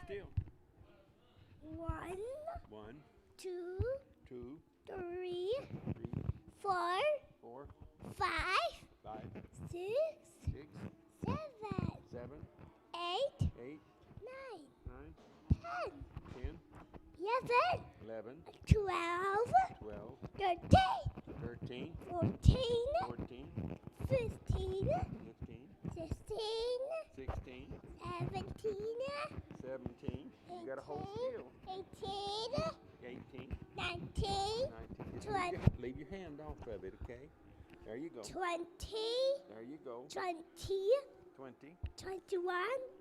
still. 1, 1, 2, 2, 3, 3, 4, 4, 5, 5, 6, 6, 7, 7, 8, 8, 9, 9, 10, 10, 11, 11, 12, 12, 13, 13, 14, 14, 15, 15, 16, 16, 17, 17. You got to hold still. 18, 18, 19, 19. Just 20, leave your hand off of it, okay? There you go. 20, There you go. 20, 20, 21,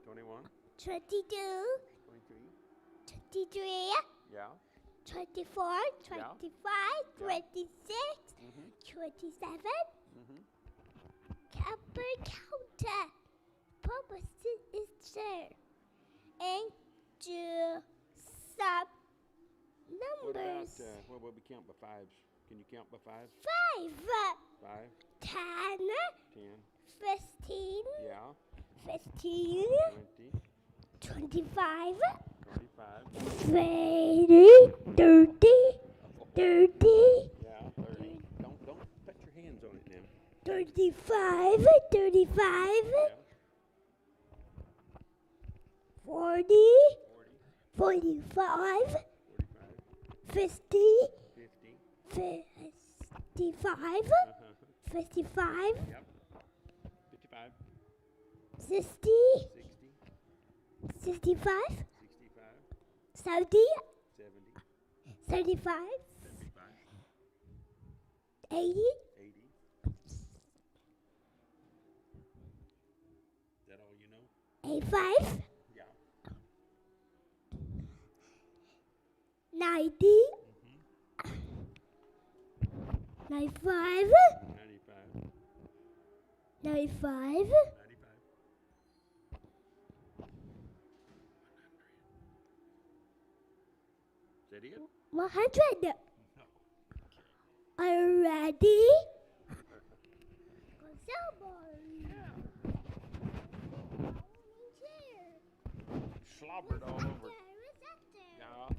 21, 22, 23. 23, Yeah. 24, 25, Yeah. 26, Mm-hmm. 27. Mm-hmm. Camper counter. Papa is there. And do some What about, numbers. what will we count by fives? Can you count by fives? 5, 5, 10, 10. 15, Yeah. 15, 20, 25, 25. 30, 30, 30, Yeah, 30. Don't put your hands on it now. 35, 35, Yeah. 40, 40, 45, 45, 50, 50. 55, Uh-huh. 55, Yep. 55, 60, 60, 65, 65, 70, 70, 75, 75, 80, 80. Is that all you know? 85, Yeah. 90, Mm-hmm. 95, 95, 95, 95. Is that it? 100. No. Are you ready? Go sale barn. Yeah. Slobbered all over. Yeah.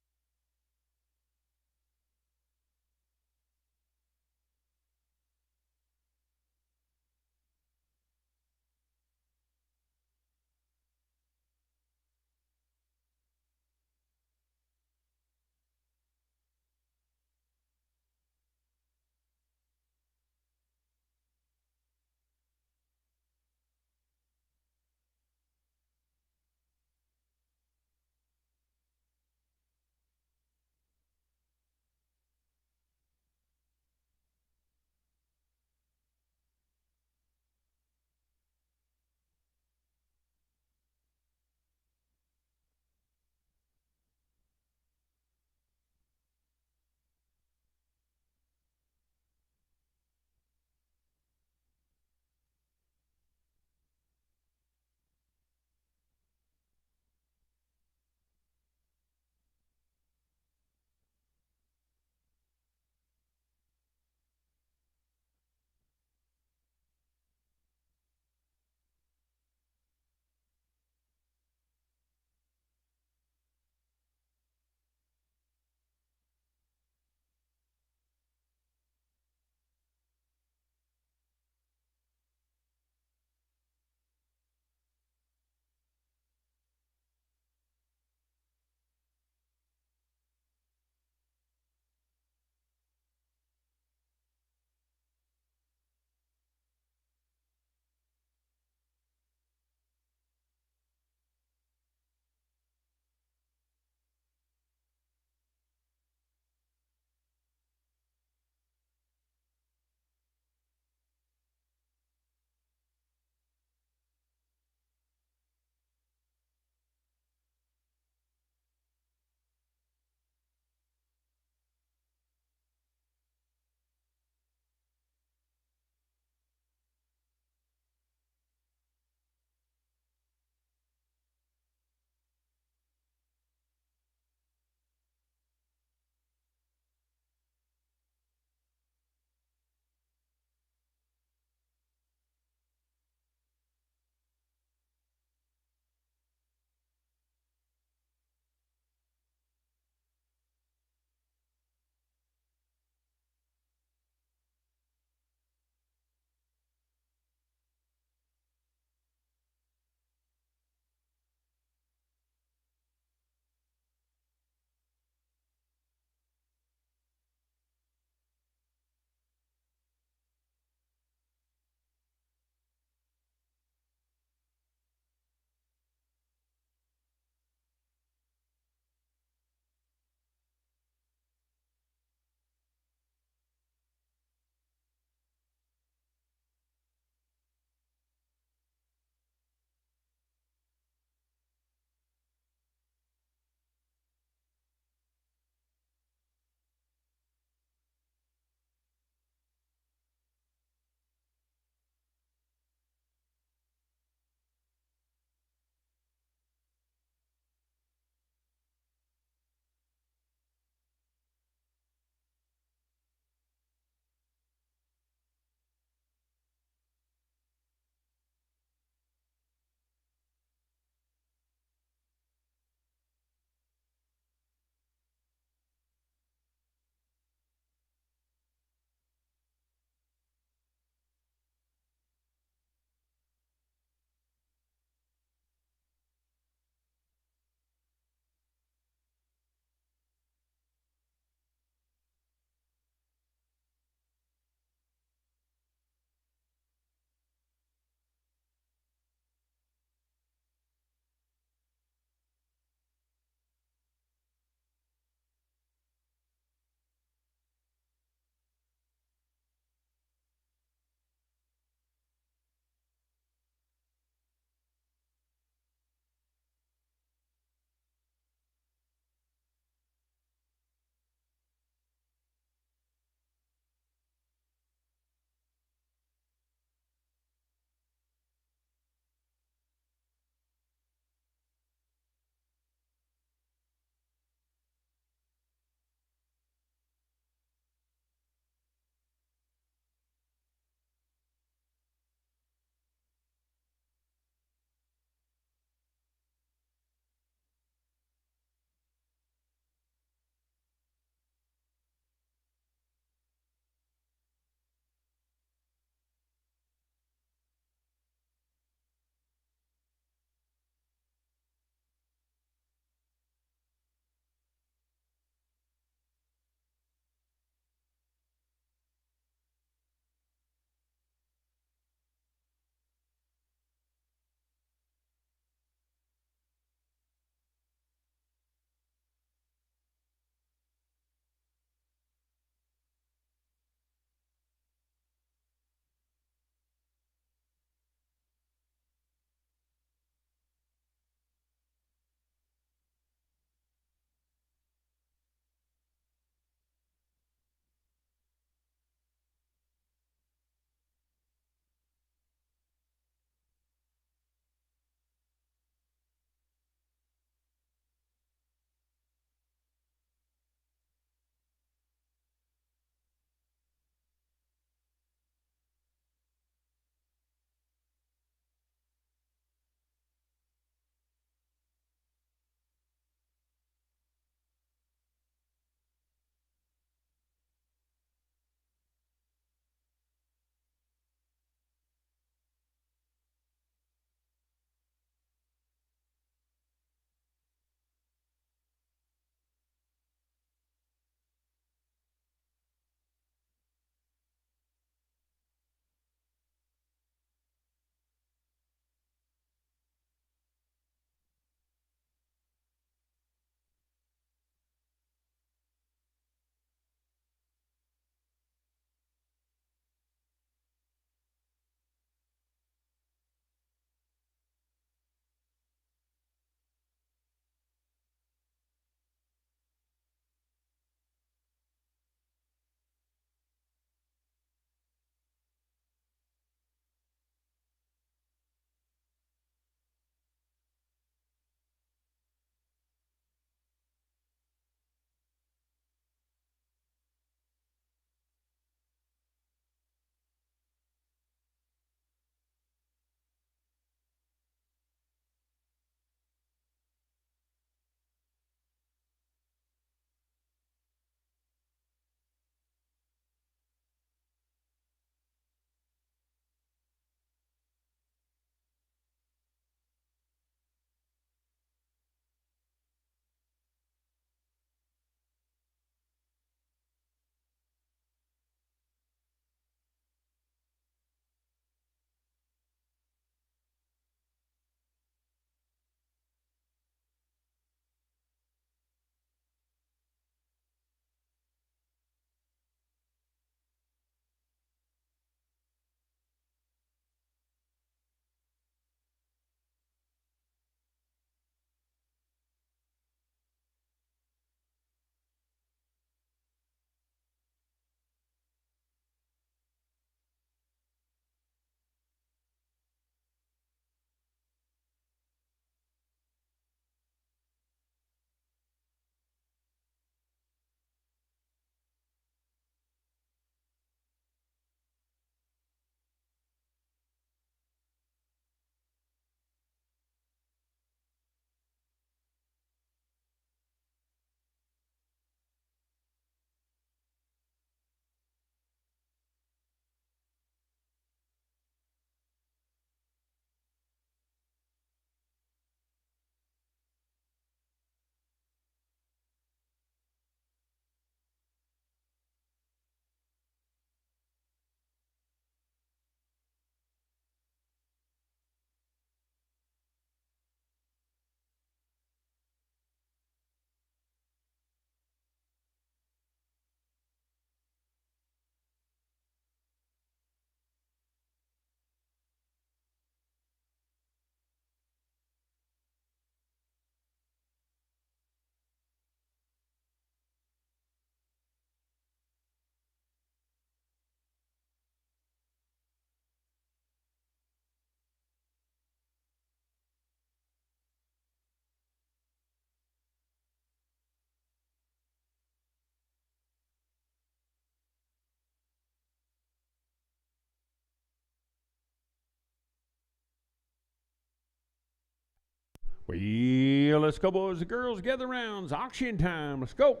Well, let's go, boys and girls. Gather round. It's auction time. Let's go.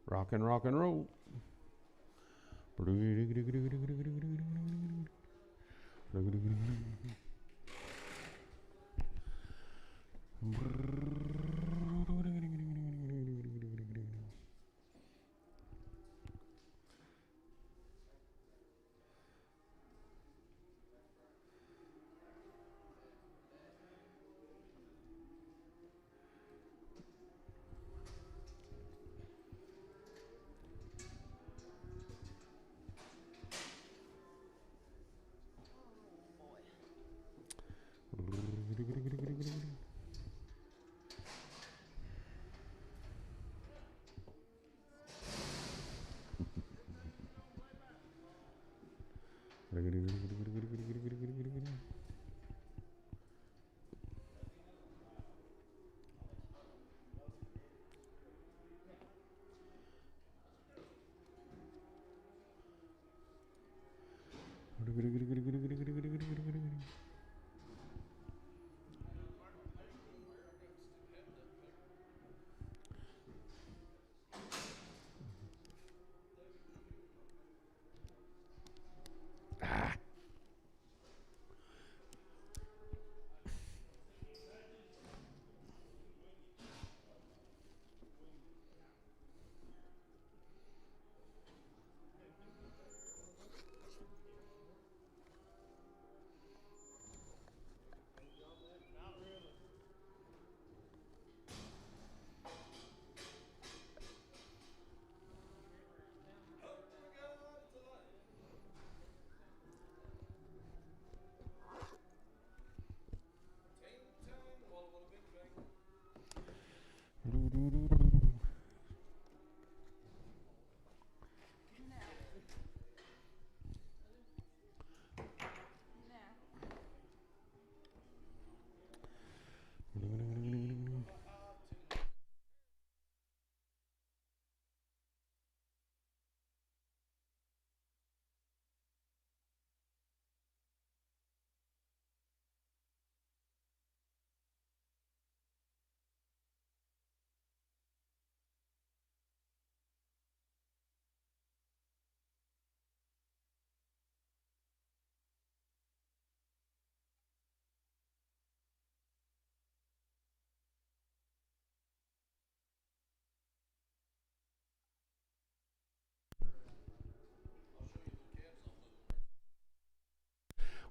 Rock and roll.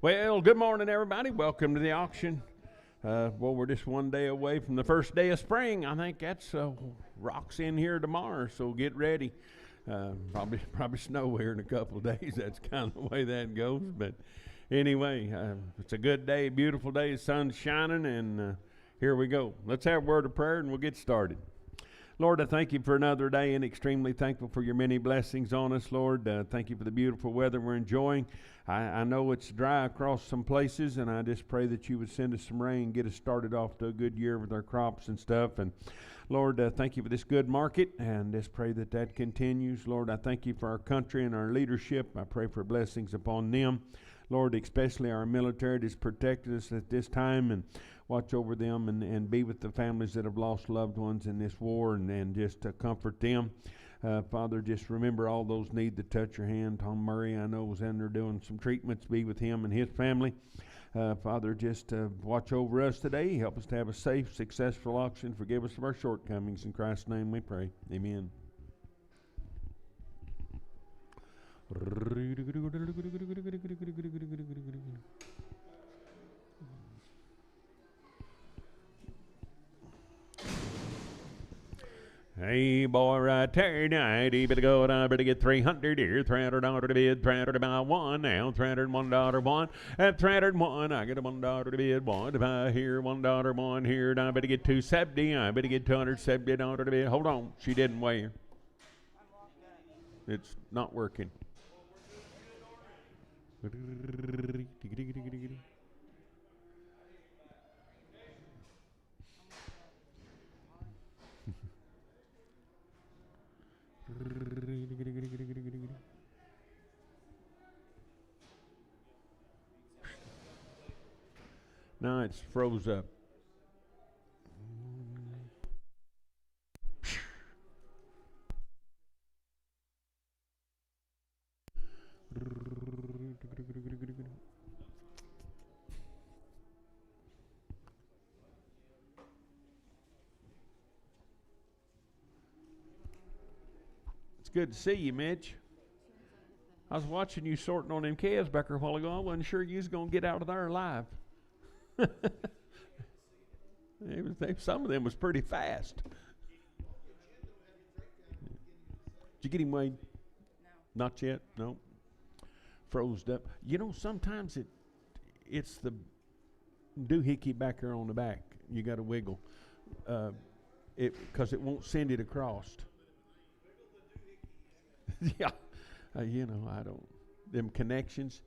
Well, good morning, everybody. Welcome to the auction. Well, we're just one day away from the first day of spring. I think that's rocks in here tomorrow, so get ready. Probably snow here in a couple of days. That's kind of the way that goes. But anyway, it's a good day, beautiful day. The sun's shining, and here we go. Let's have a word of prayer, and we'll get started. Lord, I thank you for another day and extremely thankful for your many blessings on us, Lord. Thank you for the beautiful weather we're enjoying. I know it's dry across some places, and I just pray that you would send us some rain, get us started off to a good year with our crops and stuff. And Lord, thank you for this good market, and just pray that that continues. Lord, I thank you for our country and our leadership. I pray for blessings upon them. Lord, especially our military that's protected us at this time, and watch over them and be with the families that have lost loved ones in this war, and just comfort them. Father, just remember all those need to touch your hand. Tom Murray, I know, was in there doing some treatments. Be with him and his family. Father, just watch over us today. Help us to have a safe, successful auction. Forgive us of our shortcomings. In Christ's name we pray. Amen. Hey, boy, right there tonight, he better go down, better get 300 here, $300 to bid, $300 to buy one now, $301 one, at $301, I get a $1 to bid, one to buy here, $1 one here, now I better get 270, I better get $270 to bid, hold on, she didn't weigh her. It's not working. No, it's froze up. good to see you, Mitch. I was watching you sorting on them calves back there a while ago. I wasn't sure you was going to get out of there alive. Some of them was pretty fast. Did you get him, Wade? No. Not yet? No. Froze up. You know, sometimes it's the doohickey back there on the back. You got to wiggle. Because it won't send it across. Yeah. You know, I don't. Them connections.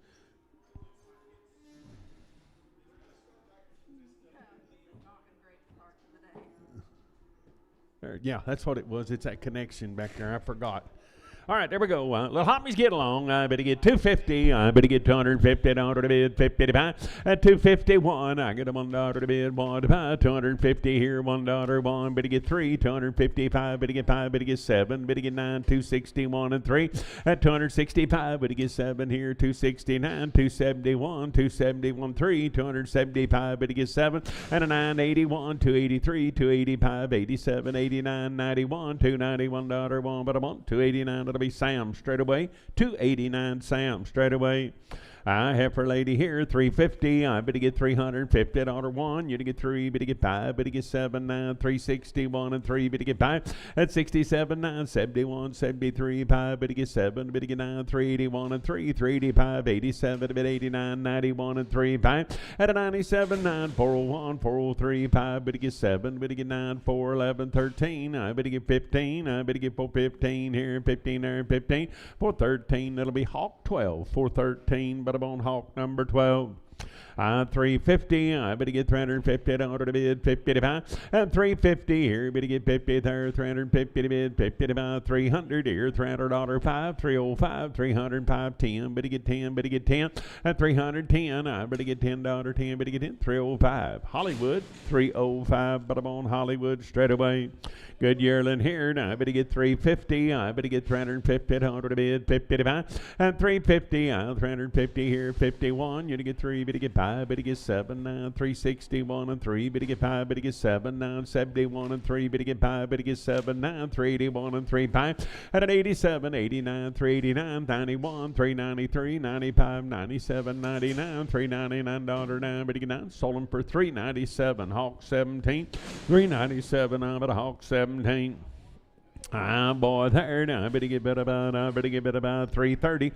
Yeah, that's what it was. It's that connection back there. I forgot. All right, there we go. Little hoppies get along. I better get 250. I better get 250 down to the bid. 55 at 251. I get a $1 to the bid. 1 to 5. 250 here. $1. 1. Better get 3. 255. Better get 5. Better get 7. Better get 9. 261 and 3 at 265. Better get 7 here. 269. 271. 271 3. 275. Better get 7 and a 9. 81. 283. 285. 87. 89. 91. $291. 1 but a 1. 289. That'll be Sam straight away. 289 Sam straight away. I have for lady here, 350. I better get 350 at order 1. You to get 3, better get 5, better get 7, 9, 361 and 3, better get 5 at 67, 9, 71, 73, 5, better get 7, better get 9, 381 and 3, 385, 87, better 89, 91 and 3, 5 at a 97, 9, 401, 403, 5, better get 7, better get 9, 4, 11, 13. I better get 15. I better get 415 here, 15 there, 15, 413. That'll be Hawk 12, 413. But on Hawk number 12. 350. I better get 350 down to the bid. 55 and 350 here. Better get 50 there. 350 to bid. 50 to about 300 here. $300 5. 305. 305 10. Better get 10. Better get 10 at 310. I better get $10. 10. Better get 10. 305. Hollywood 305. But I'm on Hollywood straight away. Good yearling here. Now I better get 350. I better get 350 down to the bid. 55 and 350. 350 here. 51. You to get 3. Better get 5, better get 7, 9, 361 and 3, better get 5, better get 7, 9, 71 and 3, better get 5, better get 7, 9, 381 and 3, 5, at an 87, 89, 389, 91, 393, 95, 97, 99, $399, 9, better get 9, sold them for $397, Hawk 17, $397, I'm at a Hawk 17. Boy, there now. I better get about 330.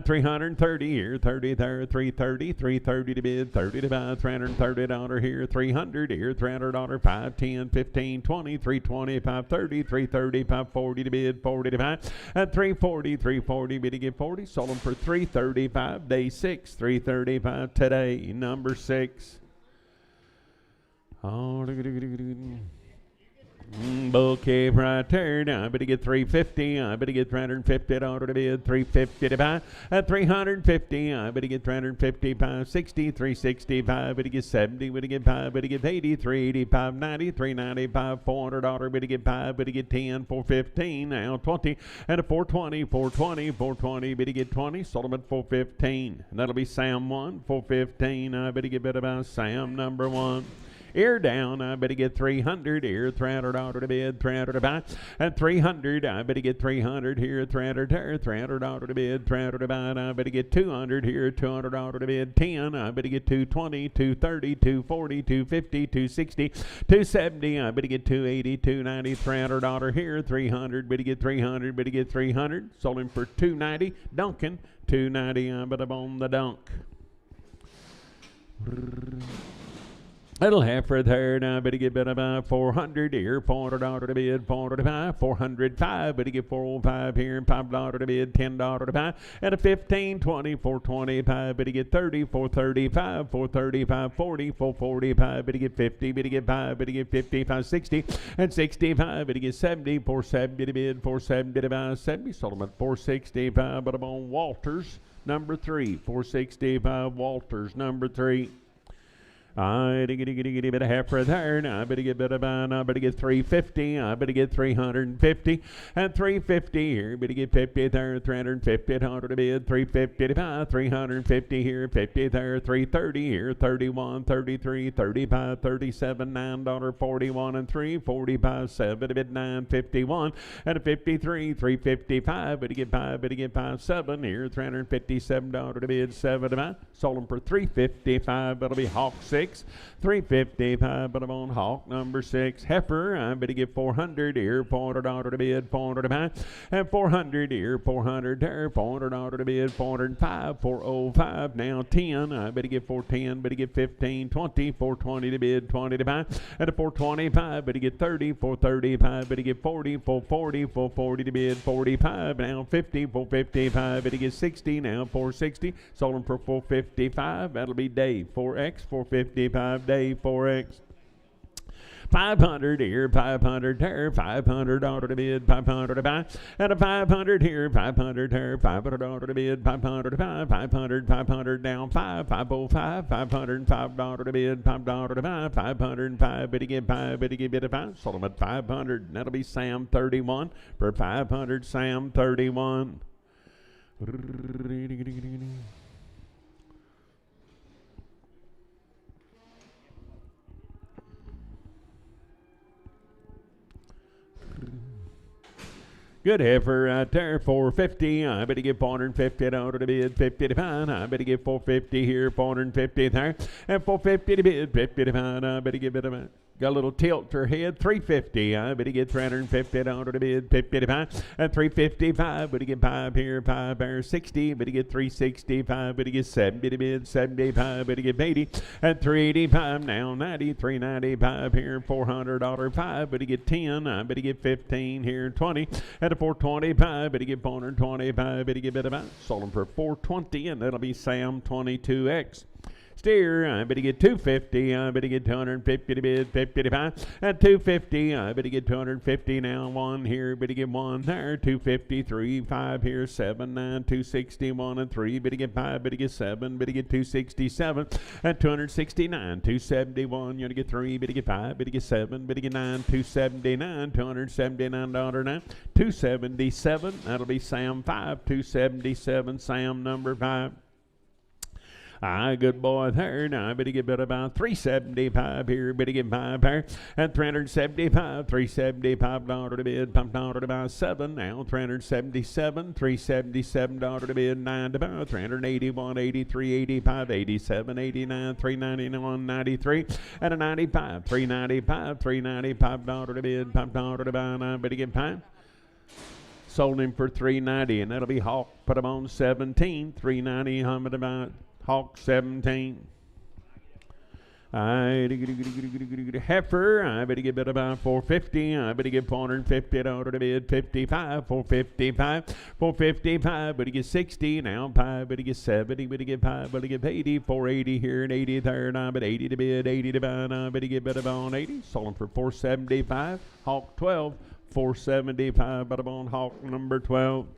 330 here, 30 there, 330, 330 to bid, 30 to buy, $330 here, 300 here, $300, 5, 10, 15, 20, 320, 530, 330, 540 to bid, 40 to buy, at 340, 340, better get 40, sold them for 335, day 6, 335 today, number 6. Oh, bull cave right there. Now I better get 350. I better get 350 to the bid. 350 to buy at 350. I better get 350, 560, 365. Better get 70. Better get 5. Better get 80, 385, 90, 395, $400. Better get 5. Better get 10, 415. Now 20 and a 420, 420, 420. Better get 20. Sold them at 415. And that'll be Sam 1, 415. I better get better about Sam number 1. Ear down, I better get 300 here, $300 to bid, 300 to buy, and 300, I better get 300 here, 300 there, $300 to bid, 300 to buy, I better get 200 here, $200 to bid, 10, I better get 220, 230, 240, 250, 260, 270, I better get 280, 290, $300 here, 300, better get 300, better get 300, sold him for 290, Duncan, 290, I better on the dunk. Little heifer there, now better get about 400 here, $400 to bid, 405, 405, better get 405 here, $5 to bid, $10 to buy, and a 15, 20, 425, better get 30, 435, 435, 40, 445, better get 50, better get 5, better get 50, 560, and 65, better get 70, 470 to bid, 470 to buy, 70, sold them at 465, but I'm on Walters, number 3, 465, Walters, number 3. I bit a heifer there. I better get bit about. I better get 350. I better get 350 and 350 here. Better get 50 there. 350 to bid. 350 to buy. 350 here. 50 there. 330 here. 31, 33, 35, 37, $9.41 and 345 7 to bid 951 and a 53 355. Better get 5. Better get 5 7 here. $357 to bid 7 to buy. Sold them for 355. That'll be Hawk 6. 355, but I'm on Hawk number 6. Heifer, I better get 400 here. $400 to bid, 400 to buy. And 400 here, 400 there. $400 to bid, 405, 405. Now 10, I better get 410, better get 15, 20, 420 to bid, 20 to buy. And a 425, better get 30, 435, better get 40, 440, 440 to bid, 45. Now 50, 455, better get 60, now 460. Sold them for 455. That'll be Dave, 4X, 455 Dave, 4X. 500 here, 500 there, $500 to bid, 500 to buy, and a 500 here, 500 there, $500 to bid, 500 to buy, 500 down 505, $505 to bid, $5 to buy, 505, bid to get 5, bid to get bid to 5, sold them at 500, and that'll be Sam 31 for 500, Sam 31. Good heifer right there, 450. I better get 450 to bid, 50 to buy. I better get 450 here, 450 there, and 450 to bid, 50 to buy. I better get bid of it. Got a little tilt to her head, 350. I better get 350 to bid, 50 to buy, and 355. Better get 5 here, 5 there, 60. Better get 365. Better get 70 to bid, 75. Better get 80, and 385 now, 90, 395 here, $400 5. Better get 10. I better get 15 here, 20, and a 425. Better get 425. Better get bid about. Sold them for 420, and that'll be Sam 22X. Steer, I better get 250. I better get 250 to bid, 50 to buy, and 250. I better get 250 now. 1 here, better get 1 there. 250, 3, 5 here, 7, 9, 261 and 3. Better get 5, better get 7, better get 267 and 269, 271. You want to get 3, better get 5, better get 7, better get 9, 279, $279 now. 277. That'll be Sam 5, 277. Sam number 5. Good boy there. Now I better get about 375 here. Better get 5 there. And 375, $375 to bid, $5 to buy 7. Now 377, $377 to bid, 9 to buy, 381, 83, 85, 87, 89, 391, 93, and a 95, $395, $395 to bid, $5 to buy. Now I better get 5. Sold him for $390, and that'll be Hawk. Put him on 17, $390. How much about Hawk 17? Heifer, I better get bid about 450. I better get 450 to bid, 55, 455, 455. Better get 60 now. 5, better get 70. Better get 5, better get 80, 480 here and 80 there. And I bet 80 to bid, 80 to buy. I better get bid about 80. Sold them for 475. Hawk 12, 475. But I'm on Hawk number 12.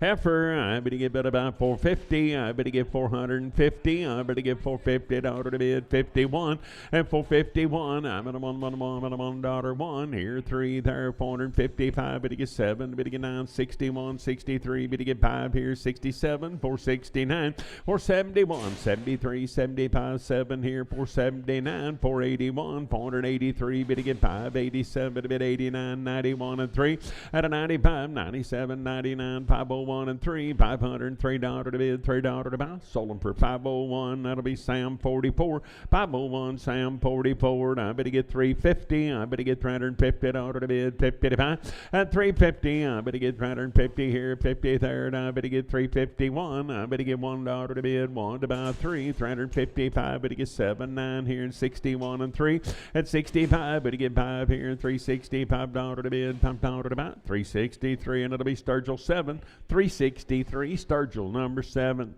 Heifer, I better get bid about 450. I better get 450. I better get 450 to bid, 51 and 451. I'm at a $1 here, 3 there, 455. Better get 7. Better get 9, 61, 63. Better get 5 here, 67, 469, 471, 73, 75, 7 here, 479, 481, 483. Better get 5, 87. Better get 89, 91 and 3 at a 95, 97, 99, 501. And 3, $503 to bid, $3 to buy. Sold them for 501. That'll be Sam 44. 501, Sam 44. I better get 350. I better get 350 to bid, 50 to buy. At 350, I better get 350 here, 50 there. And I better get 351. I better get $1 to bid, 1 to buy, 3, 355. Better get 7, 9 here, and 61 and 3. At 65, better get 5 here, and 365 to bid, $5 to buy. 363, and it'll be Sturgill 7. 363, Sturgill number 7.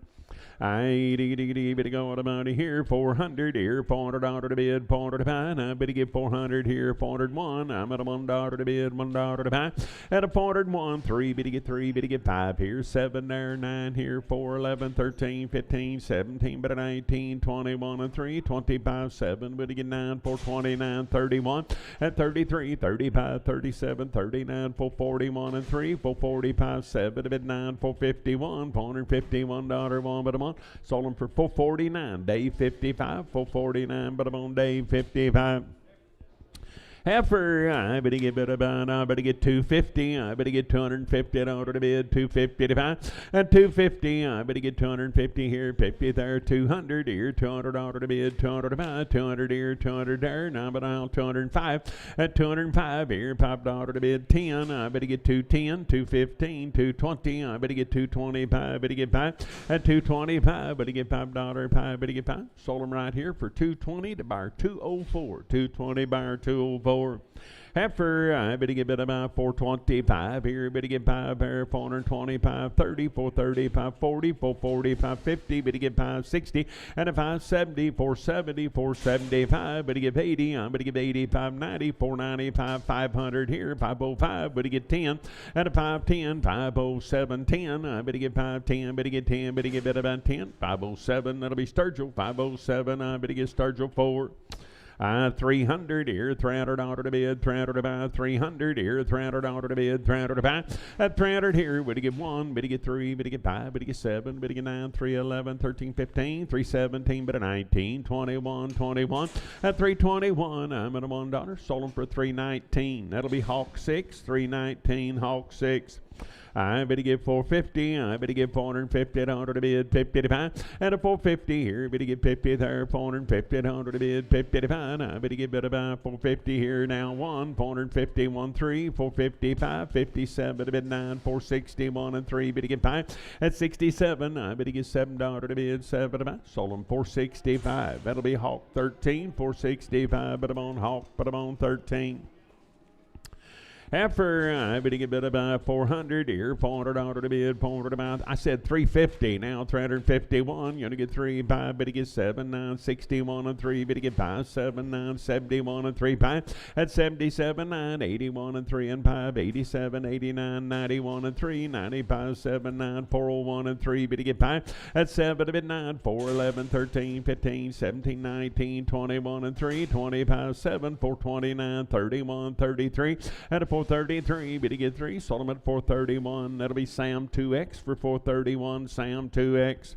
I better go to money here, 400 here, $400 to bid, $400 to buy. I better get 400 here, 401. I'm at a $1 to bid, $1 to buy. At a 401, 3 better get 5 here, 7 there, 9 here, 4, 11, 13, 15, 17, better 19, 21 and 3, 25, 7 better get 9, 429, 31. At 33, 35, 37, 39, 441 and 3, 445, 7 at 9, 451, $451 one but a month. Sold them for 449, day 55, 449 but I'm on day 55. Heifer, I better get about, I better get 250, I better get 250 in order to bid, 250 to buy, at 250, I better get 250 here, 50 there, 200 here, $200 to bid, 200 to buy, 200 here, 200 there, now but I'll 205, at 205 here, $5 to bid, 10, I better get 210, 215, 220, I better get 225, better get 5, at 225, better get $5, 5, better get 5, sold them right here for 220 to buyer 204, 220 buyer 204. Heifer, I better get about 425 here, better get 5 here, 425, 30, 435, 40, 445, 50, better get 560, and a 570, 470, 475, better get 80, I better get 85, 90, 495, 500 here, 505, better get 10, and a 510, 507, 10, I better get 510, better get 10, better get about 10, 507, that'll be Sturgill, 507, I better get Sturgill 4. 300 here, $300 to bid, 300 to buy, 300 here, $300 to bid, 300 to buy. At 300 here, better get 1, better get 3, better get 5, better get 7, better get 9, 3, 11, 13, 15, 3, 17, better 19, 21, 21. At 321, I'm at a $1, sold them for 319. That'll be Hawk 6, 319, Hawk 6. I better get 450, I better get 450 at 100 to bid, 50 to buy. And a 450 here, better get 50 there, 450 at 100 to bid, 50 to buy. I better get better buy 450 here, now 1, 450, 1, 3, 455, 57 to bid 9, 460, 1 and 3, better get 5. At 67, I better get $7 to bid, 7 to buy. Sold them 465. That'll be Hawk 13, 465, but I'm on Hawk, but I'm on 13. Heifer, I better get better by 400 here, $400 to bid, $400 to buy. I said 350, now 351. You're gonna get 3, 5, better get 7, 9, 61 and 3, better get 5, 7, 9, 71 and 3, 5. At 77, 9, 81 and 3 and 5, 87, 89, 91 and 3, 95, 7, 9, 401 and 3, better get 5. At 7 to bid 9, 4, 11, 13, 15, 17, 19, 21 and 3, 25, 7, 429, 31, 33. At a 433, better get 3, sold them at 431. That'll be Sam 2X for 431, Sam 2X.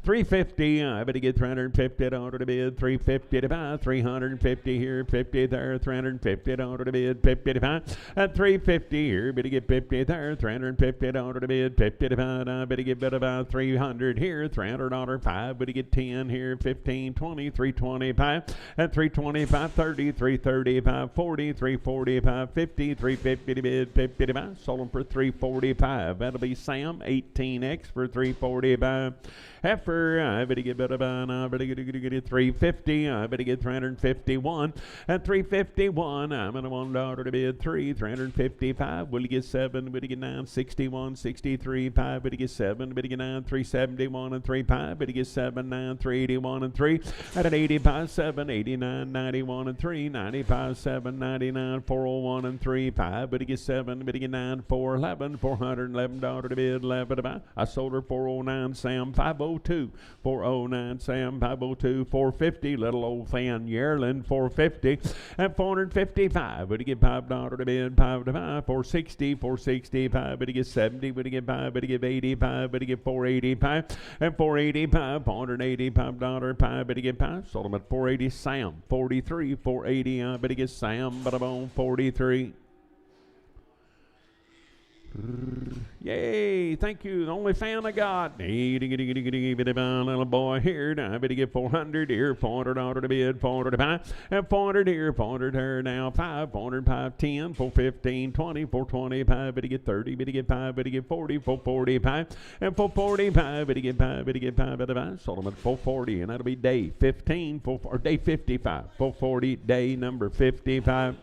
350, I better get 350 at order to bid, 350 to buy, 350 here, 50 there, 350 at order to bid, 50 to buy. At 350 here, better get 50 there, 350 at order to bid, 50 to buy. I better get better about 300 here, $300, 5, better get 10 here, 15, 20, 325. At 325, 30, 335, 40, 345, 50, 350 to bid, 50 to buy. Sold them for 345. That'll be Sam 18X for 345. Heifer, I better get better by, I better get 350, I better get 351. At 351, I'm at a $1 to bid, 3, 355, will you get 7, better get 9, 61, 63, 5, better get 7, better get 9, 371 and 3, 5, better get 7, 9, 381 and 3, at an 85, 7, 89, 91 and 3, 95, 7, 99, 401 and 3, 5, better get 7, better get 9, 411, $411 to bid, 11 to buy. I sold her 409, Sam 502, 409 Sam 502, 450 little old fan yearling 450. At 455, would he get $5 to bid, 5 to buy, 460, 465, would he get 70, would he get 5, would he get 85, would he get 485, and 485, $485, 5, would he get 5, sold him at 480 Sam 43, 480, but he gets Sam, but I'm on 43. Yay, thank you, the only fan I got. Little boy here, I better get 400 here, $400 to bid, 400 to buy, and 400 here, 400 here, now 5, 405, 10, 415, 20, 425, better get 30, better get 5, better get 40, 445, and 445, better get 5, better get 5, better buy. Sold them at 440, and that'll be day 15, or day 55, 440, day number 55.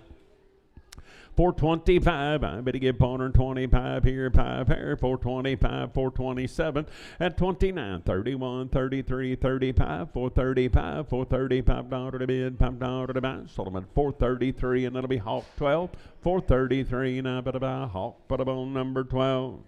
425. I better get 425 here, 5 here, 425, 427, at 29, 31, 33, 35, 435, 435 dollar to bid, $5 to buy. Sold them at 433, and that'll be Hawk 12, 433, and I better buy Hawk, put them on number 12.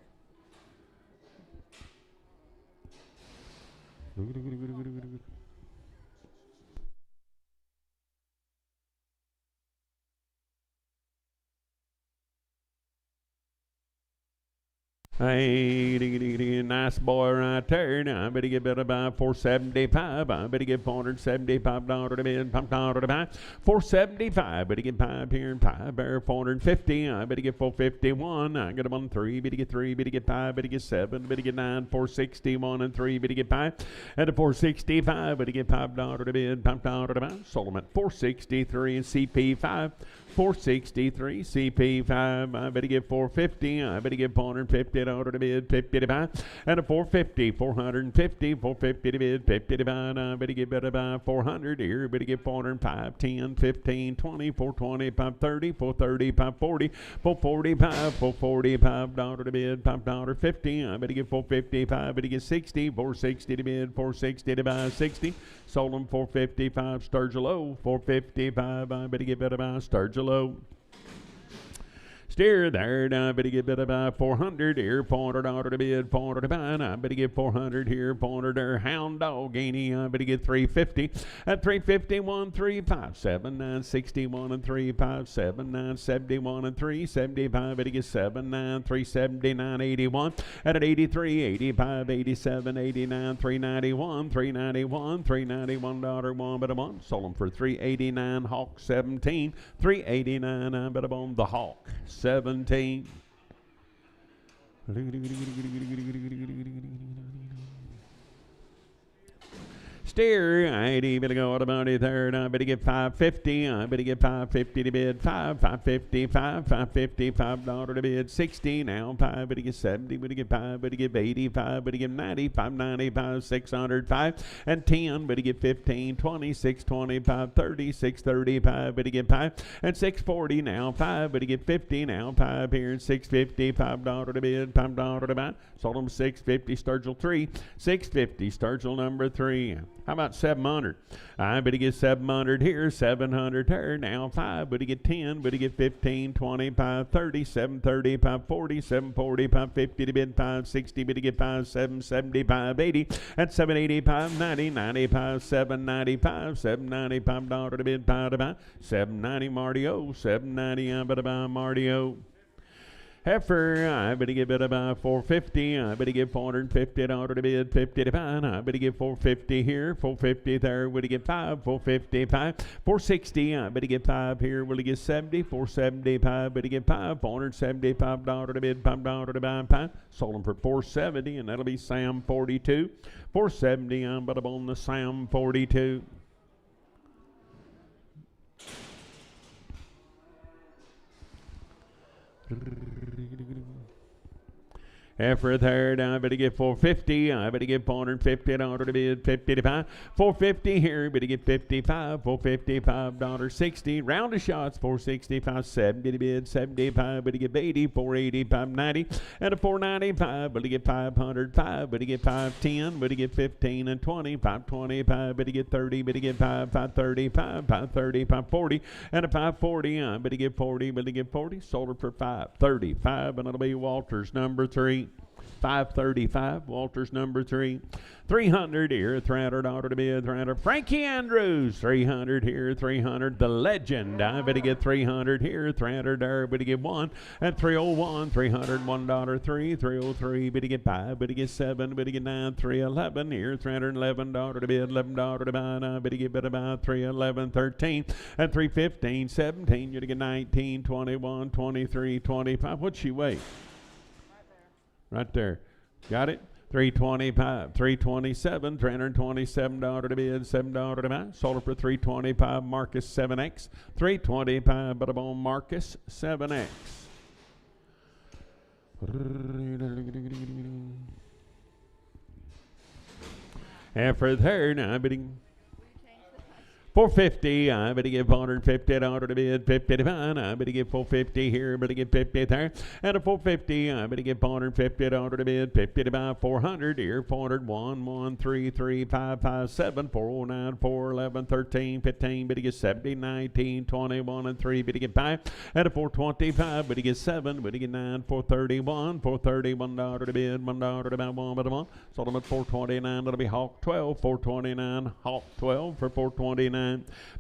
Hey, nice boy right there. Now I better get better by 475. I better get $475 to bid, $5 to buy. 475. Better get 5 here and 5 there. 450. I better get 451. I got them on 3. Better get 3. Better get 5. Better get 7. Better get 9. 461 and 3. Better get 5. At a 465. Better get $5 to bid, $5 to buy. Sold them at 463 and CP5. 463 CP5. I better get 450. I better get 450 to bid, 50 to buy. And a 450, 450, 450 to bid, 50 to buy. I better get better by 400 here. Better get 405, 10, 15, 20, 425, 30, 435, 40, 445, 445 dollar to bid, $5.50. I better get 455. Better get 60, 460 to bid, 460 to buy, 60. Sold them 455. Sturgeon low, 455. I better get better by Sturgeon low. Steer there, I better get better by 400 here, $400 to bid, $400 to buy. I better get 400 here, 400 there. Hound dog, Gainey, I better get 350. At 351, 357, 961 and 357, 971 and 375. Better get 79, 379, 81. At 83, 85, 87, 89, 391, 391, $391 one, but I'm on. Sold them for 389. Hawk 17, 389. I bet I'm on the Hawk 17. Steer, I ain't even go out about it there. I better get 550. I better get 550 to bid. 550, 550, $5 to bid. 60 now. 5, better get 70. Better get 5. Better get 85. Better get 90. 595, 605, and 10. Better get 15, 20, 625, 30, 635. Better get 5 and 640 now. 5. Better get 50 now. 5 here and 650. $5 to bid. $5 to buy. Sold them 650. Sturgill 3. 650. Sturgill number 3. How about 700? I better get 700 here, 700 here. Now 5, better get 10, better get 15, 25, 30, 730, 540, 740, 550 to bid, 560, better get 5, 770, 580, and 780, 590, 95, 795, $795 to bid, 5 to buy, 790 Marty-O, 790, I better buy Marty-O. Heifer, I better get better by 450. I better get $450 to bid, 50 to buy. I better get 450 here, 450 there. Better get 5, 455, 460. I better get 5 here. Will he get 70, 475? Better get 5, $475 to bid, $5 to buy. 5. Sold them for 470, and that'll be Sam 42. 470. I'm but on the Sam 42. After third, I better get 450. I better get $450 to bid, 50 to buy. 450 here, better get 55. $455, 60. Round of shots, 465, 70 to bid, 75. Better get 80, 480, 590, and a 495. Better get 505. Better get 510. Better get 15 and 20, 525. Better get 30. Better get 5, 535, 530, 540, and a 540. I better get 40. Better get 40. Sold her for 535, and it'll be Walter's number 3. 535, Walter's number 3. 300 here, $300 to bid, 300. Frankie Andrews, 300 here, 300. The legend, I better get 300 here, 300 there, better get 1. And 301, $301, 3, 303, better get 5, better get 7, better get 9, 311 here, $311 to bid, $11 to buy, now better get better buy, 311, 13, and 315, 17, you to get 19, 21, 23, 25. What'd she weigh? Right there. Got it? 325, 327, $327 to bid, $7 to buy. Sold her for 325, Marcus 7X. 325, but on Marcus 7X. After third, I bidding. 450, I better give 450 out of the bid, 50 to fine, I better give 450 here, better give 50 there, and a 450, I better give 450 out of the bid, 50 to buy, 400 here, 401, 1, 3, 3, 5, 5, 7, 409, 4, 11, 13, 15, better get 70, 19, 21, and 3, better get 5, and a 425, better get 7, better get 9, 431, 431 out of the bid, 1 out of the buy, 1 but 1, sold them at 429, that'll be Hawk 12, 429, Hawk 12 for 429.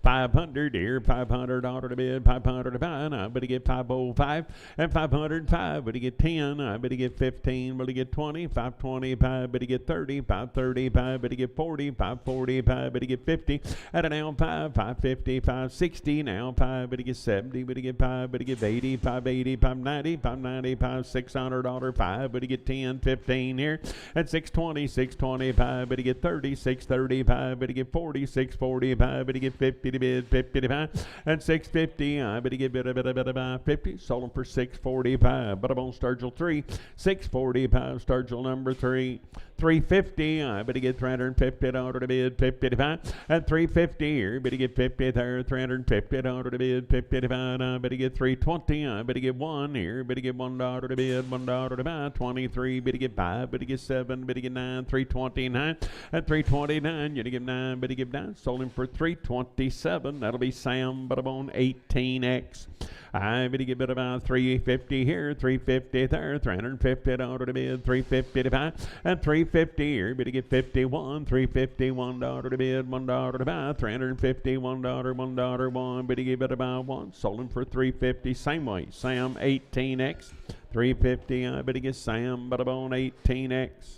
500 here, 500 out of the bid, 500 to buy, I better get 505, and 505, better get 10, I better get 15, better get 20, 525, better get 30, 535, better get 40, 545, better get 50, at an now 5, 550, 560, now 5, better get 70, better get 5, better get 80, 580, 590, 595, 600 dollar 5, better get 10, 15 here, at 620, 625, better get 30, 635, better get 40, 645, better get 50 to bid, 50 to buy, and 650, I better get better 50, sold them for 645, but I'm on Sturgill 3, 645, Sturgill number 3, 350, I better get 350 out of the bid, 50 to buy, and 350 here, better get 50 there, 350 out of the bid, 50 to buy, I better get 320, I better get 1 here, better get 1 out of the bid, 1 out of the buy, 23, better get 5, better get 7, better get 9, 329, and 329, you to get 9, better get 9, sold him for 327, that'll be Sam Butterbone 18X. I better get about 350 here, 350 there, 350 out of the bid, 350 to buy, and 350 here, better get 51, 351 out of the bid, 1 out of the buy, 350, $1, $1, 1, better get about 1, sold him for 350, same way, Sam 18X, 350, I better get Sam Butterbone 18X.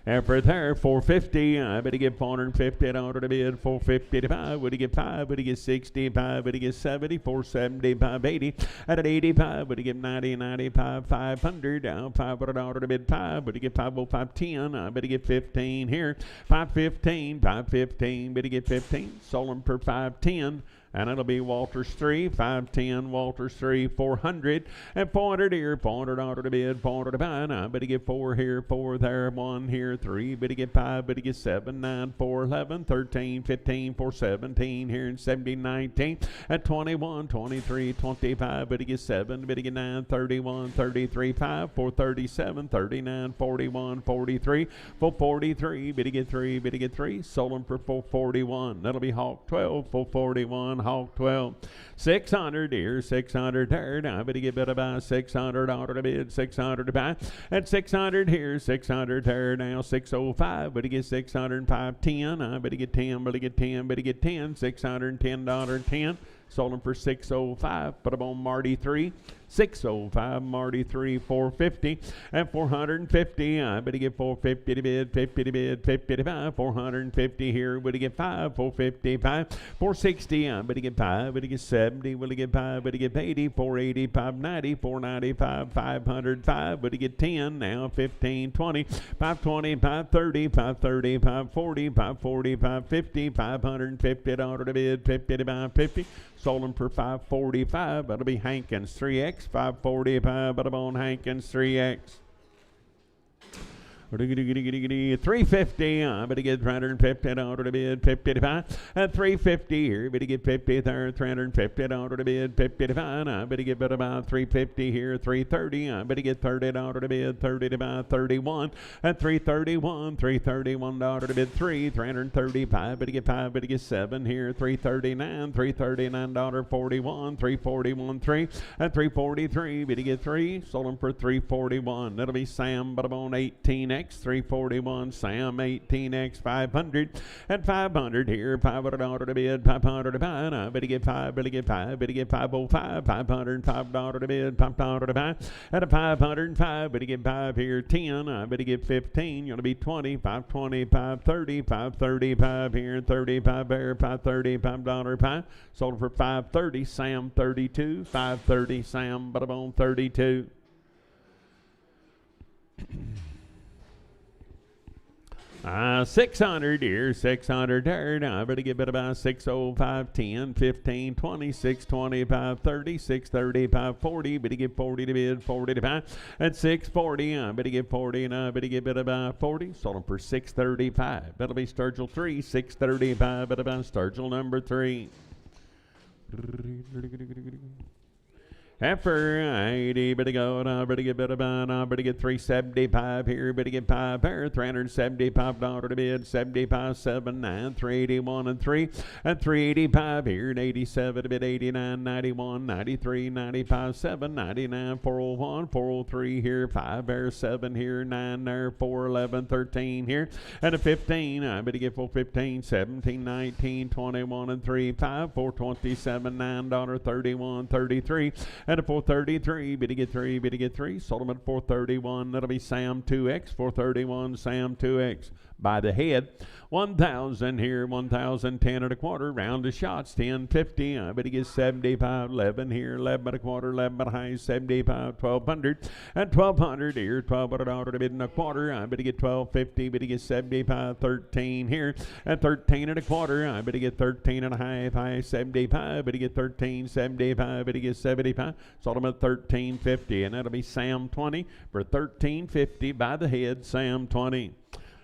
After there, 450, I better get 450 out of the bid, 450 to 5, would he get 5, would he get 65, would he get 70, 475, 80, at an 85, would he get 90, 95, 500, down 500 out of the bid, 5, would he get 505, 10, I better get 15 here, 515, 515, better get 15, sold him for 510, and it'll be Walters 3, 510, Walters 3, 400, and 400 here, 400 out of the bid, 400 to buy, I better get 4 here, 4 there, 1 here, 3, better get 5, better get 7, 9, 4, 11, 13, 15, 4, 17 here, and 17, 19, and 21, 23, 25, better get 7, better get 9, 31, 33, 5, 437, 39, 41, 43, 443, better get 3, better get 3, sold them for 441, that'll be Hawk 12, 441, Hawk 12, 600 here, 600 there, now I better get better by 600 out of the bid, 600 to buy, and 600 here, 600 there, now 605, better get 605, 10, I better get 10, better get 10, better get 10, $610, 10, sold them for 605, put them on Marty 3, 605, Marty 3, 450, and 450, I better get 450 to bid, 50 to bid, 50 to buy, 450 here, better get 5, 455, 460, I better get 5, better get 70, better get 5, better get 80, 480, 590, 495, 505, better get 10, now 15, 20, 520, 530, 530, 540, 540, 550, 550 out of the bid, 50 to buy, 50, sold them for 545, that'll be Hankins 3X, 545, but I'm on Hankins 3X. 350, I better get 350 out of the bid, 50 to 5, and 350 here, better get 50 there, 350 out of the bid, 50 to 5, I better get about 350 here, 330, I better get 30 out of the bid, 30 to 5, 31, and 331, 331 out of the bid, 335, better get 5, better get 7 here, 339, $339.41, 341, 3, and 343, better get 3, sold them for 341, that'll be Sam Butterbone 18X, 341, Sam 18X, 500, and 500 here, 500 out of the bid, 500 to buy, I better get 5, better get 5, better get 505, 505 out of the bid, 500 to buy, and a 505, better get 5 here, 10, I better get 15, you're going to be 20, 520, 530, 535 here, 35 there, $535, 5, sold for 530, Sam 32, 530, Sam Butterbone 32. 600 here, 600 there. Now I better give it about 605, 10, 15, 20, 625, 30, 635, 40. Better give 40 to bid, 40 to buy. At 640, I better give 40, and I better give it about 40. Sold them for 635. That'll be Sturgill 3, 635. But about Sturgill number 3. Heifer, 80, better go, and I better get better about, I better get 375 here, better get 5 pair, $375 to bid, 75, 7, 9, 381 and 3, and 385 here, and 87 to bid, 89, 91, 93, 95, 7, 99, 401, 403 here, 5 pair, 7 here, 9 there, 4, 11, 13 here, and a 15, I better get 415, 17, 19, 21 and 3, 5, 427, $9, 31, 33, and a 433, better get 3, better get 3. Sold them at 431. That'll be Sam 2X, 431, Sam 2X. By the head, 1,000 here, 1,010 and a quarter. Round of shots, 1050. I better get 75, 11 here, 11 and a quarter, 11 and a high, 75, 1,200. And 1,200 here, $1,200 to bid and a quarter. I better get 1,250, better get 75, 13 here, and 13 and a quarter. I better get 13 and a half, high, 75, better get 13, 75, better get 75. Sold them at 1350, and that'll be Sam 20 for 1350 by the head, Sam 20.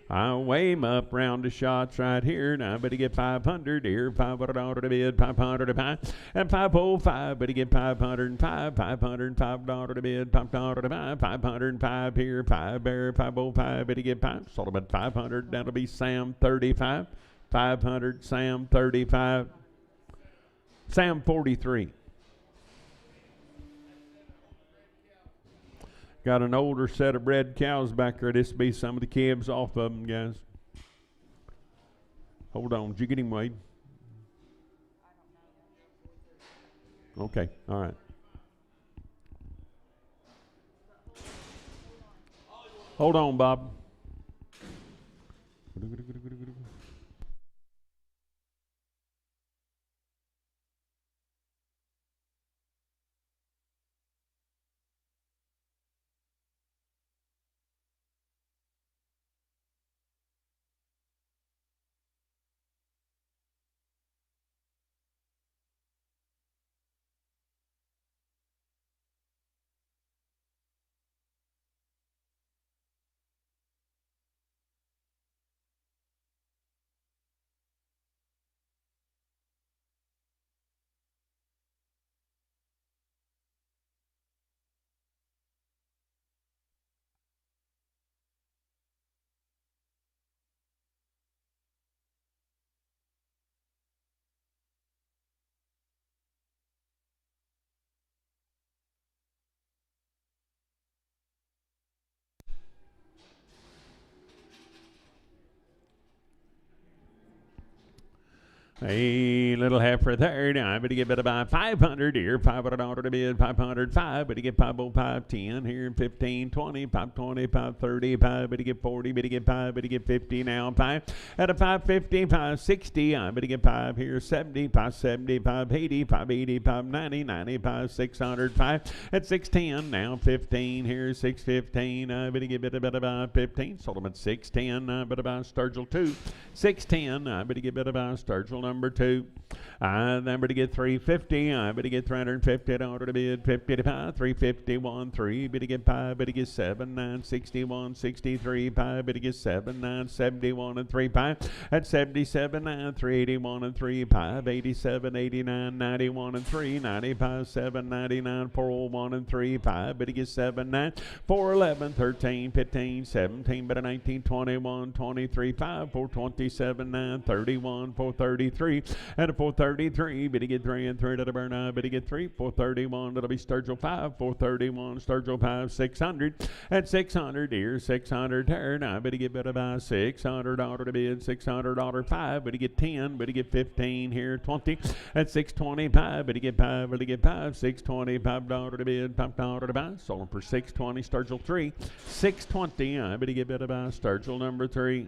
I'll weigh him up, round of shots right here. Now I better get 500 here, $500 to bid, 500 to buy, and 505, better get 505, $505 to bid, $500 to buy, 505 here, 5 bear, 505, better get 5, sold him at 500, that'll be Sam 35, 500, Sam 35, Sam 43. Got an older set of bred cows back there. This will be some of the calves off of them, guys. Hold on. Did you get him, Wade? Okay. All right. Hold on, Bob. A little heifer there. Now I better get about 500 here. $500 to bid, 505. Better get 505, 10 here, 15, 20, 525, 30, 5. Better get 40. Better get 5. Better get 50 now. 5 at a 550, 560. I better get 5 here, 70, 575, 80, 585, 90, 95, 600, 5 at 610 now. 15 here, 615. I better get about 15. Sold them at 610. I better buy Sturgill 2, 610. I better get about Sturgill number 2. I then better get 350. I better get $350 to bid, 50 to 5, 351, 3. Better get 5. Better get 7, 9, 61, 63, 5. Better get 7, 9, 71 and 3, 5. At 77, 9, 381 and 3, 5. 87, 89, 91 and 3, 95, 7, 99, 401 and 3, 5. Better get 7, 9, 411, 13, 15, 17. Better 19, 21, 23, 5, 427, 9, 31, 433, and a 433. Better get 3 and 3 to the burn. Better get 3, 431. That'll be Sturgill 5, 431, Sturgill 5, 600. At 600 here, 600 there. Now better get better by $600 to bid, $600, 5. Better get 10. Better get 15 here, 20. At 625. Better get 5. Better get 5. $625 to bid, $5 to buy. Sold them for 620. Sturgill 3, 620. I better get better by Sturgill number 3.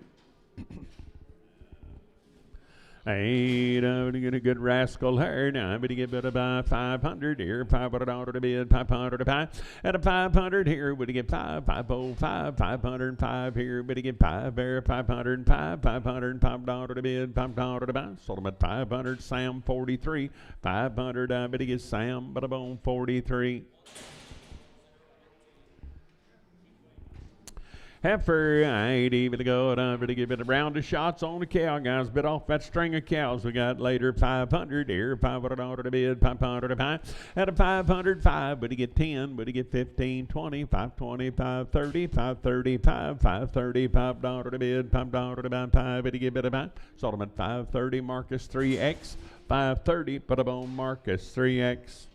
Eight, to get a good rascal here. Now, but to get better by 500 here. $500 to bid, 500 to buy. At a 500 here, but to get 505, 505 here, but to get 5 there, 505, $505 to bid, $5 to buy. Sold them at 500, Sam 43, 500, but to get Sam, but a bone 43. Heifer, 80, but to go, but to give it a round of shots on the cow, guys. Bit off that string of cows we got later. 500 here, $500 to bid, 500 to buy. At a 505, but to get 10, but to get 15, 20, 520, 530, 535, $535 to bid, $5 to buy, 5, but to give it a buy. Sold them at 530, Marcus 3X, 530, put up on Marcus 3X.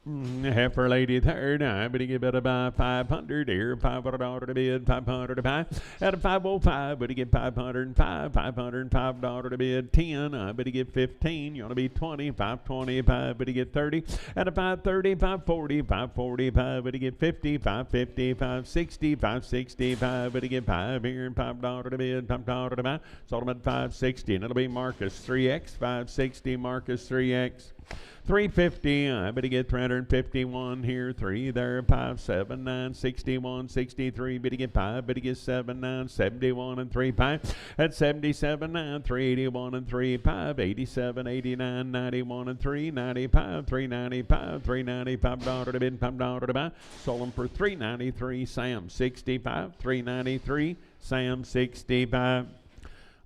Heifer lady third, but he get better by 500 here, $500 to bid, 500 to buy. At a 505, but he get 505, $505 to bid, 10, but he get 15, you want to be 20, 525, but he get 30. At a 530, 540, 545, but he get 50, 550, 560, 565, but he get 5 here, $5 to bid, $5 to buy. Sold him at 560, and it'll be Marcus 3X, 560, Marcus 3X. 350, but he get 351 here, 3 there, 5, 7, 9, 61, 63, but he get 5, but he get 7, 9, 71 and 3, 5. At 77, 9, 381 and 3, 5, 87, 89, 91 and 3, 95, 395, $395 to bid, $5 to buy. Sold them for 393, Sam 65, 393, Sam 65.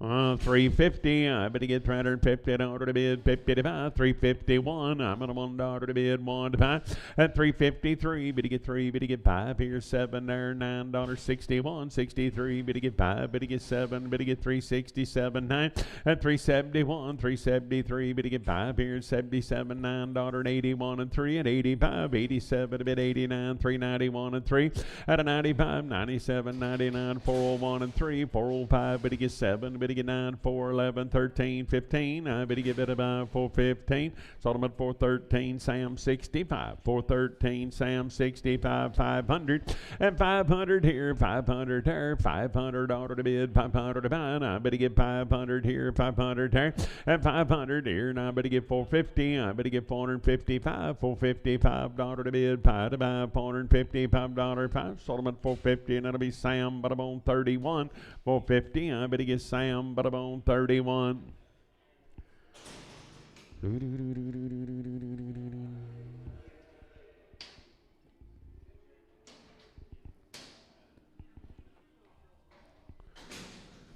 350, but he get $350 to bid, 50 to buy, 351, I'm on $1 to bid, 1 to buy, at 353, but he get 3, but he get 5, here's 7 there, $9, 61, 63, but he get 5, but he get 7, but he get 367, 9, at 371, 373, but he get 5, here's 77, $9, 81 and 3, at 85, 87, a bit 89, 391 and 3, at a 95, 97, 99, 401 and 3, 405, but he gets 7, but he get 9, 4, 11, 13, 15. But he get better by 415. Sold him at 413, Sam 65. 413, Sam 65, 500. And 500 here, 500 there, $500 to bid, 500 to buy. But he get 500 here, 500 there, and 500 here. Now, but he get 450. But he get 455, $455 to bid, 5 to buy, $455, 5. Sold him at 450, and that'll be Sam, but I'm on 31, 450. But he gets Sam, but I'm on 31.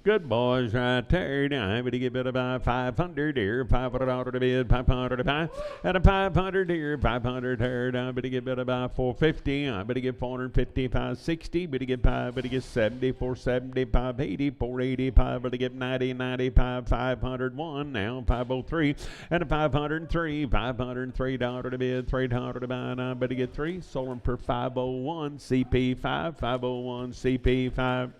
Good boys right there. Now, but he get better by 500 here, $500 to bid, 500 to buy. At a 500 here, 500 there. Now, but he get better by 450. But he get 450, 560. But he get 5, but he get 70, 470, 580, 485. But he get 90, 95, 501. Now 503. And a 503, $503 to bid, $300 to buy. Now, but he get 3. Sold him for 501, CP5, 501, CP5.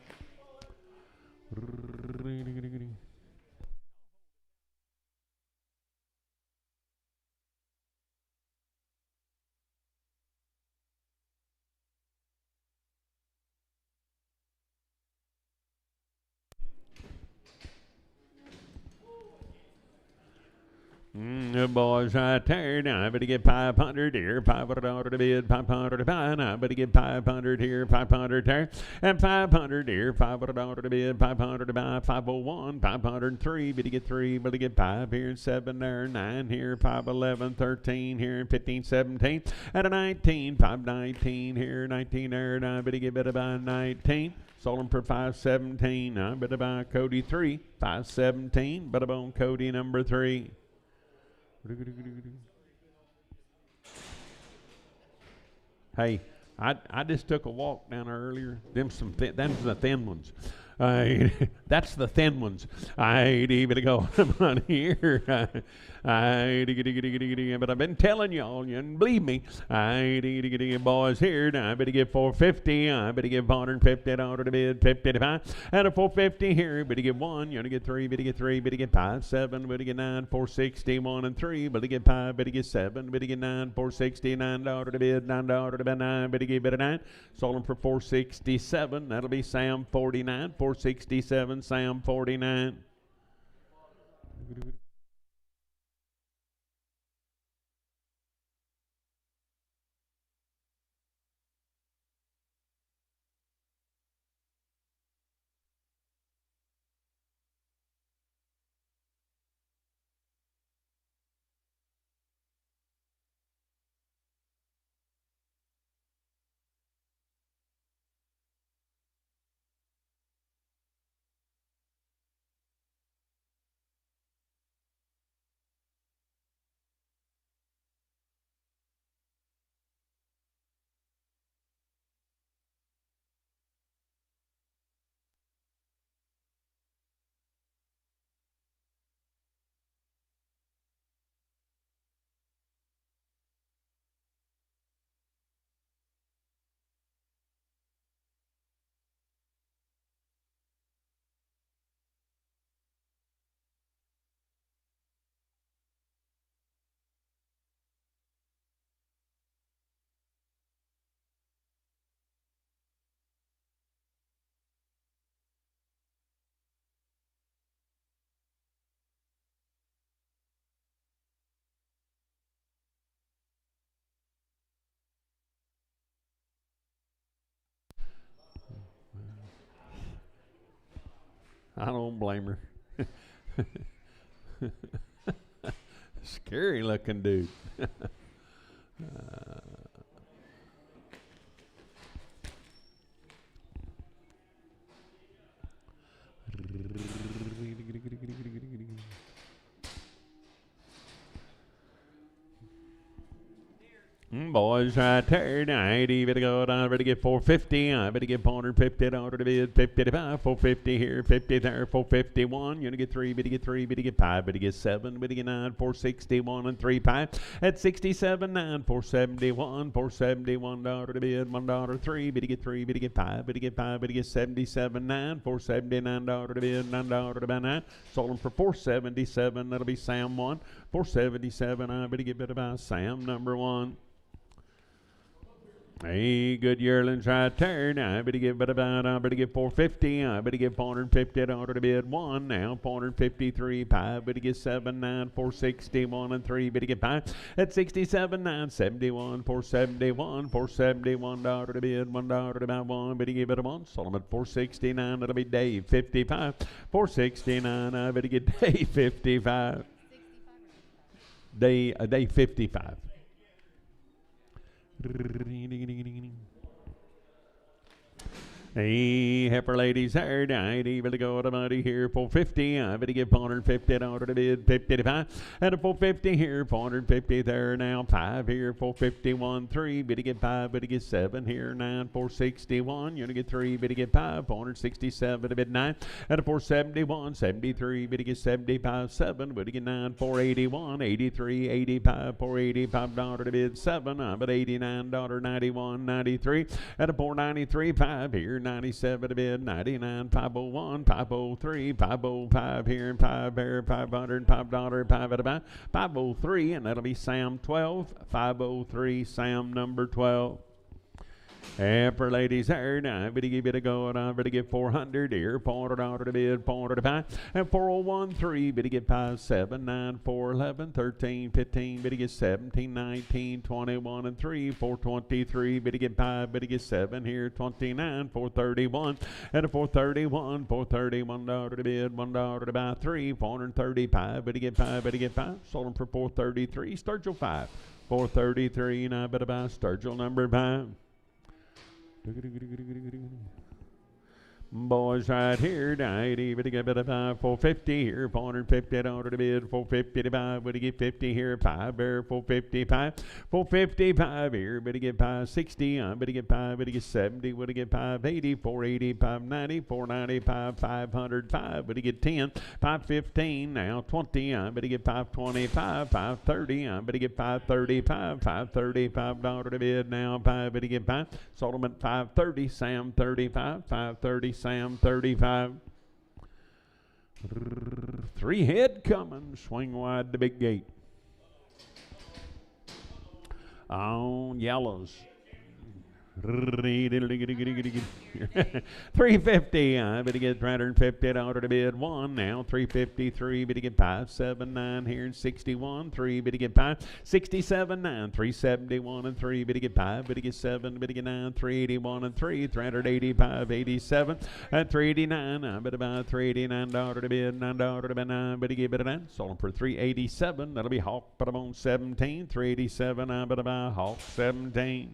Good boys right there. Now, but he get 500 here, $500 to bid, 500 to buy. Now, but he get 500 here, 500 there, and 500 here, $500 to bid, 500 to buy, 501, 503, but he get 3, but he get 5 here, 7 there, 9 here, 511, 13 here, 15, 17, and a 19, 519 here, 19 there. Now, but he get better by 19. Sold him for 517. Now, better buy Cody 3, 517, but on Cody number 3. Hey, I just took a walk down there earlier. Them's the thin ones. That's the thin ones. I ain't even go on here. But I've been telling y'all, you didn't believe me. Boys here. Now, I better get 450. I better get $450 to bid, 50 to buy. And a 450 here. Better get 1. You want to get 3. Better get 3. Better get 5, 7. Better get 9, 460, 1 and 3. Better get 5. Better get 7. Better get 9, 460, $9 to bid, $9 to buy 9. Better get better 9. Sold them for 467. That'll be Sam 49. 467, Sam 49. I don't blame her. Scary looking dude. Boys right there tonight, you better go down, better get 450, I better get 450, order to bid 55, 450 here, 50 there, 451, you're gonna get 3, better get 3, better get 5, better get 7, better get 9, 461 and 3 5, at 67, 9, 471, 471, order to bid, $1, 3, better get 3, better get 5, better get 5, better get 77, 9, 479, order to bid, $9 to buy 9, sold them for 477, that'll be Sam 1, 477, I better get better by Sam number 1. Hey, good yearlings right there. Now, I better get about, I better get 450. I better get 450 to order to bid 1. Now, 453, 5. Better get 7, 9, 461, and 3. Better get 5. At 67, 9, 71, 471, 471 to order to bid $1 to buy 1. Better give it a 1. Sold them at 469. That'll be Dave 55. 469. I better get Dave 55. Day 55. Hey, heifer ladies, here tonight, you better go to money here, 450, I better get 450 to order to bid 55, and a 450 here, 450 there now, 5 here, 451, 3, better get 5, better get 7 here, 9, 461, you're gonna get 3, better get 5, 467 to bid 9, and a 471, 73, better get 75, 7, better get 9, 481, 83, 85, 485 to bid 7, I'm at $89, 91, 93, and a 493, 5 here, 97 to bid, 99, 501, 503, 505 here, and 5 there, $500, $5, 5 at about 503, and that'll be Sam 12, 503, Sam number 12. For ladies there, now I better give it a go, and I better get 400 here, $400 to bid, $400 to buy, and 401, 3, better get 5, 7, 9, 4, 11, 13, 15, better get 17, 19, 21, and 3, 423, better get 5, better get 7 here, 29, 431, and a 431, $431 to bid, $1 to buy, 3, 435, better get 5, better get 5, sold them for 433, Sturgill 5, 433, and I better buy Sturgill number 5. Boys right here tonight, better get better 5, 450 here, 450 order to bid, 450 to buy, better get 50 here, 5 there, 455, 455 here, better get 560, better get 5, better get 70, better get 580, 480, 590, 495, 500, 5, better get 10, 515, now 20, better get 525, 530, better get 535, 535 order to bid, now 5, better get 5, sold them at 530, Sam 35, 530, Sam 35. 3 head coming, swing wide the big gate. On yellows. $350. I better get $350 to bid one now. $353. Better get $579 here and $61. $3. Better get $5. $67. $9. $371 and $3. Better get $5. Better get $7. Better get $9. $381 and $3. $385. $87 and $389. I better buy $389 to bid. $9 to buy $9. Better get $9. Sold them for $387. That'll be Hawk. Put them on 17. $387. I better buy Hawk 17.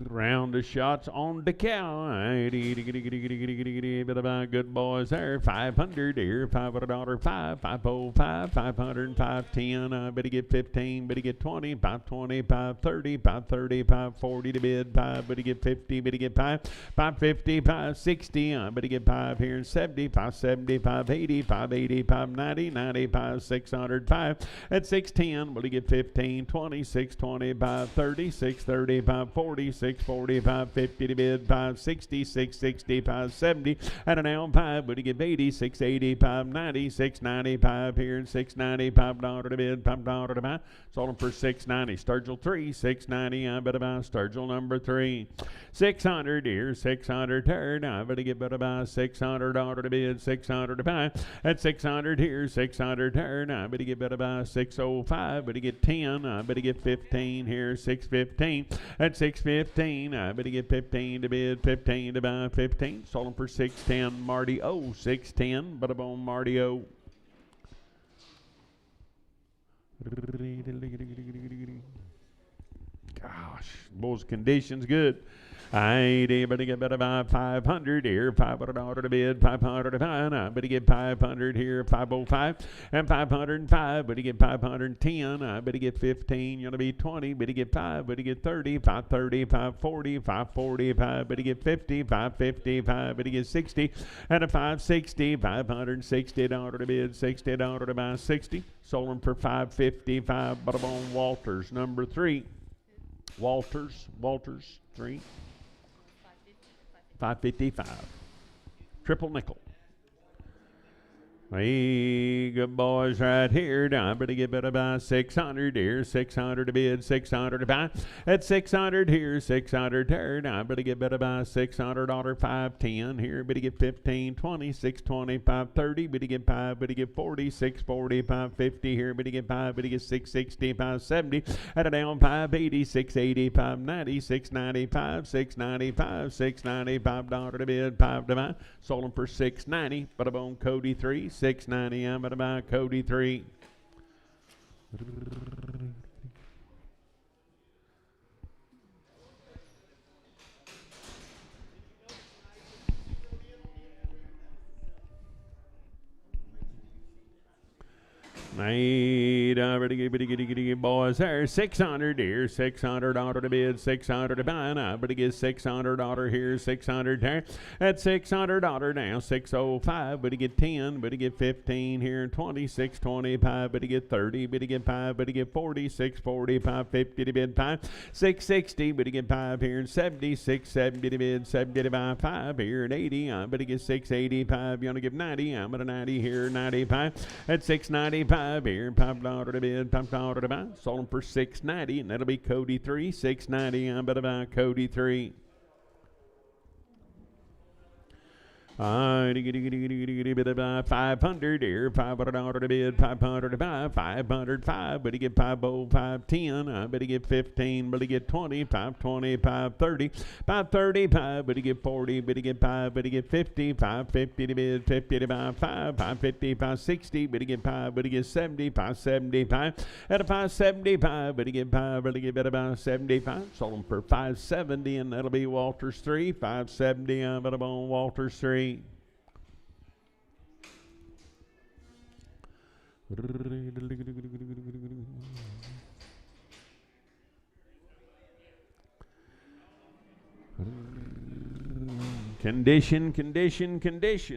Round of shots on the cow. Bit of good boys there. 500 here. $500. 505. 505. 10. I better get 15. Better get 20. 520. 530. 530. 540 to bid. 5. Better get 50. Better get 5. 550. 560. I better get 5 here and 70. 570. 580. 580. 590. 95. 600. 5 at 610. Better get 15. 20. 620. 530. 630. 540. 640, 550 to bid, 560, 660, 570, and an now 5, but he give 80, 680, 590, 695 here, and $695 to bid, $5 to buy. Sold him for $690. Sturgill 3, $690. I better buy Sturgill number 3. 600 here, 600 turn. I better get better buy $600 to bid, $600 to buy. At 600 here, 600 turn. I better get better buy 605. Better get 10. I better get 15 here, 615. At 615, I better get 15 to bid, 15 to buy, 15. Sold them for $610. Marty O, $610. But on Marty O. Gosh, boys, conditions good. I ain't able to get better by 500 here, $500 to bid, 500 to buy. I better get 500 here, 505 and 505. Better get 510. I better get 15. You're gonna be 20. Better get 5. Better get 30. 530, 540, 545. Better get 50. 550. 5. Better get 60 and a 560. $560 to bid, $60 to buy, 60. Sold them for $555. But on Walters number 3. Walters 3. 555. Triple nickel. Hey, good boys right here. Now I better get better by 600 here. 600 to bid, 600 to buy. At 600 here, 600 here. Now I better get better by $600, 510 here. Better get 15, 20, 620, 530. Better get 5, better get 40, 640, 550 here. Better get 5, better get 660, 570. At a down 580, 680, 590, 695, 695, $695 to bid, 5 to buy. Sold them for $690. But I'm on Cody 3. $690. I'm going to buy Cody 3. Made boys there. 600 here, $600 to bid, 600 to buy. I better get $600 here, 600 there. At $600 now, 605. Better get 10, better get 15 here, 20, 625. Better get 30, better get 5, better get 40, 640, 550 to bid 5, 660. Better get 5 here and 70, 670 to bid, 70 to buy 5 here and 80. I better get 685. You want to give 90? I'm at a 90 here, 95. At 695. Here, $5 to bid, $5 to buy. Sold them for $690, and that'll be Cody 3. $690. I'm better buy Cody 3. 500 here, $500 to bid, 500 to buy, 505. Better get 505, 10. I better get 15. Better get 20, 520, 530, 535. Better get 40. Better get 5. Better get 50, 550 to bid, 50 to buy, 5, 550, 560. Better get 5. Better get 70, 575. At a 575. Better get 5. Better get better buy 75. Sold them for 570, and that'll be Walters 3. 570. I'm better on Walters 3. Condition,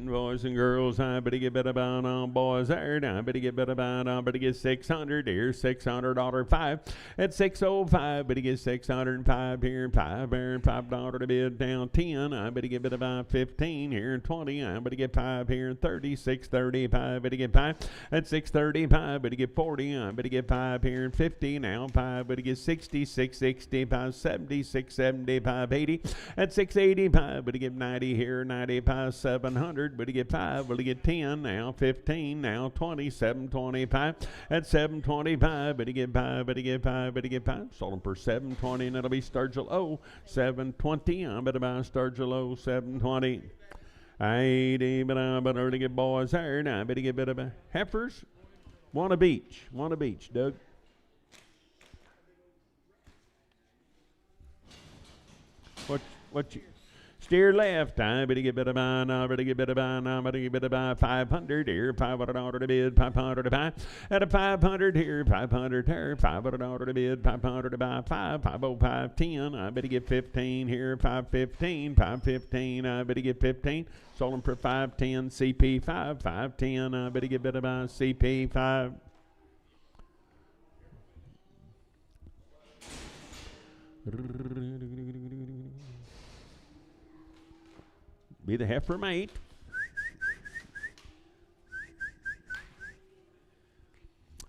boys and girls. I better get better about on boys there. I better get better about on. Better get 600 here, $600 5 at 605. Better get 605 here, $5 to bid down 10. I better get better about 15 here, 20. I better get 5 here, 30, 635. Better get 5 at 635. Better get 40. I better get 5 here, 50 now. 5. Better get 60, 665, 70, 675, 80 at 685. Better get 90 here, 95, 700, but to get 5, but to get 10, now 15, now 20, 725, at 725, but to get 5, but to get 5, but to get 5, sold them for 720, and it'll be Sturgill O, 720, I'm better buy Sturgill O, 720, 80, but I'm better to get boys there, now I better get better buy heifers, one a beach, Doug. What you? Steer left, I better get better by, I better get better by, I better get better by 500 here, $500 to bid, 500 to buy, at a 500 here, 500 here, $500 to bid, 500 to buy, 505, 10, I better get 15 here, 515, I better get 15, sold them for 510, CP 510, I better get better by CP 5. Be the heifer mate.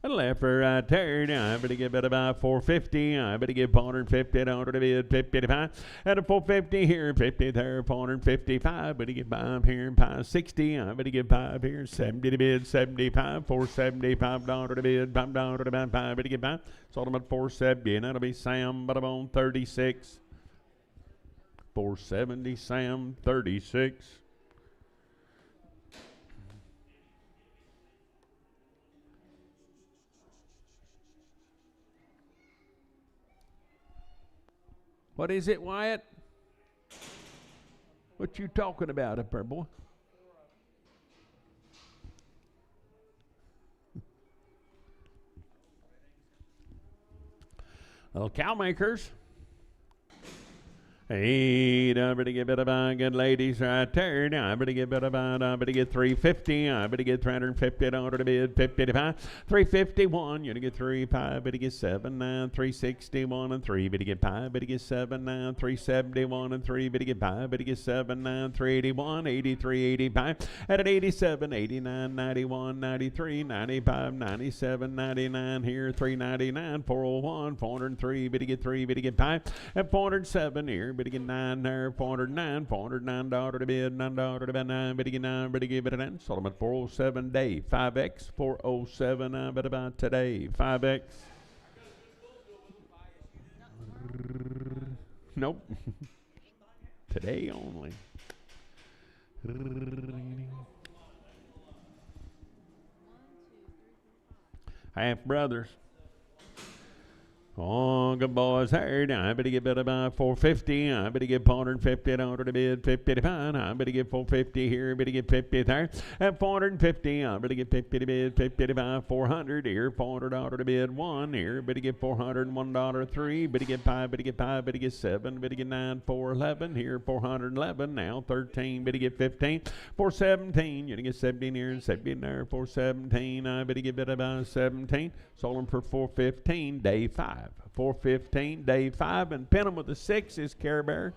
A heifer right there. Now I better get better by 450. I better get 450 down to the bid 55. At a 450 here, 50 there, 455. Better get 5 here and 560. I better get 5 here, 70 to bid, 75, 475 down to the bid, $5 to the bid, 5. Better get 5. Sold them at 470, and that'll be Sam, but I'm on 36. 470, Sam, 36. What is it, Wyatt? What you talking about up there, boy? Little cow makers. Hey, I better get better by good ladies right there. Now I better get better by, I better get 350. I better get 350 down to the bid 55. 351, you're gonna get 3, 5, better get 7, 9, 361 and 3, better get 5, better get 7, 9, 371 and 3, better get 5, better get 7, 9, 381, 83, 85, at an 87, 89, 91, 93, 95, 97, 99 here, 399, 401, 403, better get 3, better get 5, at 407 here. Better get 9 there, 409, $409 to bid, $9 to bid, 9, better get 9, better get better 9. Sold them at 407 day, 5X, 407, I better buy today, 5X. Nope. Today only. Half brothers. Oh, good boys here. Now I better get better by 450. I better get 450 down to the bid 55. I better get 450 here. Better get 50 there. At 450, I better get 50 to bid 55. 400 here. $400 to bid 1 here. Better get $401 3. Better get 5. Better get 5. Better get 7. Better get 9. 411 here. 411 now. 13. Better get 15. 417. You're gonna get 17 here and 17 there. 417. I better get better by 17. Sold them for 415. Day 5. 415, day 5, and pin them with the 6 is Care Bear.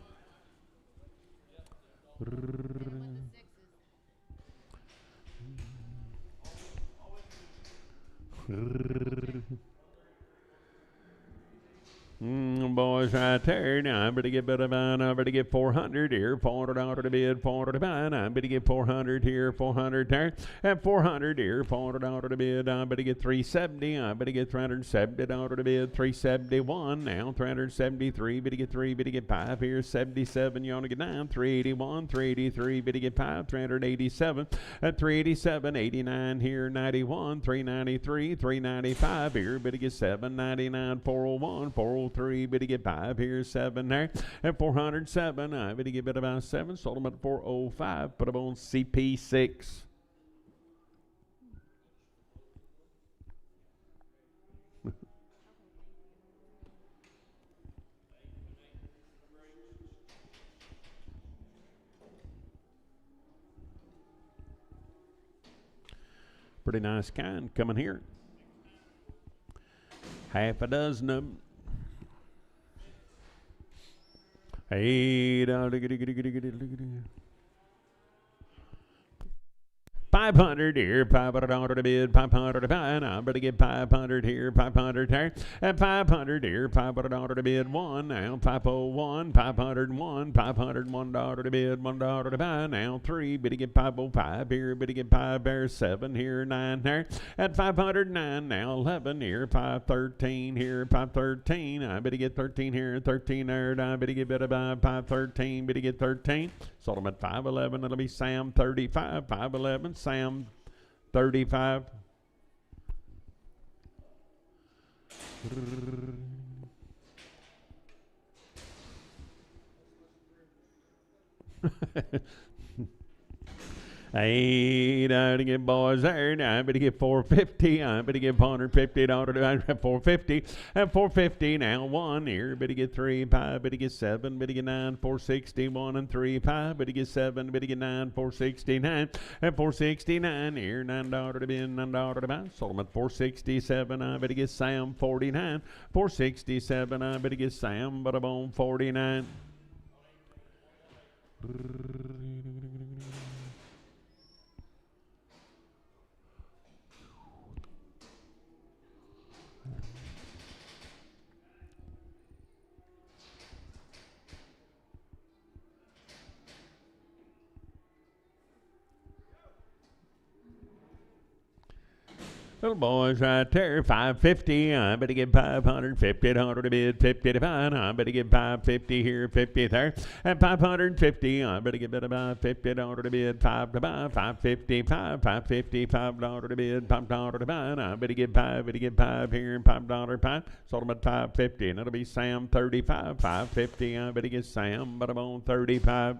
Boys right there. Now I better get better by, I better get 400 here, $400 to bid, 400 to buy. I better get 400 here, 400 there, and 400 here, $400 to bid. I better get 370. I better get $370 to bid, 371 now, 373. Better get 3. Better get 5 here, 77. You want to get 9, 381, 383. Better get 5, 387 at 387, 89 here, 91, 393, 395 here. Better get 799, 401, 403. Better get 5 here, 7 there, and 407. I better get better by 7. Sold them at 405. Put them on CP6. Pretty nice kind coming here. Half a dozen of them. Hey, 500 here, 500 to bid, 500 to buy. I'm going to get 500 here, 500 there, and 500 here, 500 to bid. One now, 501, 501, $501 to bid, $1 to buy. Now three, bid to get 505 here, bid to get 5 there, 7 here, 9 there, at 509 now, 11 here, 513 here, 513. I bid to get 13 here, 13 there. I bid to get bid about 513, bid to get 13. Sold them at 511. It'll be Sam 35, 511. Sam 35. Hey, to get boys there. Now I'm going to get 450. I'm going to get $450 to 450. And 450 now. One here. Better get 3, 5. Better get 7. Better get 9. 460. 1 and 3, 5. Better get 7. Better get 9. 469. And 469 here. $9 to bid. $9 to buy. Sold them at 467. I better get Sam 49. 467. I better get Sam, but I'm on 49. Little boys right there, 550. I better get 550 to bid, 50 to buy. I better get 550 here, 50 there, and 550. I better get about $50 to bid, 5 to buy, 555, 555 to bid, $5 to buy. I better get 5, better get 5 here, and $5 5. Sold them at 550, and it'll be Sam 35, 550. I better get Sam, but I'm on 35.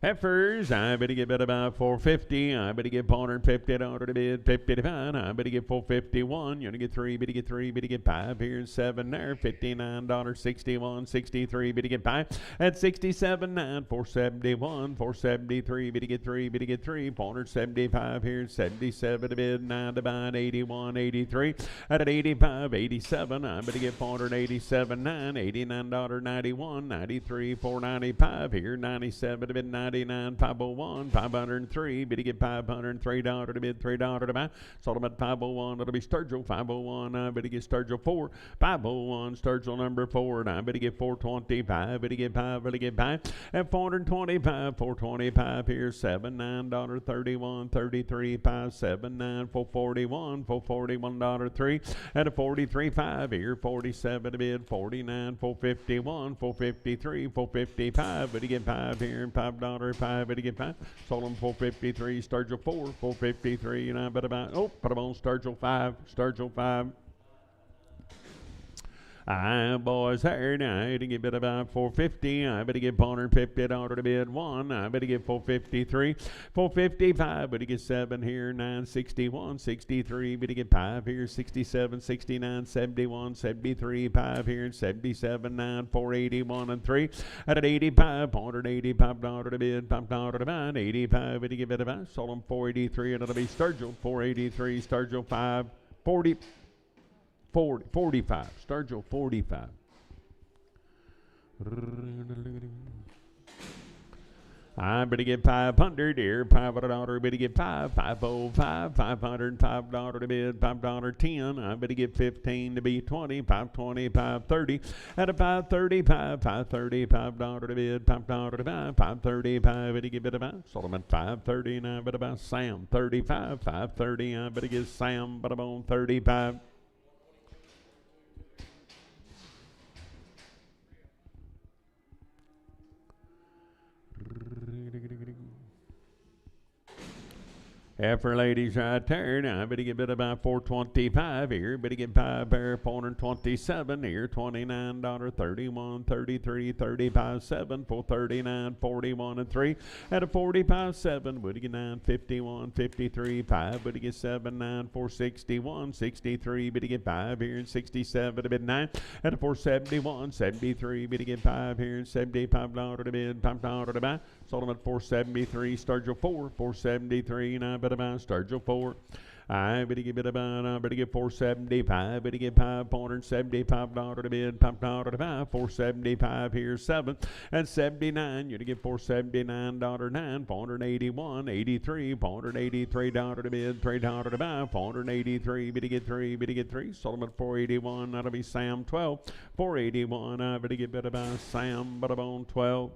Heifers, I better get bet about 450. I better get $450 to bid, 50 to buy. I better get 451. You're gonna get 3, better get 3, better get 5 here, 7 there, $59, 61, 63, better get 5 at 67, 9, 471, 473, better get 3, better get 3, 475 here, 77 to bid, 9 to buy, 81, 83 at 85, 87. I better get 487, 9, $89, 91, 93, 495 here, 97 to bid, 99, 501, 503. Bid to get $503 to bid, $3 to buy. Sold them at 501. It'll be Sturgill 501. I bid to get Sturgill 4, 501. Sturgill number 4. And I bid to get 425. Bid to get 5. Bid to get 5 at 425. 425 here. $7, 31, 33, 579, 441, $441 3 at a 43.5 here. 47 to bid, 49, 451, 453, 455. Bid to get 5 here and $5. 5, better get 5. Sold them 453. Sturgill 4, 453. And I bet about, put them on Sturgill 5. Sturgill 5. I boys there now. I get bid about 450. I better get $450 to bid 1. I better get 453. 455. Better get 7 here. 961. 63. Better get 5 here. 67. 69. 71. 73. 5 here. 77. 9. 481 and 3. At an 85. $485 to bid. $5 to buy. 85. Better get bid about. Sold them 483. And it'll be Sturgill 483. Sturgill 5. 45. Sturgill 45. I better get 500 here, $500, better get 5, 505, $505 to bid, $5.10. I better get 15 to be 20, 520, 530. At a 535, $535 to bid, $5 to buy, 535, better get bid about. Sold them at 530, and I better buy Sam 35, 530. I better get Sam, but I'm on 35. Heifer ladies right there. Now, better get bid about 425 here. Better get 5 pair, 427 here. $29, 31, 33, 35, 7, 439, 41 and 3. At a 45, 7. Better get 9, 51, 53, 5. Better get 7, 9, 461, 63. Better get 5 here and 67 to bid 9. At a 471, 73. Better get 5 here and $75 to bid, $5 to buy. Sold them at 473. Sturgill 4, 473. Now, better buy Sturgill 4. I better get better get 475. Better get $575 to bid, $5 to buy. 475 here, 7 and 79. You to get $479 9, 481, 83, $483 to bid, $3 to buy. 483. Better get 3, better get 3. Sold them at 481. That'll be Sam 12. 481. I better get better buy Sam, but I'm on 12.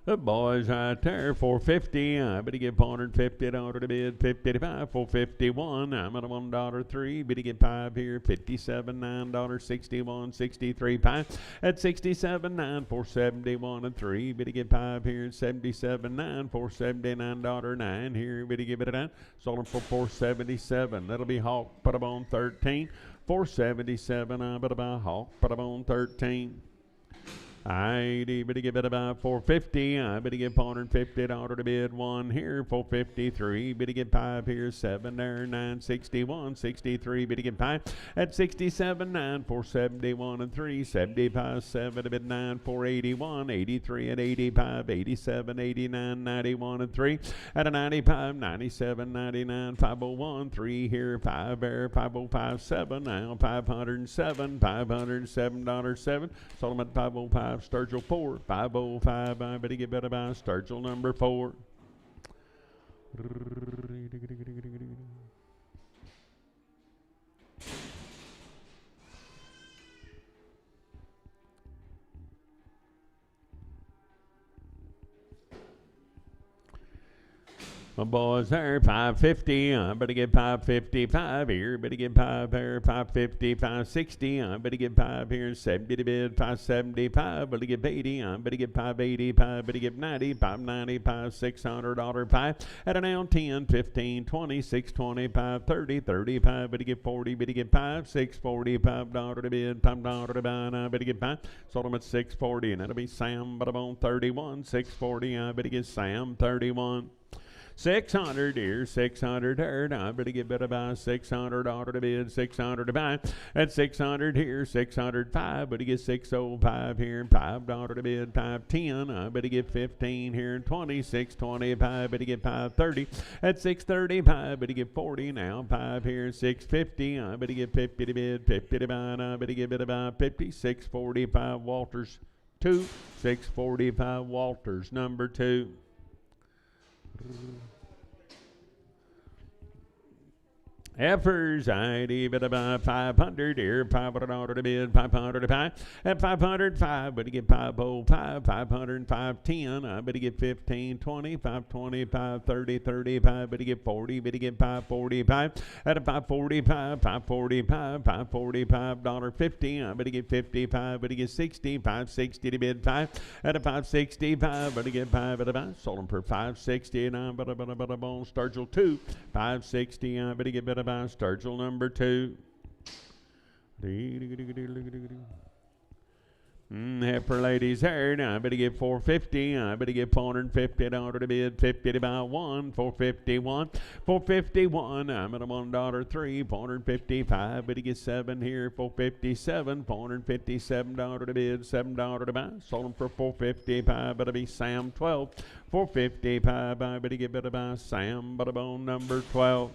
The boys right there, 450. I better get $450 to bid, 55, 451. I'm at a $1.03. Better get 5 here, 57, $9, 61, 63, 5. At 67, 9, 471 and 3. Better get 5 here, 77, 9, $479, 9 here. Better give it a 9. Sold them for 477. That'll be Hawk. Put them on 13. 477. I better buy Hawk. Put them on 13. I better get it about 450. I better get $450 to bid 1 here, 453. Better get 5 here, 7 there, 961, 63. Better get 5 at 67, 9, 471 and 3, 75, 7 to bid 9, 481, 83 at 85, 87, 89, 91 and 3 at a 95, 97, 99, 501, 3 here, 5 there, 505, 7 now, 507, $507, 7. Sold them at 505. Sturgill 4, 505. I better get better by Sturgill number 4. My boys there, 550. I better get 555 here. Better get 5 there, 550, 560. I better get 5 here, 70 to bid, 575. Better get 80. I better get 580, 5. Better get 90, 595, $600 5. At an now 10, 15, 20, 625, 30, 35. Better get 40. Better get 5, $645 to bid, $5 to buy. And I better get 5. Sold them at 640, and that'll be Sam. But I'm on 31, 640. I better get Sam 31. 600 here, 600 there. Now I better get better by $600 to bid, 600 to buy. At 600 here, 605. Better get 605 here, $5 to bid, 510. I better get 15 here, 20, 625. Better get 530. At 635, better get 40 now. 5 here, 650. I better get 50 to bid, 50 to buy. And I better get better by 50, 645 Walters 2, 645 Walters number 2. Heifers, I'd bid about 500 here, $500 to bid, 500 to buy. At 505, better get 505, 505, 10. I better get 15, 20, 525, 30, 35. Better get 40, better get 545. At a 545, 545, $545.50. I better get 55, better get 60, 560 to bid 5. At a 565, better get 5 at a buy. Sold them for 560, and I'm better on Sturgill 2, 560. I better get better by Sturgill number 2. Heifer ladies here. Now I better get 450. I better get $450 to bid, 50 to buy 1, 451. 451. I'm at a $1.03, 455. Better get 7 here, 457. $457 to bid, $7 to buy. Sold them for 455. Better be Sam 12. 455. I better get better by Sam, but on number 12.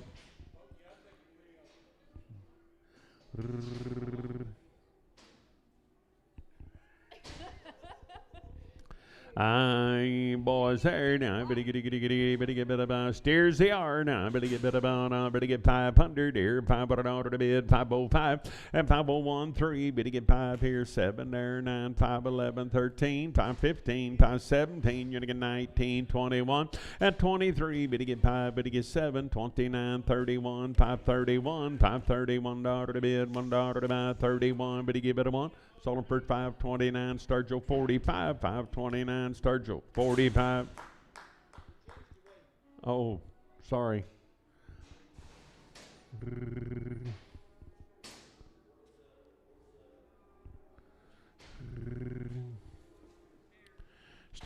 I boys there now. Better get better about steers they are now. Better get better about better get 500 here. $500 to bid, 505 and 501 3. Better get 5 here, 7 there, 9, 511, 13, 515, 517. You're gonna get 19, 21 and 23. Better get 5. Better get 7, 29, 31, 531, $531 to bid, $1 to buy, 31. Better give it a 1. Sold them for $5.29. Sturgill 45. $5.29. Sturgill 45. Oh, sorry.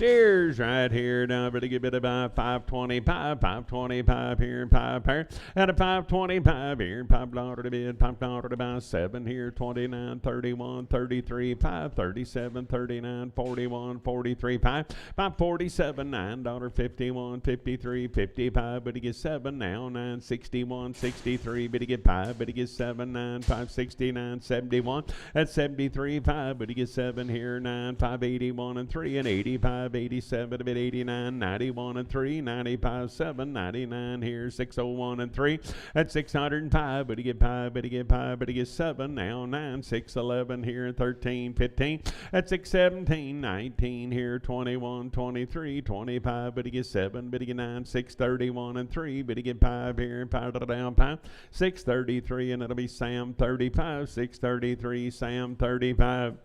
Steers right here now, but a bit about 525, 525 here, 5 pair, at a 525 here, $5 to bid, $5 to buy, 7 here, 29, 31, 33, 5, 37, 39, 41, 43, 5, 547, $9, 51, 53, 55, but he gets 7 now, 9, 61, 63, but he get 5, but he gets 7, 9, 5, 69, 71, at 73, 5, but he gets 7 here, 9, 5, 81 and 3, and 85, 87, a bit 89, 91 and 3, 95, 7, 99 here, 601 and 3, at 605, but he get 5, but he get 5, but he gets 7, now 9, 611 here, 13, 15, at 617, 19 here, 21, 23, 25, but he gets 7, but he get 9, 631 and 3, but he get 5 here, 5 down, 5, 633, and it'll be Sam 35, 633, Sam 35.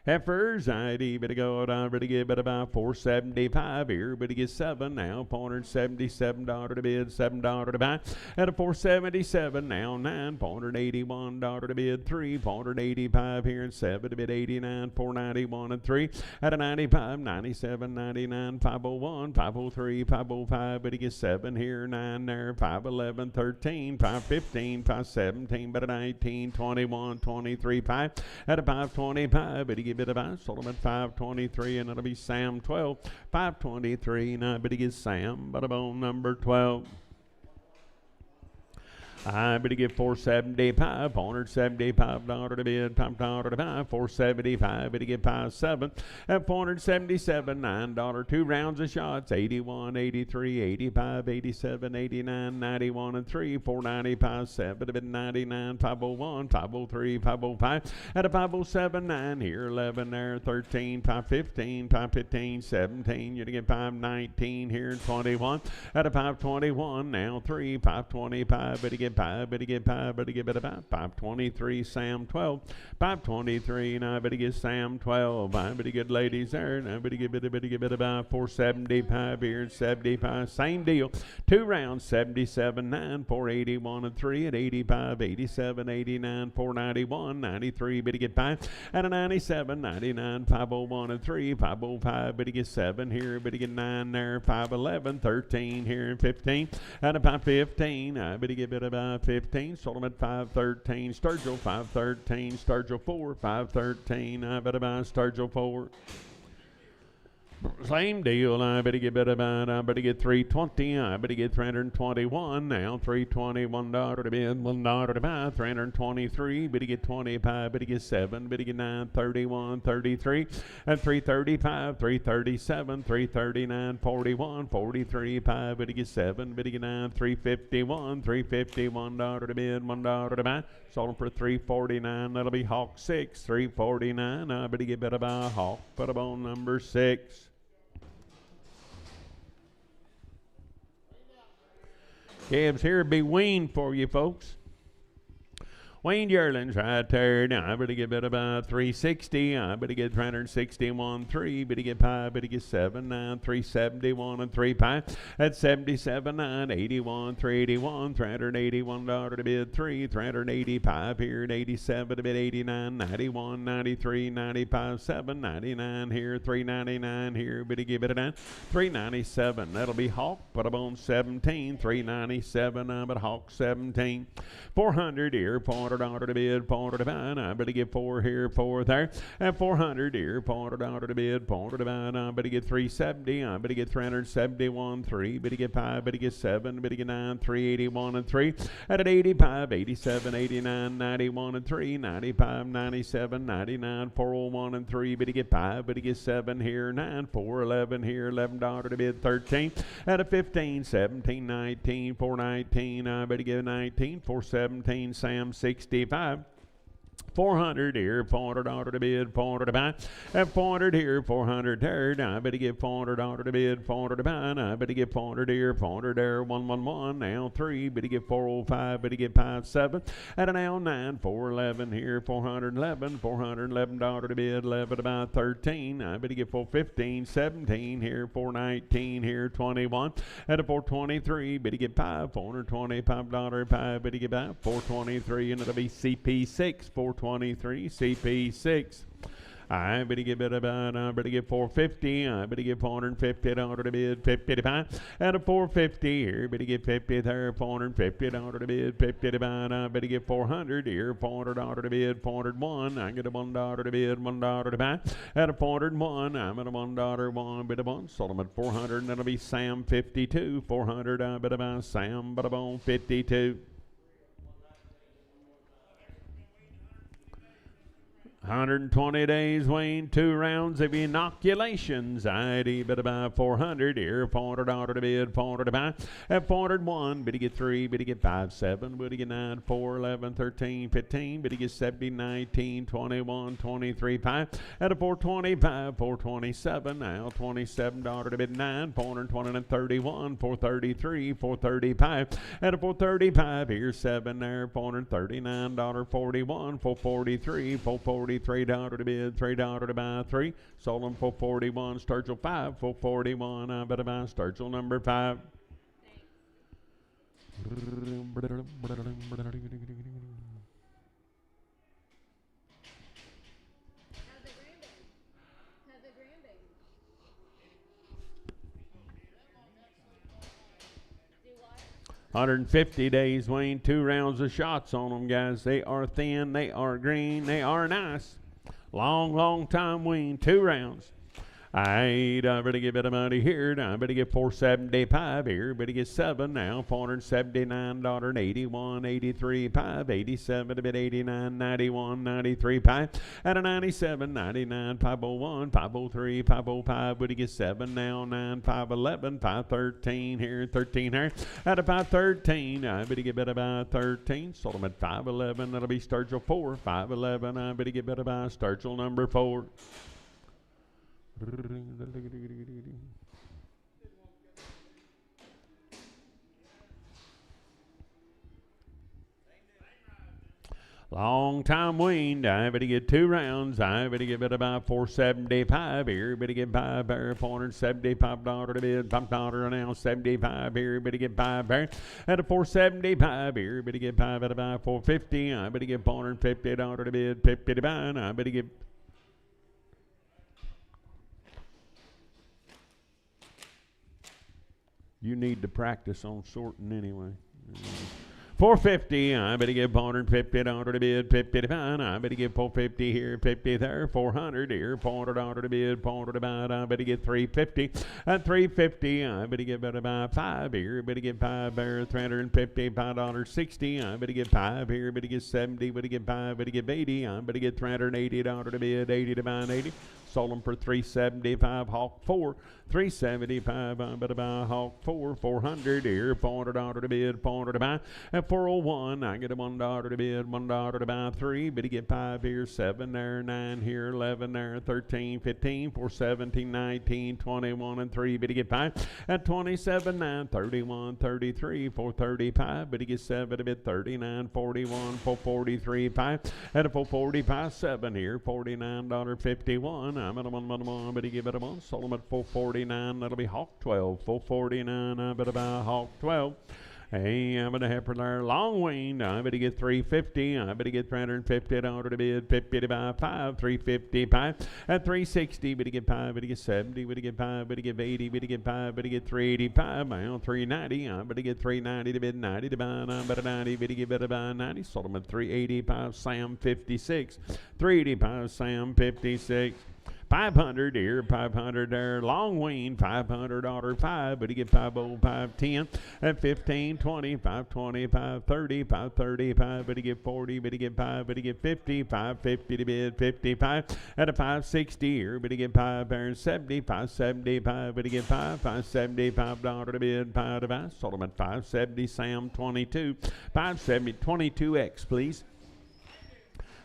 Heifers, ID, but to go down, but to get about 475 here, but to get 7 now, $477 to bid, $7 to buy, at a 477 now, $981 to bid, 3, $485 here, and 7 to bid, 89, 491 and 3, at a 95, 97, 99, 501, 503, 505, but he gets 7 here, 9 there, 511, 13, 515, 517, but a 19, 21, 23, 5, at a 525, but he gets bit about sold him at 523, and it'll be Sam 12, 523. Now, but he gets Sam, but about number 12. I better get $475, $475 to bid, $5 to buy, $475, better get 5.7, at $477, $9, 2 rounds of shots, 81, 83, 85, 87, 89, 91 and 3, $495, 7, a bit 99, 501, 503, 505, at a 507, 9 here, 11 there, 13, 515, 515, 17, you're to get 519 here, 21, at a 521, now 3, 525, better get 5, better get 5, better get about 523, Sam 12, 523, now better get Sam 12, I better get ladies there, now better get about 475 here, 75, same deal, 2 rounds, 77, 9, 481 and 3, at 85, 87, 89, 491, 93, better get 5, at a 97, 99, 501 and 3, 505, better get 7 here, better get 9 there, 511, 13 here, 15, at a 515, I better get about 15, sold them at 513, Sturgill 513, Sturgill 4, 513, I better buy Sturgill 4. Same deal, I better get I better get 320, I better get 321, now $321 to bid, $1 to buy, 323, better get 25, better get 7, better get 9, 31, 33, and 335, 337, 339, 41, 43, 5, better get 7, better get 9, 351, $351 to bid, $1 to buy, sold them for $349, that'll be Hawk 6, $349, I better get better by Hawk, put them on number 6. Calves here be weaned for you folks. Weaned yearlings right there. Now I better get about 360. I better get 361, 3. Better get 5. Better get 7, 9, 371 and 3 5. At 77, 9, 81, 381, $381 to bid 3, 385 here at 87 to bid 89, 91, 93, 95, 7, 99 here, 399 here. Better give it a 9, 397. That'll be Hawk. Put them on 17, 397. But Hawk 17, 400 here, $400 to bid, $400 to buy. I better get 4 here, 4 there, and 400 here, $400 to bid, $400 to buy. I better get 370. I better get 371, 3. Better get 5. Better get 7. Better get 9, 381 and 3. At 85, 87, 89, 91 and 3, 95, 97, 99, 401 and 3. Better get 5. Better get 7 here, 9, 411 here, $11 to bid, 13. At a 15, 17, 19, 419. I better get 19, 417, Sam 65. 400 here, 400 order to bid, 400 to buy. At 400 here, 400 there. Now I better get 400 order to bid, 400 to buy. Now I better get 400 here, 400 there, 111. Now 3, better get 405, better get 57. At an now 9, 411 here, 411, 411 order to bid, 11 to buy, 13. I better get 415, 17 here, 419 here, 21. At a 423, better get 5, $425, 5, better get 5, 423, and it'll be CP6, 423, CP6. I better get better about, I better get 450, I better get 450 order to bid, 50 to buy. At a 450 here, better get 50 there, 450 order to bid, 50 to buy. I better get 400 here, 400 order to bid, 401. I get a $1 to bid, $1 to buy. At a 401, I'm at a $1, 1 bit of 1. Sold them at 400, and that'll be Sam 52, 400. I better buy Sam, but I'm 52. 120 days, Wayne, 2 rounds of inoculations. I'd better buy 400 here, 400 order to bid, 400 to buy. At 401, better get 3, better get 5, 7, better get 9, 4, 11, 13, 15, better get 70, 19, 21, 23, 5. At a 425, 427, now $27 to bid 9, 420 and 31, 433, 435. At a 435, here's 7 there, $439, 41, 443, 440. $3 to bid, $3 to buy, 3. Sold them for 41. Sturgill 5, for 41. I better buy Sturgill number 5. $150 days, Wayne. 2 rounds of shots on them, guys. They are thin, they are green, they are nice. Long time, Wayne. 2 rounds. I better get a bit of money here. I better get 475 here. Better get 7 now. $479, 81, 83, 5, 87, a bit 89, 91, 93, 5. At a 97, 99, 501, 503, 505. Better get 7 now. 9, 511, 513 here, 13 here. At a 513, I better get better by 13. Sold them at 511. That'll be Sturgill 4, 511. I better get better by Sturgill number 4. Long time weaned. I better get 2 rounds. I better get better by 475 here. Better get 5 there. $475 to bid. $5 now. 75 here. Better get 5 there. At a 475 here. Better get 5 at about 450. I better get $450 to bid. 50 to buy. I better get. You need to practice on sorting anyway. 450, I better give $450 to bid, 50 to buy. I better give 450 here, 50 there, 400 here, $400 to bid, $400 to buy. I better get 350. At 350, I better get better buy 5 here, better get 5 there, 350, $5.60. I better get 5 here, better get 70, better get 5, better get 80. I better get $380 to bid, 80 to buy, 80. Sold them for 375. Hawk 4, 375. I better buy Hawk 4, 400 here, $400 to bid, $400 to buy. At 401, I get a $1 to bid, $1 to buy 3. Better get 5 here, 7 there, 9 here, 11 there, 13, 15, 4, 17, 19, 21, and 3. Better get 5. At 27, 9, 31, 33, 435. Better get 7 to bid, 39, 41, 443, 5. At a 445, 7 here, $49.51. I'm at a 1, better give it a 1. Sold them at 449. That'll be Hawk 12, 449. I better buy Hawk 12. Hey, I'm at a heifer there, long winged. I better get 350. I better get $350 to bid, 50 to buy 5, 355. At 360, better get 5, better get 70, better get 5, better get 80, better get 5, better get 385. Now 390. I better get 390 to bid, 90 to buy. I better 90, better get better buy 90. Sold them at 385. Sam 56, 385. Sam 56. 500 here, 500 there, long wing, $500 5, but you get 505, 10, at 15, 20, 525, 30, 535, but you get 40, but you get 5, but you get 50, 550 to bid, 55, at a 560 here, but you get 5 there, 70, 575, but you get 5, $575 to bid, 5 to buy, sold them at 570, Sam 22, 570, 22X, please.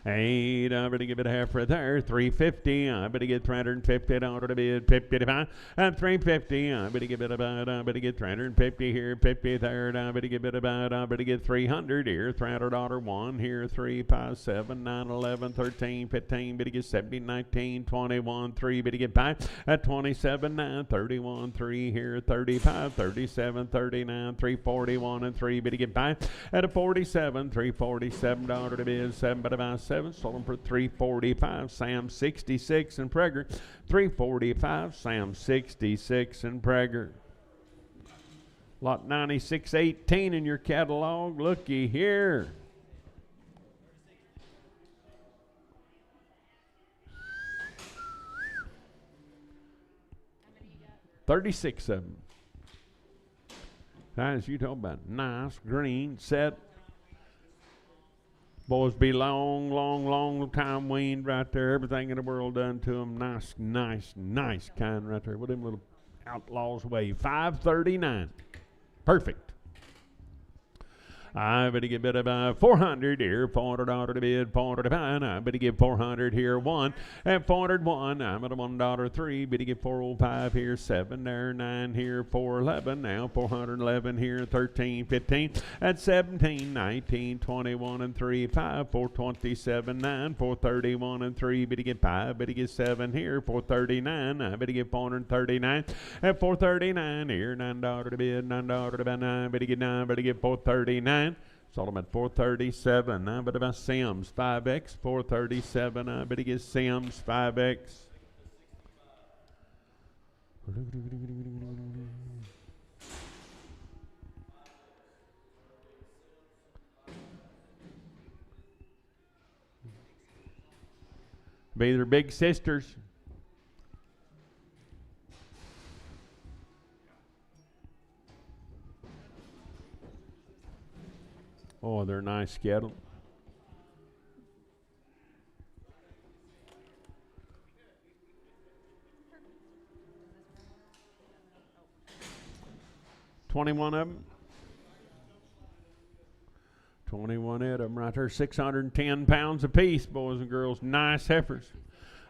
8, I better give it a half right there. 350, I better get $350 to bid. 55, and 350, I better give it about, I better get 350 here. 50 there, I better give it about, I better get 300 here. $300 1 here. 3, 5, 7, 9, 11, 13, 15, better get 17, 19, 21, 3, better get 5 at 27, 9, 31, 3 here. 35, 37, 39, 341 and 3, better get 5 at a 47, $347 to bid. 7, but about 7. Sold them for $345. Sam 66 and Prager. $345. Sam 66 and Prager. Lot 9618 in your catalog. Looky here. $36 of them. As you talk about nice green set. Boys be long time weaned right there. Everything in the world done to them. Nice kind right there. What them little outlaws weigh? 539. Perfect. I better get bid about 400 here. $400 to bid. 405. I better give 400 here. 1 and 401. I'm at a $1 3. Better get 405 here. 7 there. 9 here. 411. Now 411 here. 13, 15 at 17, 19, 21 and 3. 5, 427, 9, 431 and 3. Better get 5. Better get 7 here. 439. I better get 439 at 439 here. $9 to bid. $9 to buy 9. Better get 9. Better get 439. Sold them at 437. I better buy Sims 5X. 437. I better get Sims 5X. Be their big sisters. Oh, they're nice cattle. $21 of them. 21 of them right there. 610 pounds apiece, boys and girls. Nice heifers.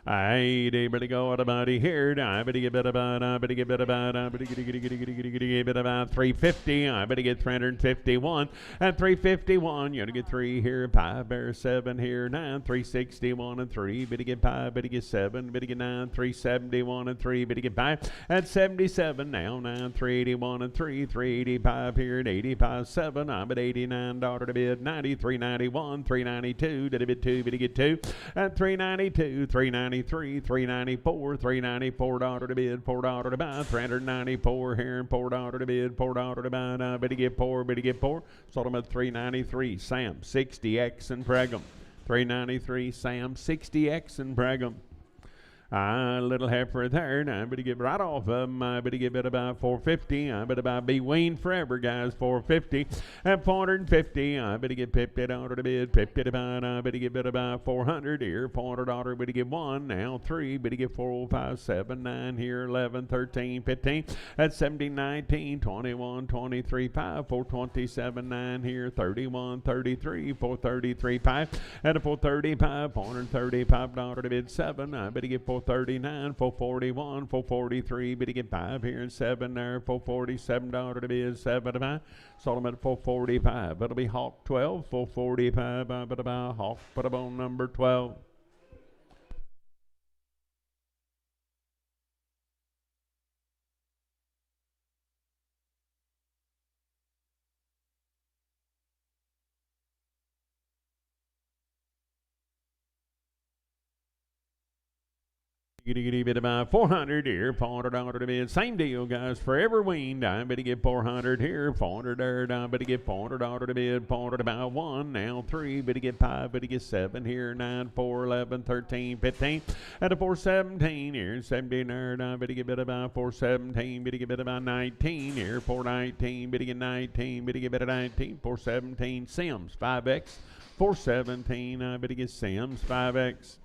I better go out about here. I better get about 350. I better get 351 and 351. You gotta get 3 here, 5 there, 7 here, 9, 361 and 3. Better get 5, better get 7, better get 9, 371 and 3. Better get 5 at 77 now. 9, 381 and 3, 385 here and 85, 7. I'm at $89 to bid. 90, 391, 392. Did a bid 2, better get 2 at 392, 393. 394, $394 to bid, $4 to buy, 394 here and $4 to bid, $4 to buy. Now better get 4, better get 4. Sold them at 393. Sam 60X and Brigham. 393 Sam 60X and Brigham. A little heifer there, and I better get right off of them. I better give it about 450. I better buy be weaned forever, guys. 450 and 450. I better get $50 to bid. 50 to buy. I better give it about 400 here. $400. Better get 1 now. 3. Better get 4, 5, 7, 9 here. 11, 13, 15. At 17, 19, 21, 23, 5. 427, 9 here. 31, 33, 433, 5. At a 435, $435 to bid. 7. I better get 439, 441, 443. Better get 5 here and 7 there. $447 to bid. 7 to buy. Sold them at 445. It'll be Hawk 12. 445. I better buy Hawk. Put them on number 12. Bit about 400 here, $400 to bid. Same deal, guys. Forever weaned. I better get 400 here, 400 there. I better get $400 to bid, 400 about 1. Now 3. Better get 5. Better get 7 here, 9, 4, 11, 13, 15. At a 417 here, 17 there. I better get bit about 417. Better get bit about 19 here, 419. Better get 19. Better get bit at 19. 417 Sims 5X. 417. I better get Sims 5X.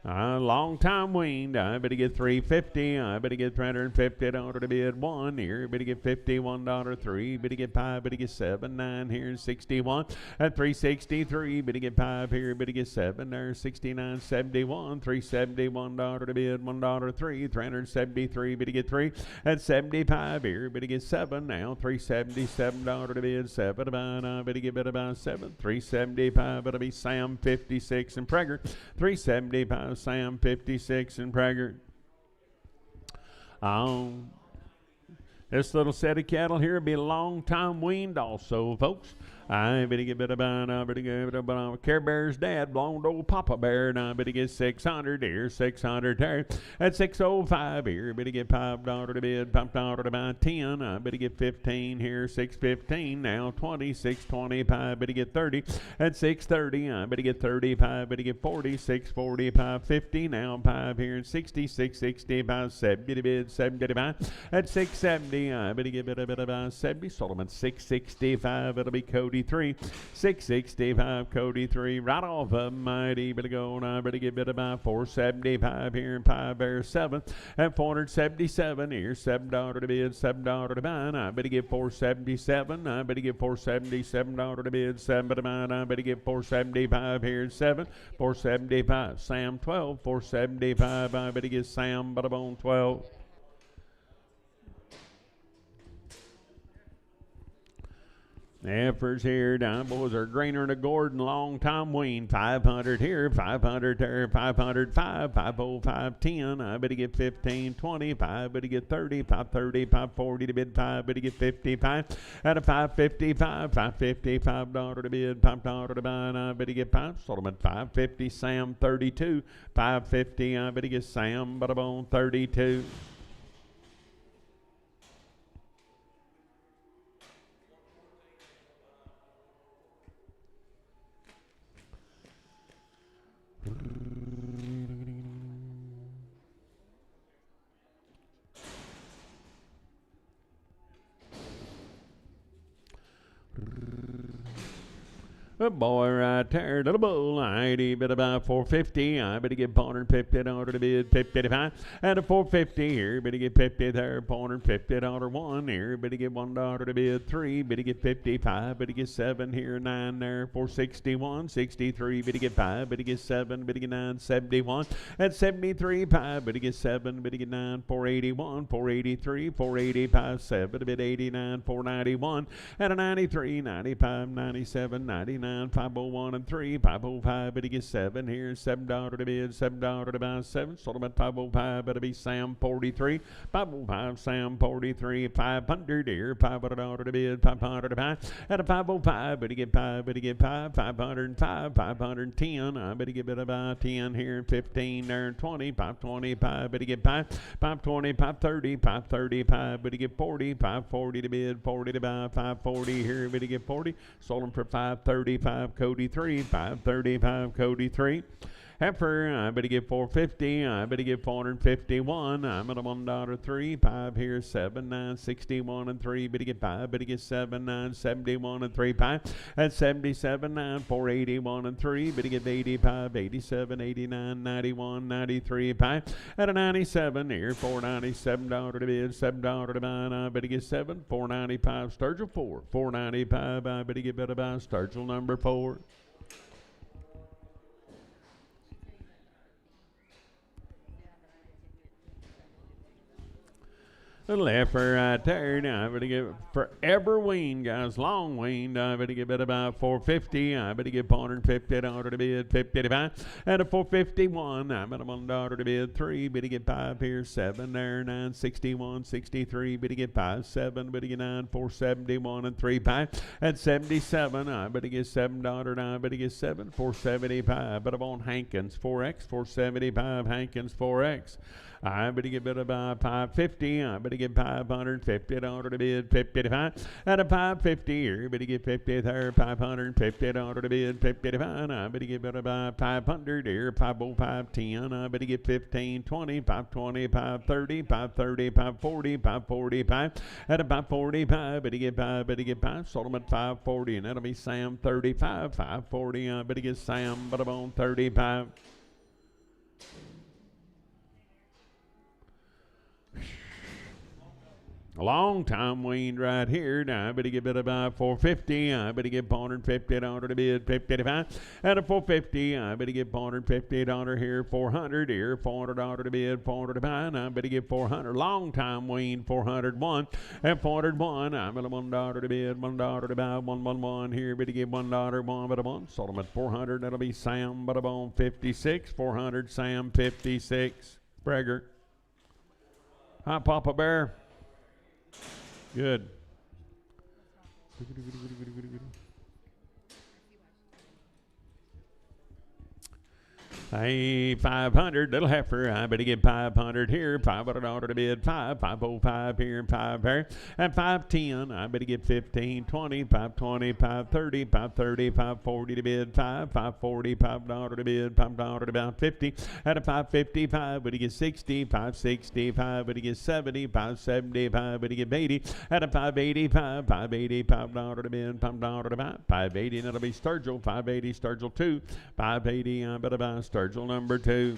Long time weaned. I better get $350. I better get $350 to bid one here. Better get $51 three. Better get five. Better get seven. Nine here. 61 at $363. Better get five here. Better get seven there. 69. 71. $371 to bid $1 three. 373. Better get three at 75 here. Better get seven now. $377 to bid seven. About better get about seven. 375. It'll be Sam 56 and Prager. 375. Sam 56 and Prager. This little set of cattle here will be a long time weaned also, folks. I better get Care Bear's dad belonged to old Papa Bear, and I better get 600 here, 600 there. At 605 here, better get $5 to bid, $5 to buy 10. I better get 15 here, 615 now, 20, 625, better get 30. At 630, I better get 35, better get 40, 645, 50 now, 5 here, 60, 665, 70 to bid, 75. At 670, I better get about 70. Solomon 665, it'll be Cody 3, 665, Cody 3, right off of Mighty, better go, and I better get about 475 here, and 5 Bear 7, at 477 here, $7 to bid, $7 to buy, and I better get 477, I better get $477 to bid, 7 to buy, and I better get 475 here, 7, 475, Sam 12, 475, I better get Sam, but I'm on 12. Heifers here, down boys are greener than Gordon, long time wean. 500 here, 500 there, 505, 505, 10. I better get 15, 25, better get 30, 530, 540 to bid 5, better get 55. At a 555, $555 to bid, $5 to buy, and I better get 5. Solomon 550, Sam 32, 550. I better get Sam, but I'm on 32. A boy right there, little bull, 90, bid about 450. I better get $450 to bid, 55. At a 450 here, better get 50 there, $450 one here, better get $1 to bid 3, better get 55, better get 7 here, 9 there, 461, 63, better get 5, better get 7, better get 9, 71. At 73, 5, better get 7, better get 9, 481, 483, 485, 7, bid 89, 491. At a 93, 95, 97, 99. 501 and 3, 505, better get 7 here, $7 to bid, $7 to buy 7. Sold about 505, better be Sam 43, 505, Sam 43, 500 here, $500 to bid, 500 to buy. At a 505, better get 5, better get 5, 505, 510. I better get about 10 here, 15 there, 20, 525, better get 5, 520, 530, 535, better get 40, 540 to bid, 40 to buy, 540 here, better get 40. Sold them for 535. Cody 3, 535 Cody 3. Heifer, I better get 450. I better get 451. I'm at a $1 3, 5 here, 7, 9, 61 and 3. Better get 5. Better get 7, 9, 71 and 3, 5. At 77, 9, 481 and 3. Better get 85, 87, 89, 91, 93, 5. At a 97 here, $497 to bid, $7 to buy. And I better get 7, 495 Sturgill 4, 495. I better get better buy Sturgill number 4. Little heifer right there. Now I better get forever weaned, guys. Long weaned. I better get about 450. I better get $450 to bid, 55. At a 451, I'm at a $1 to bid 3. Better get 5 here, 7 there, 9, 61, 63. Better get 5, 7. Better get 9, 471 and 3, 5. At 77, I better get $7. I better get 7, 475. But I'm on Hankins 4X, 475 Hankins 4X. I better get bid about 550. I better get $550 to bid, 55. At a 550 here, better get 50 there, $550 to bid, 55. I better get bid about 500 here, 505, 10. I better get 15, 20, 520, 530, 530, 540, 545. At a 545, better get 5, better get 5. Sold them at 540, and that'll be Sam 35, 540. I better get Sam, but I'm on 35. A long time weaned right here. Now I better get bid about 450. I better get $450 to bid 55. At a 450, I better get $450 here. 400 here. $400 to bid 400 to buy. I better get 400. Long time weaned 401. At 401, I'm at $1 to bid, $1 to buy, 111 here. Better get $1, one but a one. Sold them at 400. That'll be Sam but a bone 56. 400 Sam 56. Braggart. Hi, Papa Bear. Good. Hey, 500, little heifer. I better get 500 here. $500 to bid 505 here, and 5 there. At 510, I better get 15, 20, 520, 530, 530, 540 to bid 540, $5 to bid, $5 to about 50. At a 555, better get 60, 565, better get 70, 575, better get 80. At a 585, $5 to bid, $5 to buy, 580, and that'll be Sturgill, 580, Sturgill 2, 580, I better buy Sturgill number 2.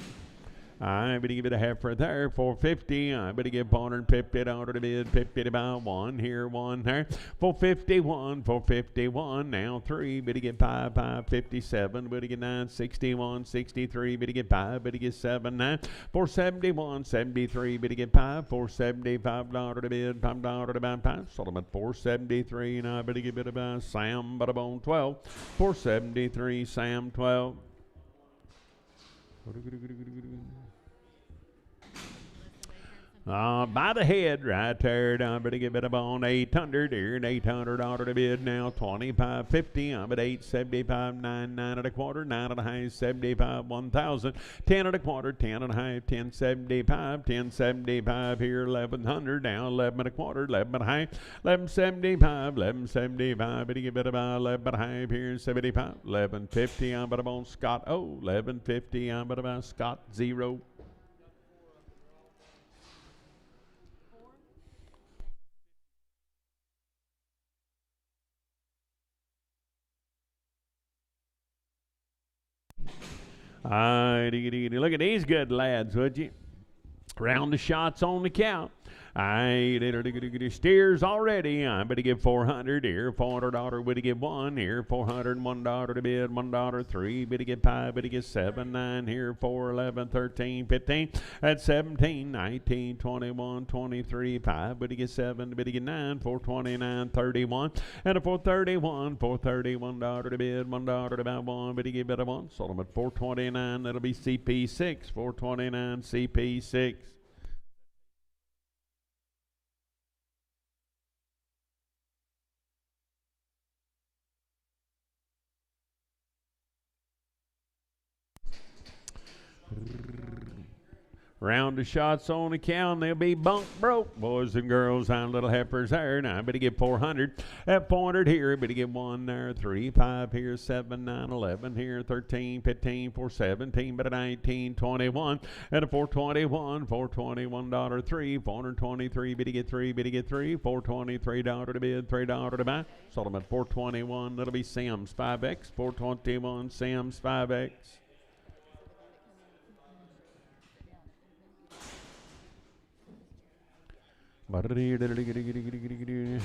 I better give it a heifer there, 450. I better give $450 to bid, 50 to buy, 1 here, 1 there. 451, 451. Now 3, better get 5, 557. Better get 9, 61, 63. Better get 5, better get 7, 9. 471, 73. Better get 5, $475 to bid, $5 to buy, 5. Sold them at 473. And I better give it a buy, Sam but a bone 12. 473, Sam 12. By the head right there, I better give it a bone 800 here, and $800 to bid now, 2550. I'm at 875, 9 and a quarter, 9 and a half, 75, 1,000, 10 and a quarter, 10 and a half, 1075, 1075 here, 1100 now, 11 and a quarter, 11 and a half, 1175, 1175. Better give it about 11 and a half here, 75, 1150. I'm at a bone Scott 1150. I'm at about Scott 0. Look at these good lads, would you? Round the shots on the count. Steers already. I better give 400 here. $400 better give 1 here. $400 $1 to bid. $1 3. Better get 5. Better get 7 9 here. 4 11 13 15. At 17 19 21 23 5. Better get 7. Better get 9. 429 31. And a 431 $431 to bid. $1 to buy 1. Better give it a 1. Sold them at 429. That'll be CP6. 429 CP6. Round of shots on the count, they'll be bunk broke. Boys and girls, on little heifers there. Now I better get 400. At 400 here, better get 1 there. 3, 5 here, 7, 9, 11 here, 13, 15, 4, 17, but at 19, 21. At a 421, $421, 3, 423, better get 3, better get 3, $423 to bid, $3 to buy. Sold them at 421. That'll be Sims 5X, 421 Sims 5X.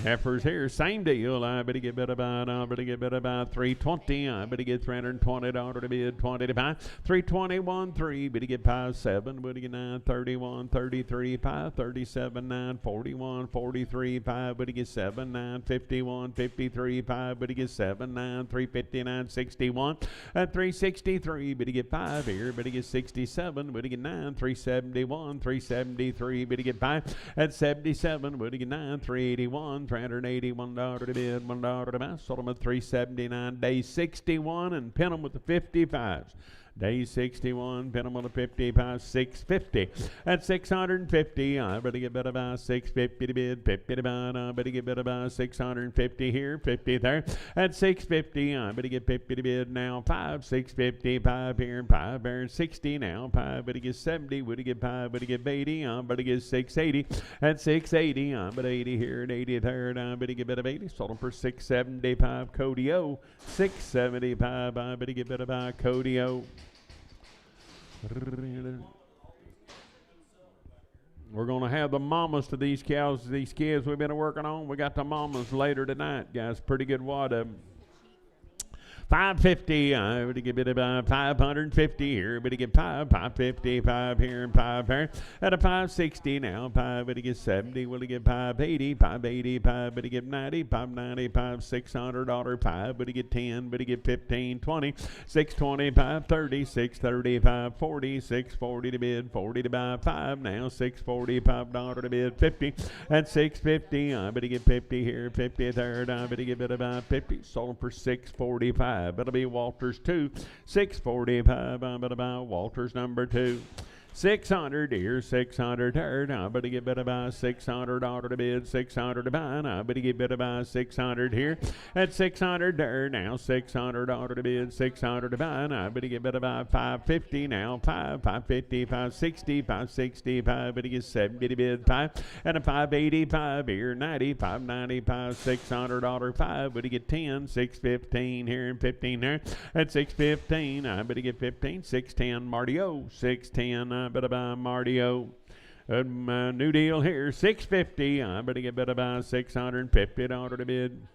Heifers here, same deal. I better get about 320. I better get $320 to bid, 20 to buy. 321 3. Better get 5 7. Better get 9 31 33 5 37 9 41 43 5. Better get 7 9 51 53 5. Better get 7 9 359 61 at 363. Better get 5 here. Better get 67. Better get 9 371 373. Better get 5 at 77. Would get 9 381 $381 to bid, $1 to buy. Sold them at 379. Day 61 and pin them with the 55s. Day 61, pin them on the 55, 650. At 650, I better get better by 650 to bid, 50 to buy. I better get better by 650 here, 50 there. At 650, I better get 50 to bid now. 5, 650, 5 here, 5 there, 60 now. 5, better get 70, would get 5, better get 80, I better get 680. At 680, I better 80 here, and 80 there, and I better get better 80. Sold them for 675, Cody O. 675, I better get better by Cody O. We're going to have the mamas to these cows, these calves we've been working on. We got the mamas later tonight, guys. Pretty good wad of them. 550, but to give it about 550 here, but to get 550, 5 here, and 5 here, at a 560 now, 5, but to get 70, will to get 580, 585, but to get 90, 595, $600, 5, but to get 10, but to get 15, 20, 620, 530, 630, 540, 640 to bid, 40 to buy 5 now, $645 to bid, 50, at 650, but to get 50 here, 50 there, but to get it about 50, sold them for 645. It'll be Walters 2, 645. But about Walters number 2. 600 here, 600 there. Now, but to get better by $600 to bid, 600 to buy. Now, but to get better by 600 here at 600 there. Now, $600 to bid, 600 to buy. Now, but to get better by 550 now, 550, 560, 565. But to get 70 to bid, 5 and a 585 here, 90, 595, $600, 5. But to get 10, 615 here and 15 there at 615. I but to get 15, 610 Marty O, 610. Better buy Marty O. New deal here, 650. I better get better buy $650 to bid.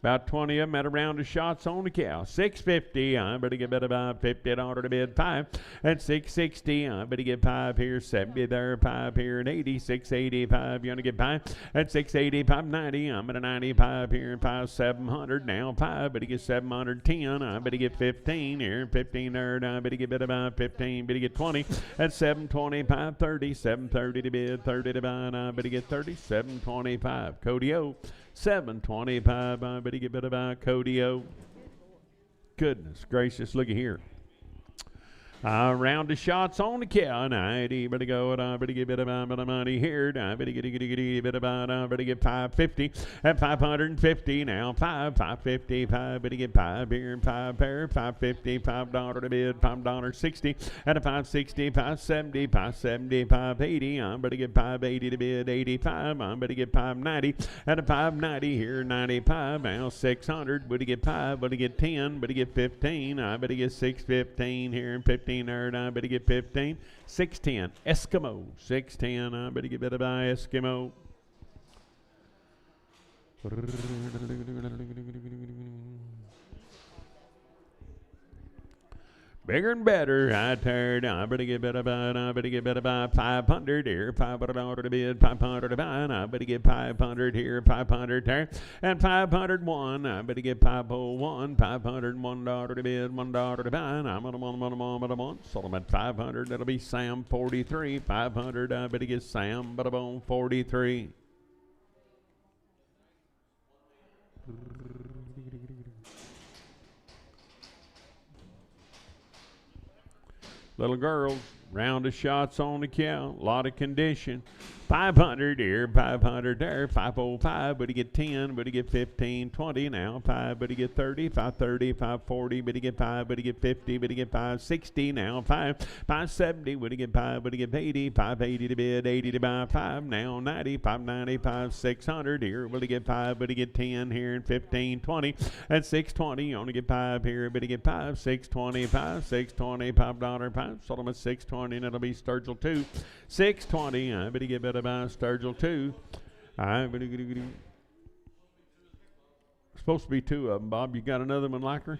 About 20 of them at a round of shots on the cow. 650. I better get better by $50 to bid. 5 at 660. I better get 5 here, 70 there, 5 here, and 80. 685. You want to get 5 at 680, 590. I'm at a 95 here, and 5 700 now. 5 better get 710. I better get 15 here, 15 there. I better get better by 15. Better get 20 at 725, 30, 730 to bid, 30 to buy. And I better get 30, 725. Cody O. 725. I better get better by Cody O. Goodness gracious, look at here. Round of shots on the cow. 90, better go. I better get better by money here. I better get better by. I better get 550 at 550 now. 550, 5. Better get 5 here and 5 there. 550, $5 to bid. $5.60 at a 560, 570, 570, 580. I better get 580 to bid. 85. I better get 590 at a 590 here. 95 now. 600. Better get 5. Better get 10. Better get 15. I better get 615 here and 15. I better get 15. 610 Eskimo. 610. I better get better by Eskimo. Bigger and better, I tired. I better get better by. I better get better by 500 here. $500 to bid, 500 to buy. I better get 500 here, 500 there, and 501. I better get 501, $501 to bid, $1 to buy. I'm on a month. Sold them at 500. That'll be Sam 43. 500. I better get Sam, but I'm on 43. Little girls, round of shots on the cow, a lot of condition. 500 here, 500 there, 505, but he get 10, but he get 15, 20 now, 5, but he get 30, 530, 540, but he get 5, but he get 50, but he get 560 now, 5, 570, but he get 5, but he get 80, 580 to bid, 80 to buy, 5 now, 90, 595, 600 here, but he get 5, but he get 10 here, and 15, 20, at 620, you only get 5 here, but he get 5, 625, $5, 5, sold him at 620, and it'll be Sturgill 2, 620, I bet he get better by Sturgill 2. I bet he supposed to be 2 of them, Bob. You got another one like her?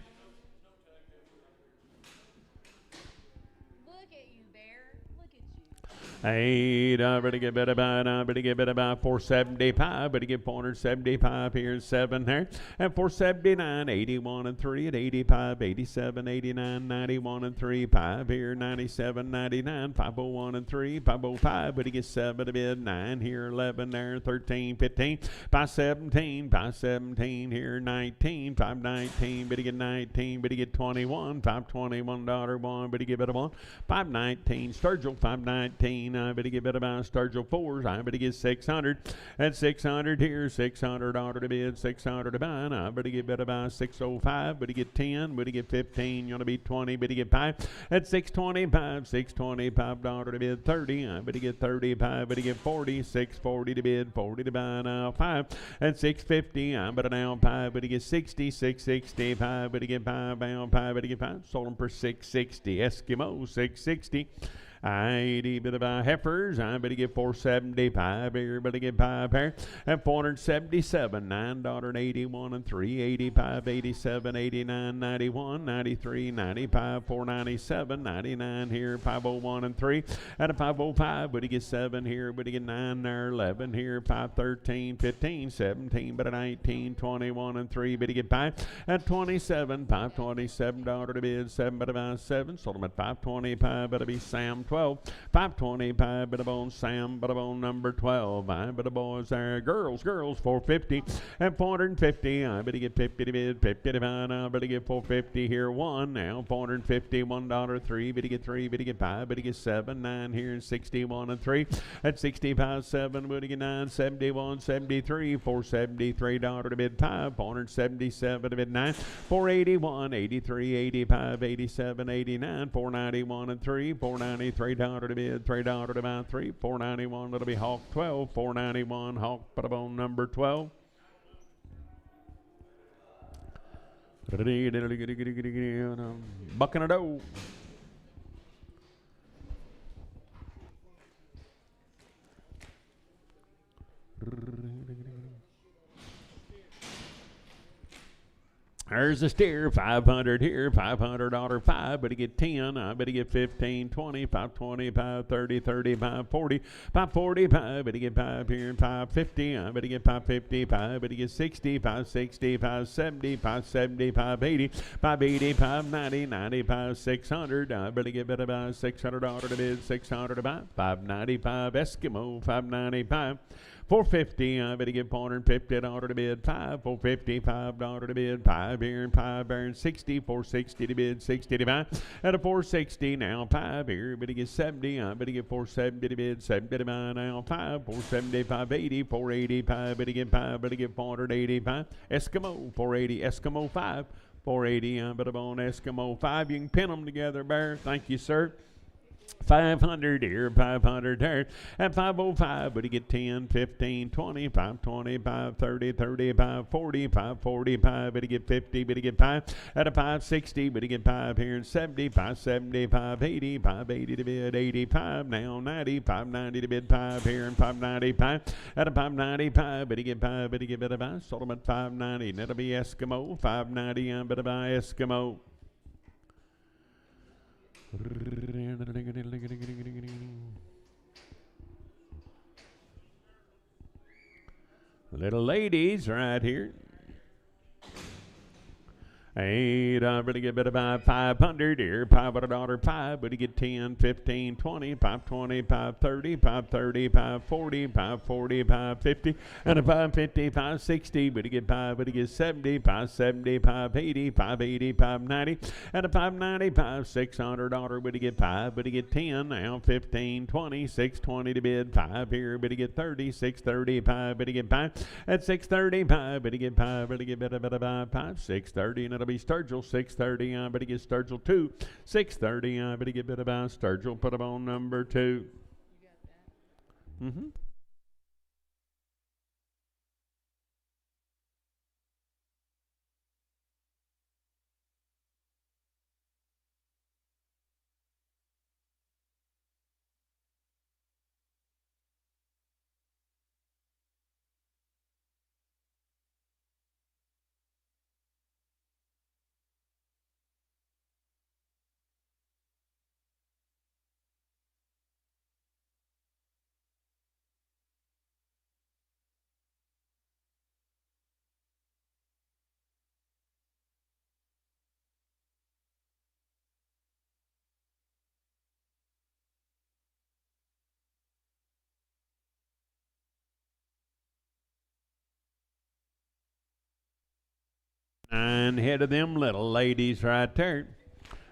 Eight, I better get better by, I better get better by 475, better get 475 here, 7 there, and 479, 81 and 3 at 85, 87, 89, 91 and 3, 5 here, 97, 99, 501 and 3, 505, better get 7 to bid, 9 here, 11 there, 13, 15, 517, 517 here, 19, 519, better get 19, better get 21, $521, 1, better get better 1, 519, Sturgill, 519, I better get better by Sturgill 4s. I better get 600. At 600 here, $600 to bid, 600 to buy. I better get better by 605. Better get 10. Better get 15. You want to be 20. Better get 5. At 625, $625 to bid, 30. I better get 35. Better get 40. 640 to bid, 40 to buy. Now 5. At 650, I better now 5. Better get 60. 665. Better get 5. Now 5. Better get 5. Sold them for 660. Eskimo 660. 80 bit about heifers. I better get 475. Everybody get 5 pair. And 477. $9.81 and 385, 87, 89, 91, 93, 95, 497, 99 here, 501 and 3. At a 505, but he gets 7 here, but he get 9 there, 11 here, 513, 15, 17, but a 19, 21 and 3, but he get 5. At 27, $527 to bid, 7 but about 7. Sold him at 525, but it be Sam 12. 525, but a bone Sam, but a bone number 12. I but the boys there, girls, 450 and 450. I better get 50 to bid, 50 to buy. I better get 450 here, 1 now, 450, $1, 3, better get 3, better get 5, better get 7, 9 here, and 61 and 3. At 65, 7, better get 9, 71, 73, $473 to bid 5, 477 to bid 9, 481, 83, 85, 87, 89, 491 and 3, $493 to bid, $3 to buy 3, 491 that'll be Hawk 12, 491 Hawk bone number 12. Bucking a dough. There's a steer, 500 here, $500 5, but he get 10, I bet he get 15, 20, 525, 30, 35, 40, 545, but he get 5 here, 550, I bet he get 555, but he get 60, 560, 570, 570, 580, 580, 590, 95, 600, I bet he get better by $600 to bid, 600 to buy, 595 Eskimo, 595. 450, I better get $450 to bid, 5, $455 to bid, 5 here and 5 there and 60, 460 to bid, 60 to buy. At a 460 now, 5 here, better get 70, I better get 470 to bid, 70 to buy now, 5, 470, 580, 485, better get 5, better get 485. Eskimo, 480, Eskimo 5, 480, I better on Eskimo 5. You can pin them together, Bear. Thank you, sir. 500 here, 500 there, at 505, but he get 10, 15, 20, 525, 30, 35, 40, 545, but he get 50, but he get 5, at a 560, but he get 5 here, and 70, 570, 580, 580 to bid, 85, now 90, 590 to bid, 5 here, and 595, at a 595, but he get 5, but he get better buy, sold him at 590, and that'll be Eskimo, 590, I'm better buy Eskimo. Little ladies right here. 8, I really get better by 500 here, $500 5, but he get 10, 15, 20, 520, 530, 530, 540, 540, 550, and a 550, 560, but he get 5, but he get 70, 570, 580, 580, 590, and a 595, $600, but he get 5, but he get 10, now 15, 20, 620 to bid, 5 here, but he get 30, 635, but he get 5, at 635, but he get 5, but he get better by 5, 630, and it'll be Sturgill, 630, I better get Sturgill 2, 630, I better get better by Sturgill, put him on number 2. You got that? And head of them little ladies right there.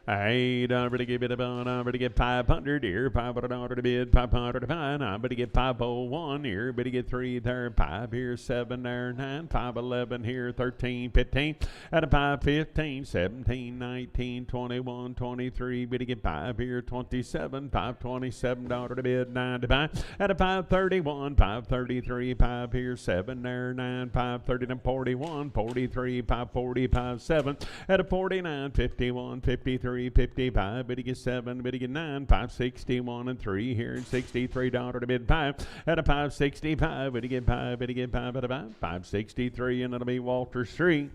8, I better get it on, I better get 500 here, $500 to bid, 500 to find, I better get 501 here, better get 3 there, 5 here, 7 there, 9, 511 here, 13, 15, at a 515, 17, 19, 21, 23, better get 5 here, 27, $527 to bid, 9 to buy, at a 531, 533, 5 here, 7 there, 9, 530 to 41, 43, 540, 7, at a 49, 51, 53, 355, but he gets 7, but he get 9, 561 and 3 here, and $63 to bid 5 at a 565, but he get 5, but he get 5 at about 563, and it'll be Walter Street.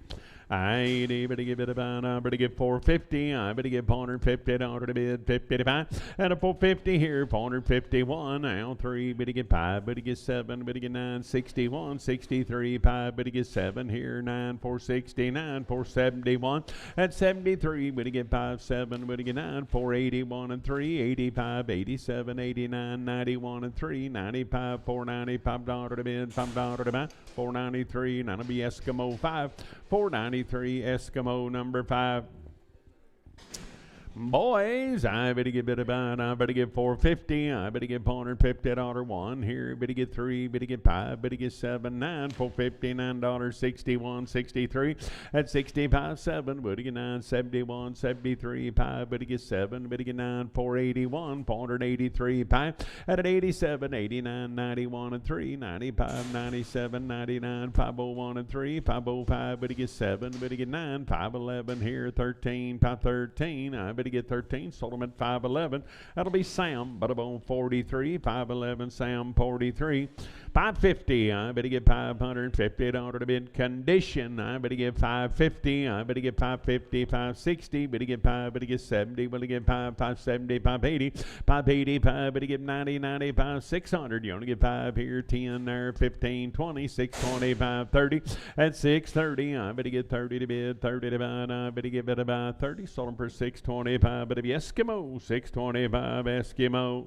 80, but he give it about, but he give 450, but he give $450 to bid 55, and a 450 here, 451, now 3, but he get 5, but he get 7, but he get 9, 61, 63, 5, but he get 7 here, 9, 469, 471, at 73, but he get 5, 7, but he get 9, 481 and 3, 85, 87, 89, 91 and 3, 95, $495 to bid, $5 to buy, 493, that'll be Eskimo 5, 493 Eskimo number 5. Boys, I better get I better get 450, I better get $450 1 here, better get 3, better get 5, better get 7, 9, $459, 61, 63, at 65, 7, better get 9, 71, 73, 5, better get 7, better get 9, 481, 483, 5, at 87, 89, 91 and 3, 95, 97, 99, 501 and 3, 505, better get 7, better get 9, 511 here, 13, 513, I better get 13, sold them at 511. That'll be Sam, but about 43, 511, Sam 43. 550, I better get $550 to bid condition. I better get 550, I better get 550, 560, better get 5, better get 70, better get 5, 570, 580, 585, better get 90, 95, 600. You only get 5 here, 10 there, 15, 20, 625, 30. At 630, I better get 30 to bid, 30 to buy, I better get about 30. Sold them for 625, but if you Eskimo, 625 Eskimo.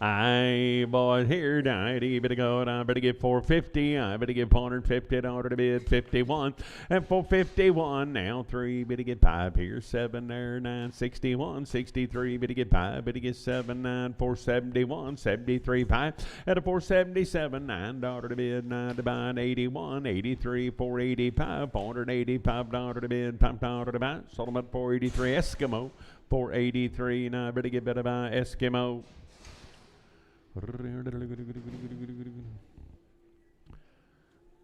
I bought here, I better go, I better get 450, I better get $450 to bid 51, and 451, now 3, better get 5 here, 7 there, 9, 61, 63, better get 5, better get 7, 9, 471, 73, 5, at a 477, $9 to bid, 9 to buy, 81, 83, 485, $485 to bid, $5 to buy, sold them at 483, Eskimo, 483, now I better get better buy, Eskimo.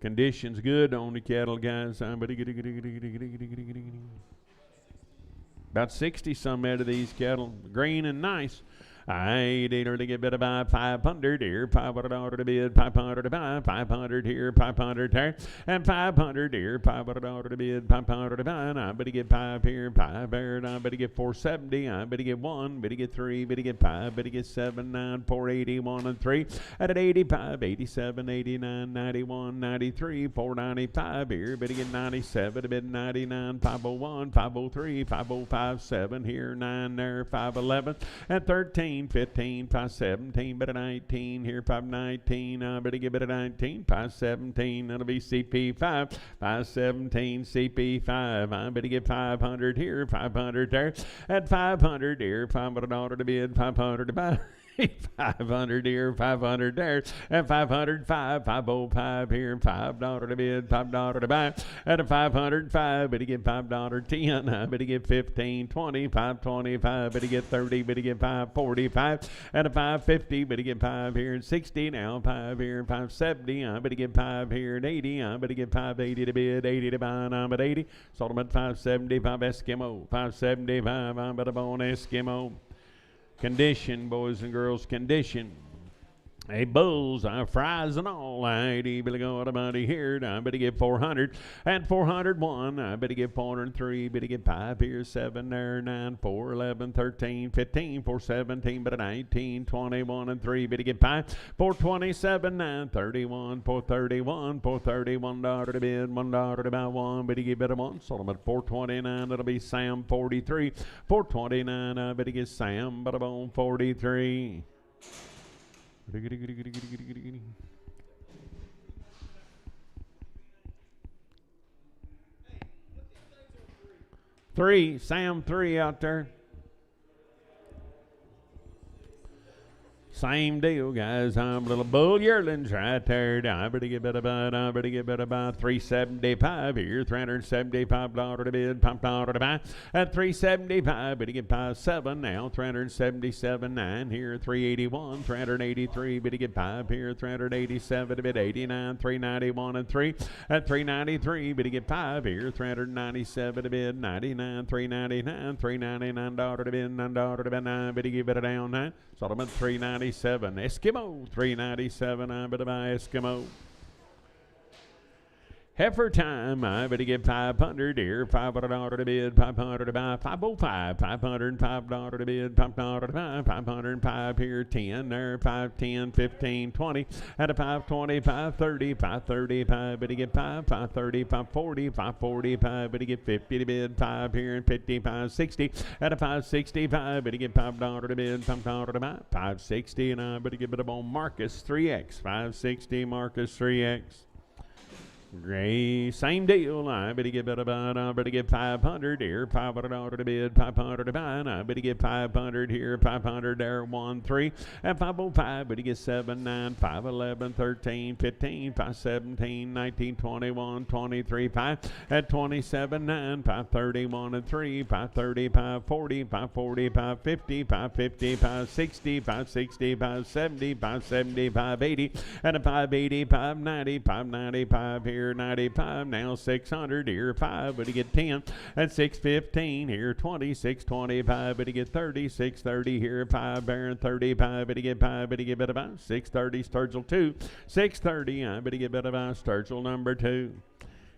Conditions good on the cattle, guys. About 60 some out of these cattle, green and nice. I did to get better by 500 here, $500 to bid, 500 to buy, 500 here, 500 there, and 500 here, $500 to bid, 500 to buy. I better get 5 here, 5 there, and I better get 470. I better get 1, better get 3, better get 5, better get 7, 9, 481 and 3. At 85, 87, 89, 91, 93, 495 here, better get 97, a bid 99, 501, 503, 505, 7 here, 9 there, 511, and 13. 15, 517, but a 19 here, 519, better get a 19, 517, that'll be CP5, 517, CP5, I better get 500 here, 500 there, at 500 here, $500 to bid, 500 to buy. 500 here, 500 there, and 505, 505 here, $5 to bid, $5 to buy, at a 505, better get $5 10, I better get 15, 20, 525, better get 30, better get 545, at a 550, better get 5 here and 60, now 5 here and 570, I better get 5 here and 80, I better get 580 to bid, 80 to buy, and I'm at 80, sold them at 575 Eskimo, 575, I'm at a bone Eskimo. Condition, boys and girls, condition. Hey, bulls, fries and all. I better go out of money here. I better get 400 and 401. I better get 403. Better get 5 here, 7 there, 9, 4, 11, 13, 15, 4, 17, but a 19, 21 and 3. Better get 5, 427, 9, 31, 431, $431 to bid, $1 to buy 1. Better get better 1. Sold them at 429. That'll be Sam 43. 429. I better get Sam, but I'm on 43. 3, Sam 3 out there. Same deal, guys. Little bull yearlings right there. I better get about 375 here. $375 to bid. Pump dollar to buy. At 375, better get by 7 now. 377.9 here. 381, 383. Better get 5 here. 387 to bid. 89, 391 and 3. At 393, better get 5 here. 397 to bid. 99, 399, $399 to bid. $9 to bid. 9. Better give it down 9. Solomon 397. Eskimo 397. I better buy Eskimo. Heifer time, I better get 500 here, $500 to bid, 500 to buy, 505, $505 to bid, $500 to buy, 505 here, 10 there, 510, 15, 20, at a 520, 530, 535, better get 530, 540, 545, better get 50 to bid, 5 here, and 55, 60, at a 565, better get $5 to bid, $500 to buy, 560, and I better get it up on Marcus 3X, 560, Marcus 3X. Gray, same deal. I better get I better get 500 here, $500 to bid, 500 to buy. And I better get 500 here, 500 there, 1, 3. At 505, better get 7, 9, 5, 11, 13, 15, 5, 17, 19, 21, 23, 5. At 27, 9, 5, 31 and 3, 5, 30, 5, 40, 5, 40, 5, 50, 5, 50, 5, 60, 5, 60, 5, 70, 5, 70, 5, 80. At a 580, 590, 595 here. 95 now 600 here 5 but he get 10 at 615 here 20 625 but he get 30 630 here 5 Baron 35 but he get 5 but he get better by 630 Sturgill 2 630 but he get better by Sturgill number 2.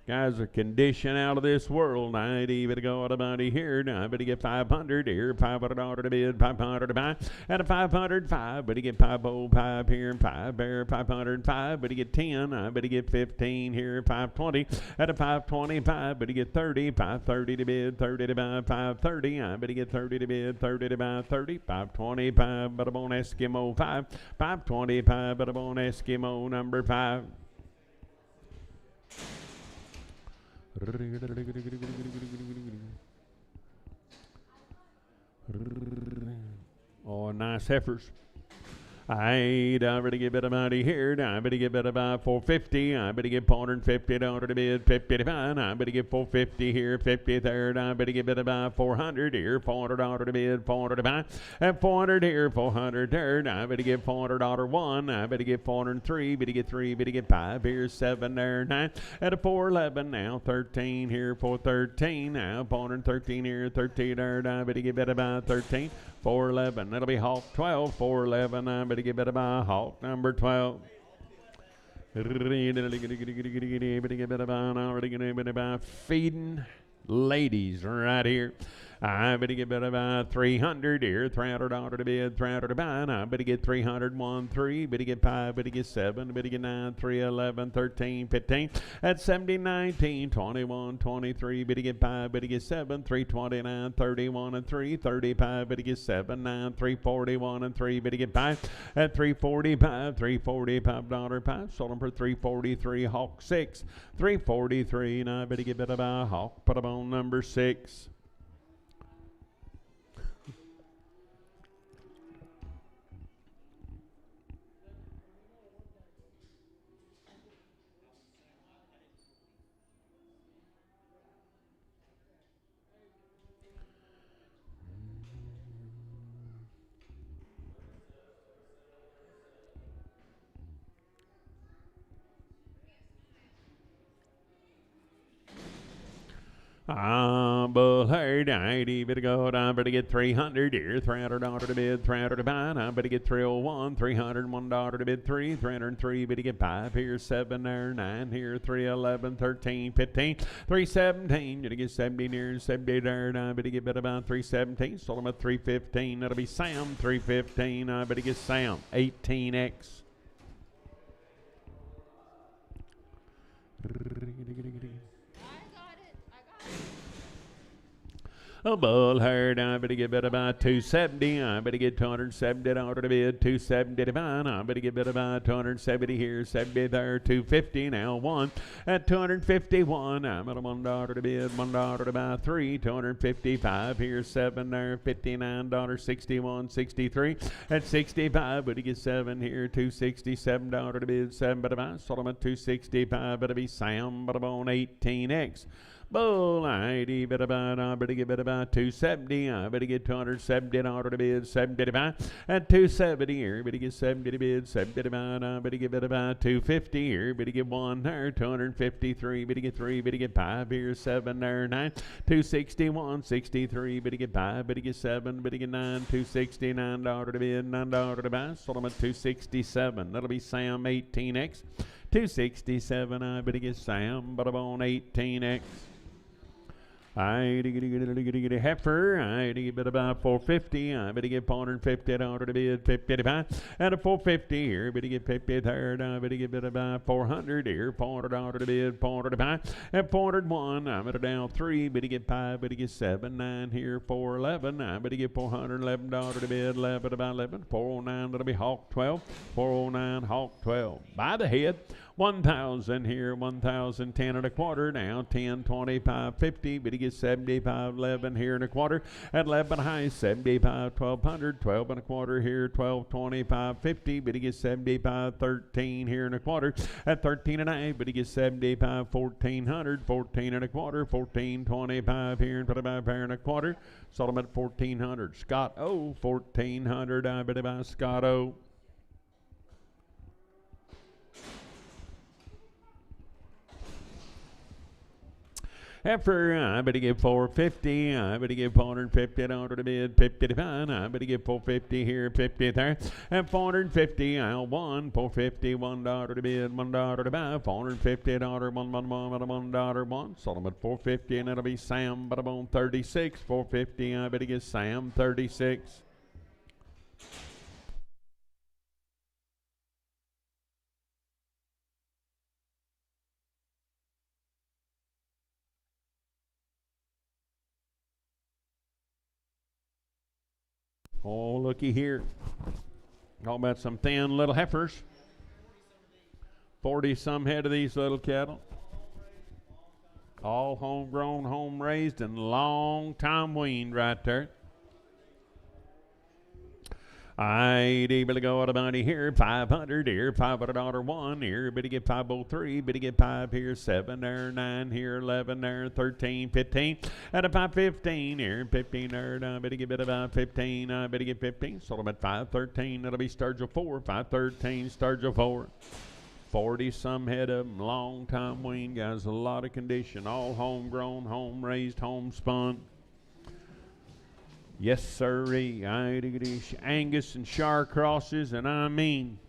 Guys, a condition out of this world. I ain't even go out about here. Now, I better get 500 here. $500 to bid, 500 to buy. At a 505, but he get 505 here. 5 bear, 505, but he get 10. I better get 15 here. 520. At a 525, but he get 30. 530 to bid, 30 to buy. 530. I better get 30 to bid, 30 to buy. 30. 525, but I'm on Eskimo 5. 525, but I'm on Eskimo number 5. Oh, nice heifers. I better get better money here. I better get better by 450. I better get $450 to bid, 50 to buy. I better get 450 here, 50 there. I better get better by 400 here, $400 to bid, 400 to buy. At 400 here, 400 there. I better get $400 1. I better get 403. Better get 3. Better get 5 here, 7 there, 9. At a 411 now, 13 here, 413 now, 413 here, 13 there. I better get better by 13. 411. That'll be Hawk 12. 411. I better get better by Hawk number 12. Feeding ladies right here. I better get better by 300 here, $300 to bid, 300 to buy. I better get 300, 1, 3, better get 5, better get 7, better get 9, 3, 11, 13, 15. At 70, 19, 21, 23, better get 5, better get 7, 329, 31 and 3, 35, better get 7, 9, 341 and 3, better get 5. At 345, $345, 5, sold them for 343, Hawk 6, 343, and I better get better by Hawk, put them on number 6. Bull herd, I better go. I better get 300 here, $300 to bid, 300 to buy. I better get 301, $301 to bid, 3, 303, better get 5 here, 7 there, 9 here, 311, 13, 15, 317, better get 70 here, 70 there. I better get better about 317, sold them at 315. That'll be Sam, 315. I better get Sam, 18X. A bull herd, I better get bid about 270. I better get 270 out of the bid. 270 divine. I better get bid about 270 here. 70 there. 250 now. One at 251. I'm at a $1 to bid. $1 to buy three. 255 here. Seven there. $59. 61. 63 at 65. Better get seven here. 267 to bid. Seven but about Solomon 265. Better be Sam. But on 18x. Bull, I better get about 270. I better get 270 in order to bid 75 at 270 here. Better get 70 to bid 75. I better get about 250 here. Better get one there 253. Better get three. Better get five here. Seven there 9 261 63. Better get five. Better get seven. Better get nine 269 to bid $9 to buy. Solomon 267. That'll be Sam 18x. 267. I better get Sam, but I'm on 18x. I get a heifer. I get about 450. I better get 450 out of the bid 55 and a 450 here. Better get 53rd. I better get about 400 here. 400 out of the bid 405 and 401. I'm at a down three. Better get five. Better get seven. 9 here. 411. I better get 411 out of the bid 11 about 11. 409. That'll be Hawk 12. 409 Hawk 12. By the head. 1,000 here, 1,010 and a quarter now, 10, 25, 50, but he gets 75, 11 here and a quarter, at 11 high, 75, 1,200, 12 and a quarter here, 12, 25, 50, but he gets 75, 13 here and a quarter, at 13 and a half, but he gets 75, 1,400, 14 and a quarter, 14, 25 here and 25 here and a quarter, Solomon at 1,400, Scott O, 1,400, I bet about Scott O. Heifer, I better give 450. I better give 450 out of the bid. 50 to fine. I better give 450 here, 50 there. And 450, I'll one. 450, $1 to bid, $1 to buy. 450 $1, $1, one. Solomon 450, and that'll be Sam, but I'm on 36. 450, I better get Sam 36. Oh, looky here. Talking about some thin little heifers. 40-some head of these little cattle. All homegrown, home-raised, and long-time weaned right there. I'd able to go out about here, 500 here, $500 one here, better get 503, better get 5 here, 7 there, 9 here, 11 there, 13, 15, and a 515 here, 15 there, better get about 15, better get 15, sold them at 513, that'll be Sturgill 4, 513, Sturgill 4. 40-some head of them, long time weaned guys, a lot of condition, all homegrown, home-raised, homespun. Yes, sirree. Angus and Shar crosses, and I mean.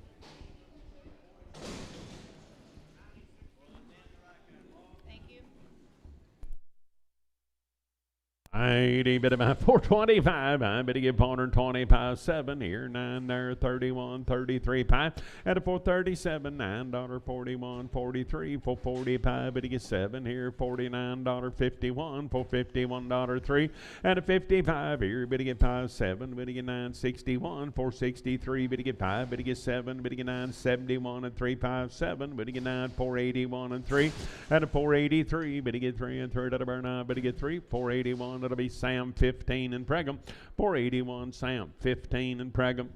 Thank you. I'd bit about 425. I better give 425, 7 here, 9 there, 31, 33, 5, at a 437, $9.41, 43, 445, better get 7 here, $49.51, 451, 3, at a 55 here, better get 5, 7, better get 961, 463, better get 5, better get 7, better get 971 and 357, better get 9, 481 and 3, at a 483, better get 3 and 3 at a burn, better get 3, 481. That'll be Sam 15 and Pregum. 481 Sam 15 and Pregum.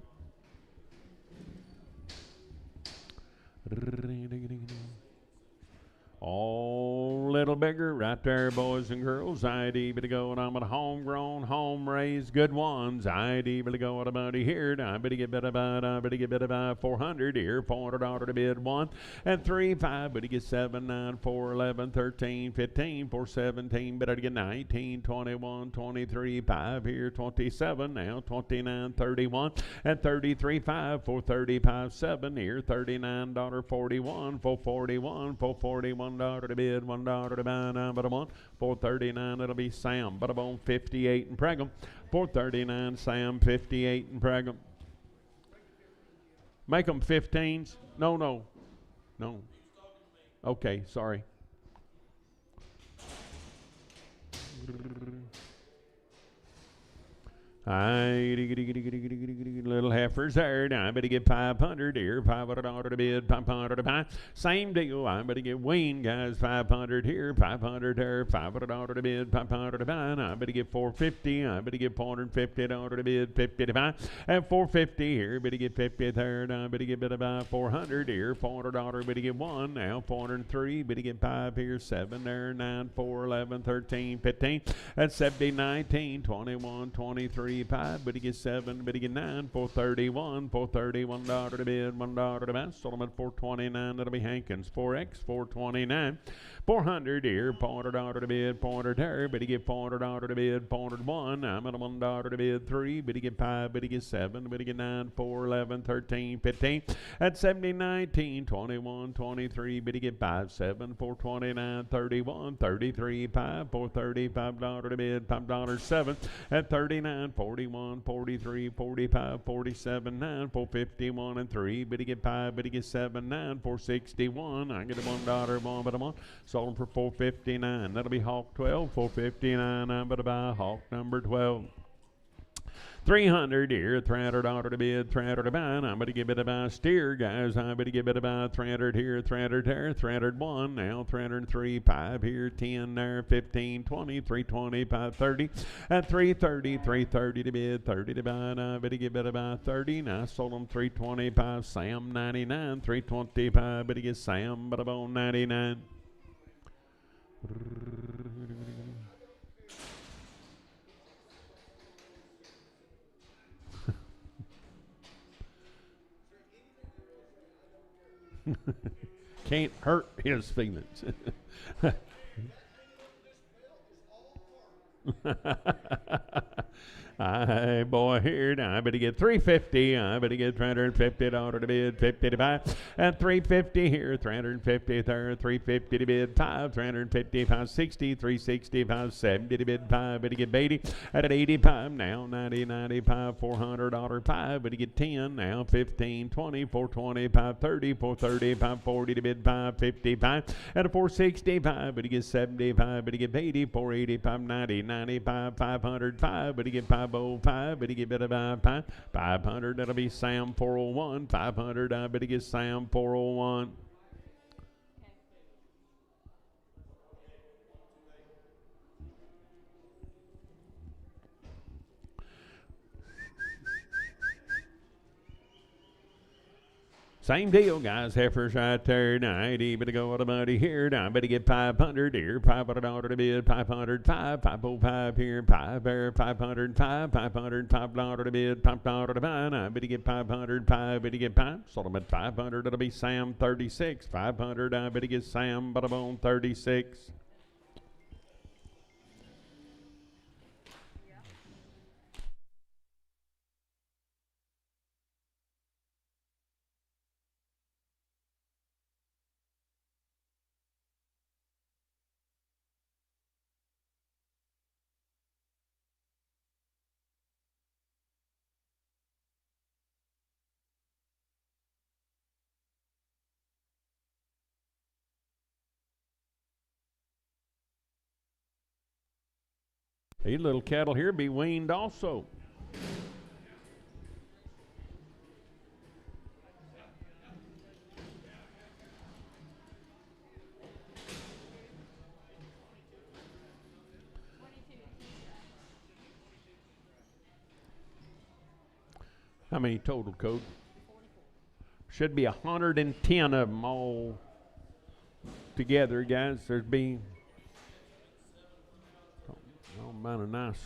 All a little bigger right there, boys and girls. I'd able to go and I'm at homegrown, home-raised, good ones. I'd able to go at about here. I better get about 400 here. $400 to bid 1 and 3, 5. Better get 7, 9, 4, 11, 13, 15, 4, 17. Better get 19, 21, 23, 5 here. 27 now, 29, 31 and 33, 5, 435, 7 here. $39.41, 441, 441. $1 to bid, $1 to buy, but I'm on 439. It'll be Sam, but I'm on 58 and Pregum. 439 Sam, 58 and Pregum. Make them 15s. No. Okay, sorry. Little heifers there. Now I better get 500 here. $500 to bid. 500 to buy. Same deal. I better get weaned, guys. 500 here. 500 there. $500 to bid. 500 to buy. Now I better get 450. I better get $450 to bid. 50 to buy. And 450 here. Better get 50 there. Now I better get better buy. 400 here. $400. Better get 1. Now 403. Better get 5 here. 7 there. 9, 4, 11, 13, 15. That's 70, 19, 21, 23. 5, but he gets 7, but he gets 9, $431, $431 to bid, $1 to buy. Sold him at $429. That'll be Hankins. 4X, $429. 400 here, $400 to bid, 400 there, but he get $400 to bid, 401. I'm at a $1 to bid, 3, but he get 5, but he get 7, but he get 9, 4, 11, 13, 15. At 70, 19, 21, 23, but he get 5, 7, 429, 31, 33, 5, $435 to bid, $5, 7. At 39, 41, 43, 45, 47, 9, 451 and 3, but he get 5, but he get 7, 9, 461. I get a $1, 1, but I'm on. Sold them for 459. That'll be Hawk 12, 459. I'm going to buy Hawk number 12. 300 here, $300 to bid, $300 to buy. I'm going to give it a buy steer, guys. I'm going to give it a buy 300 here, 300 there, 301 now, 303, 5 here, 10 there, 15, 20, 320, 530, at 330, 330 to bid, 30 to buy. I'm going to give it a buy 30. Now I sold them 325, Sam 99, 325, but he gets Sam, but about 99. Can't hurt his feelings. Aye, boy, here now. I better get 350. I better get $350 to bid, 50 to buy. At 350 here, 350 there, 350 to bid, 5, 350, 560, 360, 570 to bid, 5, better get 80. At 85 now, 90, 95, $400, 5, better get 10 now, 15, 20, 420, 530, 430, 540 to bid, 555. At a 465, better get 75, better get 80, 480, 590, 95, 500, 5, better get 505, but he get better by 500. That'll be Sam 401. 500. I better get Sam 401. Same deal, guys. Heifers right there. 90, better go with a buddy here. Now, I better get 500 here. $500 to bid. 505, 505 here. 5 there. 505, $505 to bid. $5 to buy. Now, I better get 500. 5, better get 5. Sold them at 500. It'll be Sam 36. 500. I better get Sam, but I'm on 36. These little cattle here be weaned also. How many total, Code? Should be 110 of them all together, guys. There's be about a nice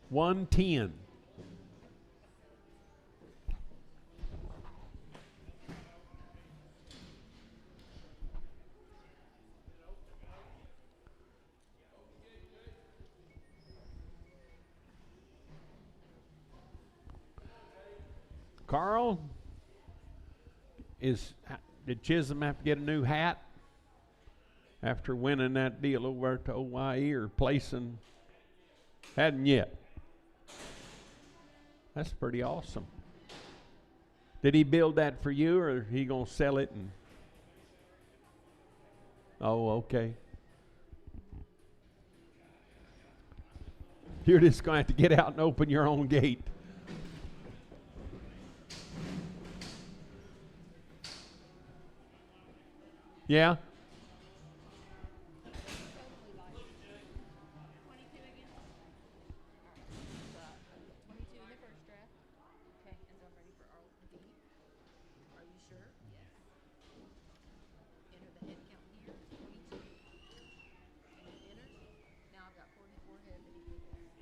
110. Carl, did Chisholm have to get a new hat after winning that deal over to OYE or placing? Hadn't yet. That's pretty awesome. Did he build that for you, or he gonna sell it? And Oh, okay. You're just going to have to get out and open your own gate. Yeah? 22 again? Alright, 22 in the first draft. Okay, and so I'm ready for R D. Are you sure? Yes. Enter the head count here, 22. And you enter. Now I've got 44 head that equal this.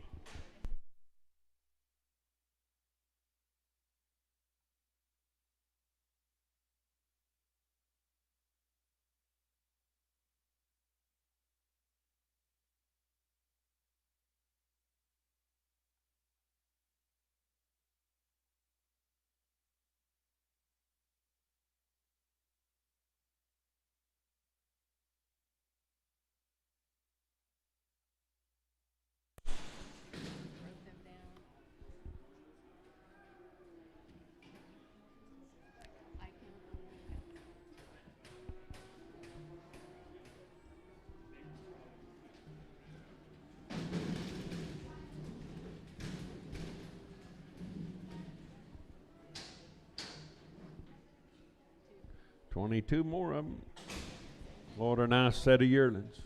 22 more of them. What a nice set of yearlings.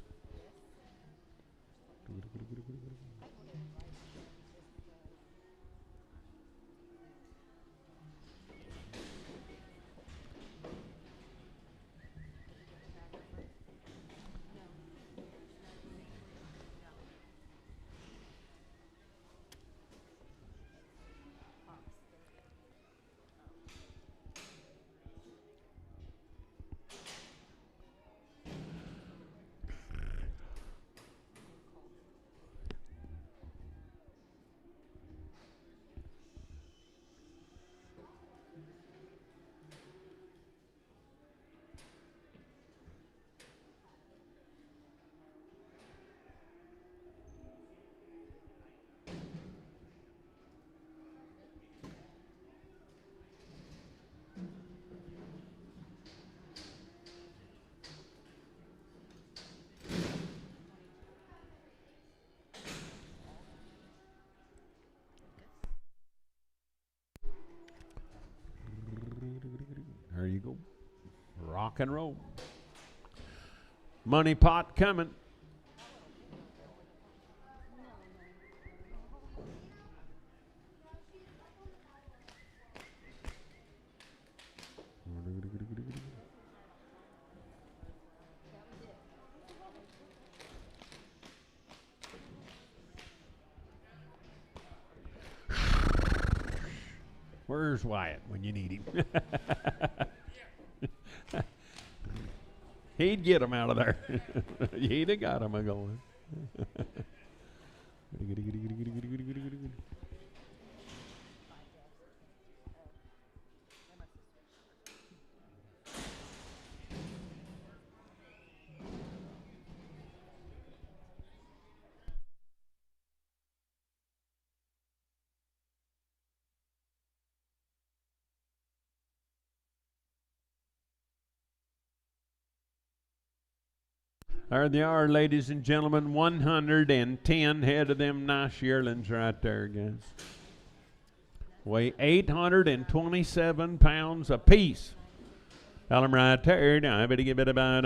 There you go. Rock and roll. Money pot coming. Where's Wyatt when you need him? He'd get him out of there. He'd have got him going. There they are, ladies and gentlemen. 110 head of them nice yearlings right there, guys. Weigh 827 pounds apiece. Tell them right there. I better give it about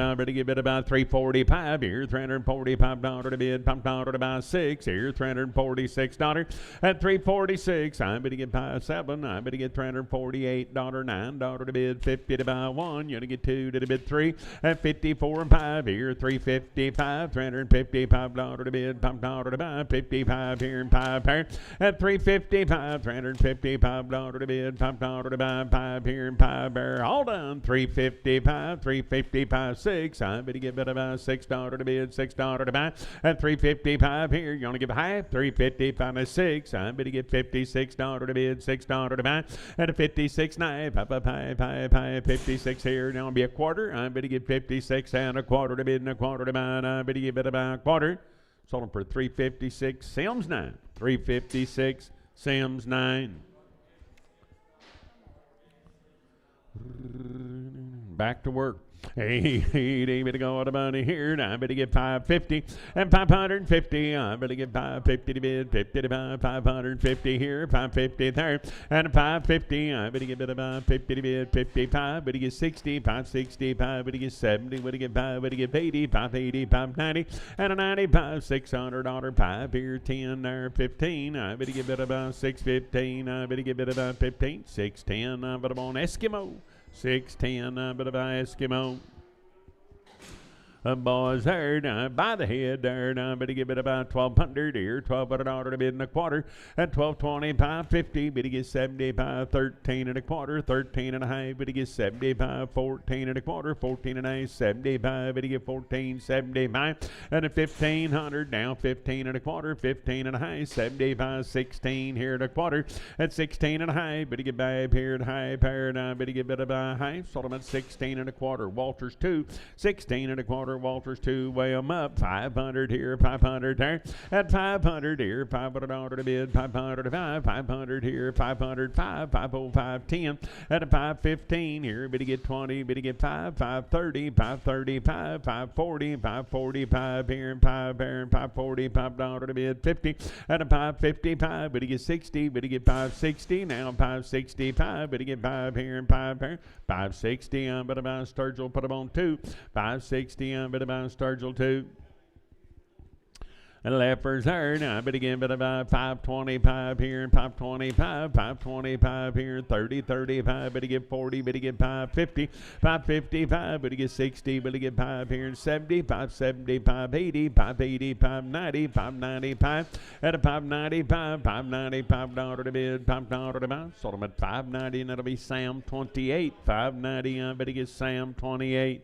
345 here. $345 to bid. Pumped out at about $6 here. $346 at 346. I better get by 7. I better get $348. $9 to bid. 50 to buy 1. You gonna get 2 to the bid 3 at 54 and 5 here. 355. $355 to bid. Pumped out at about 55 here and 5 here at 355. $355 to bid. Pumped out at about 5 here and 5 there. All done. 355, 355, 6. I better give it about $6 to bid, $6 to buy. At 355 here, you're gonna give a half. 355 to 6. I better get $56 to bid, $6 to buy. At a 56 knife, 56 here. Now it'll be a quarter. I better get 56 and a quarter to bid and a quarter to buy. I better give it about a quarter. Sold them for 356. Sims 9. 356. Sims 9. Back to work. Hey, better go to money here. I better get 550 and 550. I better get 550 to bid, 50 to buy, 550 here, 550 there, and 550. I better get 550 to bid, 55. Better get 60, 565. Better get 70. Better get 5. Better get 80, 580, 590, and a 95, $600. 5 here, 10 there, 15. I better get about 615. I better get about 15, 610. I better on Eskimo. 610, but by Eskimo. Boys there, by the head there, better give it about 1,200 here, $1,200 to bid and a quarter, at 12.25, 50, better get 75, 13 and a quarter, 13 and a half, better get 75, 14 and a quarter, 14 and a half, 75, better get 14, 75, and at 1,500, now 15 and a quarter, 15 and a half, 75, 16 here and a quarter, at 16 and a half, better get back here at high pair, better get better by half, sold them at 16 and a quarter, Walters 2, 16 and a quarter, Walters 2, weigh them up, 500 here, 500 there, at 500 here, $500 to bid, 500 to 5, 500 here, 505, 505, 10, at a 515 here, better get 20, better get 5, 530, 535, 540, 545 here, and 5 here, and 540, $5 to bid, 50, at a 555, better get 60, better get 560, now 565, better get 5 here, and 5 here, 560, but about Sturgill, put them on 2, 560, but about Sturgill 2. And leopards there now, but again, but about 525 here and 525, 525 here, 30, 35, but get 40, but get 550, 555, but get 60, but get 5 here and 70, 570, 580, 580, 590, 595, at a 595, $595 to bid, $5 to buy, sold them at 590, and that'll be Sam 28, 590, but get Sam 28.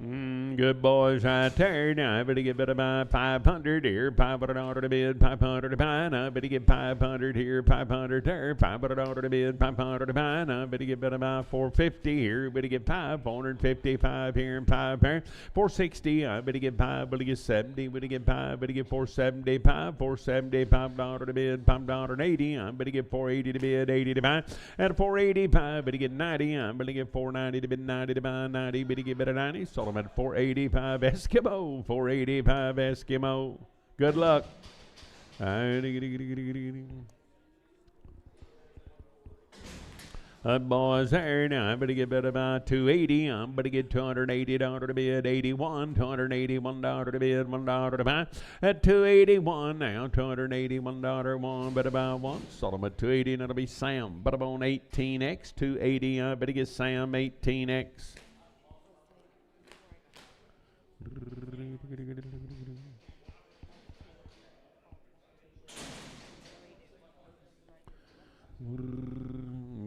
Good boys right there. Now I better get about 500 here, $500 to bid, 500 to buy. Now I better get 500 here, 500 there, $500 to bid, 500 to buy. Now I better get about 450 here, better get 455 here and 5 there, 460. I better get 5, better get 70, better get 5, better get 475, $475 to bid, $5.80. I better get 480 to bid, 80 to buy. At 485, better get 90. I better get 490 to bid, 90 to buy, 90, better get better 90. Sold them at 485 Eskimo, 485 Eskimo. Good luck. Boys there now, I'm going to get about 280. I'm going to get $280 to bid, 81, $281 to bid, $1 to buy. At 281 now, $281 one, but about one. Sold them at 280, and it'll be Sam. But I'm on 18X, 280. I better get Sam 18X.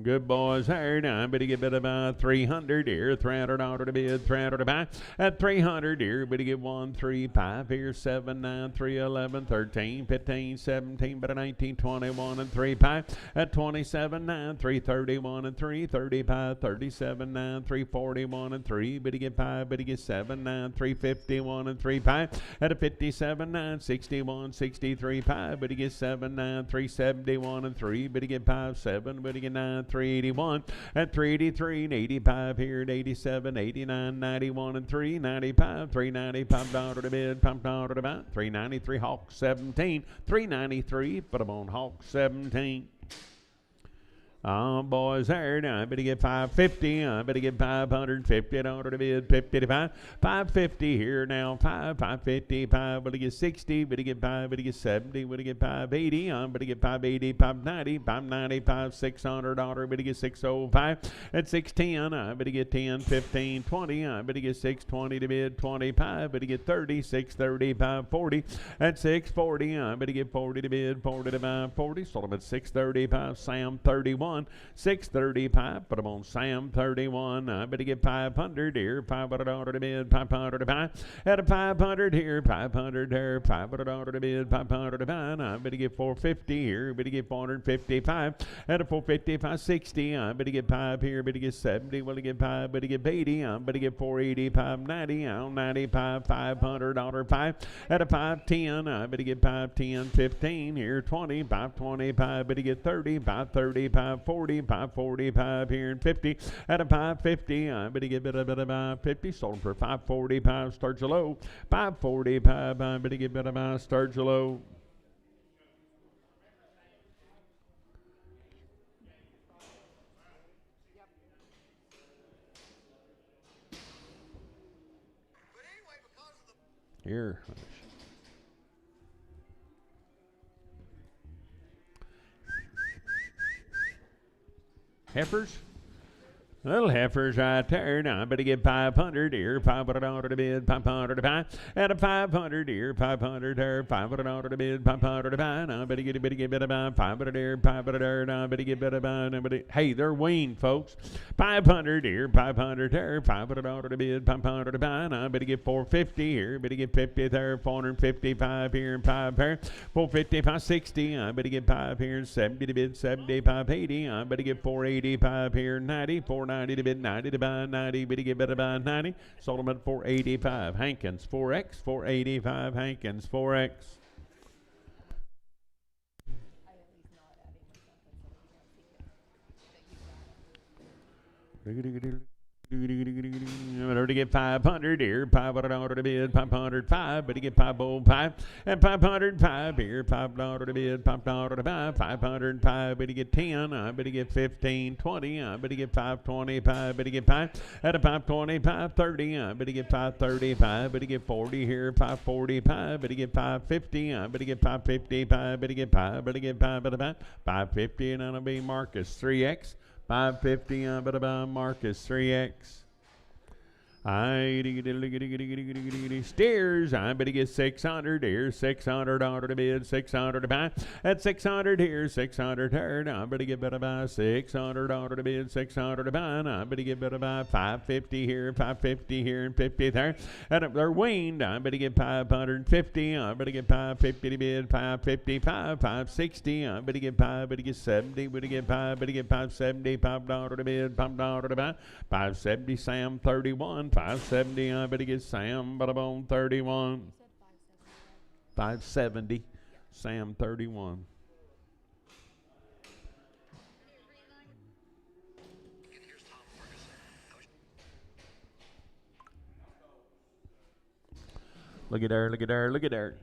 Good boys there now. I better get about 300 here, $300 to bid, $300 to buy. At 300 here, better get 135 here, 7, 9, 3, 11, 13, 15, 17, but 19, 21, and 35. At 27, 9, 331 and 3, 35, 37, 9, 341 and 3. Better get 5, better get 7, 9, 351 and 3, 5. At a 57, 9, 61, 63, 5. Better get 7, 9, 371 and 3. Better get 5, 7. Better get 9, 381 at 383 and 85 here at 87, 89, 91 and 3, 95, $395 to bid, $5 to buy, 393 Hawk 17, 393. Put them on Hawk 17. Boys there now. I better get 550. I better get $550 to bid, 50 to 5. 550 here now. 550. Better get 60. Better get 5. Better get 70. Better get 580. Better get 580. 590. 595. $600. Better get 605. At 610. I better get 10, 15, 20. I better get 620 to bid, 25. Better get 30. 630. 540. At 640. I better get 40 to bid, 40 to buy, 40. Sold them at 635. Sam 31. 31, 635. Put 'em on Sam 31. I better get 500 here. $500 to bid, 500 to buy. At a 500 here, 500 there, $500 to bid, 500 to buy. I better get 450 here. Better get 455. At a 455, 60. I better get 5 here. Better get 70. Will I get 5? Better get 80. I better get 485, 90. I'll 95, $500 5. At a 510. I better get 510, 15 here, 20, 525. Better get 30, 535, 40, 545 here and 50. At a 550. I better get better 550. Sold them for 545. Starts a low. 545. I better get better starts a low. Here. Heifers? Little heifers right there. Now I better get 500 here, $500 to bid, 500 to buy. At a 500 here, 500 there, $500 to bid, 500 to buy. Now I better get better buy, 500 here, 500 there. Now I better get better buy. Hey, they're weaned, folks. 500 here, 500 there, $500 to bid, 500 to buy. Now I better get 450 here, better get 50 there, 455 here and 5 there, 455, 60. I better get 5 here, 70 to bid, 75, 80. I better get 485 here, 90, 490 to bid, 90 to buy, 90. Better get better buy, 90. Sold them at 485. Hankins 4X, 485. Hankins 4X. Better to get 500 here, $500 to bid, 505. Better get 505 and 505 here, $5 to bid, $5 to buy, 505. Better get 10. I better get 15, 20. I better get 525. Better get 5 at a 525, 30. I better get 535. Better get 40 here, 545. Better get 550. I better get 555. Better get 5. Better get 5. Better buy 550, and that'll be Marcus 3X. 550. I better buy Marcus 3X. Steers. I better get 600 here, $600 to bid, 600 to buy. At 600 here, 600 here. I better get better buy, $600 to bid, 600 to buy. I better get better buy, 550 here, 550 here, and 50 there. And if they're weaned, I better get 550. I better get 550 to bid, 555, 560. I better get 5, better get 70, better get 5, better get 570, $5 to bid, $5 to buy, 570. Sam 31. 570. I better get Sam, but I'm on 31. 570. Sam 31. Look at there, look at there, look at there.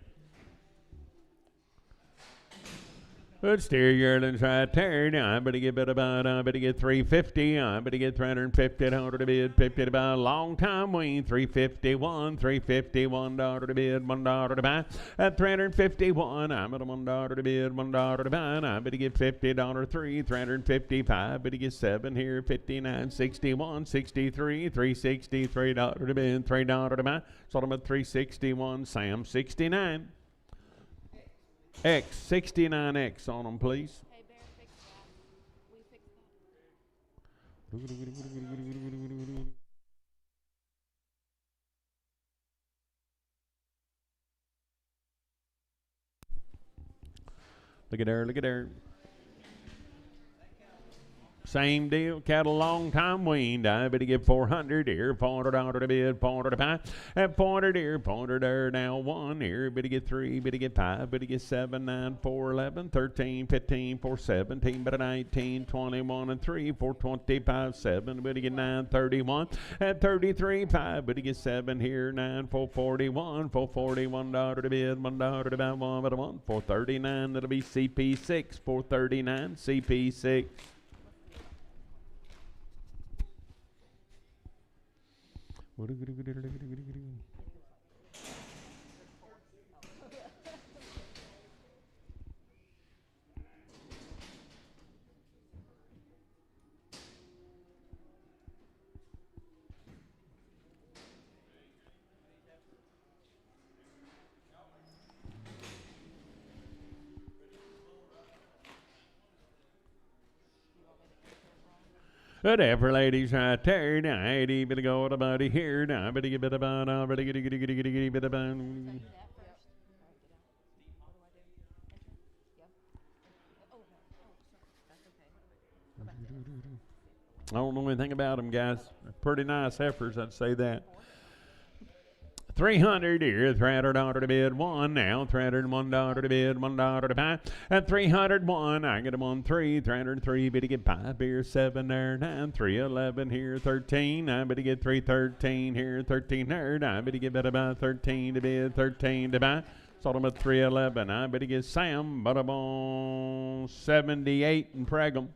Good steer yearlings right there. Now I better get better about. I better get 350. I better get 350 to bid, 50 to buy. Long time wean, 351, $351 to bid, $1 to buy. At 351, I'm at a $1 to bid, $1 to buy. I better get $50 3, 355. Better get 7 here, 59, 61, 63, $363 to bid, $3 to buy. Sold them at 361. Sam 69. X, 69X on them, please. Hey, Bear, fix that. We fix that. Look at there, look at there. Same deal, cattle long time weaned. I better get 400 here, $400 to bid, $400 to buy. At 400 here, 400 there, now 1 here. Better get 3, better get 5, better get 7, 9, 4, 11, 13, 15, 4, 17, better 19, 21, and 3, 4, 25, 7, better get 9, 31. At 33, 5, better get 7 here, 9, 4, 41, $441 to bid, $1 to buy, 1, but 1, 439, that'll be CP6, 439, CP6. Whatever, ladies, right there. Now, itty bitty go to buddy here. Now, bitty get bit about, bitty get bit about. I don't know anything about them, guys. They're pretty nice heifers, I'd say that. 300 here, $300 to bid one now, $301 to bid, $1 to buy, at 301, I get them on 3, 303, bid to get 5 here, 7 there, 9, 311 here, 13, I bid to get 313 here, 13 there, I bid to get about 13 to bid, 13 to buy, sold them at 311, I bid to get Sam, but I'm on 78 and preg 'em.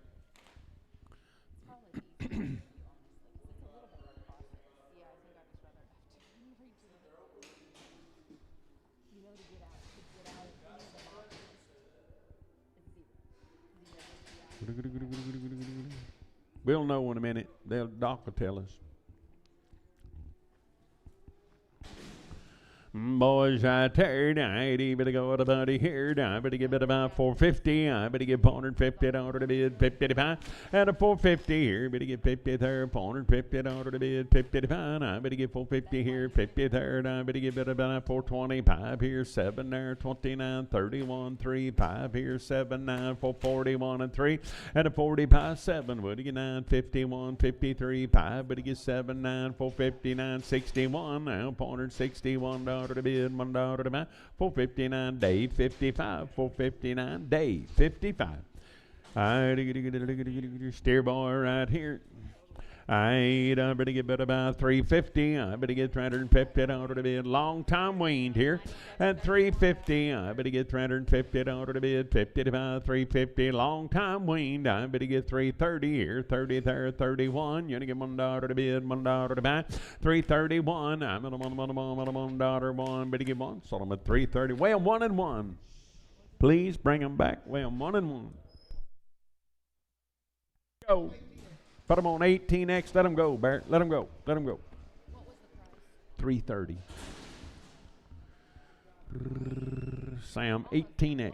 We'll know in a minute. Doc will tell us. Boys, I teared, I ain't better go to buddy here. I better get about 450. I better get $450 to bid, 55. And a 450 here, better get 50 there, $450 to bid, 55. I better get 450 here, 50 there. I better get about 425 here, 7 there, 29, 31, 3, 5 here, 7, 9, 441 and 3. And a 45, 7. Would you get 9, 51, 53, 5. Better get 7, 9, 459, 61. Now, $461 to bid, $1 to buy, 459 day 55, 459 day 55. Steer boy right here. I better get about 350. I better get $350 to bid. Long time weaned here at 350. I better get $350 to bid. 50 to buy, 350. Long time weaned. I better get 330 here. 30 there, 31. You're gonna get $1 to bid, $1 to buy. 331. I'm at $1. Better get one. Sold them at 330. Well, 1 and 1. Please bring them back. Well, 1 and 1. Go. Put them on 18X. Let them go, Barrett. Let them go. Let them go. What was the price? $330. Sam, 18X.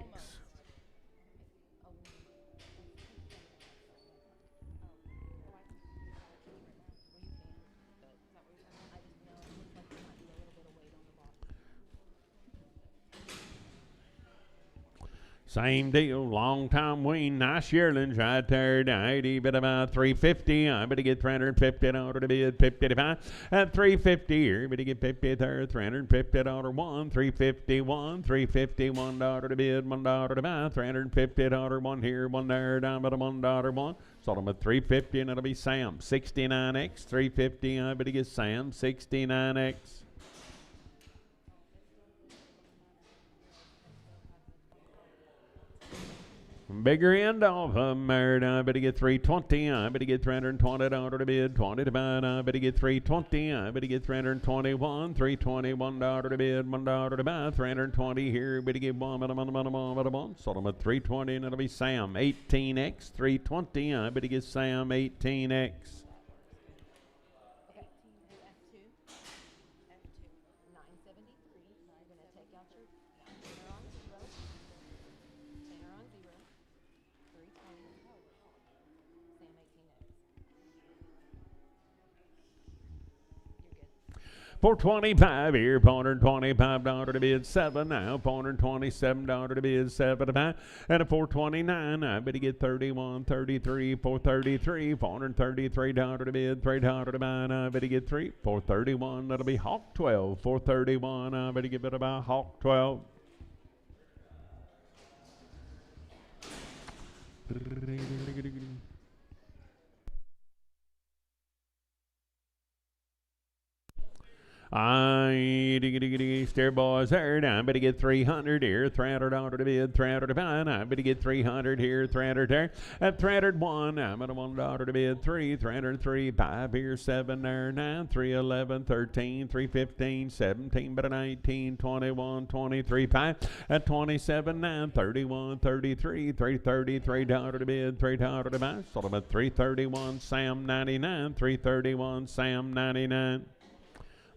Same deal, long time wean, nice yearlings right there. 80, bid about 350. I better get $350 to bid, 55 at 350 here. Better get 50 there, $350 one, 351, $351 to bid, $1 to buy, $350 one here, one there, down by the $1 one. Sold them at 350, and it'll be Sam 69X, 350. I better get Sam 69X. Bigger end off of married. I better get 320. I better get $320 to bid, 20 to buy. I better get 320. I better get 321, $321 to bid, $1 to buy, 320 here. Better get one. Sold them at 320, and it'll be Sam 18X, 320. I better get Sam 18X. $425 here, $425 to bid, 7 now, $427 to bid, 7 to buy, and a $429. I better get 31, 33, $433, $433 to bid, $3 to buy, and I better get 3, $431. That'll be Hawk 12, $431. I better get it about Hawk 12. Steer boys there. I better get 300 here, $300 to bid, $300 to buy. I better get 300 here, 300 there. At 301, I'm at $1 to bid, 3, 303, 5 here, 7 there, 9, 311, 13, 315, 17, but 19, 21, 23, 5. At 27, 9, 31, 33, 330, $3 to bid, $3 to buy. Sold them at 331, Sam 99, 331, Sam 99.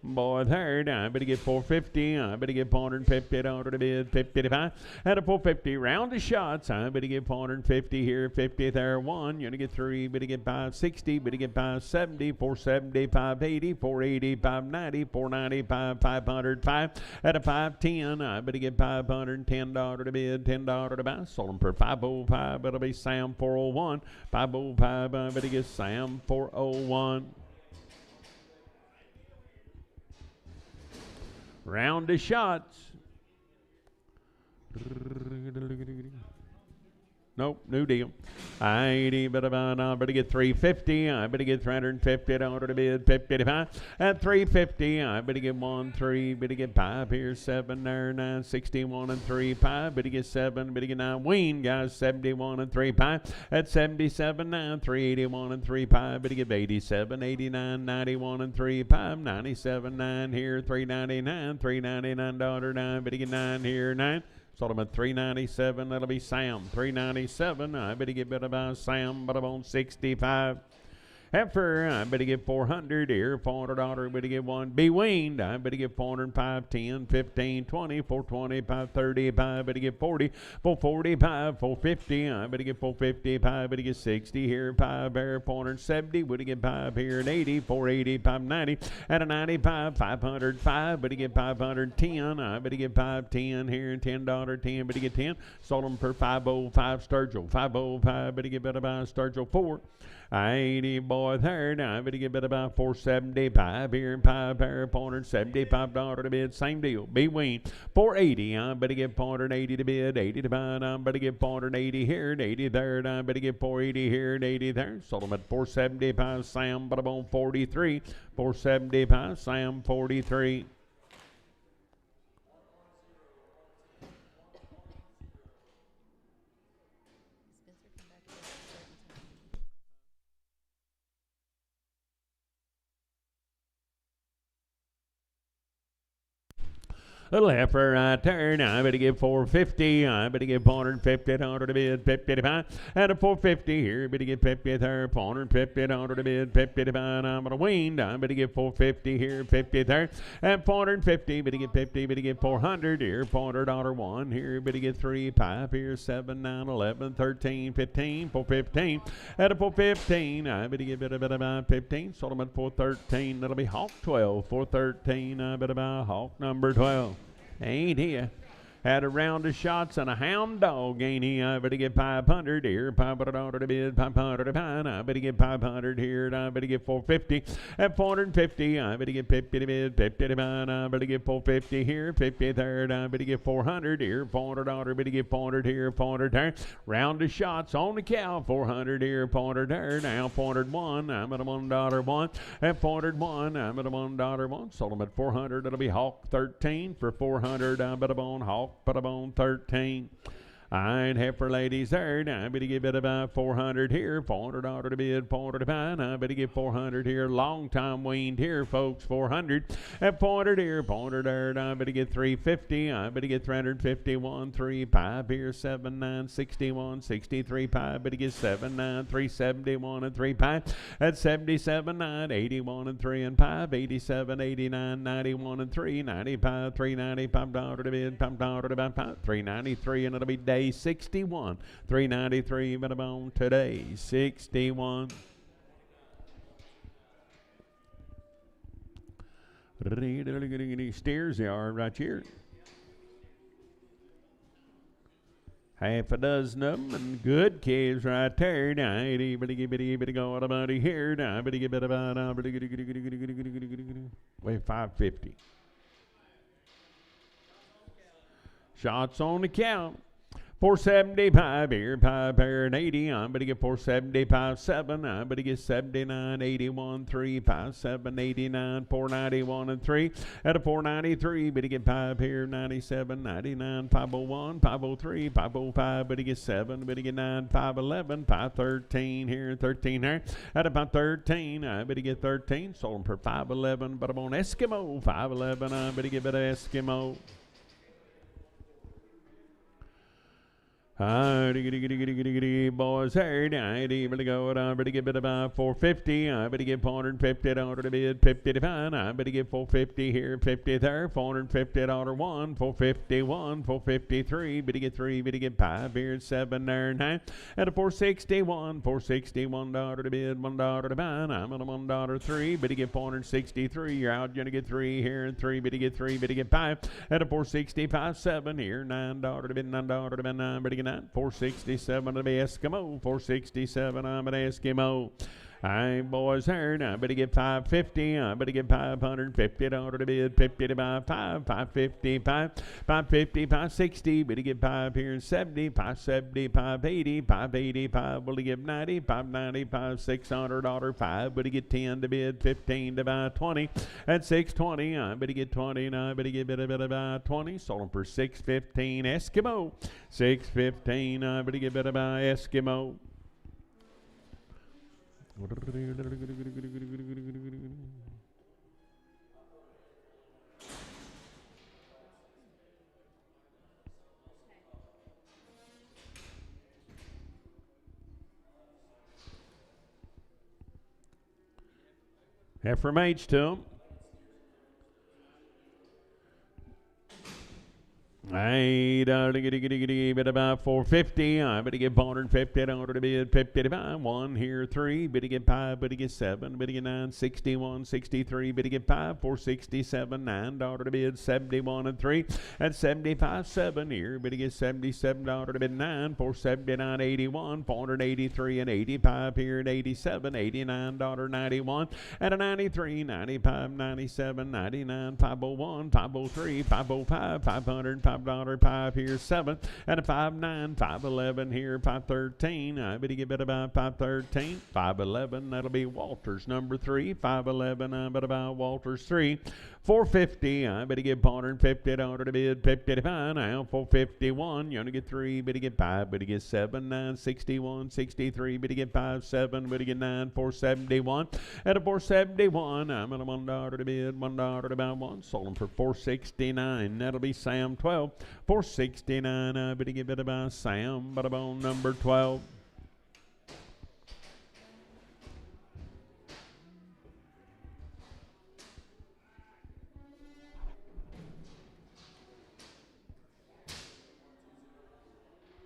Boy, third, I better get 450. I better get 450 to the bid, 55. At a 450, round of shots. I better get 450 here, 50 there, 1. You're going to get 3, better get 560, better get 570, 470, 580, 480, 590, 495, 505. At a 510, I better get $510 to the bid, $10 to buy. Sold them for 505. It'll be Sam 401. 505, I better get Sam 401. Round of shots. Nope, new deal. 80, but I better get 350. I better get 350 to the bid, 55. At 350, I better get 1, 3, better get 5 here, 7 there, 9, 61 and 3, 5. Better get 7, better get 9. Ween, guys, 71 and 3, 5. At 77, 9, 381 and 3, 5. Better get 87, 89, 91 and 3, 5. 97, 9 here, 399, 399 $9. Better get 9 here, 9. Sold him at 397. That'll be Sam. 397. I better get better by Sam, but I'm on 65. Heifer, I better get 400 here. $400, better get 1. Be weaned, I better get 405, 10, 15, 20, 425, 35, better get 40, 445, 450, I better get 455, better get 60 here, 5 there, 470, better get 5 here, and 80, 480, 590, at a 95, 505, better get 510, I better get 510 here, and $10, 10, better get 10, sold them for 505 Sturgill, 505, better get better by Sturgill 4. 80 boy third, I better get better by 475 here and 5 there, $475 to bid, same deal. Be wean 480, I better get 480 to bid, 80 to buy, I better get 480 here and 80 there, I better get 480 here and 80 there. Sold them at 475 Sam, but I'm on 43, 475 Sam 43. Little heifer right there. Now I better get 450. I better get 450 to the bid, 55. At a 450 here, better get 50 there, 450 to the bid, 55. I'm gonna wean. I better get 450 here, 50 there. At 450, better get 50, better get 400 here, $400 1 here, better get 3, 5 here, 7, 9, 11, 13, 15, 415. At a 415, I better get better by 15. Sold them at 413. That'll be Hawk 12, 413. I better buy Hawk number 12. Ain't here. Had a round of shots and a hound dog, ain't he? I better get 500 here, $500 to bid, 500 to buy. I better get 500 here, and I better get 450. At 450, I better get 50 to bid, 50 to buy. I better get 450 here, 50 there, and I better get 400 here, $400, better get 400 here, 400 there. Round of shots on the cow, 400 here, 400 there. Now 401, I'm at a $1 one. At 401, I'm at a $1 one. Sold them at 400. It'll be Hawk 13 for 400. I'm at a bone Hawk. Put them on 13. I ain't heifer ladies there. Now I better get better by 400 here, $400 to bid, 400 to buy. I better get 400 here. Long time weaned here, folks. 400 at 400 here, 400 there. I better get 350. I better get 351, 3, 5 here, 7, 9, 61, 63, 5. Better get 7, 9, 371 and 3, 5. At 77, 9, 81 and 3 and 5, 87, 89, 91 and 3, 95, $395 to bid, $5 to buy, 393, and it'll be day 61, 393, but I'm on today, 61. Steers they are right here. Half a dozen of them, and good calves right there. Now, bitty go about here. Now, bitty get about wait, 550. Shots on the count. 475 here, 5 here and 80. I'm going to get 475, 7. I'm going to get 79, 81, 3, 5, 7, 89, 491 and 3. At a 493, but to get 5 here, 97, 99, 501, 503, 505, but to get 7, but to get 9, 511, 513 here, 13 there. At about 13, I'm going to get 13. Sold them for 511, but I'm on Eskimo, 511. I'm going to get better Eskimo. Boys, hey, I better go. I better get about 450. I better get 450 order to bid 50 to fine. I better get 450 here, 50 there, 450 order 1, 451, 453. Better get 3, better get 5 here, 7 there, 9. At a 461, 461 order to bid, $1 to fine. I'm on a $1.03. Better get 463. You're out, gonna get 3 here and 3. Better get 3, better get 5. At a 465, 7 here, $9 to bid, $9 to bid, 9. Better get 467 to be Eskimo, 467, I'm an Eskimo. Hey, boys, here, I better get 550, I better get 550, order to bid 50 to buy 5, 555, 550, 560, better get 5 here, 70, 570, 580, 585, will get 90, 590, 600, order 5, better get 10 to bid 15 to buy 20, at 620, I better get 20, and I better get better buy 20, sold them for 615, Eskimo, 615, I better get better buy Eskimo. Have from H to them. Hey, bit about 450. I better get 450. I order to bid 50 to buy 1 here, 3. Better get 5. Better get 7. Better get 9. 61, 63. Better get 5. 467. $9 to bid 71 and 3. At 75, 7 here. Better get 77. Order to bid 9. 479, 81. 483 and 85 here at 87. $89, 91. At a 93, 95, 97, 99, 501, 503, 505, 500, $5 here, 7. At a 59, 511 here, 513. I better get better about 513. 511, that'll be Walters number 3. 511, I better buy Walters 3. 450, I better get 450 order to bid 50 to fine. Now 451, you only get 3, better get 5, better get 7, 9, 61, 63, better get 5, 7, better get 9, 471. At a 471, I'm at a $1 to bid, $1 to buy 1. Sold them for 469. That'll be Sam 12. 469, I better get better by Sam, but on number 12.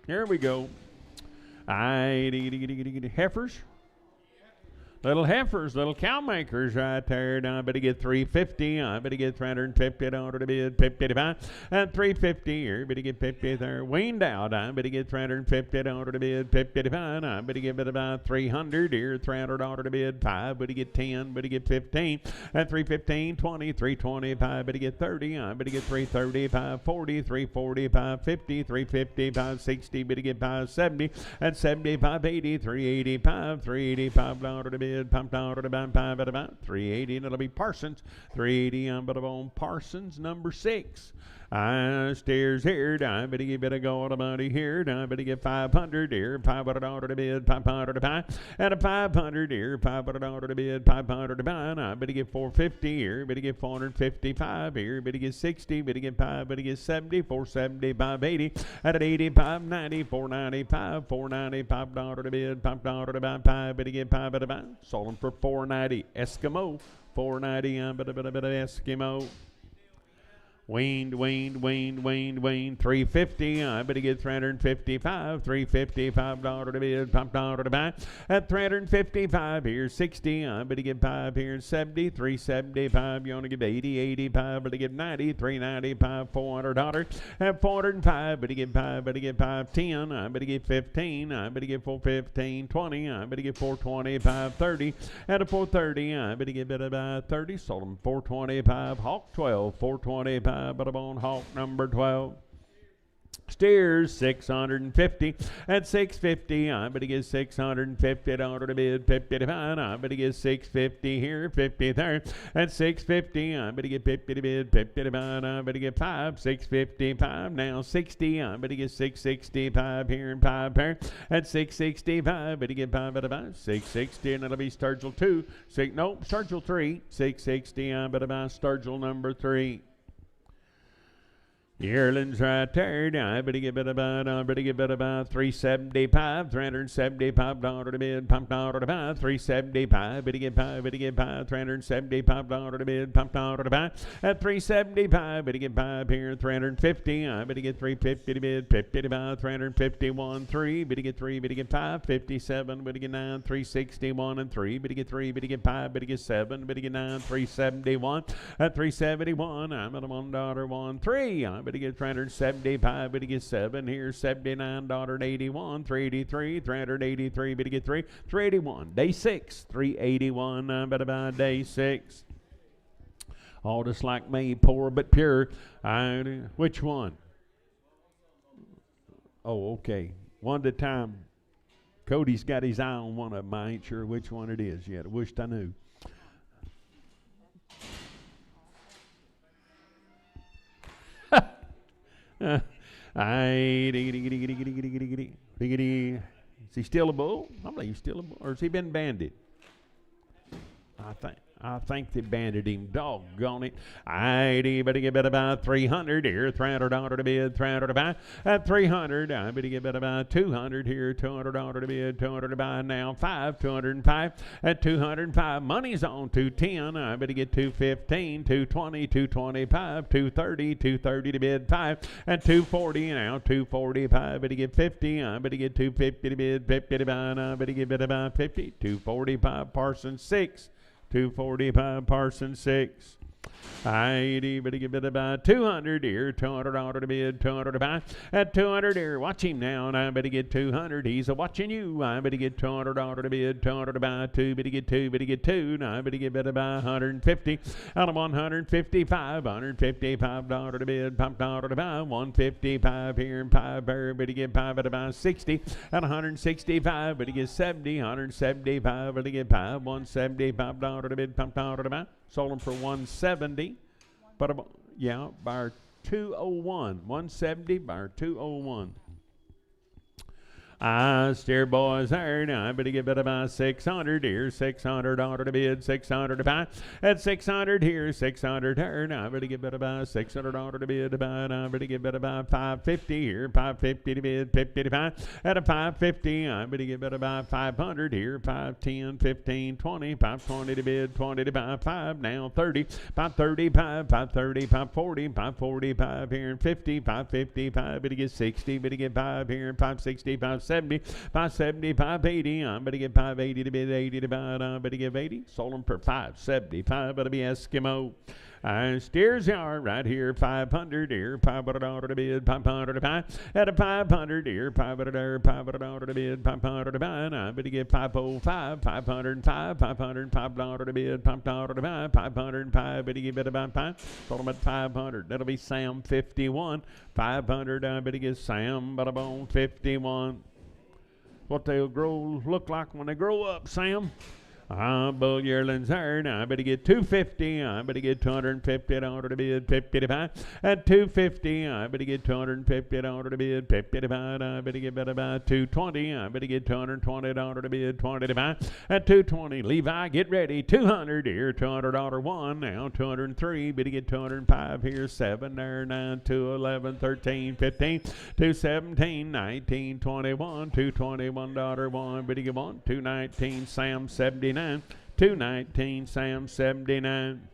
Here we go. Heifers. Little heifers, little cow makers right there. Now I better get 350. I better get 350 order to bid 50 to buy. And 350 here. Better get 50 there. Weaned out. I better get 350 order to bid 50 to buy. I better get about 300 here. 300 order to bid 5. Better get 10. Better get 15. And 315, 20, 325. Better get 30. I better get 330, 540, 340, 550, 350, 560. Better get 570. And 75, 80, 385, 385 order to bid. Pumped out at about 5 at about 380, and it'll be Parsons 380. I'm but on Parsons number 6. Stairs here. I better get better go on about here. I better get 500 here. 500 order to bid. 500 to buy. And a 500 here. 500 order to bid. 500 to buy. I better get 450 here. Better get 455 here. Better get 60. Better get 5. Better get 70. 470. 580. At an 85. 90. 495. 495 order to bid. 5 order to buy. 5. Better get 5 at a buy. Sold them for 490. Eskimo. 490. I'm better Eskimo. Weaned, 350. I better get 355. 355 to bid, $5 to buy. At 355 here, 60. I better get 5 here, 70. 375. You only give 80, 85. Better get 90. 395, $400. At 405. Better get 5. Better get 510. I better get 15. I better get 415. 20. I better get 425. 30. At a 430. I better get better by 30. Sold them 425. Hawk 12. 425. But I'm on Hawk number 12. Steers 650. At 650, I better get 650 order to bid 50 to buy. I better get 650 here, 50 there. At 650, I better get 50 to bid 50 to buy. I better get 5, 655 now 60. I better get 665 here and 5 there. At 665, better get 5 at a buy. 660, and it'll be Sturgill 2. Sturgill 3. 660, I better buy Sturgill number 3. Yearlings right there. I better get about 375, $375 to bid, pumped out to buy, 375, better get by, $375 to bid, pumped out to buy, at 375, better get by here, 350, I better get 350 to bid, 50 to buy, 351, 3, better get 3, better get 5, 57, better get 9, 361 and 3, better get 3, better get 5, better get 7, better get 9, 371, at 371, I'm at a $1.13, I better get 375, better get 7 here, $79.81, 383, 383, better get 3, 381, day 6, 381, I'm better buy day 6. All just like me, poor but pure. Which one? Oh, okay. One at a time. Cody's got his eye on one of them. I ain't sure which one it is yet. I wished I knew. Is he still a bull? I believe he's still a bull. Or has he been banded? I think they banded him. Doggone it. I better get about 300 here. $300 to bid, $300 to buy. At 300, I better get about 200 here. $200 to bid, $200 to buy. Now 205. At 205, money's on 210. I better get 215, 220, 225, 230, 230 to bid 5. At 240, now 245. Better get 50. I better get 250 to bid, 50 to buy. I better get about 50. 245, Parsons 6. 245, Parsons 6. I better get about 200 here, $200 to bid, $200 to buy. At 200 here, watch him now, and I better get 200. He's a watching you. I better get $200 to bid, $200 to buy. 2, better get 2, better get 2. Now I better get better buy 150. Out of 155, $155 to bid, $5 to buy. 155 here and 5 there, better get 5, better buy 60. At 165, better get 70, 175, better get 5, $175 to bid, $5 to buy. Sold them for 170, but by 201, 170 by 201. Steer boys there. Now I better get about 600 here, $600 to bid, $600 to buy. At 600 here, $600 there. Now I better get about $600 to bid, to buy. Now I better get about 550 here, 550 to bid, 50 to buy. At a 550, I better get about 500 here, 510, 15, 20, 520 to bid, 20 to buy, 5 now 30, 535, 530, 540, 545 here and 50, 555, better get 60, better get 5 here and 560, 570, 570, 580. I'm better get 580 to bid, 80 to buy. I better give 80. Sold them for 575. Better be Eskimo. Steers yard right here, 500 here, $500 to bid, $500 to buy. At a 500 here, $500 there, $500 to bid, $500 to buy. And I better get 505, 505, $505 to bid, $500 to buy, 505. Better get about 5. Sold them at 500. That'll be Sam 51. 500. I better get Sam, but I'm 51. What they'll look like when they grow up, Sam. Bull yearlings there. Now I better get 250. I better get $250 to bid, 50 to buy. At 250, I better get $250 to bid, 50 to buy. I better get about 220. I better get $220 to bid, 20 to buy. At 220, Levi, get ready. 200 here, $200 one. Now 203. Better get 205 here, 7 there, 9, 2, 11, 13, 15, 217, 19, 21, $221 one. Better get 1, 219, Sam 79. 219, Sam 79.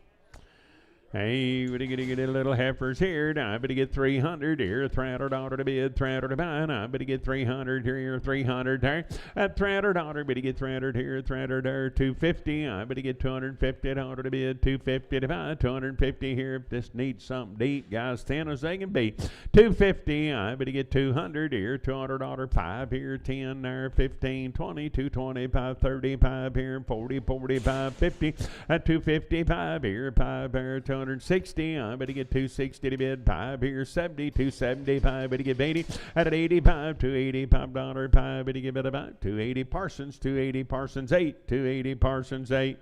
Hey, better get a little heifers here. Now I better get 300 here, $300 to bid, $300 to buy. Now I better get 300 here, 300 there. At $300, better get 300 here, 300 there, 250. I better get $250 to bid, 250 to buy, 250 here. If this needs something to eat, guys, thin as they can be. 250. I better get 200 here, $200, 5 here, 10 there, 15, 20, 225, 35 here, 40, 45, 50. At 255 here, 5 there, 260. I better get 260 to bid, 5 here, 70, 275. Better get 80. At an 85, $285, 5. Better get about 280 Parsons, 280 Parsons 8, 280 Parsons 8.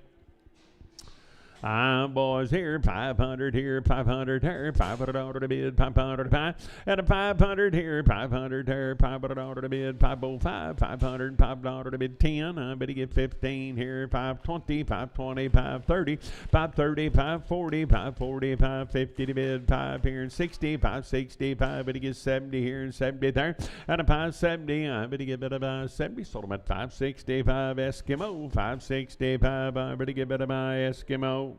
Boys here, 500 here, 500 here, 500 order to bid, 500 5, and a 500 here, 500 here, 500 order to bid, 505, 500, 5 to bid 10. I better get 15 here, 520, 520, 530, 530, 540, 540, 550 to bid, 5 here and 60, 560, 5 better get 70 here and 70 there, and a 570. I better get better by 70. Sold them at 565 Eskimo, 565. I better get better by Eskimo.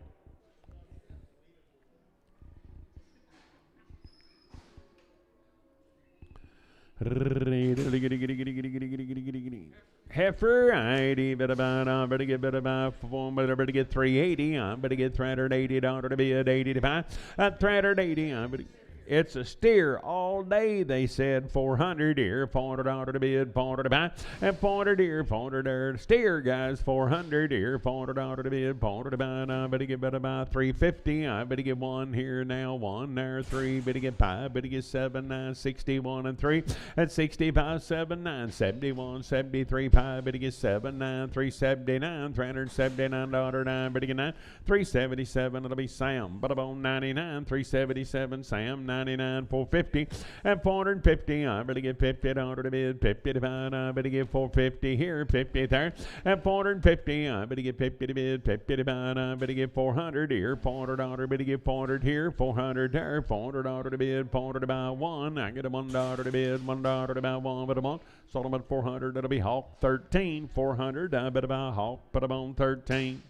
Heifer, I better get better by 4, better get 380. I better get $380 to bid, 80 to buy. At 380, I better. It's a steer all day, they said. 400 here, $400 to bid, 400 to buy, and 400 here, 400 there. Steer, guys, 400 here, $400 to bid, 400 to buy. I better get better by 350. I better get 1 here now, 1 there, 3. Better get 5, better get 7, 9, 61 and 3. At 65, 7, 9, 71, 73, 5. Better get 7, 9, 379, $379. 9, better get 9, 377. It'll be Sam. But about 99, 377, Sam. 99, 450, and 450. I better get $50 to bid, 50 to buy. I better get 450 here, 50 there, and 450. I better get 50 to bid, 50 to buy. I better get 400 here, $400. Better get 400 here, 400 there, $400 to bid, 400 to buy 1. I get a $1 to bid, $1 to buy 1, but I'm on. Sold them at 400. That'll be Hawk 13, 400. I better buy Hawk, put them on 13.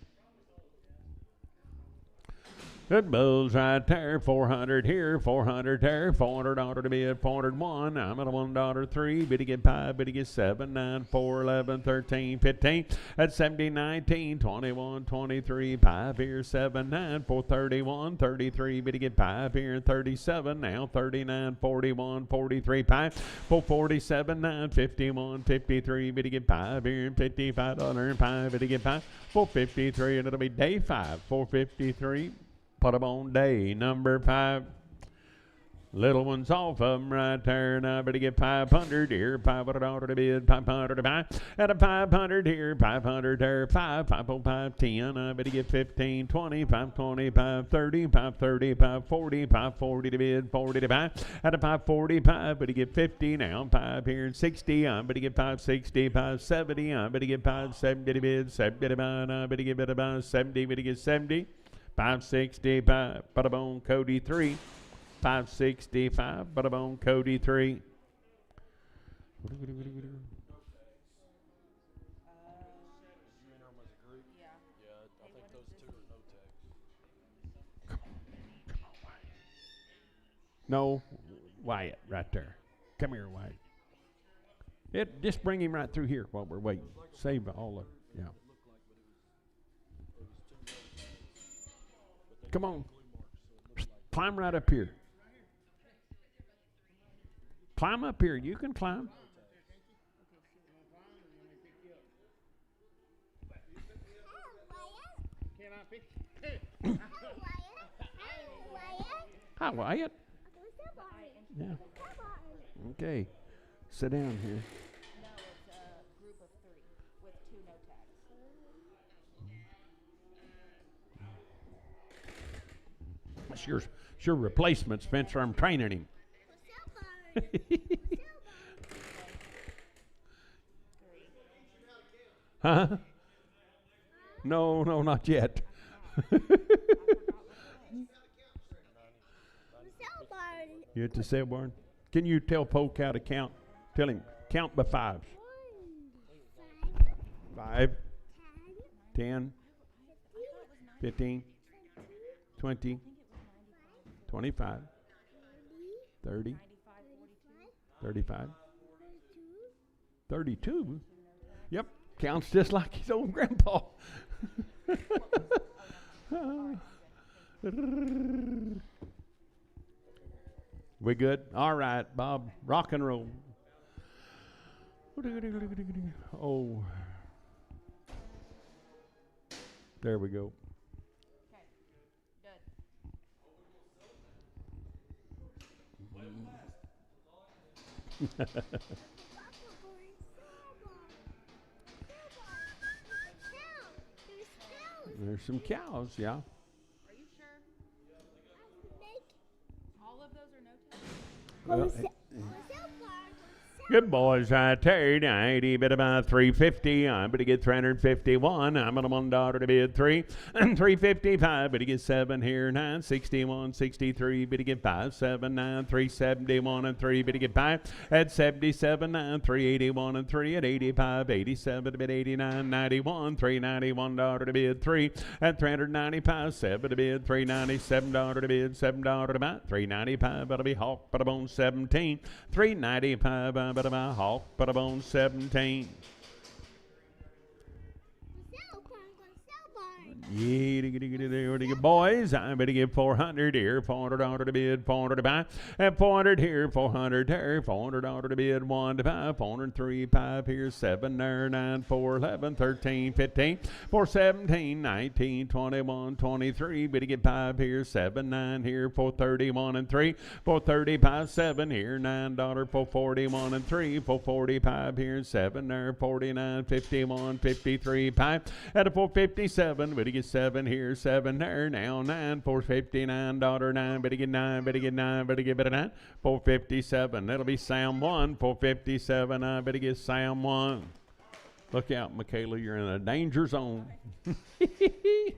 Good bulls right there, 400 here, 400 there, $400 to bid, 401. I'm at a $1 3. Better get 5, better get 7, 9, 4, 11, 13, 15. At 70, 19, 21, 23, 5 here, 7, 9, 4, 31, 33. Better get 5 here, 37. Now 39, 41, 43, 5, 4, 47, 9, 51, 53. Better get 5 here, $55, 5. Better get 5, 453, and it'll be day 5, 453. Put them on day number 5. Little ones off of them right there. And I better get 500 here, $500 to bid, 500 to buy. And a 500 here, 500 there, 5, 505, 10. I better get 15, 20, 520, 530, 530, 540, 540 to bid, 40 to buy. And a 545, better get 50 now, 5 here and 60. I better get 560, 570. I better get 570 to bid, 70 to buy. And I better get better by 70, better get 70. 565, Butterbone Cody 3. 565, Butterbone Cody 3. No, Wyatt, right there. Come here, Wyatt. Just bring him right through here while we're waiting. Save all of yeah. Come on. Climb right up here. Climb up here. You can climb. Hi, Wyatt. Yeah. Okay. Sit down here. No, it's a group of 3 with 2 no tags. It's your replacement, Spencer. I'm training him. Huh? No, not yet. You at the sale barn? Can you tell Polk how to count? Tell him, count by 5s. 5, 10, 15, 20, 25, 30, 35, 32. Yep, counts just like his old grandpa. We good? All right, Bob. Rock and roll. Oh. There we go. Good. There's some cows, yeah. All of those are no touch. Go sale barn. Good boys, Terry, 90, bid about 350. I'm going to get 351. I'm going to $1 to bid 3. And 355, but he gets 7 here. 961, 63, but he get 5, 7, 9, 371 and 3, but he get 5. At 77, 9, 381 and 3. At 85, 87, to bid 89, 91, $391 to bid 3. At 395, 7 to bid 397 to bid $7 to buy 395. That'll be Hawk, but on 17. 395. But about Hawk, but on 17. Yeah, boys, I'm going to give 400 here, $400 to bid, 400 to buy, and 400 here, 400 there, $400 to bid, 1 to buy, 403, 5 here, 7 there, 9, 4, 11, 13, 15, 4, 17, 19, 21, 23, but to get 5 here, 7, 9 here, 431 and 3, 435, 7 here, $9, 441 and 3, 445 here, 7 there, 49, 51, 53, 5, at a 457, but to get 7 here, 7 there, now 9, $459, 9, but to get 9, but to get 9, but to get better 9, 457, that'll be Sam 1, 457, I better get Sam 1. Look out, Michaela, you're in a danger zone. I'm in the danger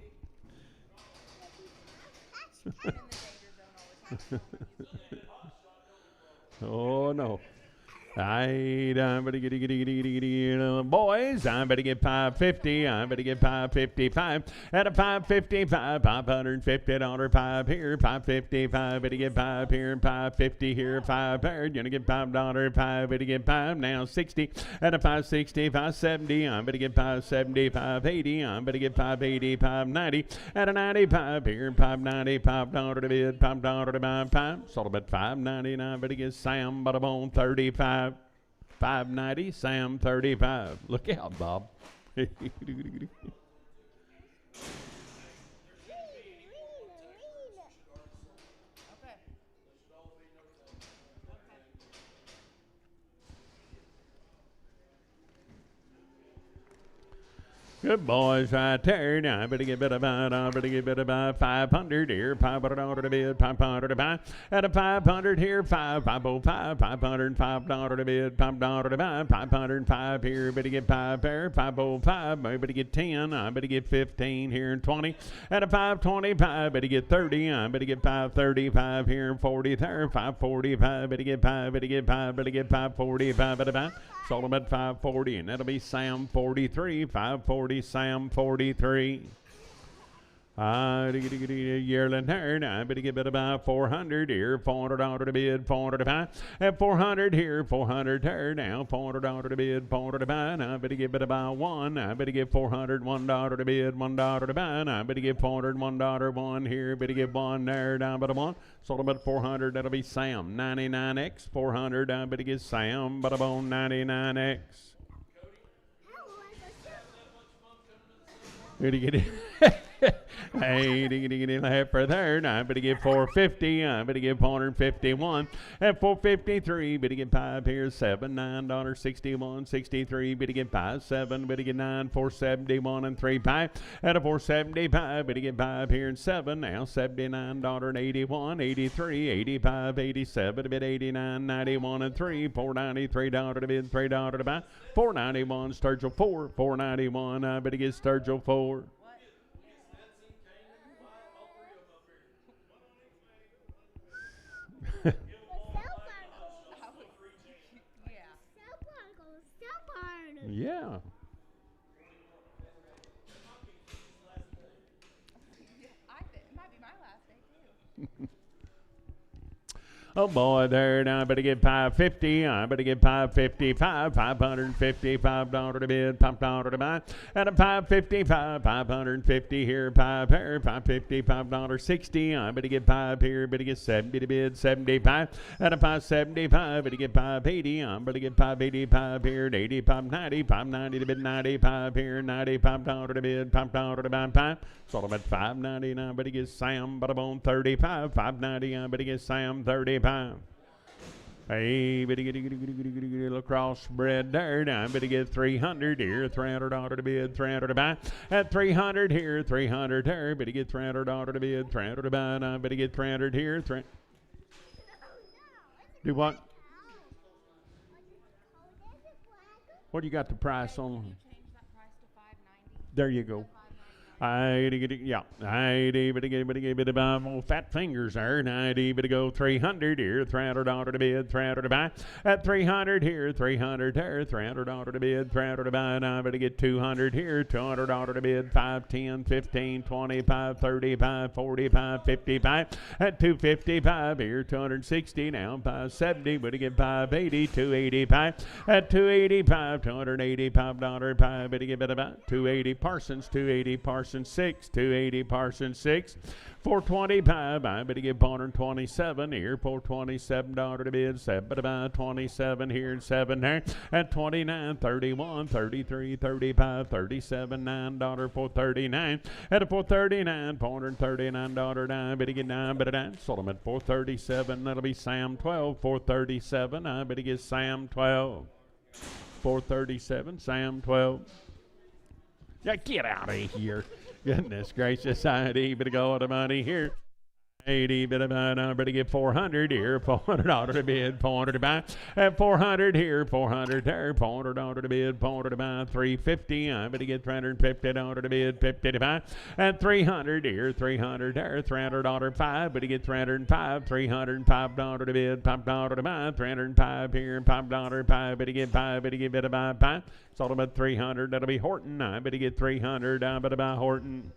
zone all the time. Oh, no. I'm better get boys. I'm better get 550. I'm better get 555. At a 555, $550 5 here, 555. Better get 5 here, 550 here, 5 there. You're gonna get $5, 5. Better get 5 now, 60. At a 560, 570. I'm better get 570, 580. I'm better get 580, 590. At a 95 here, 590, $5 to bid, $5 to buy 5. Sold about 599. Better get Sam, but I'm on 35. 590, Sam 35. Look out, Bob. Good boys, right there. Now I better get bit about 500 here, $500 to bid, $500 to buy. At a 500 here, 505, $505 to bid, $5 to buy, 505 here. Better get 5 there, 505. I better get 10. I better get 15 here and 20. At a 525, better get 30. I better get 535 here and 40 there, 545. Better get 5. Better get 5. Better get 545. Better buy. Sold them at 540, and that'll be Sam 43, 540, Sam 43. Yearling herd, I better get about 400 here, $400 to bid, 400 to buy. At 400 here, 400 there, now $400 to bid, 400 to buy. I better get about 1. I better get 400, $1 to bid, $1 to buy. I better get 400, $1, 1 here, better get 1 there, down but a 1. Sold about 400, that'll be Sam 99X, 400. I better get Sam, but I'm on 99X. Where'd you get it? Hey, ding heifer there. Now I better get 450. I better get 451. At 453, better get 5 here, 7, $9, 61, 63. Better get 5, 7. Better get 9, 471 and 3 5. At a 475, better get 5 here and 7. Now $79 and 81, 83, 85, 87. A bit 89, 91 and 3. $493 to bid, $3 to buy. 491 Sturgill 4, 491. I better get Sturgill 4. Yeah. It might be my last day too. Oh boy, there now I better get 550. I better get 555, $555 to bid, $5 to buy. At a 555, 550 here, 5 here, $555, 60. I better get 5 here, better get 70 to bid, 75. At a 575, better get 580. I better get 585 here, 85, 90, 590 to bid, 95 here, $95 to bid, $5 to buy, 5. Sold them at 599. I better get Sam, but I'm on 35, 590. I better get Sam 35. Hey, better get a crossbred there. Now I better get 300 here, $300 to bid, $300 to buy. At 300 here, 300 there. Better get $300 to bid, $300 to buy. Now I better get 300 here, Do what? What do you got the price on? Change that price to $5.90. There you go. Yeah, more fat fingers there. Go 300 here, $300 to bid, $300 to buy. At 300 here, 300 there, $300 to bid, $300 to buy. Now I better get 200 here, $200 to bid, 5, 10, 15, 25, 35, 45, 55. At 255 here, 260 now, 570. Better get 580, 285. At 285, $285. Better get about 280 Parsons, 280 Parsons. 6, 280 Parsons 6, 425. I better give 427 here, $427 to bid, 7 about 27 here and 7 there, at 29, 31, 33, 35, 37, $9, 439, at a 439, $439. I better get 9, but I sold them at 437. That'll be Sam 12, 437. I better get Sam 12, 437, Sam 12. Yeah, get out of here. Goodness gracious, I'd even go with the money here. 80, bit of I better get 400 here, $400 to bid, 400 to buy. At 400 here, 400 there, $400 to bid, 400 to buy. 350, I better get $350 to bid, 50 to buy. At 300 here, 300 there, $300 5, better get 305, $305 to bid, $5 to buy. 305 here, $5 5, better get 5, better get bit of buy 5. It's all about 300. That'll be Horton. I better get 300. I better buy Horton.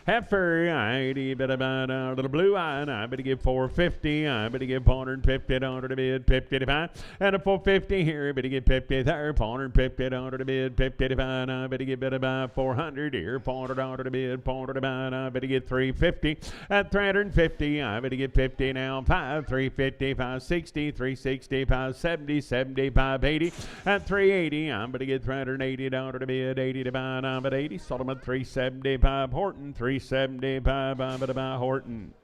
Heifer, I better buy a little blue eye. I better give 450. I better give $450 to bid, 50 to buy. And a 450 here, better get 50 there, $450 to bid, 50 to buy. I better get better buy 400 here, $400 to bid, 400 to buy. I better get 350. At 350, I better get 50 now, 5, 350, 560, 360, 570, 70, 580. At 380, I'm better get $380 to bid, 80 to buy. I'm at 80. Sold them at 375. Horton, 375. I'm at about Horton.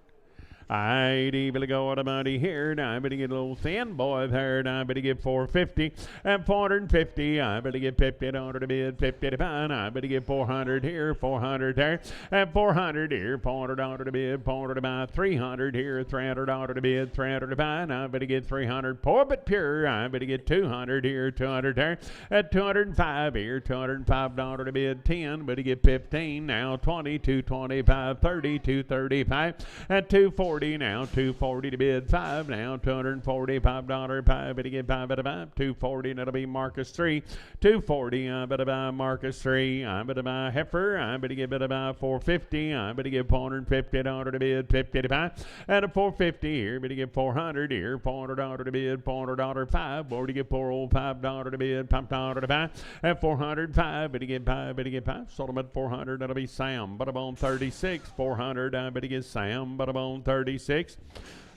I'd even go out of money here. Now I better get a little thin boy there. Now I better get 450 and 450. I better get $50 to bid, 50 to buy. I better get 400 here, 400 there, and 400 here, $400 to bid, 400 to buy. 300 here, $300 to bid, 300 to buy. Now I better get 300 poor but pure. I better get 200 here, 200 there, at 205 here, $205 to bid, 10. Better get 15 now, 20, 225, 30, 235, at 240. Now, 240 to bid, 5 now, $245, 5, better get 5 at a 5, 240, that'll be Marcus 3, 240, I better buy Marcus 3, I better buy Heifer, I better get better buy 450, I better get $450 to bid, 50 to buy, at a 450 here, better get 400 here, $400 to bid, $400, 5, better get $405 to bid, $5 to buy, at 405, better get 5, better get 5, sold them at 400, that'll be Sam, but I'm on 36, 400, I better get Sam, but I'm on 36.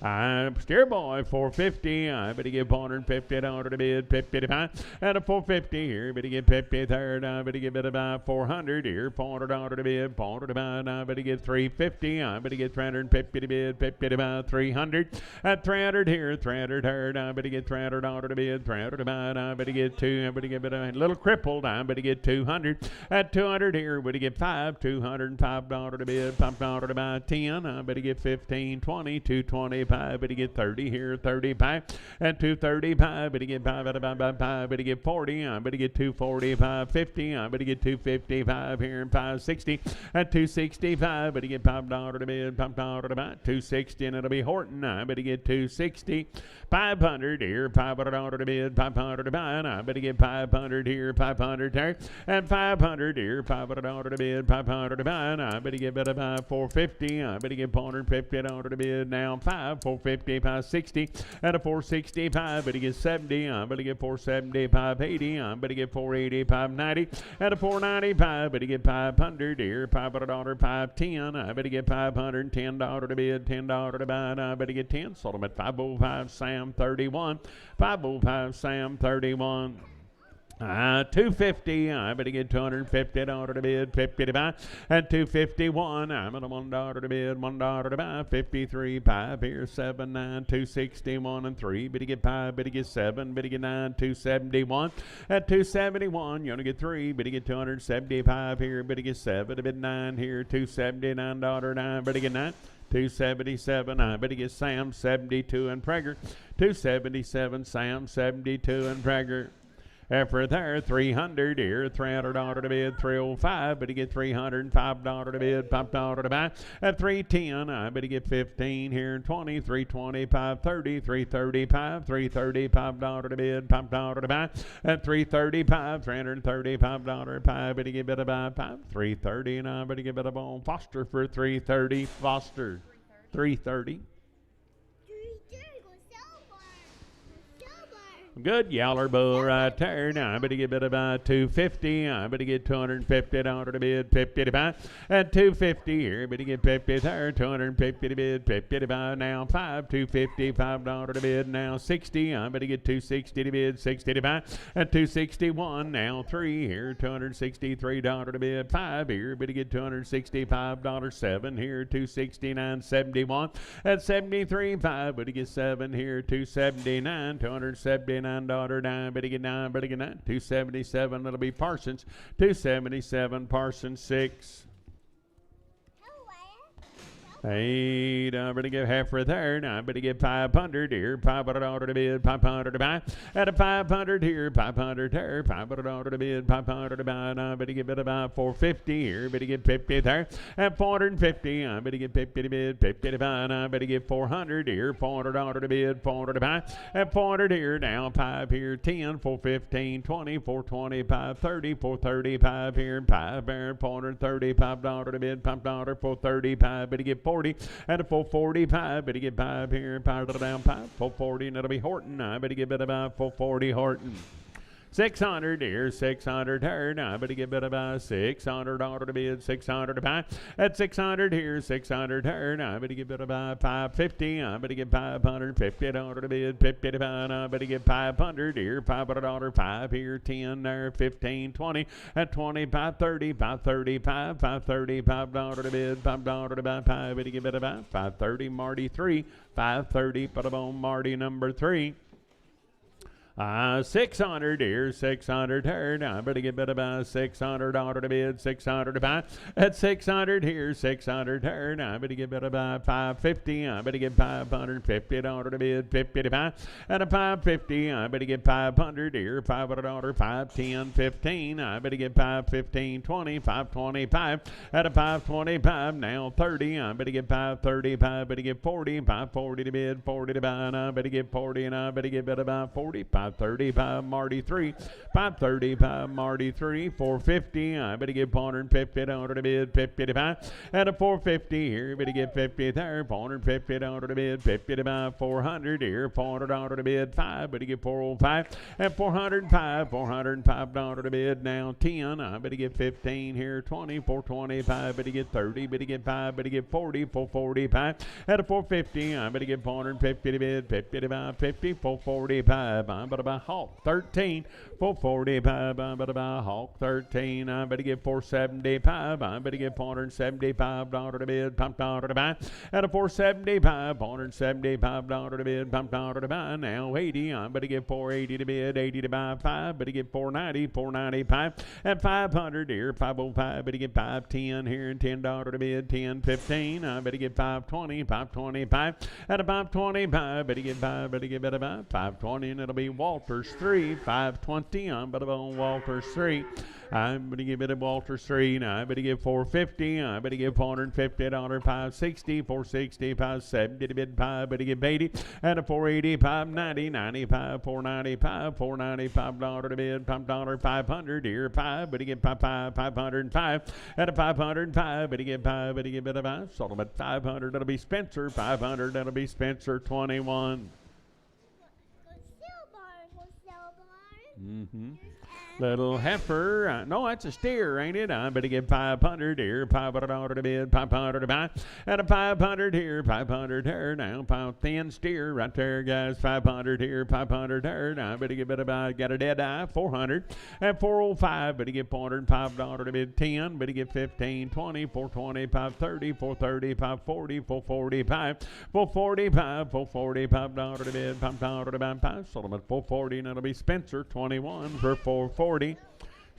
I'm Steer Boy, 450. I better give $450 to bid, 50 to buy. And a 450 here, better get 50 third. I better get better buy 400 here, $400 to bid, 400 to buy. I better get 350. I better get 350 to bid, 50 to buy, 300. At 300 here, 300 third. I better get $300 to bid, 300 to buy. I better get 2. I better get a little crippled. I better get 200. At 200 here, better get 5, $205 to bid, $5 to buy, 10. I better get 15, 20, 225. Better get 30 here, 35. At 235, better get 5 out of 5, better get 40. I better get 245, 50. I better get 255 here and 560. At 265, better get $5 to bid, $5 to buy, 260, and it'll be Horton. I better get 260, 500 here, $500 to bid, 500 to buy. And I better get 500 here, 500 there, and 500 here, $500 to bid, 500 to buy. And I better get better buy 450. I better get $450 to bid now, 450, 560, and a 465, better get 70, I'm better get 470, 580, I'm better get 480, 590, and a 495, better get 500 here, $500, 510, I better get $510 to bid, $10 to buy, and I better get 10, sold them at 505, Sam 31, 505, Sam 31. 250, I better get $250 to bid, 50 to buy. At 251, I'm at a $1 to bid, $1 to buy. 53, 5 here, 7, 9, 261 and 3. Better get 5, better get 7, better get 9, 271. At 271, you're gonna get 3, better get 275 here, better get 7, a bit 9 here, $279, 9, better get 9. 277, I better get Sam, 72 and Prager. 277, Sam, 72 and Prager. After there, 300 here, $300 to bid, 305, but you get $305 to bid, $5 to buy. At 310, I bet you get 15 here, 20, 325, 30, 335, $335 to bid, $5 to buy. At 335, $335 to buy, but you get better buy 5, 330, and I bet you get better bone Foster for 330, Foster, 330. Good yaller bull right there. Now I better get bid about 250. I better get $250 to bid, 50 to buy. At 250 here, better get 50 there, 250 to bid, 50 to buy. Now 5, $250, $5 to bid. Now 60. I better get 260 to bid, 60 to buy. At 261. Now 3 here, $263 to bid, 5 here. Better get $265, 7 here, 269.71. At 73, 5. Better get 7 here, 279, $279 down, better get 9, 277, it'll be Parsons, 277, Parsons, 6. 8, I better give half for there. Now I better get 500 here, $500 to bid, 500 to buy. At a 500 here, 500 there, $500 to bid, 500 to buy. Now I better get about 450 here, better get 50 there. At 450, I better get 50 to bid, 50 to buy. Now I better get 400 here, $400 to bid, 400 to buy. At 400 here, now 5 here, 10, 415, 20, 425, 30, 435 here, 5 there, $435 to bid, $5, 435, better get 40 at a 445, better get 5 here, 5 to the down 5, 440, and it'll be Horton. I better get about 440 Horton. 600 here, 600 here. Now I better get bid about $600 to bid, 600 to buy. At 600 here, 600 here. Now I better get bid about 550. I better get $550 to bid, 50 to buy. Now I better get 500 here, $500, 5 here, 10 there, 15, 20. At 20, 530, 535, $535 to bid, $5 to buy. 5 better get bid about 530, Marty 3, 530. Put them on Marty number 3. 600 here, 600 here. Now I better get bid about $600 to bid, 600 to buy. At 600 here, 600 here. Now I better get bid about 550. I better get $550 to bid, 50 to buy. At a 550, I better get 500 here, $500, 510, 15. I better get 515, 20, 525. At a 525, now 30. I better get 535. Better get 40, 540 to bid, 40 to buy. And I better get 40, and I better get bid about 40. 535 Marty 3, 535 Marty 3, 450. I better get $450 to bid, 50 to buy. At a 450 here, better get 50 there, $450 to bid, 50 to buy. 400 here, $400 to bid, 5. Better get 405. At 405, $405 to bid. Now 10. I better get 15 here, 20, 425. Better get 30. Better get 5. Better get 40, 445. At a 450, I better get $450 to bid, 50 to buy, 50, 445. I'm better buy Hawk 13, 445. I'm better buy Hawk 13. I better get 475. I better get $475 to bid, $5 to buy. At a 475, $475 to bid, $5 to buy. Now 80. I better get 480 to bid, 80 to buy, 5. Better get 490, 495. At 500 here, 505. Better get 510 here and $10 to bid, 10, 15. I better get 520, 525. At a 525, better get 5. Better get better buy 520, and it'll be Walters 3, 520. I'm better on Walters 3. I'm going to give it a Walters 3. Now I better give 450. I better give $450, 560, 460, 570 to bid 5. Better give 80 and a 480, 590, 95, 495, $495 to bid, $5, 500 here, 5. Better give 505 at a 505. Better give 5. Better give it a 5. Sold them at 500. That'll be Spencer 500. That'll be Spencer 21. Mm-hmm. Little heifer. No, that's a steer, ain't it? I better get 500 here, $500 to bid, 500 to buy. And a 500 here, 500 here. Now, thin steer right there, guys. 500 here, 500 here. Now, I better get better buy. Got a dead eye, 400. At 405, better get $405 to bid, 10. Better get 15, 20, 420, 530, 430, 540, 445, 445, $445 to bid, $5 to buy. Sold them at 440, and it'll be Spencer 21 for 440.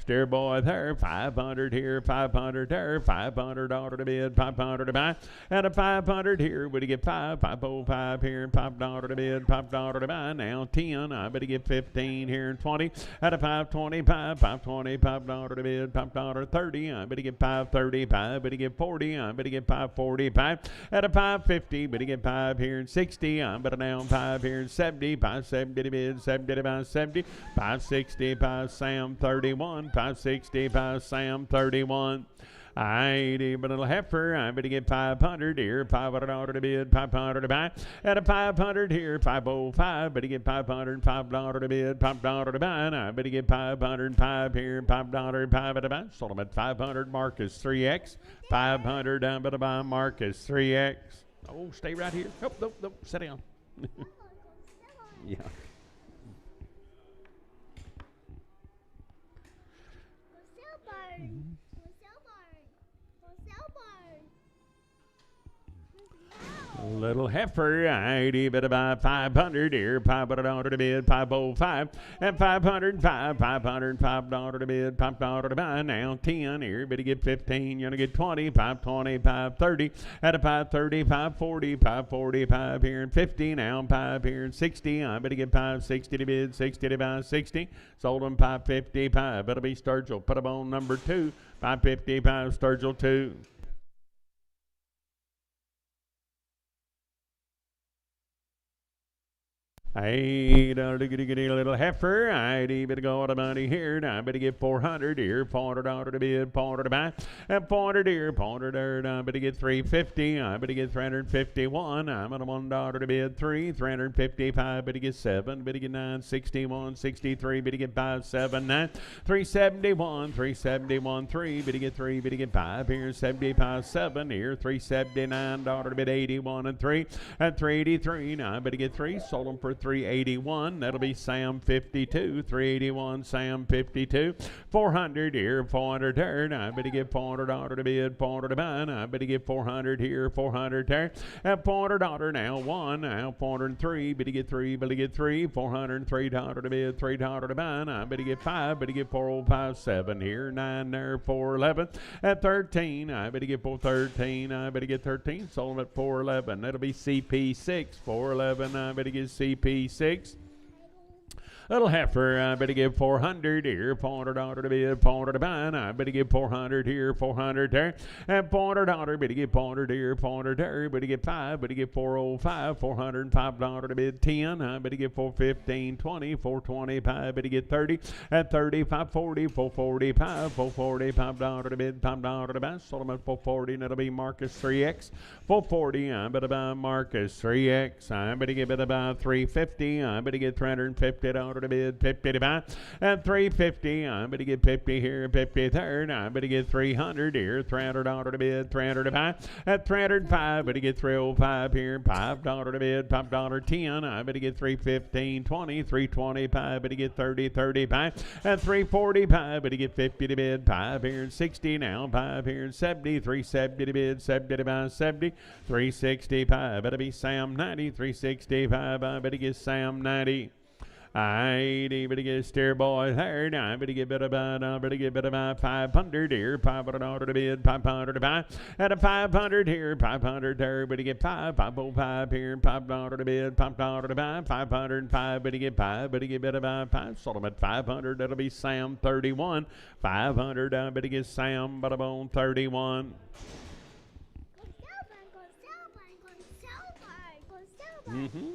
Steer boy there, 500 here, 500 there, 500 order to bid, 500 to buy, and a 500 here. Would he get 505 here, and $5 to bid, $5 to buy. Now 10, I better get 15 here and 20, at a 525, $525 to bid, $5 30. I better get 535, better get 40, I better get 545, at a 550, better get 5 here and 60. I better down 5 here and 70, 570 to bid, 70 to buy, 70, 560, 5 Sam 31. 565 Sam 31. 80, but a little heifer. I better get 500 here. 500 order to bid, 500 to buy. At a 500 here, 505. Better get 500, $5 to bid, $5 to buy. And I better get 505 here, $5, 5 to buy. Sold them at 500. Marcus 3X. 500. I better buy Marcus 3X. Oh, stay right here. Nope, nope, nope. Sit down. Yeah. Little heifer, 80, better buy 500 here, $500 to bid, 505, and 505, $505 to bid, $5 to buy. Now 10 here, better get 15, you're gonna get 20, 520, 530, at a 530, 540, 545 here and 50, now 5 here and 60, I better get 560 to bid, 60 to buy, 60, sold them 555, better be Sturgill, put them on number 2, 555 Sturgill 2. Hey, little heifer, I better go to money here. Now I better get 400 here, $400 to bid, $400 to buy, and 400 here, $400 there. I better get 350. I better get 351. I'm at $1 to bid, 355. Better get 7. Better get 961, 63. Better get 579, 371, 371, 3. Better get 3. Better get 5 here, 75, 7 here, $379 to bid, 81 and 3, and 383. Now I better get 3. Sold them for 381. That'll be Sam 52. 381 Sam 52. 400 here, 400 there. I better get $400 to bid, $400 to buy. I better get 400 here, 400 there. At $400 now 1. Now 403. Better get 3. Better get 3. $403 to bid, $3 to buy. I better get 5. Better get 4057 here. 9 there, 411. At 13. I better get 413. I better get 13. Sold them at 411. That'll be CP6. 411. I better get CP6. Little heifer, I better give 400 here, $400 to bid, $400 to buy. I better give 400 here, 400 there, and $400. Better get 400 here, 400 there. Better get 5. Better get 405, $405 to bid, 10. I better get 415, 20, 425. Better get 30 at 30, 540, 445, $445 to bid, $5 to buy. Sold them at 440, and it'll be Marcus 3X. 440. I better buy Marcus 3X. I better get about 350. I better get $350 to bid, 50 to buy, and 350. I better get 50 here, 50 there. I better get 300 here, $300 to bid, 300 to buy, at 305. Better get 305 here, $5 to bid, $5 10. I better get 315, 20, 325. Better get 30, 35, and 345. Better get 50 to bid, 5 here and 60 now, 5 here and 70, 370 to bid, 70 to buy, 70, 365. Better be Sam 90, 365. I better get Sam 90. I better get a steer boy there. Now I better get better about 500 here, $500 to bid, $500 to buy, at a 500 here, 500 there. Better get 505 here, $5 to bid, $5 to buy, 505. Better get 5. Better get better about 5. Sold them at 500. That'll be Sam 31. 500. I better get Sam bone 31. Mm-hmm.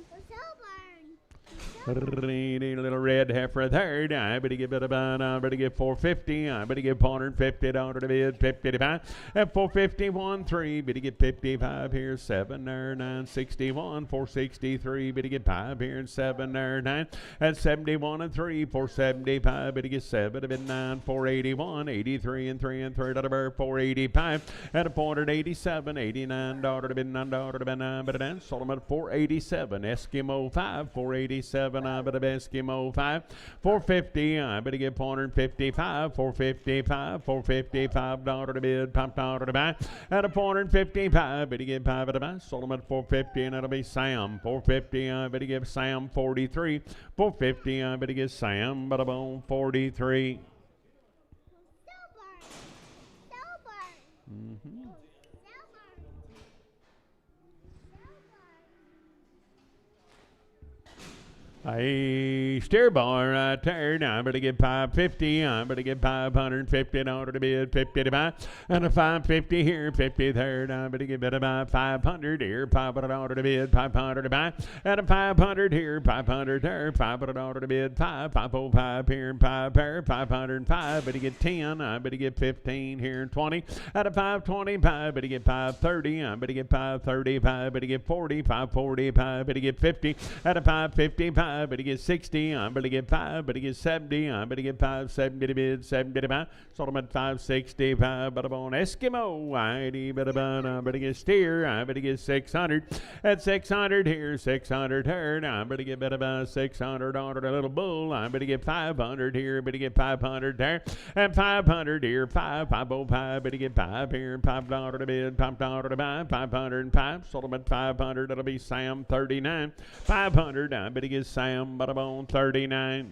Little red heifer there. I better get about, I better get 450. I better get $450 to bid, 50 to buy. At 451, 3. Better get 55 here, 7 there, 961, 463. Better get 5 here and 7 there, 9. At 71 and 3, 475. Better get 7 to bid 9, 481, 83 and 3 and 3 to bid 485. At a 487, $89 to bid, $9 to bid 9. Better down. Sold them at 487. Eskimo 5, 487. I better Eskimo 5, 450. I better get 455, 455, $455 to bid, $5 to buy. At a 455, better get 5 to buy. Sold them at 450, and that'll be Sam 450. I better give Sam 43, 450. I better get Sam bone 43. Mm-hmm. A steer barn right there. Now I'm going to get 550. I'm going to get 550 in order to bid 50 to buy. And a 550 here, 50 there. Now I'm going to get better by 500 here. 500 in order to bid 500 to buy. And a 500 here, 500 there. 500 in order to bid 505 here and 5 there. 505. But you get 10. I'm going to get 15 here and 20. At a 525. But you get 530. I'm going to get 535. But you get 40. 545. But you get 50. At a 555. But he gets 60, I'm going to get 5, but he gets 70, I'm going to get 570 to bid, 70 to buy, sold him at 565, but I'm on Eskimo, I'm going to get steer, I'm going to get 600, at 600 here, 600 here, I'm going to get better by 600 on a little bull, I'm going to get 500 here, but he get 500 there, and 500 here, 505, but he get 5 here, $5 to bid, $5 to buy, 505, sold him at 500, it'll be Sam 39, 500, I'm going to get Sam, but I'm on 39.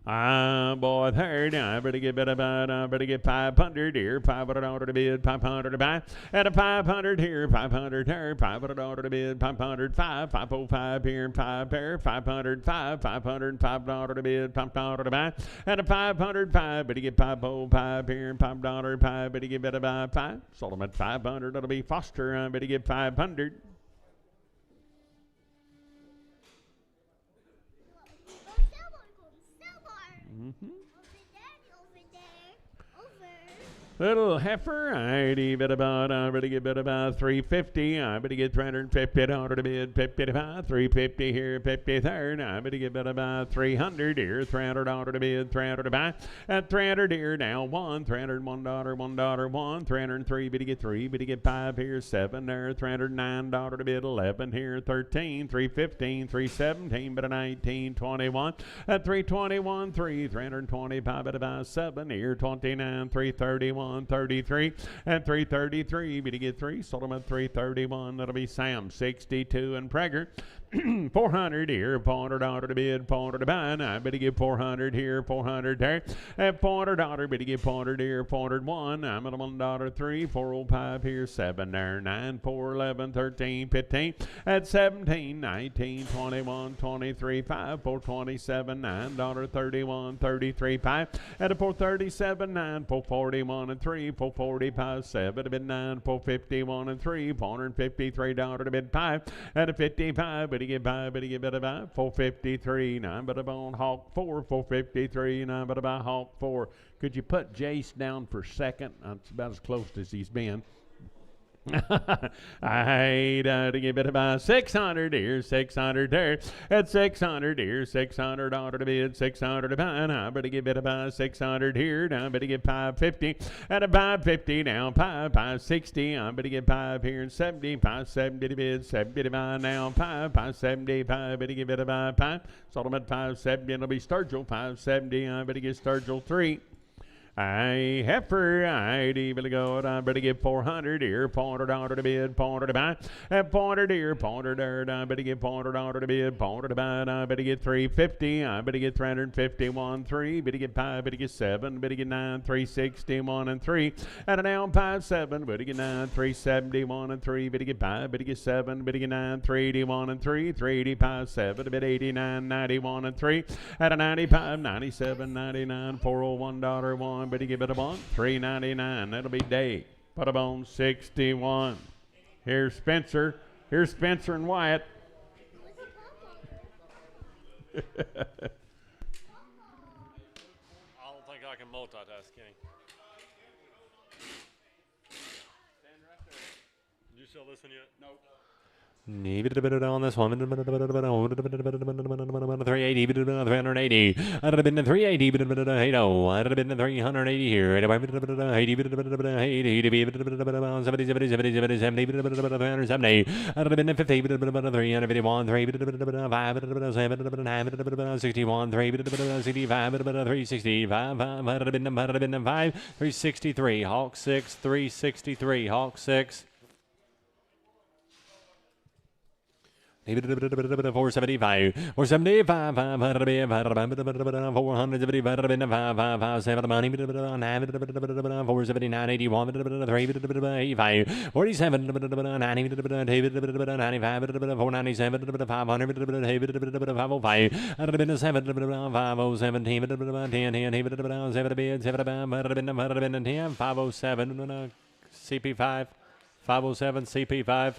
Boy, third, I better get better about, I better get 500 here, 500 order to bid, 500 to buy, and a 500 here, 500 here, 500 order to bid, 505, 505 here, 5 here, 505, 505 order to bid, $5 to buy, and a 505, better get 505 here, $5, 5, better get better by 5, sold them at 500, that'll be Foster, I better get 500. Mm-hmm. Little heifer, I'd bet about, I better get bet about 350, I better get 350 order to bid, 50 to buy, 350 here, 50 third, I better get bet about 300 here, 300 order to bid, 300 to buy, at 300 here, now 1, $301, $1, 1, 303, better get 3, better get 5 here, 7 there, $309 to bid, 11 here, 13, 315, 317, but a 19, 21, at 321, 3, 325, but about 7 here, 29, 331, 33 and 333, but you get 3, sold them at 331, that'll be Sam 62 and Prager. 400 here, $400 to bid, $400 to buy. Now I better get 400 here, 400 there. At $400, better get 400 here, 401. I'm at $1, 3, 405 here, 7 there, 9, 4, 11, 13, 15. At 17, 19, 21, 23, 5, 427, $9, 31, 33, 5. At a 437, 9, 441 and 3, 445, 7 to bid 9, 451 and 3, $453 to bid 5. At a 55, but he get 5, but he get better by 453, 9 but on Hawk 4, 453, 9 but by Hawk 4. Could you put Jace down for second? That's about as close as he's been. I to get better by 600 here, 600 there. At 600 here, 600 order to bid, 600 to buy. I better get better by 600 here. Now I better get 550. At a 550 now, 560. I better get 5 here and 70. 570 to bid, 70 to buy now. 575. Better get better by 5. Sold them at 570. It'll be Sturgill 570. I better get Sturgill 3. I heifer, I'd even go, I better get 400 here, $400 to bid, $400 to buy, at 400 here, $400 there, I better get $400 to bid, $400 to buy, I better get 350, I better get 351, 3, better get 5, better get 7, better get 9, 361 and 3, at a down 57, better get 9, 371 and 3, better get 5, better get 7, better get 9, 381 and 3, 385, 7, better 89, 91 and 3, at a 95, 97, 99, $401, 1. But he give it a bone, $3.99. That'll be Dave. Put a bone, 61. Here's Spencer. Here's Spencer and Wyatt. I don't think I can multitask, Kenny. Stand right there. Did you sell this one yet? Nope. Need a bit on this one. 380, 380. I'd have been 380, but I'd have been 380 here. 80, 370. I'd have been 50, 351, 3, 5, 7, 61, 3, 65, 365, I'd have been 5, 363, Hawk 6, 363, Hawk 6. 475, 475, 475, 479, 81, 385, 47, 90, 95, 497, 500, 505, 517, 507, CP5, 507, CP5.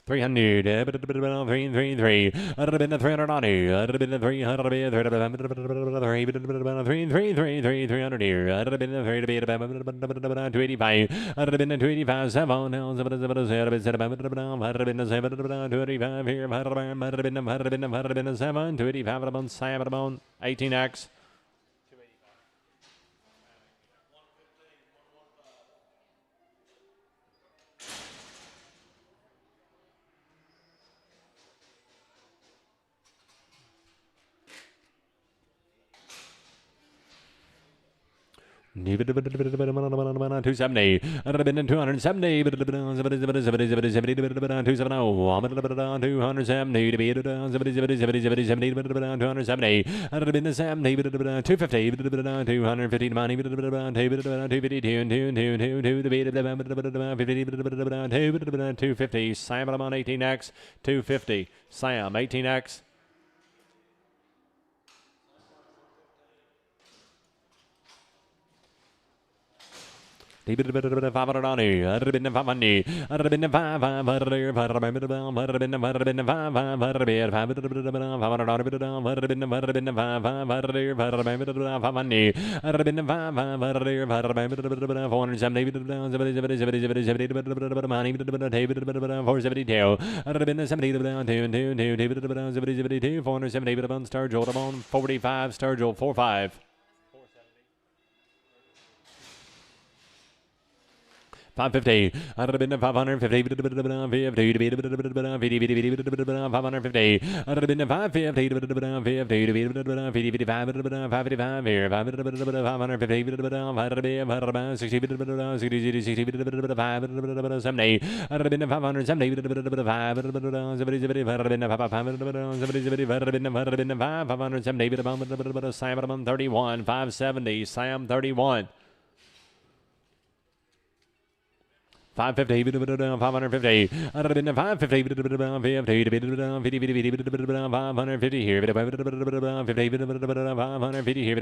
300, 333, 390, 300, 300 here, 285, 285, 7, 285, 18X. $270, 270, 270, 250, Sam on 18X, 250, Sam 18X. $500, 45, Sturgill 45. 550, 550, 550, 31, 570, Sam 31. 550, 550, 550, 550 here, 550 here,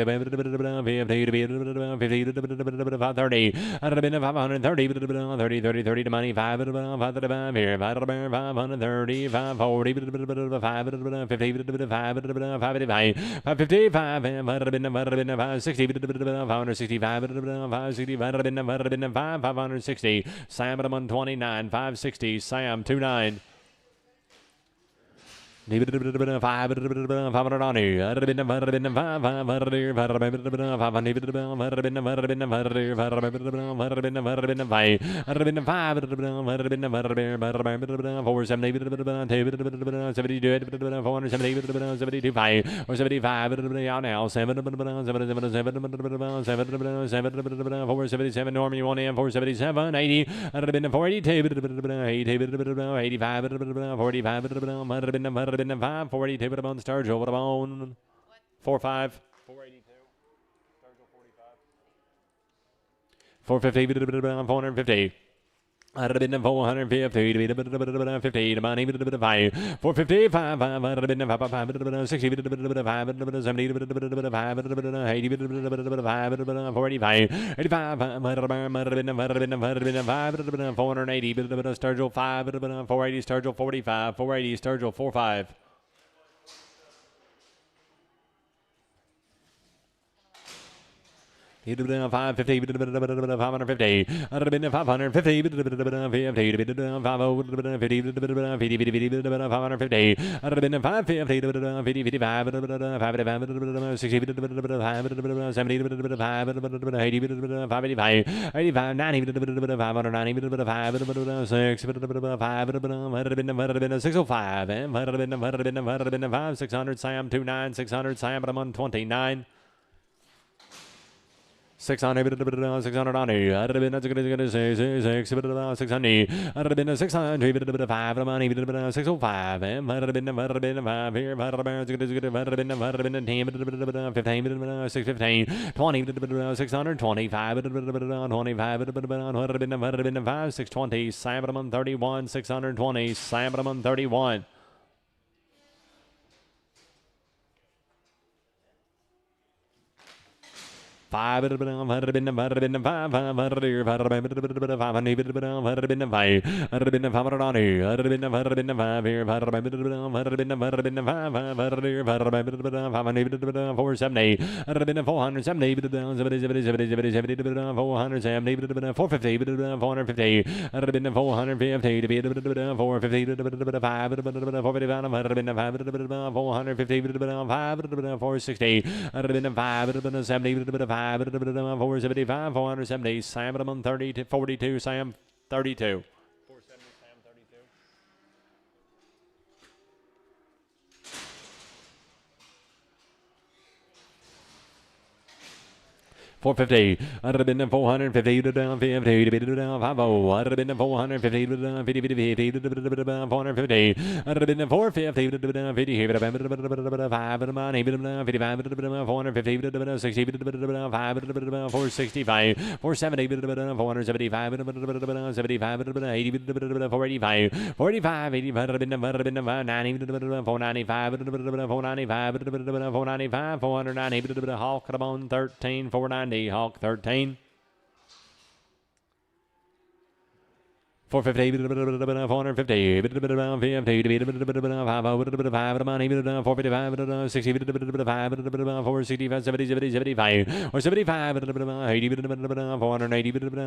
530, 530, 30, 30 to money, 5 here, 530, 540, 550, 555, 560, Sam at 129, 560, Sam 29. 500, 477, Norm, you want in 477, 80, 482, 85, 45, 5, 42, put them on Sturgill, put them on 45, 482, Sturgill 45, 450, 450. 450, 50, money, 450, 5, 60, 70, 485, 85, 480, Sturgill 5, 480, Sturgill 45, 480, Sturgill 45. 550, 550, 550, 550, 600, Sam 29, 600, Sam 129. 600, 690, I'd have been 600, I'd have been 600, 5 money, 605, and I'd have been 5 here, I'd have been 10, 15, 615, 20, 625, 25, 5, 620, 731, 620, 731. 5 5 475, 470, Sam 30 42, Sam 32. 450. I'd have been 450 down 50 to be down 50. I'd have been 450 down 50 450. I'd have been 450 down 50 here 5 money 55 450 60 5 465 470 475 75 80 485 45 85 90 495 495 490 Hawk at on 13 490 Hawk 13 450 450 50 455 60 465 70 75 or 75 80 480 75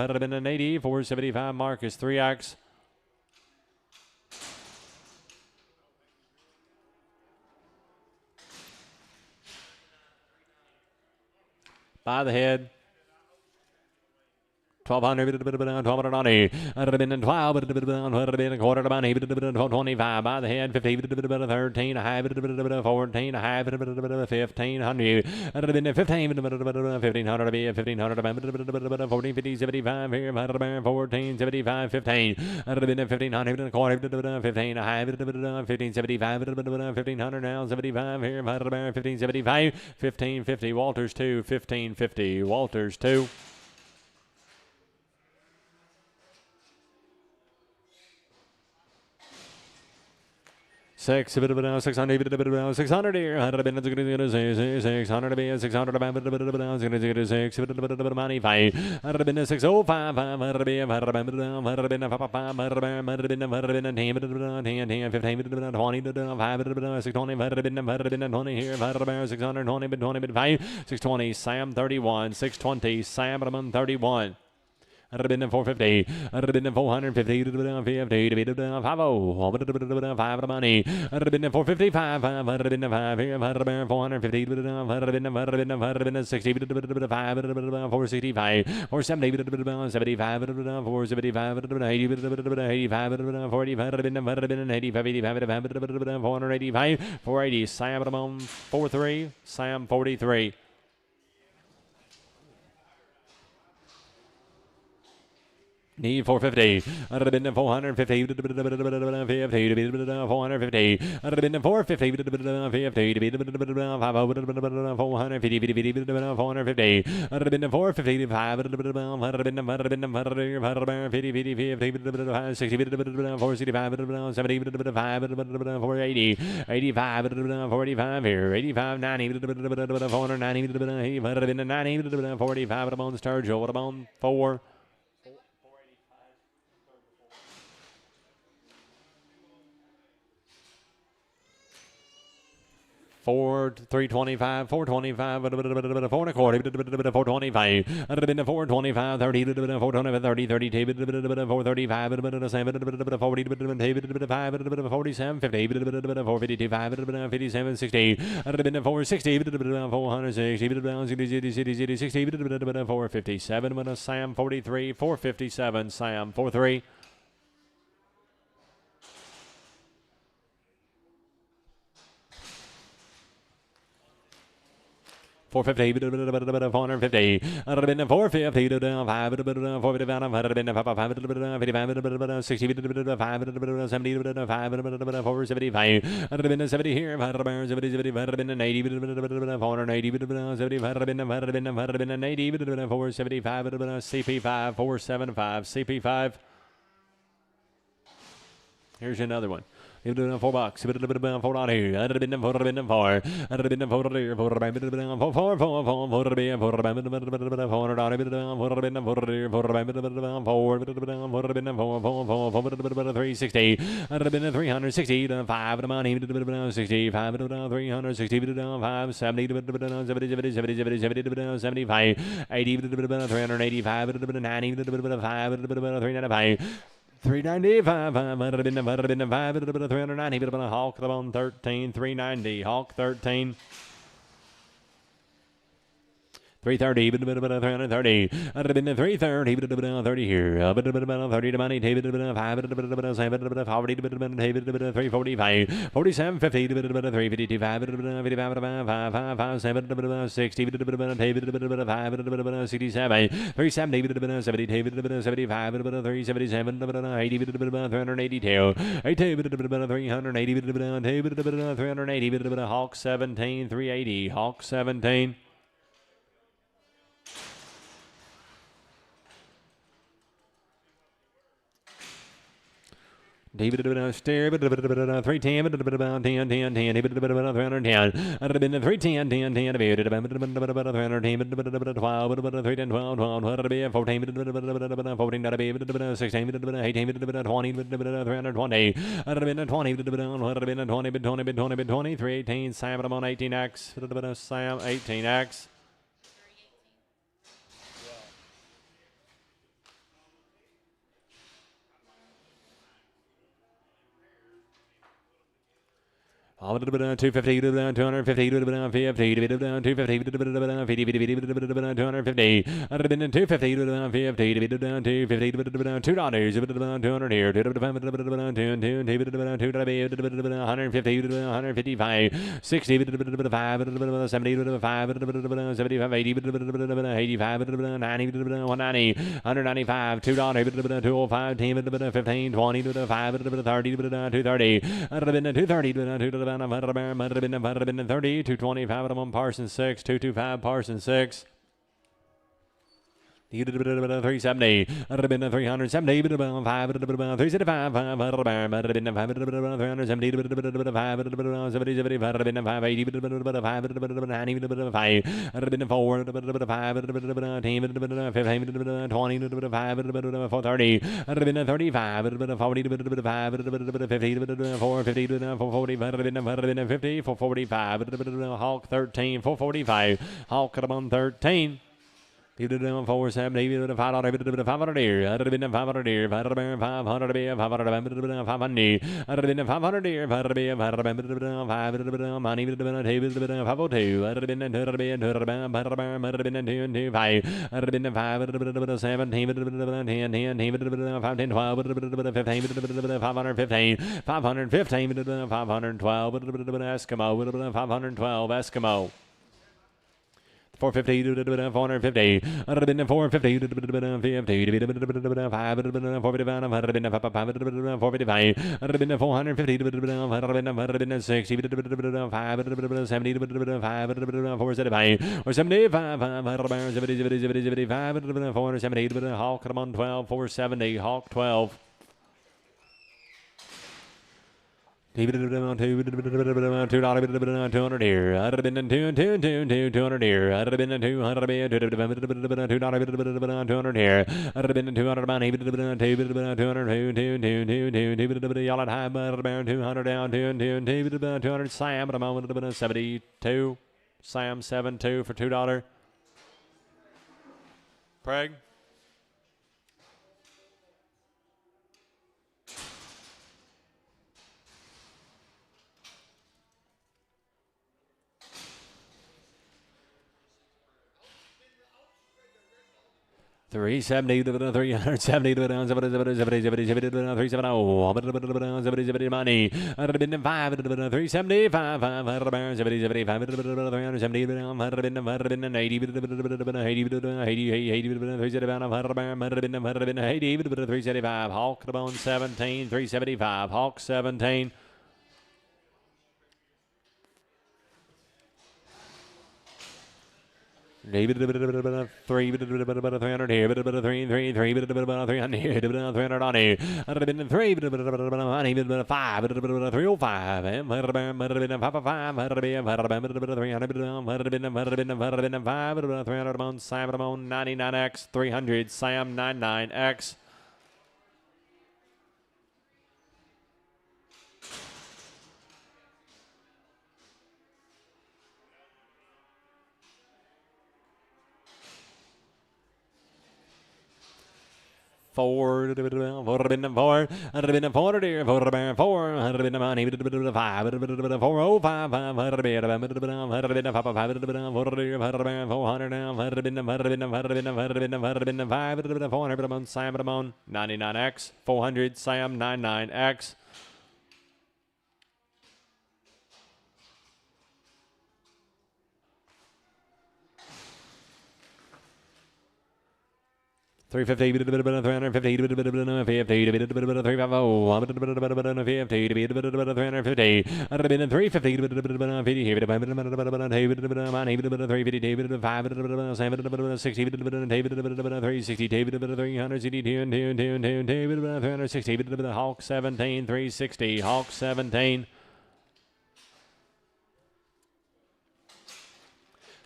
480 475 Marcus 3x by the head 1200 1290 I'd have been 12 would have been a quarter to money 25 by the head 50 13 a half 14 a half 1500 I'd have been 15 1500 to be 1500 14 50 75 here 14 75 15 I'd have been 1500 and a quarter 15 a half 15 75 1500 now 75 here 15 75 15 50 Walters 2 15 50 Walters 2 600 600 here. 100 been 600 be 600 money 5 100 been 605 100 be 100 been 5 100 been 10 15 20 5 620 100 been 20 here 620 been 20 been 5 620 Sam 31 620 Sam 31 I'd have been 450. I'd have been 450 to be 50 to be 50 5 money. I'd have been 455. I'd have been 5 here. I'd have been 450. I'd have been 60 to 5 465 470 75 475 80 85 45 I'd have been 85 485 480 Sam 43 Sam 43 Need 450. I'd have been 450 to be 450. I'd have been 450 to be 450 I'd have been 450 5 I'd have been 60 465 70 480 85 45 here 85 90 490 I'd have been 90 45 on Sturgill what about 4 325 425 4 and a quarter 425 I'd have been 425 30 425 30 32 435 40 47 50 452 57 60 I'd have been 460 460 60 457 with a Sam 43 457 Sam 43 4 450, 450, 450, 455, 60, 75, 475, 70 here, 70, 80, 480, 75, 475, CP5, 475, CP5. Here's another one. $4. $4. $4. $360. 360. 5 to money. 65. 360. 5. 70. 75. 80. 385. 90. 395. 395, 390, Hawk on 13, 390, Hawk 13. 330, 330, 330, 30 here, 30 to money, 5, 345, 47, 50, 352, 5, 5, 7, 60, 5, 67, 370, 72, 75, 377, 80, 382, 380, 380, Hawk 17, 380, Hawk 17. David stair, 310, 10, 10, 10, 10, 310, 310, 10, 10, 310, 12, 14, 16, 18, 20, 320, 20, 318, Sam on 18X, Sam 18X. $250, $250, $250, $250, might have been 30, 225 on Parson 6, 225 Parson 6. 370, 370, 375, Hawk 13, 445, Hawk on 13. People down 470, $500, $500 here. I'd have been 500 here. 500 here. 500 here. 500 here. 500 here. I'd have been 500 here. 500 here. 500 here. 500 money. 502. I'd have been 200 here. 200 here. 500 here. I'd have been 225. I'd have been 5 17 10 10 5 10 12 15 515 515 512 Eskimo 512 Eskimo. 450, 450, 450, 470, Hawk 12. $200 here. I'd have been 200 here. I'd have been 200 here. $200 here. I'd have been 200 money. 200 y'all at high, but 200 down. 200 Sam at a moment. 72 Sam 72 for $2. Craig. 370 to 370 to 370 money. I'd have been 5 to 375 Hawk the bone 17 375 Hawk 17 300 here, 300 on it. I'd have been 3, 5, 305, and might have been 5, might have been 5, 300 on Sam on 99X, 300, Sam 99X. Four, would have been 4, would have been 4, dear, 4, 4, would have been money, 5, 405, 5, would have been 5, 400, 400, Sam 99X, 400, Sam 99X. 350, 350, 350, I'd have been 350, 360, Hawk 17, 360, Hawk 17.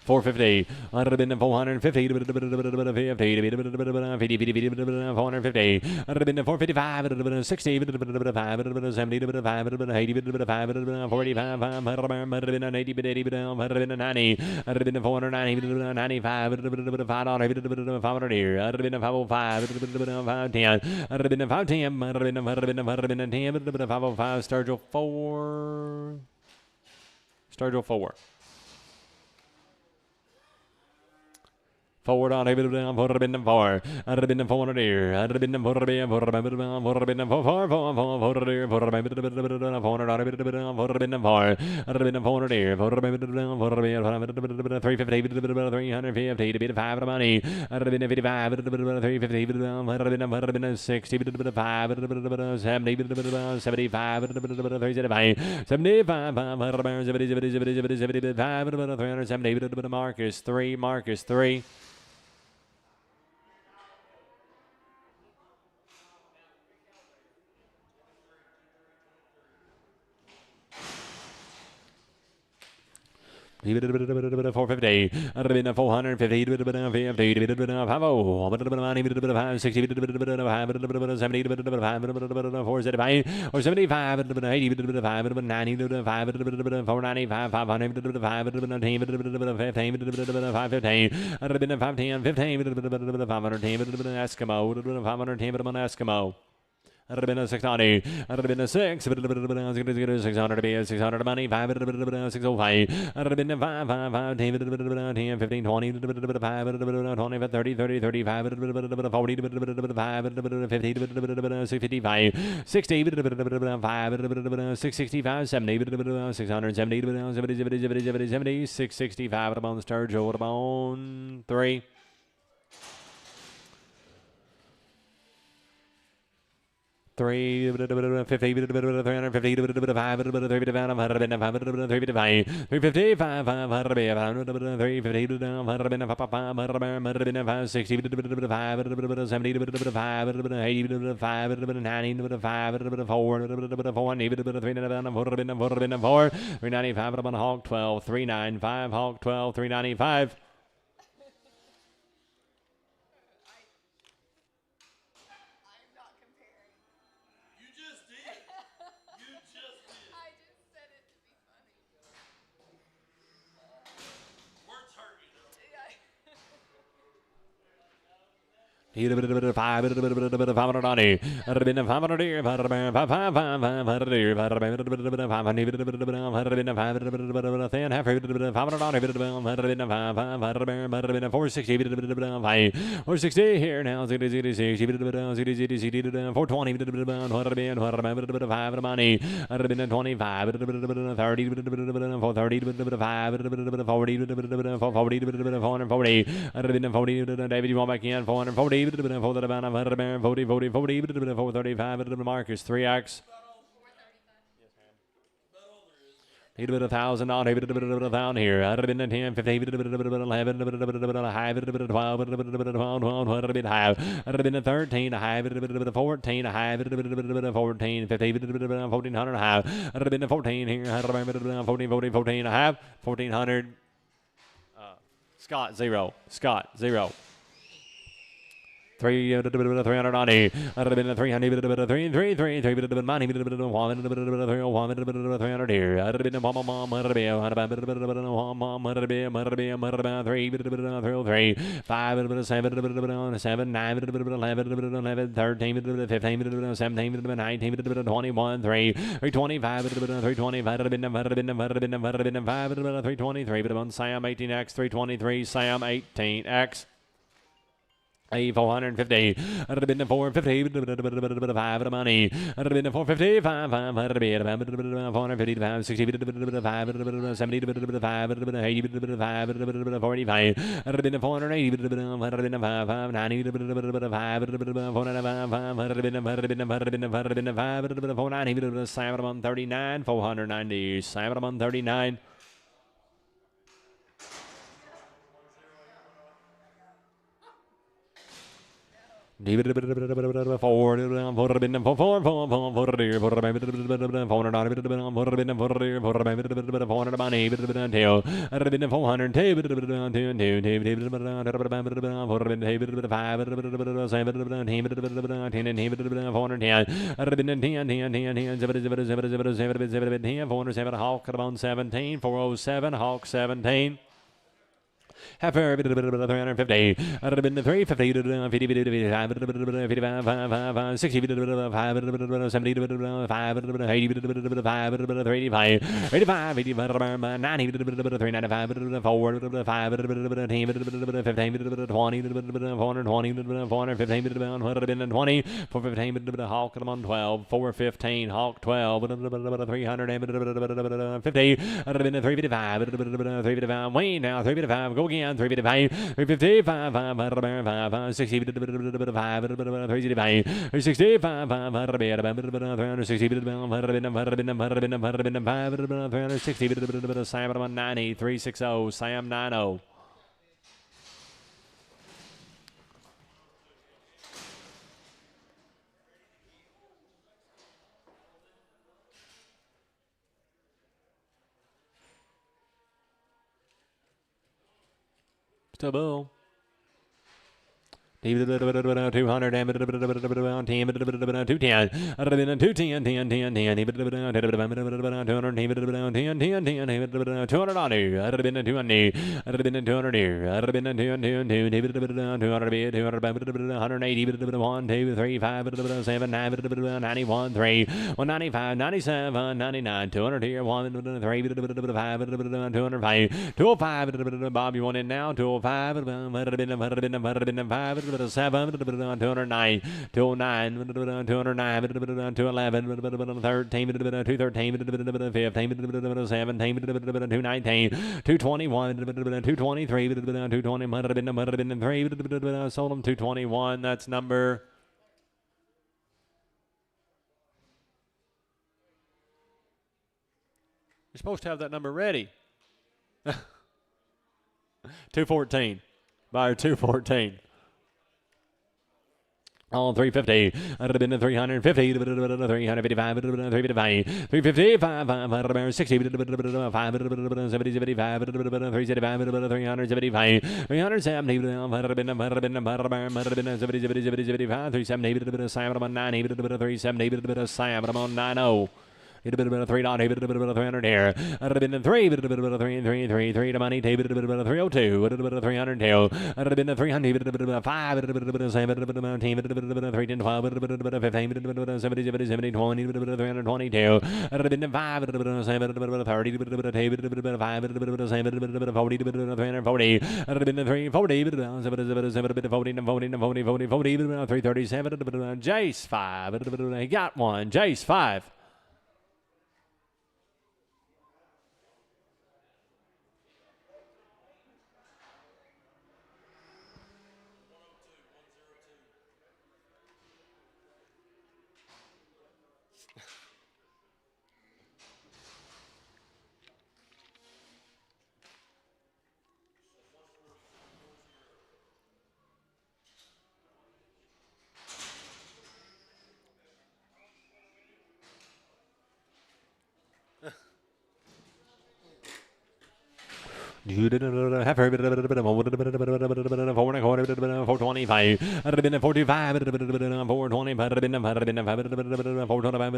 450. I'd have been 450. 450. I'd have been 455. 60. 70. 5. 80. 45. I'd have been 80. 80. I'd have been 90. I'd have been 490. 95. 500 here. I'd have been 505. 510. I'd have been 510. I'd have been 10. 505. Sturgill 4. Sturgill 4. Forward on, I'd have been 4. I'd have been 400 here. I'd have been 400 400 here. 350 350 to beat 5 money. I'd have been 55 350 I'd have been 60 5 70 75 75 370 Marcus 3 Marcus 3. I'd have been 450. I'd have been 450. 50. 60. 475 or 75. 80. 90. 495. 500. 515. I'd have been 510. 15. 510. Eskimo. 510. Eskimo. I'd have been a 690. I'd have been a 6. 600 to be 600 money. 5 605. I'd have been 5 5 10 15 20 5 20 30 30 35 40 5 50 655 60 5 665 70 670 70 665 on the Sturgill on 3. 350 350 Hawk 12 395 Hawk 12 395. He'd have been a 590. Had been a 500 here, 500 here, 500 460 here now. 420 money. Had been a 25 30 440 Had been a 40 David, you want back in 440 40 435 Marcus 3x. He'd have been 1,000 on. He'd have been 1,000 here. I'd have been 10, 15, 11, 12, 12, half. I'd have been 13, a half, 14, a half, 14, 15, 1,400 half. I'd have been 14 here. I'd have been 14, 14 a half, 1,400. Scott 0. Scott 0. 390. I'd have been 300, 3 money, 300 here. I'd have been a mom, I'd have been 3, 5, 7, 9, 11, 13, 15, 17, 19, 21, 3, 325, 320, I'd have been 5, 323, but on Sam 18X, 323, Sam 18X. 450. I'd have been 450. 5 of money. I'd have been 450. 5. I'd have been 450. 5, 60. 5, 70. 5, 80. 5, 45. I'd have been 480. I'd have been 5, 90. 5, 495. I'd have been 490. 7 39. 490. 7 39. David 4 407 Hawk 17. Heifer 350. I'd have been 350, 50, 55, 60, 70, 5, 80, 85, 90, 395, 4, 5, 15, 20, 415, 120, 415, Hawk on 12, 415, Hawk 12, 350, I'd have been 355, 355, Wayne now, 355, go again, 355, 355, 5, 60, 5, 365, 365, 360, Sam 90, 360, Sam 90. Stable. 200 210 I'd have been 210 10 10 10 200 I'd have been 200 I'd have been 200 here I'd have been 200 180 1 2 3 5 7 9 91 3 195 97 99 200 here 1 3 5 205 205 Bob, you want in now? 205 I'd have been 5 7, 209, 209, 209, 211, 13, 213, 15, 17, 219, 221, 223, 220, might have been 3, sold them 221. That's number. You're supposed to have that number ready. 214. Buyer 214. On 350, I'd have been 350, 355, 355, 355, 560, 5, 70, 75, 375, 375, 370, 370, 370, 370, Hit a bit of a 3 dot, a bit of a 300 here. I'd have been a 3, bit of a 3 to money, tape, bit of a 302, bit of a 300 tail. I'd have been a 300, bit of a 5, bit of a 7, bit of a 10, bit of a 3 to 12, bit of a 15, bit of a 70, 70, 20, bit of a 322. I'd have been a 5, bit of a 7, bit of a 30, bit of a 10, bit of a 5, bit of a 7, bit of a 40, bit of a 340. I'd have been a 340, bit of a 7, bit of 40, 40, bit of a 337, bit of a Jace 5, he got one, Jace 5. Heifer, 425. I'd have been a 45, 420, I'd have been a 425,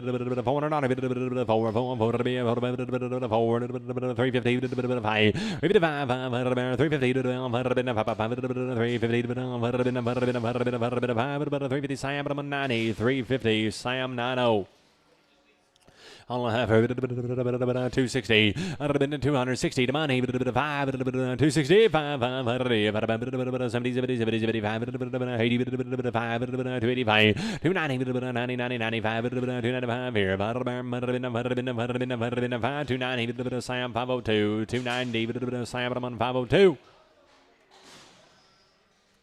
350, 350, Sam 90. I'll have 260. I'd have been 260 to money. 260, 5, 70, 70, 70, 75, 80, 285, 290, 90, 90, 95, 295 here. 290, Sam 502, 290, Sam 502.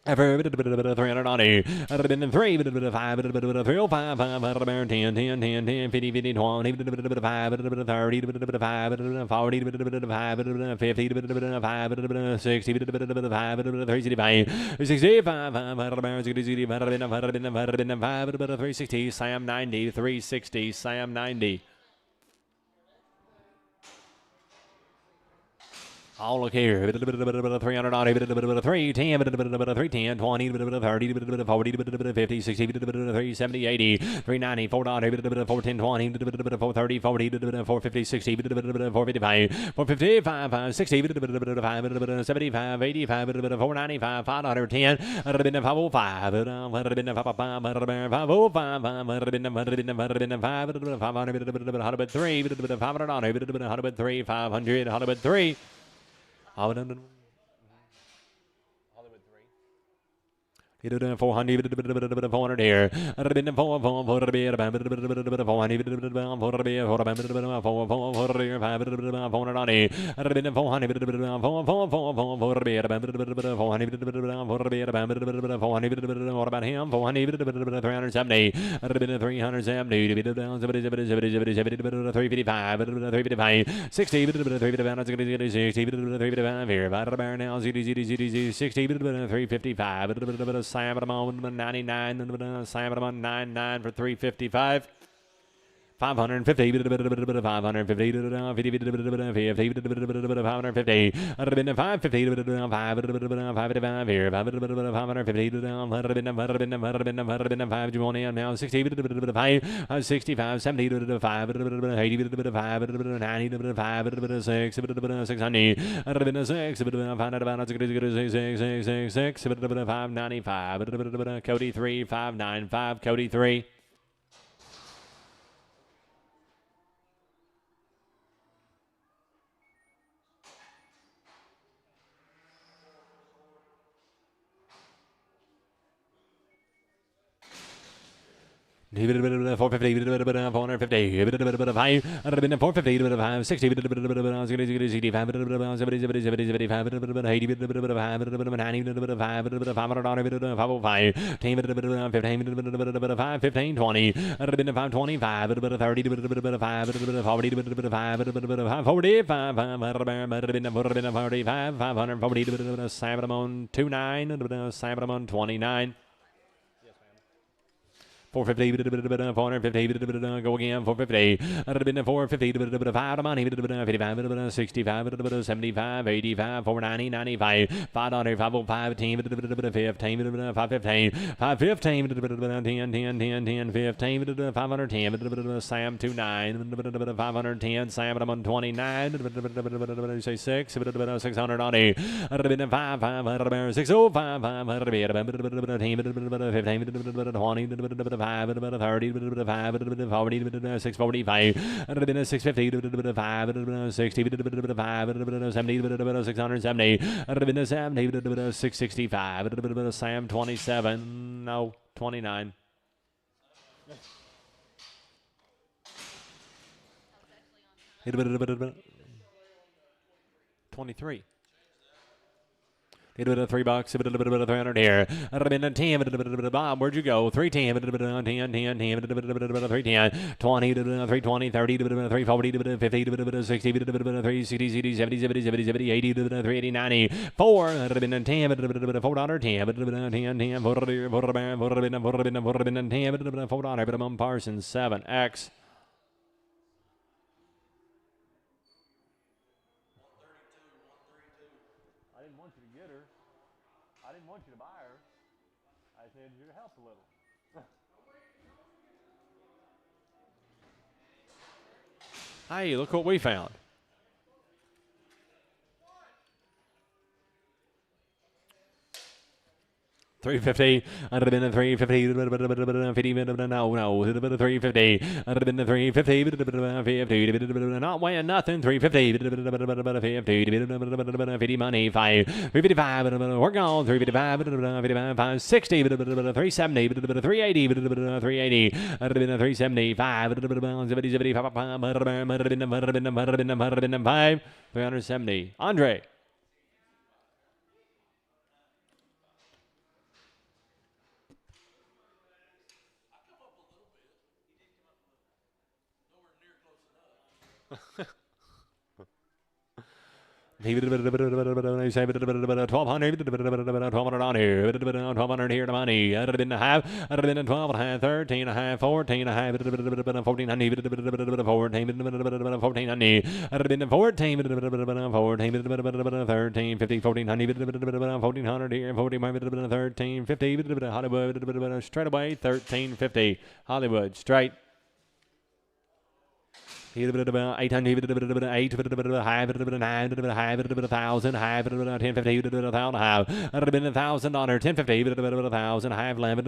Ever 390. I'd have been in 3, 5, 305, 5, 10, 10, 10, 10, 50, 50, 20, 5, 30, 5, 40, 5, 50, 5, 60, 5, 365, 65, 360, Sam 90, 360, Sam 90. I'll look here. 300, 310, 310, 20, 30, 40, 50, 60, 370, 80, 390, 410, 20, 430, 40, 450, 60, 455, 455, 60, 75, 85, 495, 510, 505, 503, 500, Hollywood 3. 400, 400 here. I'd have been 400 here. 400 about him? 370. I'd have been 370. 355, 355, 60, 355 here. Now 60, 355. Sam 99, Sam 99 for 355. 550, 550, 550. I'd have been 550, 555 here, 550, 5 you want in now, 60, 65, 70, 5, 80, 5, 90, 5, 6, 600. I'd have been 6, 595, Cody 3, 595, Cody 3. I'd have been 450, 450, I'd have been 450, 60, 65, 70, 75, 80, 500, 505, 10, 15, 20. I'd have been 525, 30, 5, 40, 45, 540, Sam 29, Sam 29. 450, 450, go again, 450, 450, 5 to money, 55, 65, 75, 85, 490, 95, 500, 505, 10, 15, 515, 515, 10, 10, 10, 10, 15, 510, Sam 29, 510, Sam 129, say 6, 600 on 8, 5, 5, 605, 5, 15, 5, 30, 5, 40, 645, 650, 5, 60, 5, 70, 670, 70, 665, Sam 27, no, 29. 23. $3, $300 here. 10, Bob, where'd you go? 310, 10, 10, 10, 310, 20, 320, 30, 340, 50, 60, 360, 70, 70, 70, 70, 80, 380, 90, 4, 10, $4, 10, 10, $4, Parsons, 7X. I didn't want you to get her. I didn't want you to buy her. I said you help a little. Hey, look what we found. 350, I'd have been a 350, no, 350, I'd have been a 350, not weighing nothing, 350, 50 money, 5, 355, we're gone, 355, 560, 370, 380, 380, I'd have been a 375, 5, 370, Andre. $1,200 on here, $1,200 here to money. I'd have been a half, I'd have been a 12 and a half, 13 and a half, 14 and a half, 1400, 14, I'd have been a 14, 13, 50, 1400 here, 13, 50, Hollywood, straight away, 1350, Hollywood, straight. 800, 8, 9, 1,000, 1050, 1,000, half. I'd have been $1,000, 1050, 1,000, half, 11,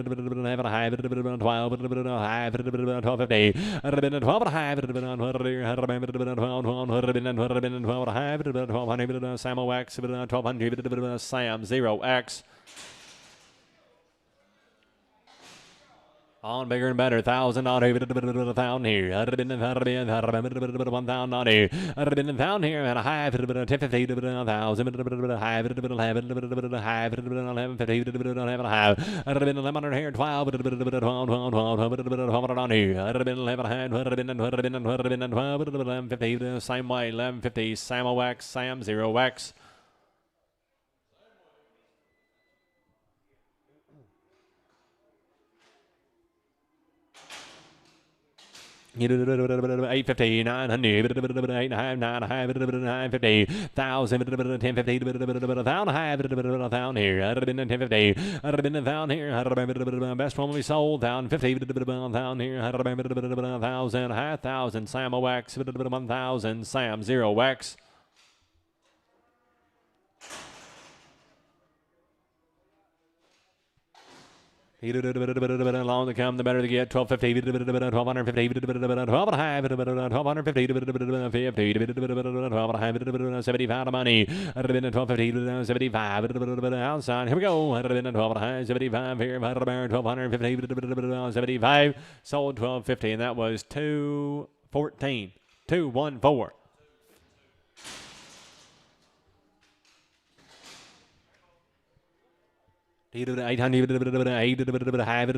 12, 1250. I'd have been 12 and a half, 1200, Sam X, 1200, Sam 0X. On bigger and better, $1,000 here. I'd have been 1,000 here. I'd have been 1,000 here and a half, 1050, 1,000, half, 11, half, 1150, half. I'd have been 1,100 here, 12, 1200 on here. I'd have been 11, would have been 12, 1150, same way, 1150, Sam X, Sam 0X. $850, $900, $8.5, $9.5, $950, $1,000, $1050, $1,000 here. I'd have been $1050. I'd have been $1,000 here. I'd have been best one we sold. $1,050, $1,000 here. I'd have been $1,000, $1,000, Sam X, $1,000, Sam 0X. Long to come, the better to get. 1250, 1250, 1250, 75 money. I'd have been 1250, 75 outside. Here we go. I'd have been 12 75 here. 1250, 75. Sold 1250, and that was 214. 214. 800, 850, 1225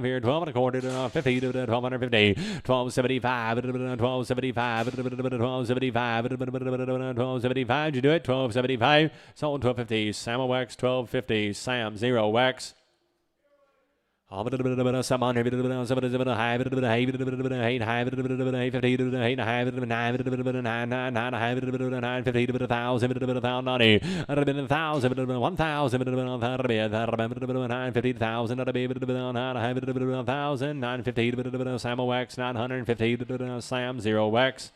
here, 12 and a quarter, 50 to 1250, 1275, 1275, 1275, 1275. Did you do it? 1275. Sold 1250. Sam Wax 1250. Sam 0 Wax. All the Sam Wax 950 Sam 0 Wax.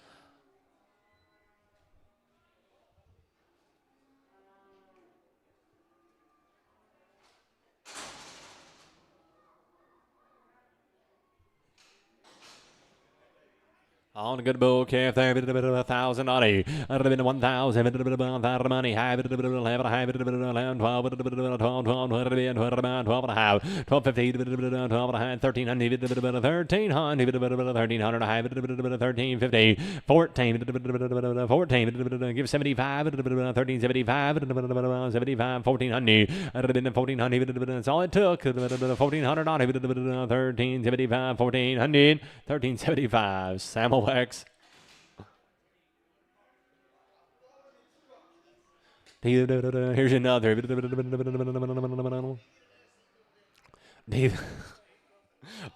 On a good bull calf there, $1,000. I'd have been 1,000, money, have it, 11, 12, 12, 12 and a half, 1250, 12 and a half, 1300, 1300, 1350, 14, give 75, 1375, 75, 1400, I'd have been 1400, that's all it took, 1400, 1375, 1400, 1375, Samuel X. Here's another. Dave.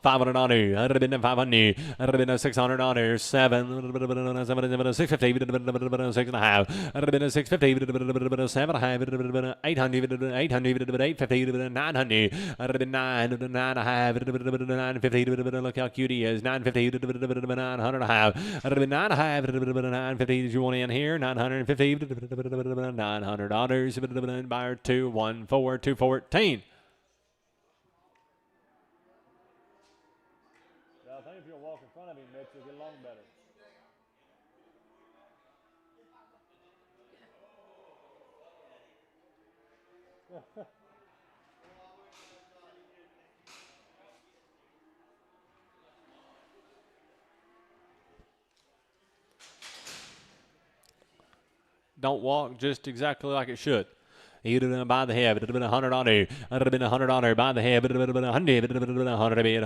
$500. I'd have been 500. I'd have been $600. 650. 6.5. I'd have been 650. 7. 800. 850. 900. I'd have been 9. 950. Look how cute he is. 950. 900. I'd have been 950. Did you want in here? 950. $900. Buyer 214 214. I think if you'll walk in front of him, Mitch, you'll get along better. Don't walk just exactly like it should. He'd have been by the head, it would have been $100. I'd have been $100 by the head, it would have been 100, it would have been 100, 100 here, it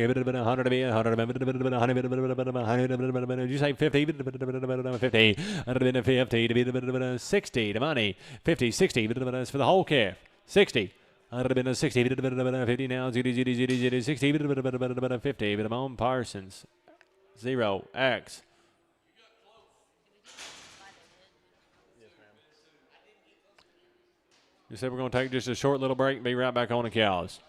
would have been 100, 100, did you say 50? 50, I'd have been 50, to be 60, the money, 50, 60, for the whole calf, 60. I'd have been a 60, 50 now, 60, 50, but I'm on Parsons, 0, X. You said we're going to take just a short little break and be right back on the cows.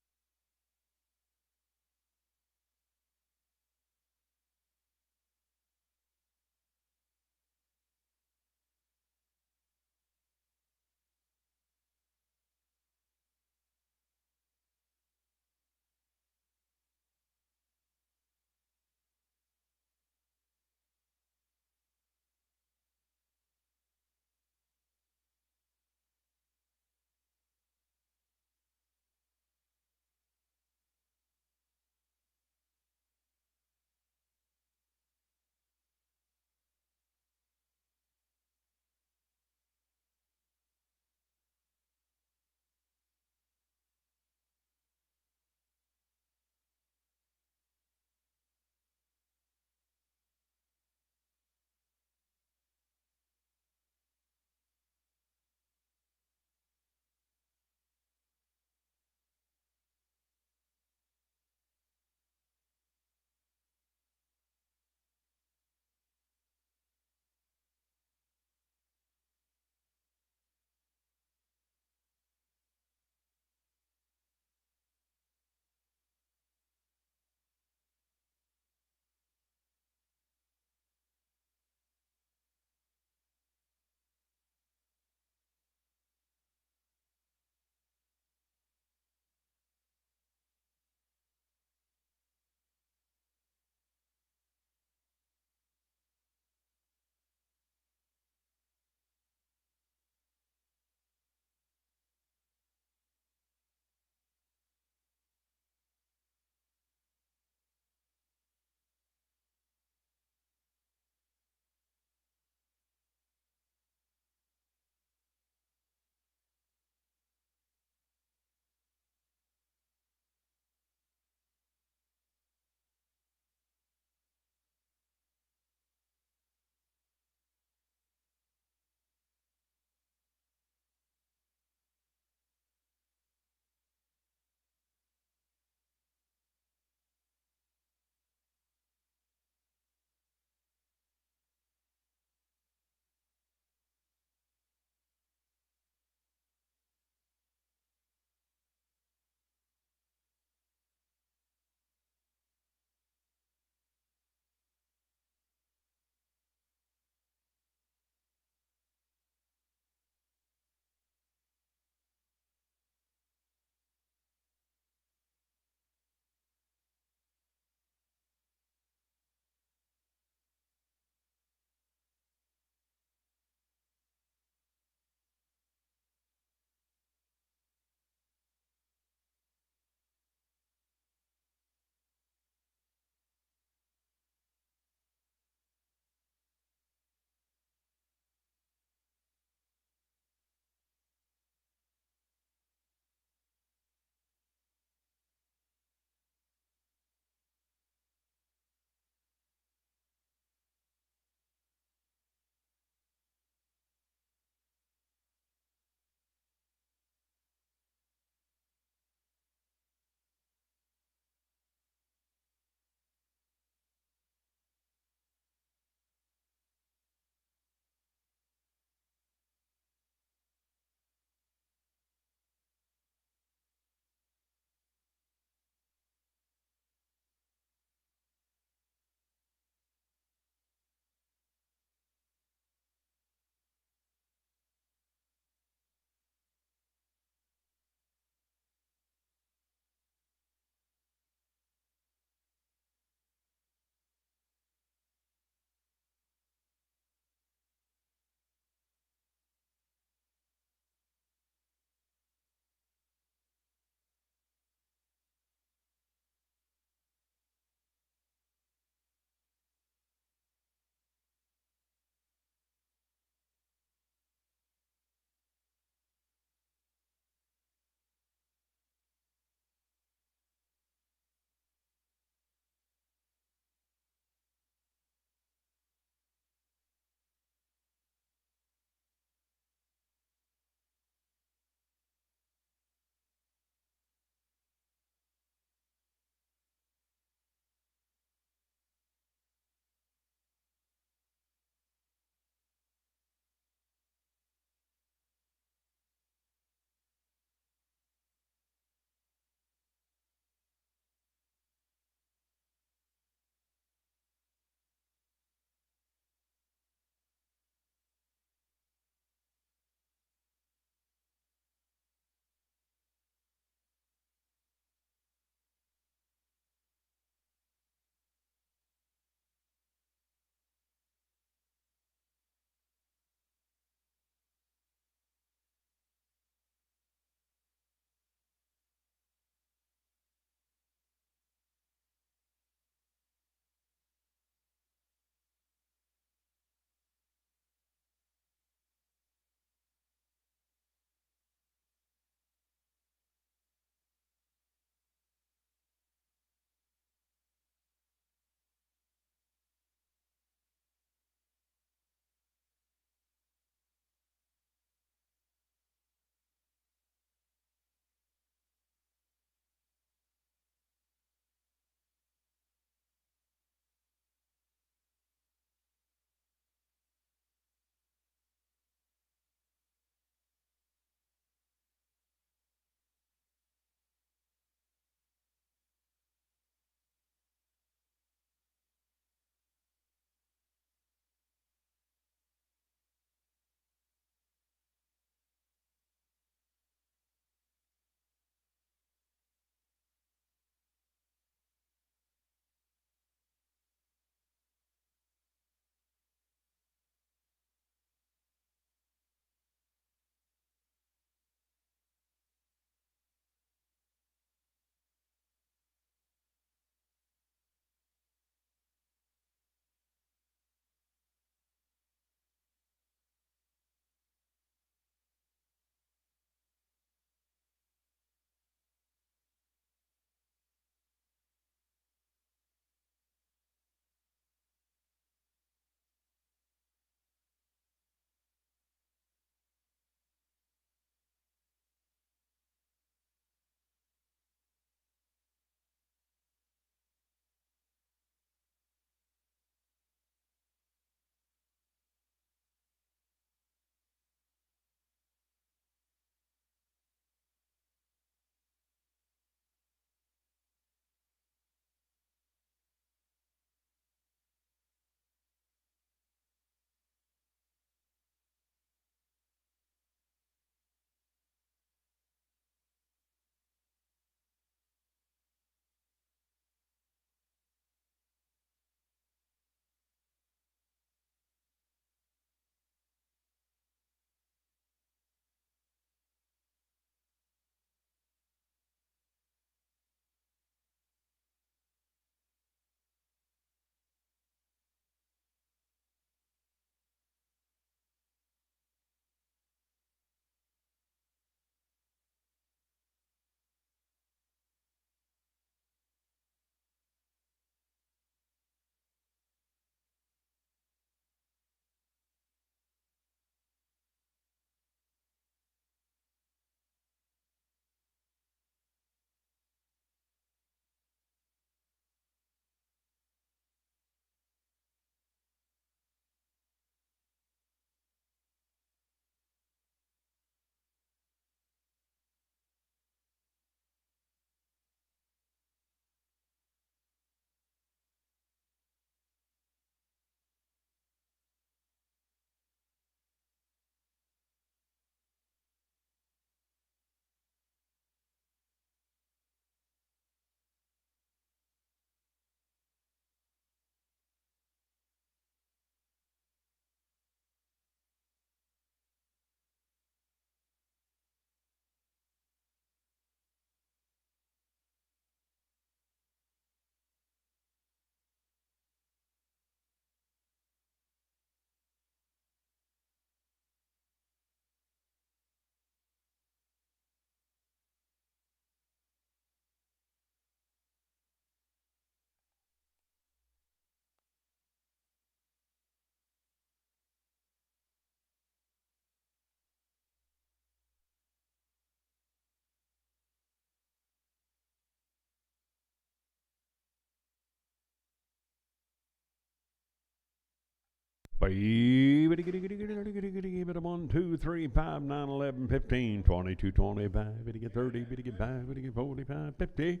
Baby, 1, 2, 3, 5, 9, 11, 15, 22, 25, 30, 35, 45, 50.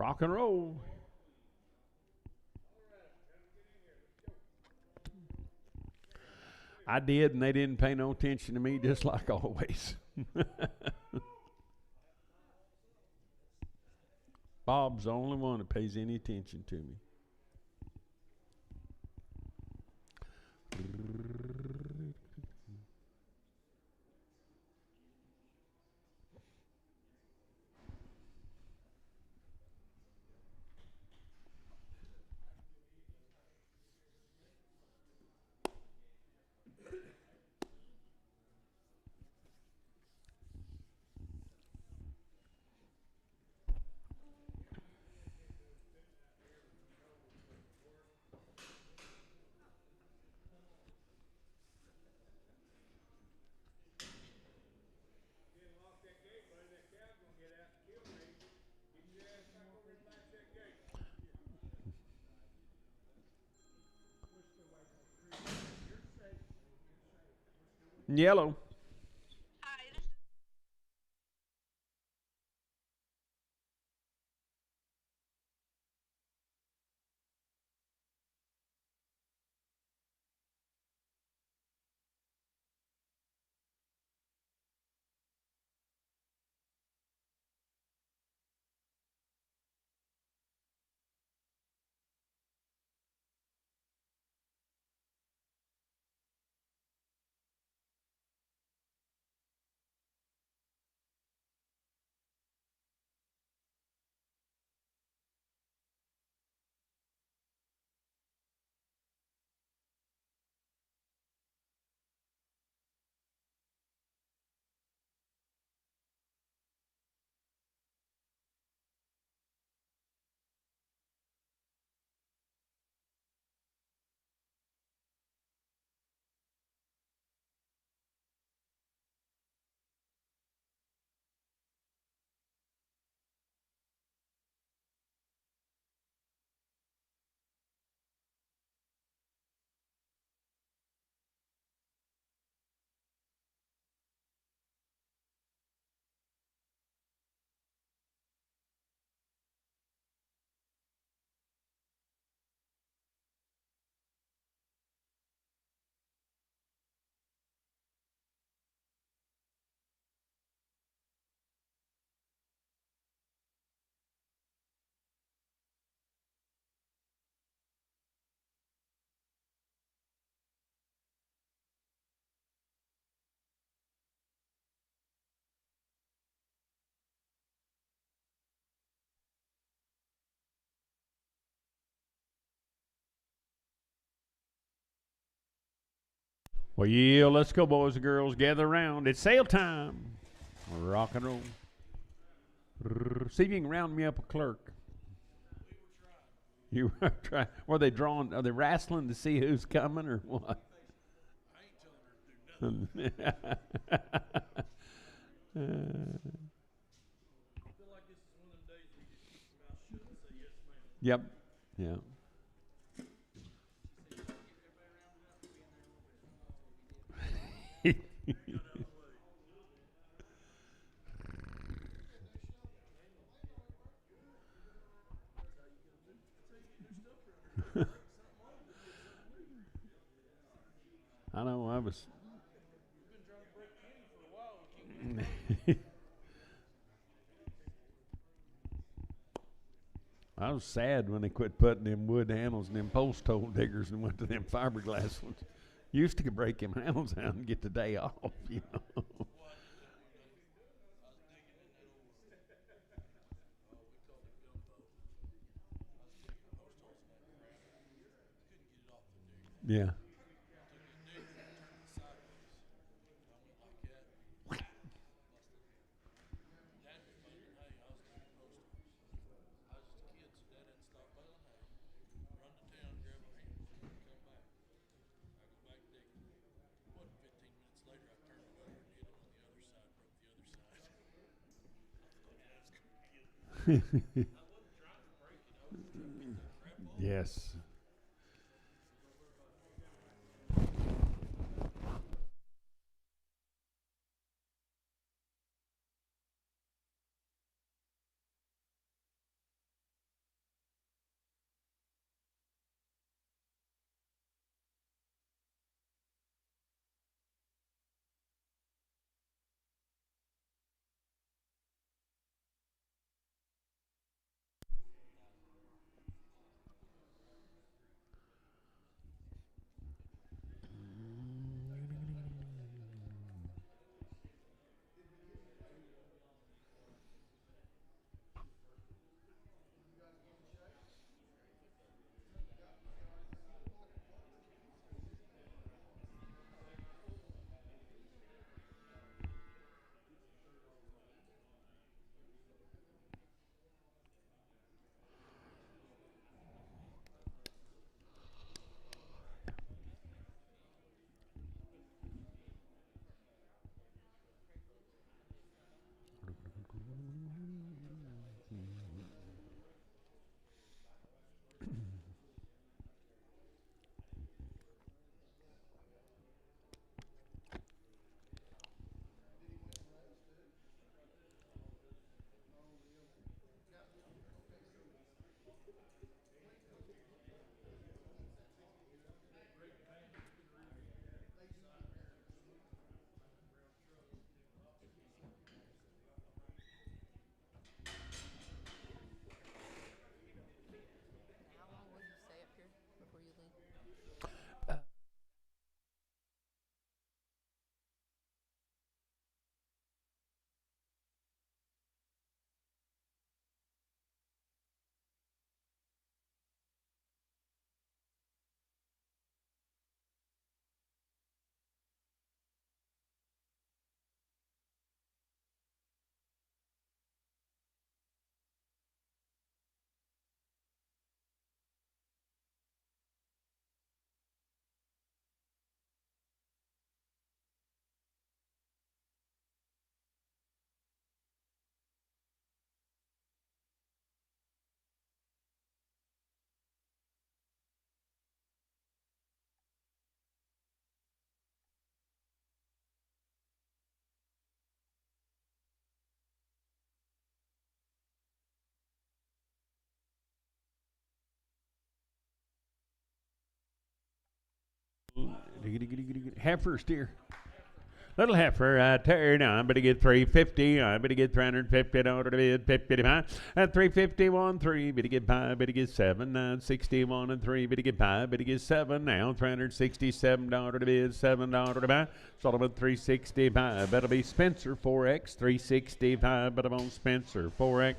Rock and roll. I did, and they didn't pay no attention to me, just like always. Bob's the only one that pays any attention to me. Yellow. Well, yeah, let's go, boys and girls. Gather around. It's sale time. Rock and roll. See if you can round me up a clerk. You were trying. Were they drawing? Are they wrestling to see who's coming or what? Yep. Yeah. I know. I was. I was sad when they quit putting them wood handles and them post hole diggers and went to them fiberglass ones. Used to break them handles out and get the day off, you know. Yeah. Yes. Heifer steer. Little heifer, turn on, but to get 350, but to get 350, order to bid 55, at 351, 3, but to get 5, but to get 7, 961 and 3, but to get 5, but to get 7, now $367 to bid, $7 to buy, Solomon 365, that'll be Spencer 4X, 365, but I'm on Spencer 4X.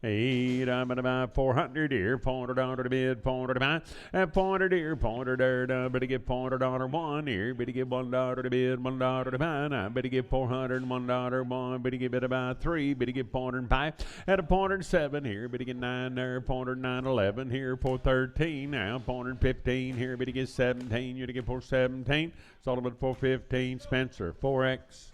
8, I'm gonna buy 400 here, $400 to bid, $400 to buy, and 400 here, $400 there, better get $400 one here, better get $1 to bid, $1 to buy, now better get $400, $1 one, better get better buy 3, better get 405, at a 407 here, better get 9 there, 409, 11 here, 413, now 415 here, better get 17, you to get 417, Solomon 415, Spencer 4X.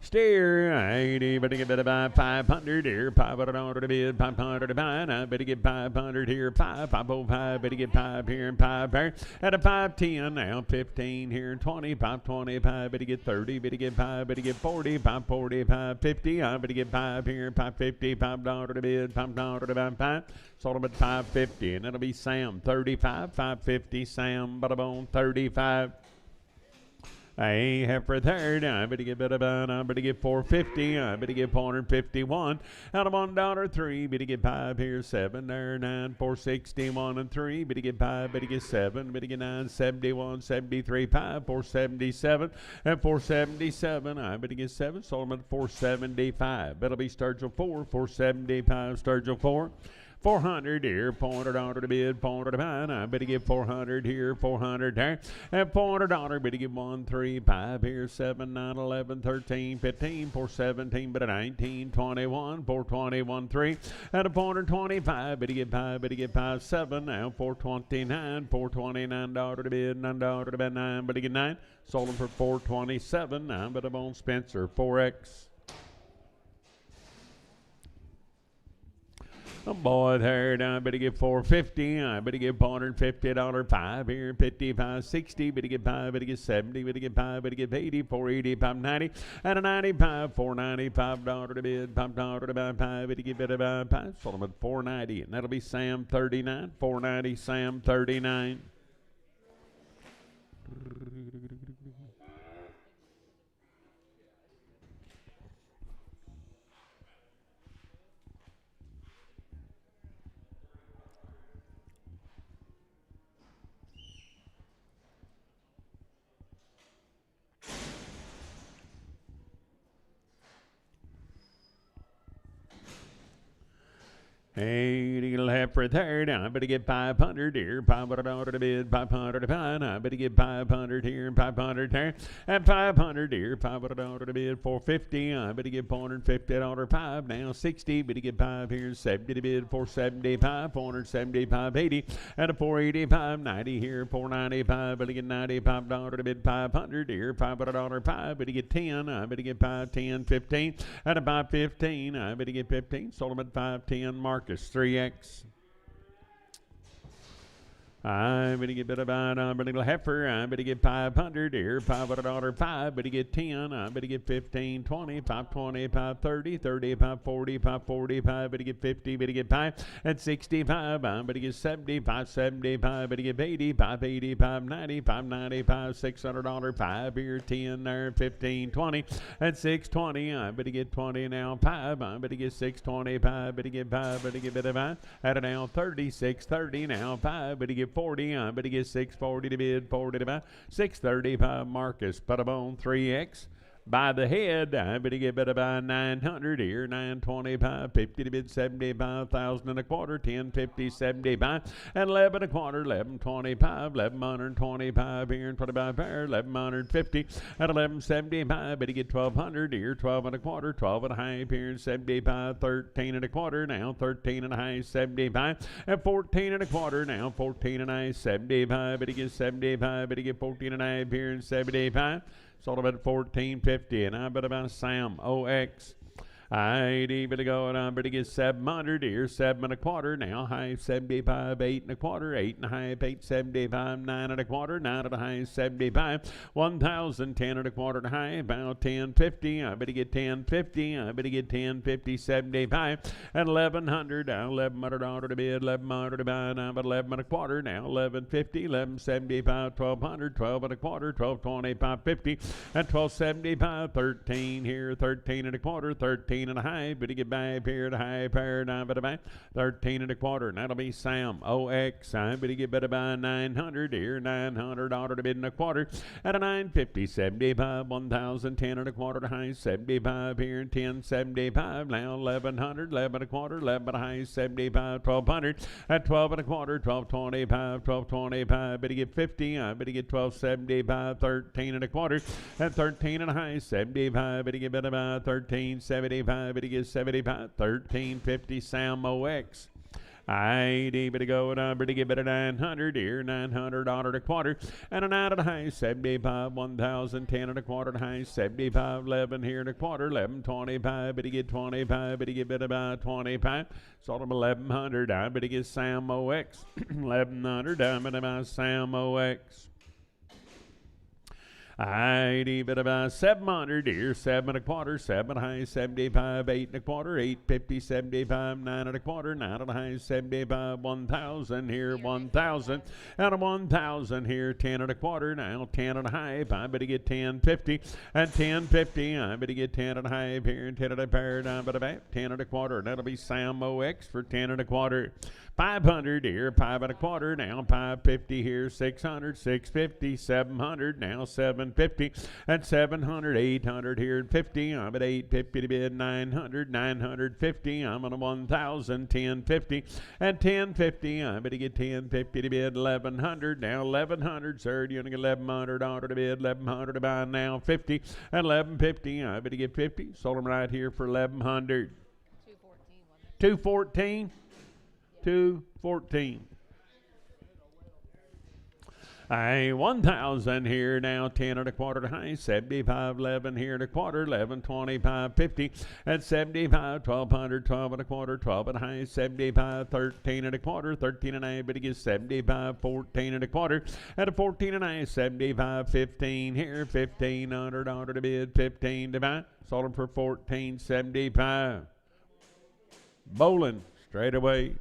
Steer, 80, better get better buy 500 here, $500 to bid, 500 to buy, now better get 500 here, 505, better get 5 here and 5 there, at a 510, now 15 here, 20, 525, better get 30, better get 5, better get 40, 540, 550, better get 5 here, 550, $5 to bid, $5 to buy 5, sold them at 550, and that'll be Sam 35, 550, Sam, but I'm on 35. I have for third, I better get better bun, I better get 450, I better get 451, out of $1, 3, better get 5 here, 7 there, 9, 461 and 3, better get 5, better get 7, better get 9, 71, 73, 5, 477, and 477, I better get 7, sold them at 475, that'll be Sturgill 4, 475, Sturgill 4. 400 here, $400 to bid, $400 to buy. I better get 400 here, 400 there, and $400. Better get 1, 3, 5 here, 7, 9, 11, 13, 15, 417, but a 19, 21, 421, 3, and a 425. Better get 5, better get 5, 7, now 429, $429 to bid, $9 to buy, 9, better get 9. Sold them for 427, now but I'm on Spencer 4X. Oh boy, there, I better get 450, I better get $450, 5 here, 55, 60, better get 5, better get 70, better get 5, better get 80, 480, 590, and a 95, $495 to bid, $5 to buy 5, better get better buy 5, sold them at 490, and that'll be Sam 39, 490, Sam 39. Hey, you'll have for third. I better get 500 here, $500 to bid, 500 to buy. I better get 500 here and 500 there, and 500 here, $500 to bid, 450. I better get $450, 5 now, 60. Better get 5 here, 70 to bid, 475, 475, 80, and a 485, 90 here, 495. Better get $95 to bid, 500 here, $500, 5. Better get 10. I better get 5, 10, 15, and a 515. I better get 15. Sold them at 510. Marcus 3X. I better get better buy a little heifer. I better get 500 here, $500, 5. Better get 10. I better get 15, 20, 520, 530, 30, 540, 545. Better get 50. Better get 5 at 65. I better get 70, 575. Better get 80, 580, 590, 595, $600, 5 here, 10 there, 15, 20 at 620. I better get 20 now, 5. I better get 625. Better get 5. Better get better buy at a now 30, 630 now, 5. Better get 40, I better get 640 to bid, 40 to buy, 635 Marcus, put them on 3X. By the head, I better get better by 900 here, 925, 50 to bid, 75,000 and a quarter, 10, 50, 75, and 11 a quarter, 1125, 1125 here, and 25 there, 1150, at 1175, better get 1200 here, 12 and a quarter, 12 and a half here, and 75, 13 and a quarter, now 13 and a half, 75, and 14 and a quarter, now 14 and a half, 75, better get 75, better get 14 and a half here, and 75. Sold them at $14.50, and I bet about Sam OX. I better go and I better get 700 here, 7 1/4 now, high 75, 8 1/4, 8 1/2, 875, 9 1/4, 9 1/2, 75, 1,000, 10 1/4 high, about 1050. I better get 1050. I better get 1050, 75, and 1100. Now 1100 to bid, 1100 to buy. Now about 11 1/4 now, 1150, 1175, 1200, 12 1/4, 1225, 50, and 1275, 13 here, 13 1/4, 13 and a high, but to get back here to high pair, now but about 13 1/4, and that'll be Sam OX. I but to get better by 900 here, 900 order to bid and 1/4, at a 950, 75, 1000, 10 1/4 to high, 75 here, 1075, now 1100, 11 1/4, 11 high, 75, 1200, at 12 1/4, 1225, 1225, but to get 50, I better get 1275, 13 1/4, and 13 and a high, 75, but to get better by 1375, but to get 75, 1350, Sam OX. I better go and I better get better 900 here, 900 order to 1/4, and a 9 and a high, 75, 1000, 10 1/4 to high, 75, 11 here and 1/4, 11, 25, better get 25, better get better by 25, sort of 1100, I better get Sam OX, 1100, I better buy Sam OX. I better buy 700 here, 7 1/4, 7 high, 75, 8 1/4, 850, 75, 9 1/4, 9 and a high, 75, 1000 here, 1000, and a 1000 here, 10 1/4, now 10 and a half, I better get 1050, and 1050, I better get 10 and a half here, and 10 and a pair, I better buy 10 1/4, that'll be Sam OX for 10 1/4. 500 here, 5 1/4, now 550 here, 600, 650, 700, now 750, and 700, 800 here, and 50, I'm at 850 to bid, 900, 950, I'm on a 1000, 1050, and 1050, I'm going to get 1050 to bid, 1100, now 1100, sir, you're going to get 1100 order to bid, 1100 to buy, now 50, and 1150, I'm going to get 50, sold them right here for 1100. 214. 214. Hey, 1000 here now, 10 1/4 to high, 75, 11 here and 1/4, 11, 25, 50, and 75, 1200, 12 1/4, 12 and a high, 75, 13 1/4, 13 and a half, but it gets 75, 14 1/4, and a 14 and a half, 75, 15 here, 1500 order to bid, 15 to buy, sold them for 1475. Bowling straight away.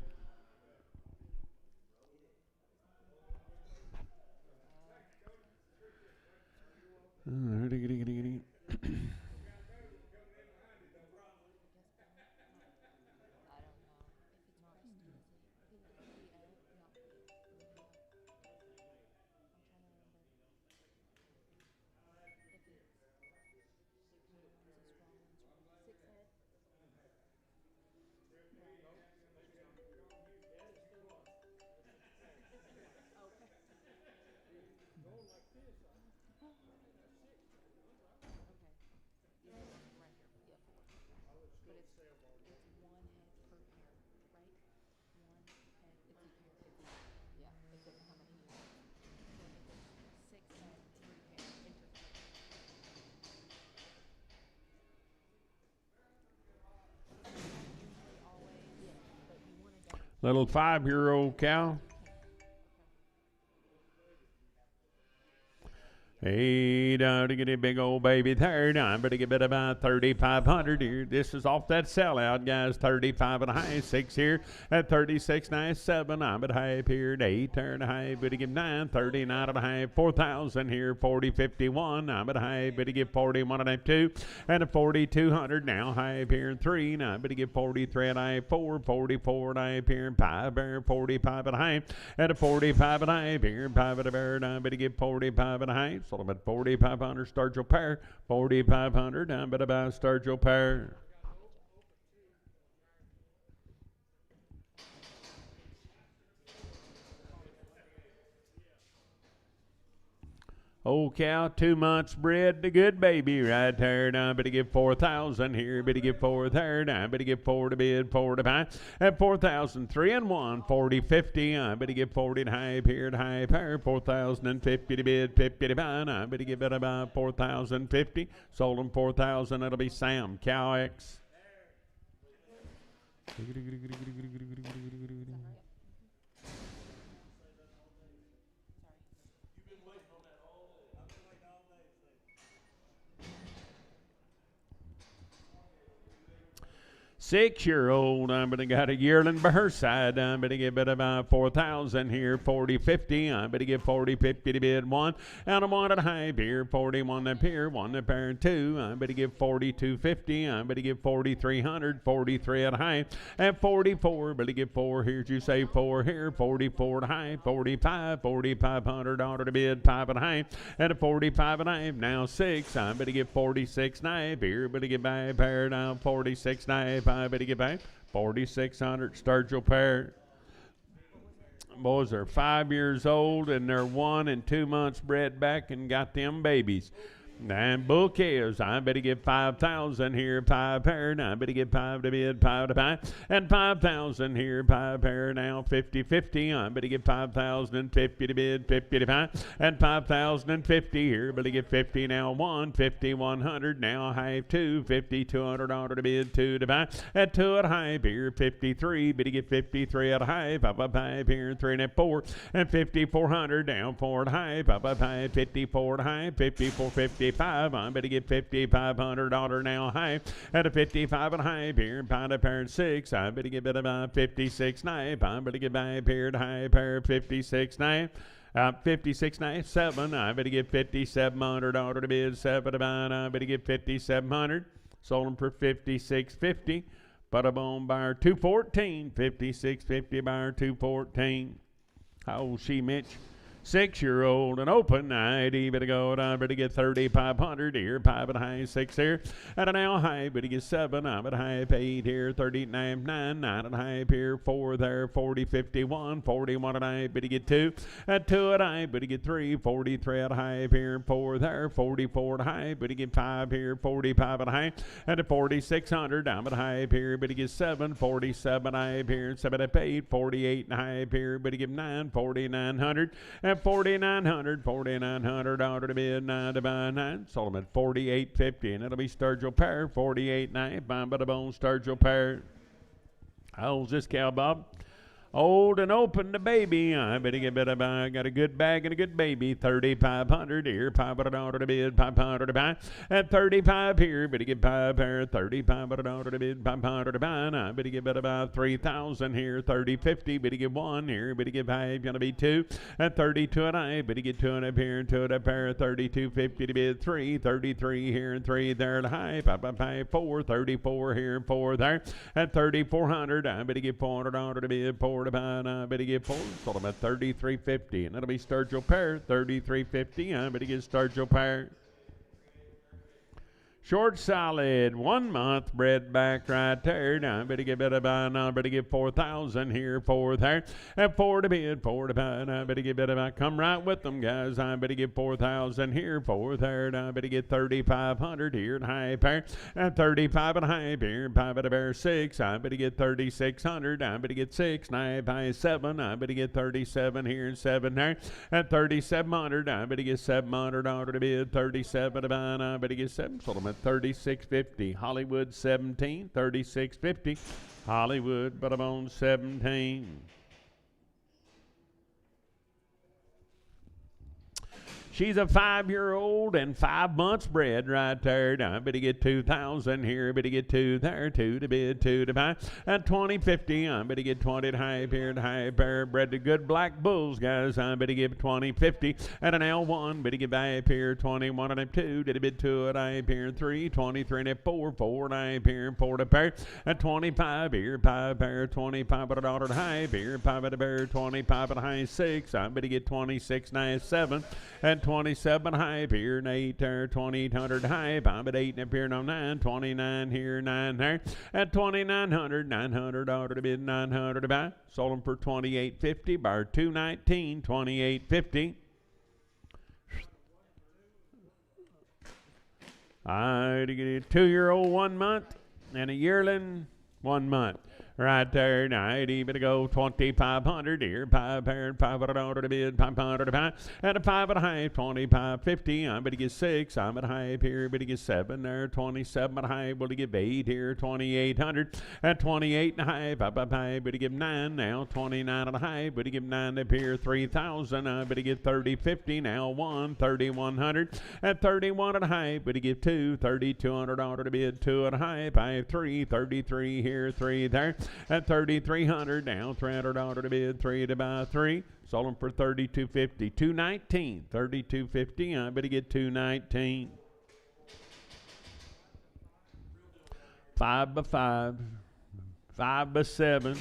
Little 5-year-old cow. Hey, to get a big old baby third, I'm better get about 3,500 here. This is off that sellout, guys. 35 and a half, 6 here at 36.97. I'm at half here at 8 and a half. Better give 9, 39 and a half, 4,000 here, 40.51. I'm at half. Better give 41 and a half, 2, and a 4,200 now. Half here and 3. Now I better give 43 and a half, 4, 44 and a half here and 5 there, 45 and a half, and a 45 and a half here and 5 and a bear. Now I better give 45 and a half. So I'm at 4,500, start your pair. 4,500, I'm better buy, start your pair. Old cow, 2 months bred, the good baby right there. Now I better give 4,000 here. Better give 4 there. Now I better give 4 to bid, 4 to buy. At 4,000, 3 and 1, 40, 50. I better give 40 to half here to half here. 4,050 to bid, 50 to buy. Now I better give it about 4,050. Sold them 4,000. That'll be Sam, Cow X. 6-year-old, I'm gonna got a yearling by her side. I'm gonna give it about 4,000 here, 40, 50. I'm gonna give 40, 50 to bid one, and I want it high beer, 41 up here, one up there, two. I'm gonna give 42.50. I'm gonna give 4,300, 43 at high, and 44. But to give 4 here, you say 4 here, 44 at high, 45, 4,500 order to bid, 5 at high, and a 45 at high. Now 6. I'm gonna give 46 knife here, but to give by a pair now 46 knife. I better get back 4,600 Sturgill pair. Boys are 5 years old and they're 1 and 2 months bred back and got them babies. And bull calves, I better give 5,000 here, 5 pair. Now I better give 5 to bid, 5 to buy, and 5,000 here, 5 pair. Now 50-50. I better give 5,050 to bid, 50 to buy, and 5,050 here. Better give 50 now, 1, 50, 100. Now high 2, 50, 200 order to bid, 2 to buy, and 2 at high here, 53. Better give 53 at high, 5 here, 3 and 4, and 5,400 down 4 at high, 5 54 at high, 54, 50. I'm better get 5,500 order now high at a 55 and high here, pound a pair 6. I better get about 56 knife. I'm better get by pair high pair 56 knife. 56 knife 7. I better get 5,700 order to bid 7 to buy. I better get 5,700. Sold them for 56.50. Put them on buyer 214. 56.50 buyer 214. How old she, Mitch? 6-year-old and open night, better go, I better get 3,500 here, 5 and high, 6 here, and an now high, better get 7, I'm at high, 8 here, 39, 9 and high here, 4 there, 40, 51, 41 and high, better get 2, and 2 at high, better get 3, 43 at high here, 4 there, 44 at high, better get 5 here, 45 at high, and a 4,600, I'm at high here, better get 7, 47 high here, 7 at 8, 48 and high here, better get 9, 4,900, and 4,900 order to bid 9 to buy 9. Sold them at 48.50, and it'll be Sturgill pair 48.9. Buying by the bone Sturgill pair. How old's this cow, Bob? Old and open the baby. I better get better buy. Got a good bag and a good baby. 3,500 here. 500 order to bid. 500 to buy. At 35 here. Better get 5 pair. 3,500 order to bid. 500 to buy. I better get better buy 3,000 here. 30.50. Better get 1 here. Better get 5. Gonna be 2. At 32 and I. Better get 2 and up here and 2 and up pair. 32.50 to bid 3. 33 here and 3 there to high. 5, 4. 34 here and 4 there. At 3,400. I better get 400 order to bid. 4 to buy, and I better get 4. Sold them at 33.50, and that'll be Sturgill pair 33.50. I better get Sturgill pair. Short solid, 1 month bred back right there. Now I better get better buy. Now I better get 4,000 here, 4 there, and 4 to bid, 4 to buy. Now I better get better buy. Come right with them, guys. I better get 4,000 here, 4 there. Now I better get 3,500 here and high pair, and 35 and high here, 5 at a pair 6. I better get 3,600. I better get 6. Now high 7. I better get 37 here and 7 there, and 3,700. I better get 700 order to bid, 37 to buy. I better get 7. Sold them at 36.50. Hollywood 17, 36.50. Hollywood, but I'm on 17. She's a 5-year-old and 5 months bred right there. Now I better get 2,000 here. Better get 2 there. 2 to bid, 2 to buy. At 20.50. I better get 20 to high here and high pair. Bred to good black bulls, guys. I better give 20.50. At an L1. Better get by up here. 21 and a 2. Did a bid 2 at high here and 3. 23 and a 4. 4 and high here and 4 to pair. At 25 here. 5 pair. 25 at a dollar high here. 5 at a pair. 25 at a high 6. I better get 26 and a 7. And 27 high here and 8 there, 2,800 high. I'm at 8 and up here, no 9, 29 here, 9 there. At 2,900, 900 order to bid, 900 to buy. Sold them for 28.50, bar 219, 28.50. I get a 2-year-old 1 month and a yearling 1 month. Right there, 90, but to go 2,500 here, 500, 500 to bid, 500 to buy, and a 5 and a half, 25.50. I'm going to get 6. I'm at a half here, but to get 7 there, 27 and a half. Will to give 8 here, 2,800, at 28 and a half, up, but to give 9 now, 29 and a half, but to give 9 up here, 3,000. I'm going to get 30.50 now, 1, 3,100, at 31 and a half, but to give 2, 3,200 to bid, 2 and a half, I have 3, 33 here, 3 there. At 3,300 now, $300 to bid, 3 to buy 3. Sold them for 32.50, 219, 32.50. I better get 219. 5 by 5, 5 by 7.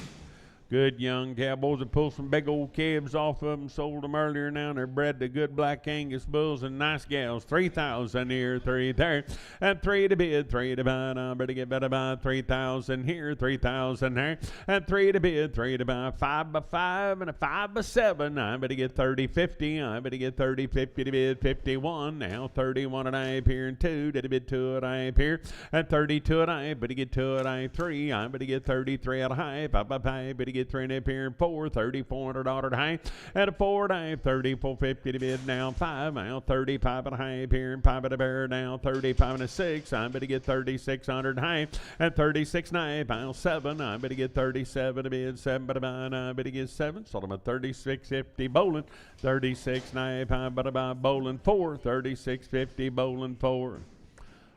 Good young cowboys that pulled some big old calves off of them, sold them earlier now, and they're bred to good black Angus bulls and nice gals. 3,000 here, 3 there, and 3 to bid, 3 to buy. Now better get better buy 3,000 here, 3,000 there, and 3 to bid, 3 to buy. 5 by 5 and a 5 by 7. I better get 30.50. I better get 30.50 to bid, 51 now, 31 and a half here, and 2 to bid, 2 and a half here, and 32 and a half. Better get 2 and a half, 3. I better get 33 and a half. 5 by 5. Better get 3 and a half here, and 4, $3,400 high, at a 4 and a half, 34.50 to bid now, 5 now, 35 and a half here, and 5 at a bear now, 35 and a 6. I'm going to get 3,600 high, at 36 and a half, I'll 7. I'm going to get 37 to bid, 7 but a buy, I'm going to get 7. Sold them at 36.50 bowling, 36 and a half, I'm going to buy bowling 4, 36.50 bowling 4.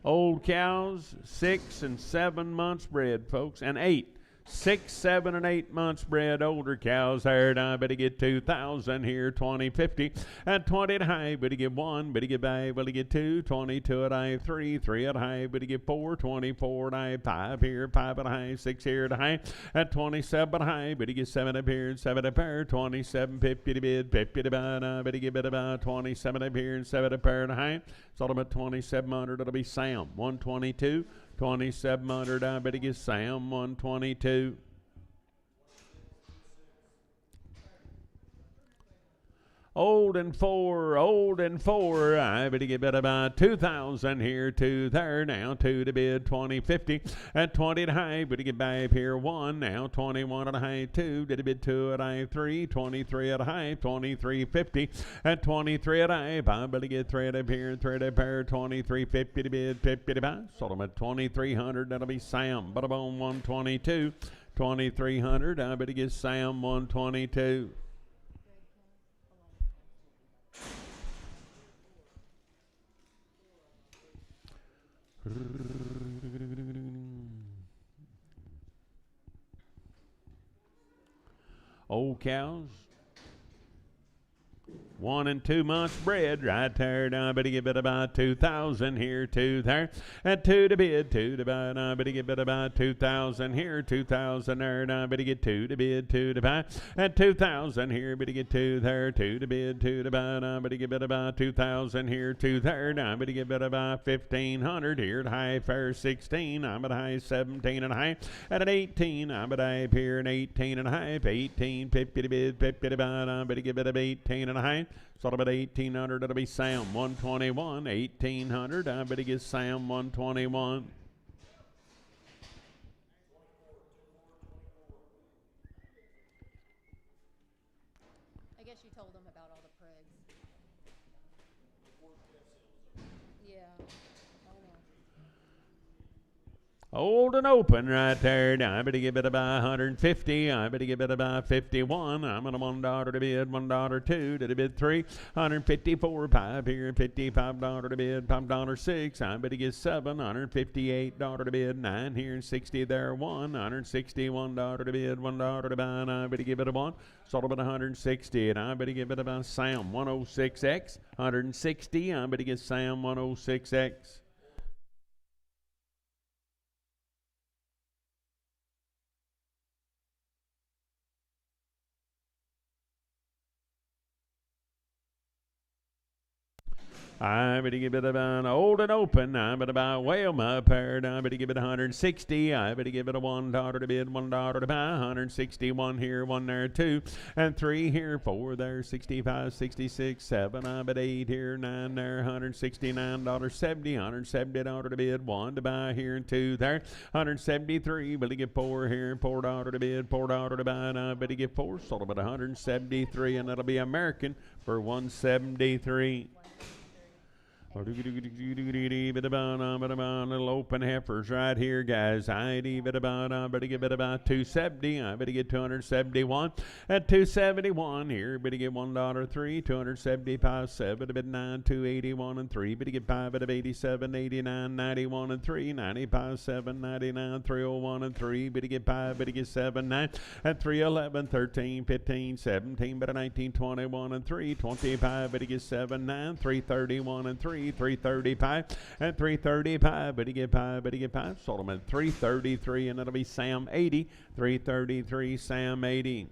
Old cows, 6 and 7 months bred, folks, and 8. 6, 7, and 8 months bred older cows there. I better get 2,000 here, 20.50, and 20 at high. Better get 1, better get 5, better get 2, 22 at high, 3, 3 at high, better get 4, 24 at high, 5 here, 5 at high, 6 here at high, at 27 at high, better get 7 up here, 7 up here, 27.50 to bid, 50 to buy. Now better get better buy 27 up here and 7 up here at high. Sold them at 2,700. It'll be Sam 122. 2,700. I better get Sam 122. Old and 4, I better get better by 2,000 here, 2 there, now 2 to bid, 20.50, at 20 to high, better get back here, 1, now 21 at a high, 2, did a bid 2 at high, 3, 23 at a high, 23.50, at 23 at a high, I better get 3 up here, 3 up here, 23.50 to bid, 50 to buy, sold them at 2,300, that'll be Sam, but I'm on 122, 2,300, I better get Sam 122. Old cows, 1 and 2 months bred right there. Now I better get better by 2,000 here, 2 there, and 2 to bid, 2 to buy. Now I better get better by 2,000 here, 2,000 there. Now I better get 2 to bid, 2 to buy, and 2,000 here. Better get 2 there, 2 to bid, 2 to buy. Now I better get better by 2,000 here, 2 there. Now I better get better by 1,500 here at high fair 16. I'm at high 17 and a half, and at 18 I'm at high here and 18 and a half, 18.50 to bid, 50 to buy. Now I better get better by 18 and a half. Sold about 1,800. It'll be Sam 121. 1,800. I better get Sam 121. I guess you told them about all the prigs. Yeah. Oh, no. Old and open right there. Now I better get better by 150. I better get better by 51. I'm on a $1 to bid, $1 2 to bid 3, 154 5 here, $55 to bid, $5 6. I better get 7, $158 to bid, 9 here and 60 there, 1, $161 to bid, $1 to buy. And I better give it a 1. Sold about 160, and I better give it about Sam 106X, 160. I better get Sam 106X. I better give it about old and open. I better buy whale my pair. I better give it 160. I better give it a $1 to bid, $1 to buy. 161 here, 1 there, 2 and 3 here, 4 there, 65, 66, 7. I bet 8 here, 9 there, $169.70. $170 to bid, 1 to buy here and 2 there. 173. Better get 4 here, $4 to bid, $4 to buy. And I better get 4. Sold about 173, and that'll be American for 173. Little open heifers right here, guys. I better give it about 270. I better get 271 at 271 here. Better get $1.03, 275, 7, a bit 9, 281 and 3. Better get 5 at 87, 89, 91 and 3, 95, 7, 99, 301 and 3. Better get 5, better get 7, 9 at 311, 13, 15, 17, better 19, 21 and 3, 25. Better get 7, 9, 331 and 3. 335 and 335. Better get 5. Better get 5. Sold them at 333, and that'll be Sam 80. 333, Sam 80.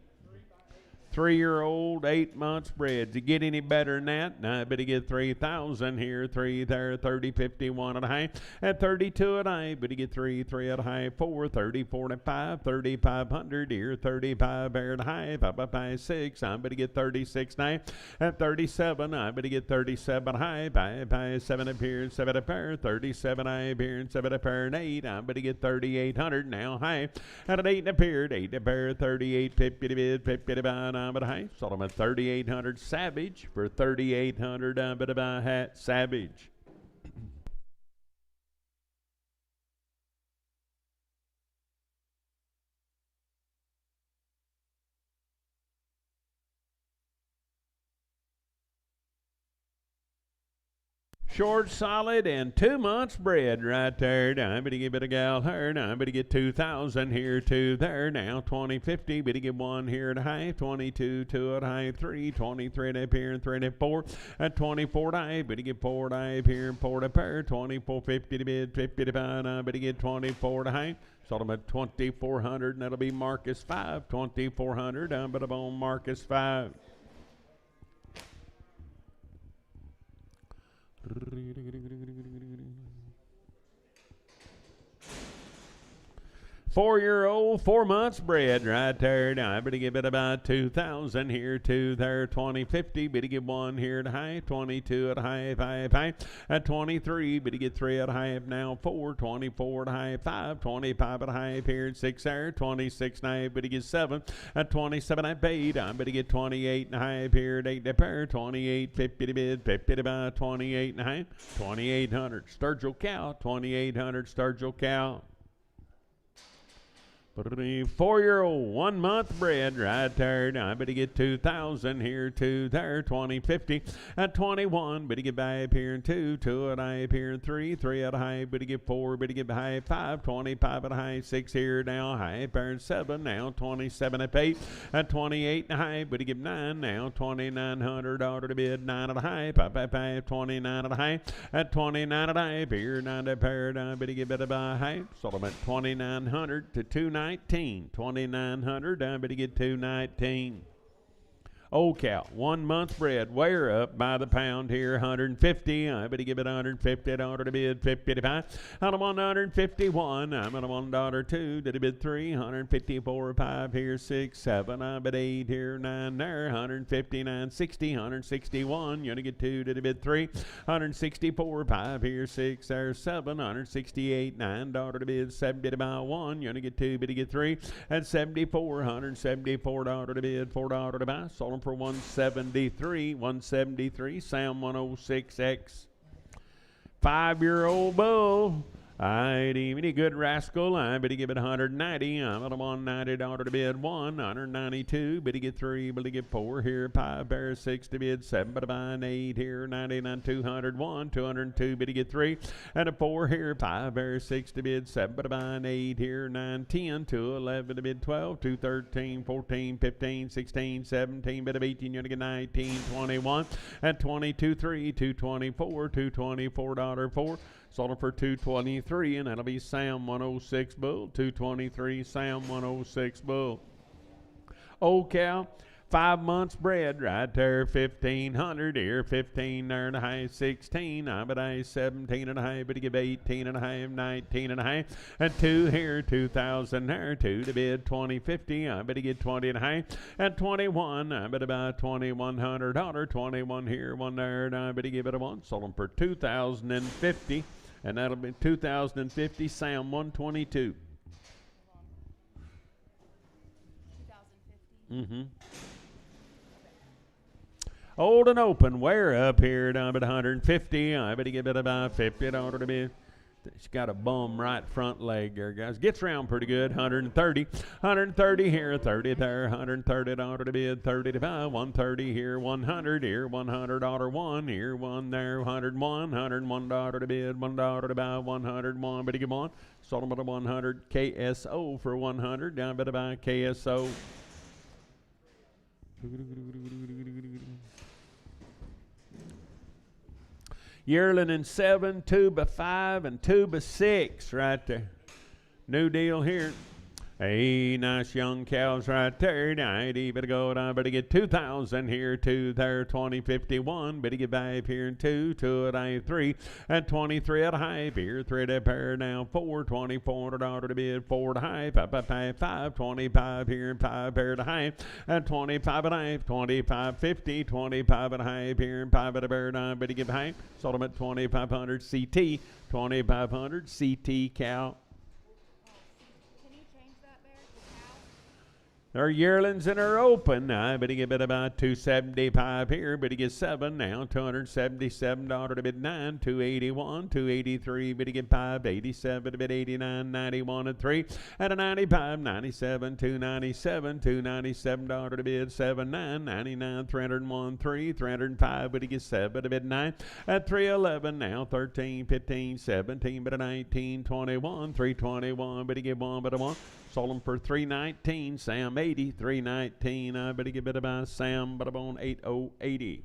3-year-old, 8 months bred. To get any better than that, now I better get 3,000 here, 3 there, 30, 51 at a high, at 32 at a high. Better get 3 at a high, 4, 30, 45, 3,500 here, 35 there at a high, 5, 6. I better get 36 now, at 37. I better get 37 at a high, 5, 7 up here, 7 up there, 37 I up here, and 7 up there, and 8. I better get 3,800 now high, at an 8 up here, 8 up there, 38, 50 to bid, 50 to buy. But I sold them at 3,800 Savage for 3,800. But about hat Savage. Short, solid, and 2 months bred right there. Now, I better give it a gal her. Now, I better get 2,000 here, 2 there. Now, 2050. Better get 1 here at high. 22, 2 at high. 3, 23 up here, and 3 at 4. At 24 I better get 4 up here, and 4 up there. 2450 to bid, 50 to buy. Now, I better get 24 to high. Sold them at 2,400, and that'll be Marcus 5. 2,400. I'm but on Marcus 5. 4-year-old, 4 months bred right there. Now, I better give it about 2,000 here, 2 there, 2050. Better get 1 here at high, 22 at high, 5, at 23. Better get 3 at high now, 4, 24 at high, 5, 25 at high here, 6 there, 26 now. Better get 7 at 27 at 8. I better get 28 and a high here at 8 to pair, 28, 50 to bid, 50 to buy, 28 and a high, 2,800 Sturgill cow, 2,800 Sturgill cow. 4-year-old, 1 month bred right there. Now I better get 2,000 here, 2 there, 2050 at 21. Better get by up here and 2 at high up here and 3 at a high. Better get 4, better get high 5, 25 at a high, 6 here now, high up there and 7 now, 27 at 8 at 28 and a high. Better get 9 now, 2,900 order to bid, 9 at a high, 5, 29 at a high, at 29 at a high up here, 9 at paradise. Better get better by high. Sold them at 2,900 to 2,900. 2,900. I better get 219. Old cow, 1 month bred, weigh her up by the pound here, 150. I better give it 150. At order to bid 55. I'm on 151. I'm at $1.02. Did a bid 3, 154. 5 here, 6, 7. I bet 8 here, 9 there, 159, 60, 161. You only get 2. Did a bid 3, 164. 5 here, 6 there, 7, 168. 9 dollar to bid 70 to buy 1. You only get 2. Bid to get 3 at 74. 174 dollar to bid, $4 to buy. Sold for 173. Sam 106X. 5-year-old bull. I ain't any good rascal. I better give it 190. I'm at $190 to bid 1, 192. Better get 3, better get 4 here, 5 there, 6 to bid 7, but buying 8 here, 99, 201, 202. Better get 3 and a 4 here, 5 there, 6 to bid 7, but buying 8 here, 9, 10, 211 to bid 12, 213, 14, 15, 16, 17, bit of 18. You're gonna get 19, 21 at 22, 3, 224, $224 Sold it for 223, and that'll be Sam 106 bull. 223 Sam 106 bull. Old cow, 5 months bred right there, 1,500 here, 15 there and a half, 16, I but I 17 and a half, but you give 18 and a half, 19 and a half, and 2 here, 2,000 there, 2 to bid, 20.50, I bet you get 20 and a half, and 21, I bet about $2,100, 21 here, 1 there, and I bet you give it a 1, sold them for 2,050, and that'll be 2,050, Sam 122. 2050. Old and open, we're up here down at 150. I bet you give it about 50. It ought to be. She's got a bum right front leg there, guys. Gets around pretty good. 130. 130 here, 30 there. 130 it ought to be 30 to 5. 130 here, 100 here, 100 oughter 1 here, 1 there, 101. 101 daughter to bid, 1 daughter to buy, 101. But you give 1. Sold them at a 100 KSO for 100. Down at about KSO. Yearling in 7, tuba 5, and tuba 6 right there. New deal here. Hey, nice young cows right there. 90, better go down, better get 2,000 here, 2 there, 20.51. Better get 5 here and 2, 2 at a 3, and 23 at a half here, 3 at a pair now, 4, 24 daughter to bid, 4 to half, 5, 25 here and 5 pair to half, and 25 at a half, 25.50, 25 at a half here and 5 at a pair now, better get half. Sold them at 2,500 CT, 2,500 CT cow. Our yearlings and are open. I bet he get about 275 here, but he gets 7 now. $277 to bid 9, 281, 283, but he get 5, 87 to bid 89, 91 and 3, at a 95, 97, 297, $297 to bid 7, 9, 99, 301, 3, 305, but he gets 7 to bid 9, at 311 now, 13, 15, 17, but a 19, 21, 321, but he get 1, but a 1. Sold them for 319, Sam 80, 319. I better get better by Sam, but I'm on 8080.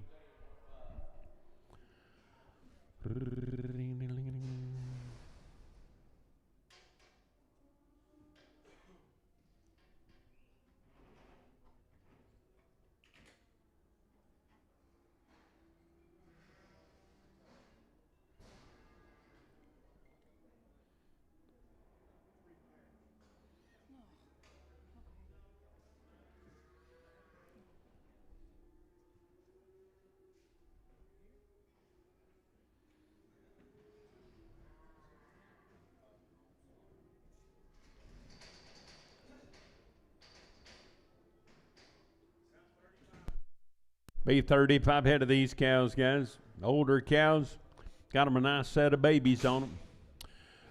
Be 35 head of these cows, guys. Older cows. Got them a nice set of babies on them.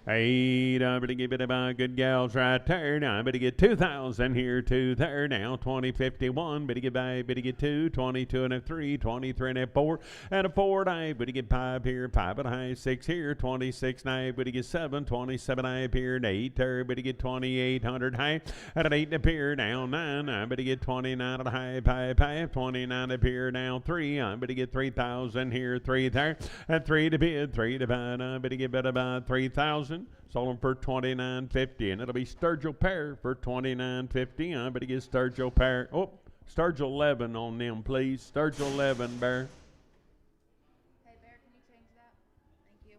Hey, I better give it about good gals right there. Now I better get 2,000 here, 2 there now, 20.51. Better get 5, better get 2, 22 and a 3, 23 and a 4, and a 4 and a. Better get 5 here, 5 and a half, 6 here, 26 and a. Better get 7, 27 and a half here, and 8 there. Better get 2,800 half, and an 8 and a here now, 9. I better get 29 and a half, 29 up here now, 3. I better get 3,000 here, 3 there, and 3 to bid, 3 to buy. I better get better about 3,000. Sold them for $29.50, and it'll be Sturgill pair for $29.50. I better get Sturgill pair. Oh, Sturgill 11 on them, please. Sturgill 11, Bear. Hey, Bear, can you change that? Thank you.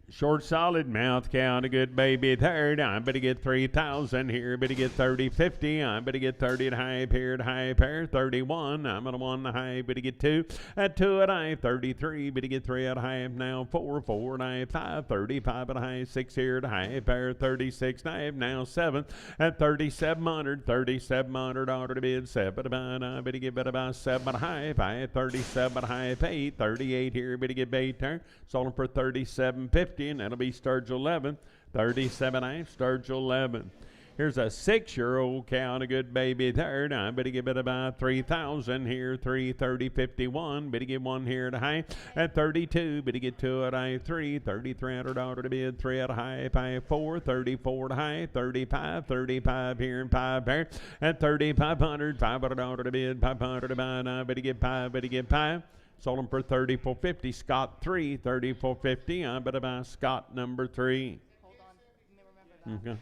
Short solid mouth cow and a good baby third. I better get 3,000 here. Better get 30.50. I better get 30 and a half here at high pair. 31. I'm gonna 1 and a half. Better get 2 at 2 and a half. 33. Better get 3 and a half now. 4, 4 and a half. 5. 35 and a half. 6 here at high pair. 36 and a half now. 7 at 3,700. 3,700 order to bid 7 about. I better get better by 7 and a half. I had 37 and a half. 8. 38 here. Better get 8 there. Sold them for 37.50. And that'll be Sturgill 11, 37 half, Sturgill 11. Here's a 6-year-old cow and a good baby third. I better give it about 3,000 here, 330.51. Better get 1 here at a half at 32. Better get 2 at a 3, 3,300 order to bid 3 at a half, I 4, 34 at a half, 35, 35 here and 5 there at 3,500, 500 order to bid, 500 to buy. I better get 5, better get 5. Sold them for 34.50. Scott 3, 34.50. But about Scott number 3. Hold on. Let me remember that. Okay.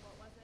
What was it?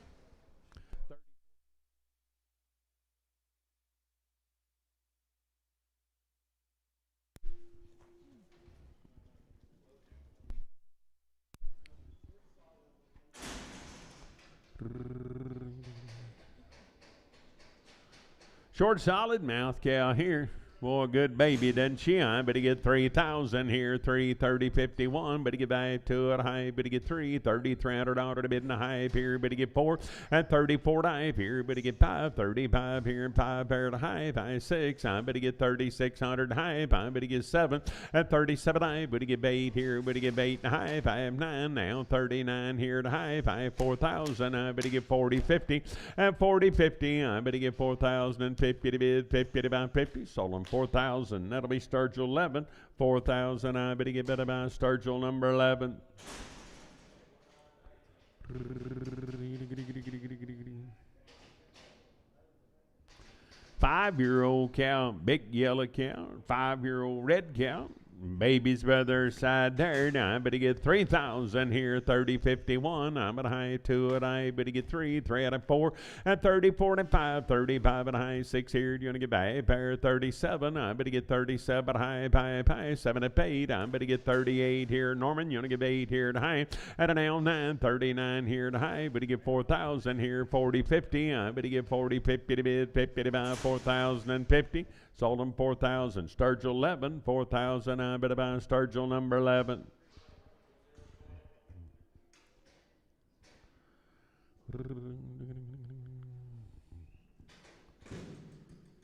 Short solid mouth cow here. Boy, good baby, doesn't she? But he get 3,000 here, 330.51. But he get back to it high. But he get $3,300 to bid in the high here. But he get 4 at 34 dive here. But he get 535 here and 5 pair to high. 6. But he get 3,600 high. But he get 7 at 37 dive. But he get 8 here. But he get 8 to high. 9 now 39 here to high. 4,000. But he get 40.50 at 40.50. But he get 4,050 to bid 50 to about 50. Sold him 4,000. That'll be Sturgill 11. 4,000. I bet he get better by Sturgill number 11. Five-year-old cow, big yellow cow. 5-year-old red cow. Babies by their side there. Now, I bet he get 3,000 here, 30.51. I'm at a high 2 at I bet he get 3 out of 4 at 30.45, 35 at a high 6 here. You're gonna get by pair 37. I bet he get 37 at high 7 at 8. I bet he get 38 here. Norman, you're gonna get 8 here at high at an L 9, 39 here at high. But he get 4,000 here, 40.50. I bet he get 40.50 to bid 50 to buy 4,050. Sold him 4,000. Sturgill 11, 4,000. I bet about Sturgill number 11.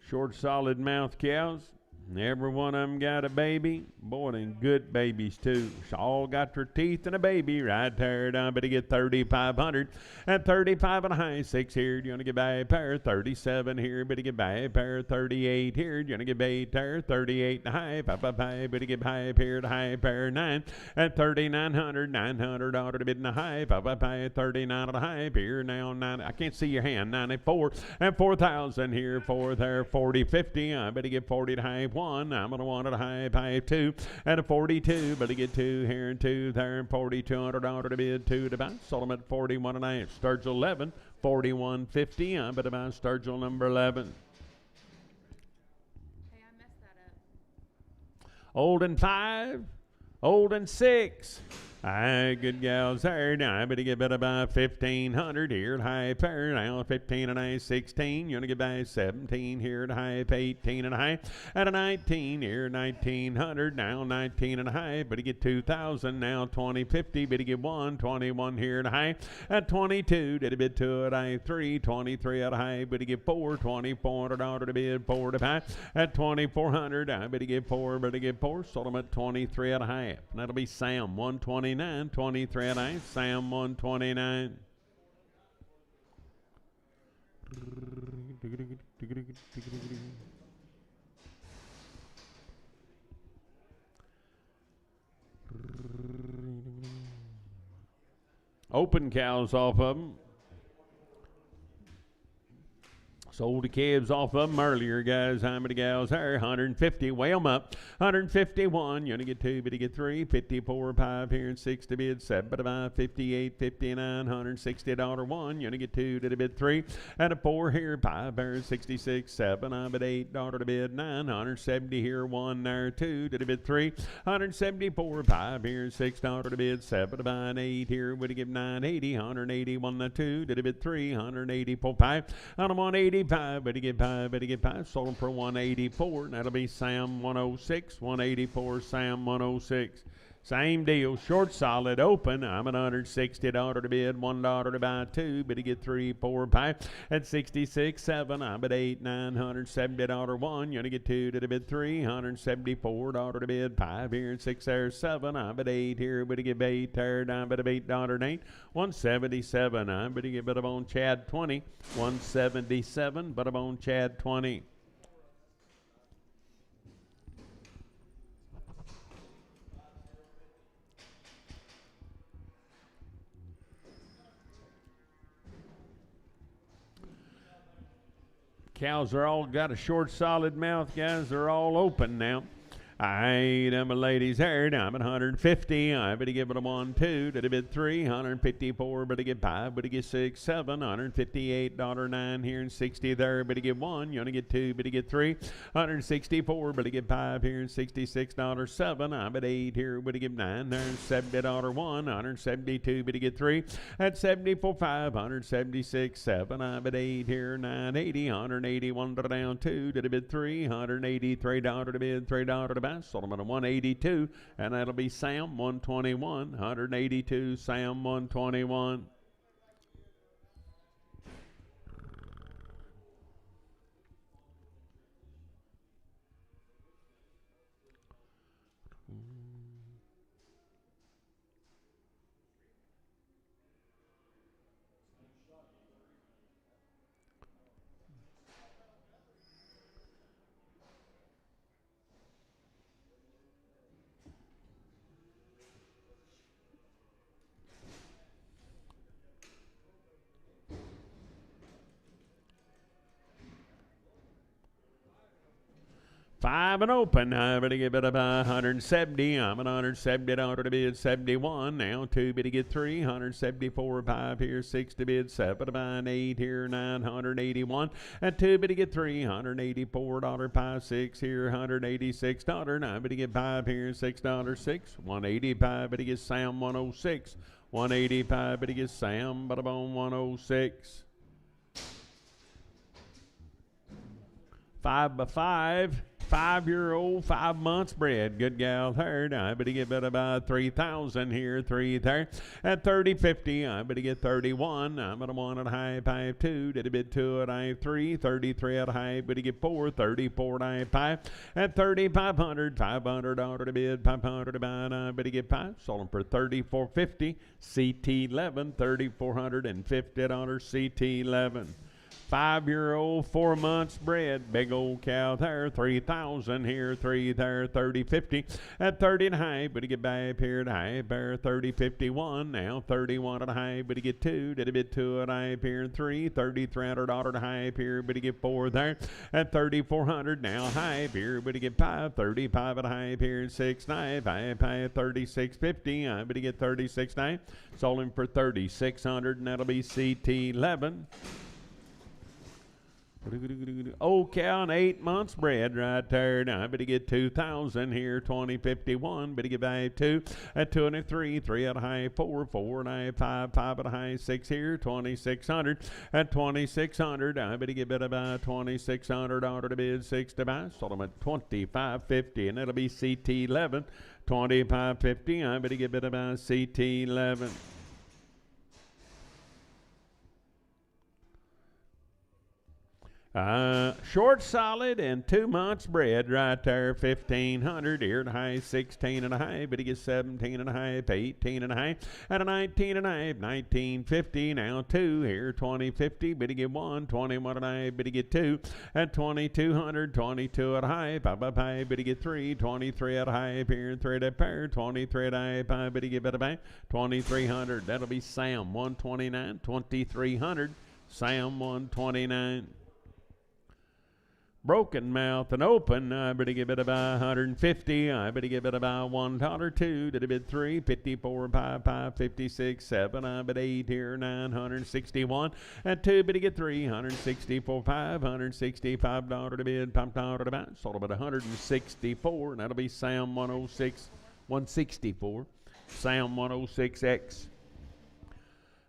Short, solid mouth cows. Every one of them got a baby. Boy, and good babies, too. All got their teeth and a baby right there. Down, but he get 3,500 at 35 and a high 6 here. You're going to get by a pair 37 here, but he get by a pair 38 here. You're going to get by a pair 38 and a high 5, but he get by here to high pair 9 at 3,900. 900 order to bid in the high 5, 39 at a high here now 9. I can't see your hand. 94 and 4,000 here 4 there 40.50. I bet he get 40 to high 1. I'm going to want it a high 2 and a 42, but he get 2 here and 2 there and $4,200 to bid 2 to buy. Sold him at 41 and a half. Sturgill 11, 41.50. I'm at about Sturgill number 11. Hey, I messed that up. Old and 5, old and 6. Aye, good gals there. Now, I bet he get better by 1,500 here at high pair. Now, 15 and a 16. You're going to get by 17 here at high 18 and a high. At a 19 here, 1,900. Now, 19 and a high. But he get 2,000. Now, 20.50. But he get 121 here at high. At 22, did a bid 2 at high 3. 23 at a high. But he get 4. $2,400 to bid 4 to buy. At 2,400. I bet he get 4. But he get 4. Sold him at 23 at a half. And that'll be Sam 120. 23 at a Sam 129. Open cows off of them. Sold the calves off of them earlier, guys. How many gals there? 150. Weigh them up. 151. You're going to get 2, but you get 3. 54, 5 here and 6 to bid. 7 to buy. 58, 59. $160 1. You're going to get 2 to the bid 3. And a 4 here. 5 there. 66, 7. I'm at $8 to bid 9. 170 here. 1 there. 2 to the bid 3. 174, 5 here. $6 to bid 7 to buy. 8 here. Would you give 980? 181 the 2 to the bid 3. 184, 5. On a 180. But he get 5, but he get 5. Sold him for 184. And that'll be Sam 106. 184, Sam 106. Same deal. Short, solid, open. I'm at $160 to bid. $1 to buy 2. But he get 3, 4, 5. At 66, 7. I'm at 8, $970 1. You're going to get 2 to the bid 3. $174 to bid 5 here and 6 there 7. I'm at 8 here. But he get 8 there. I'm at $8 and 8. 177. I'm but he get bit of on Chad 20. 177. But I'm on Chad 20. Cows are all got a short, solid mouth, guys. They're all open now. Alright, I'm a lady's hair. I'm at 150. I better give it a 1, 2, to the bid 3, 154, better get 5, better get 6, 7, $158.9 here and 60 there, better get 1, you want to get 2, better get 3, 164, better get 5 here and $66.7, I'm at 8 here, better get 9, there's $70.1, 172, better get 3, at 74, 5, 176, 7, I'm at 8 here, 980, 181 to down 2, to the bid 3, $183 to bid, $3 to buy. Sold them at a 182, and that'll be Sam 121, 182, Sam 121. Five and open. I better get about 170. I'm at 170 to bid 71. Now 2 better get 3. 174. 5 here. 6 to bid 7 to buy 8 here. 981. And 2 better get 3. $184. 5 6 here. $186. 9 better get 5 here. $6 6. 185 better get Sam 106. 185 better get Sam. Bada boom 106. 5 by 5. 5-year-old, 5 months bred. Good gal herd. I better get about 3,000 here. 3 there. At 30, 50. I better get 31. I'm at a 1 at a high, 5, 2. Did a bid 2 at I 3. 33 at a high. Better get 4. 34 at I 5. At 3,500. $500 to bid. 500 to buy. I better get 5. Sold them for 34.50. CT 11. $3,450. CT 11. 5-year-old, 4 months bred, big old cow there, 3,000 here, 3 there, 30, 50, at 30 and a high, but to get back here at high, bear 30, 51, now 31 at a high, but to get 2, did a bit 2 at high here, 3, $3,300 to high here, but to get 4 there, at 3,400, now high here, but to get 5, 35 at a high here, 6, 9, high, 36.50, I but to get 36, 9, sold him for 3,600, and that'll be CT 11. Old cow and 8 months bred right there. Now I better get 2,000 here, 2051. Better get back 2 at 2 and a 3, 3 at a high, 4, 4 and a high, 5, 5 at a high, 6 here, 2,600 at 2,600. I better get better by $2,600 to bid, 6 to buy. Sold them at 25.50, and that'll be CT 11. 25.50. I better get better by CT 11. Short solid and 2 months bred right there, 1,500 here to high, 16 and a high, but he gets 17 and a half, 18 and a half, and a 19 and a half, 19.50, now 2 here, 20.50, but he get 1, 21 and a half, but he get 2, at 2,200, 22 at a high, 5, but he get 3, 23 at a high, here, 3 at a pair, 23 at a high, but he get better back, 2,300, that'll be Sam 129, 2,300, Sam 129. Broken mouth and open. I better give it about 150. I better give it about $1, 2. Did a bid 3, 54, 5, 5, 56, 7. I bet 8 here, 961. At 2, better get 3, 164, 5, $165 to bid, $5 to buy. Sold about 164, and that'll be Sam 106, 164. Sam 106X.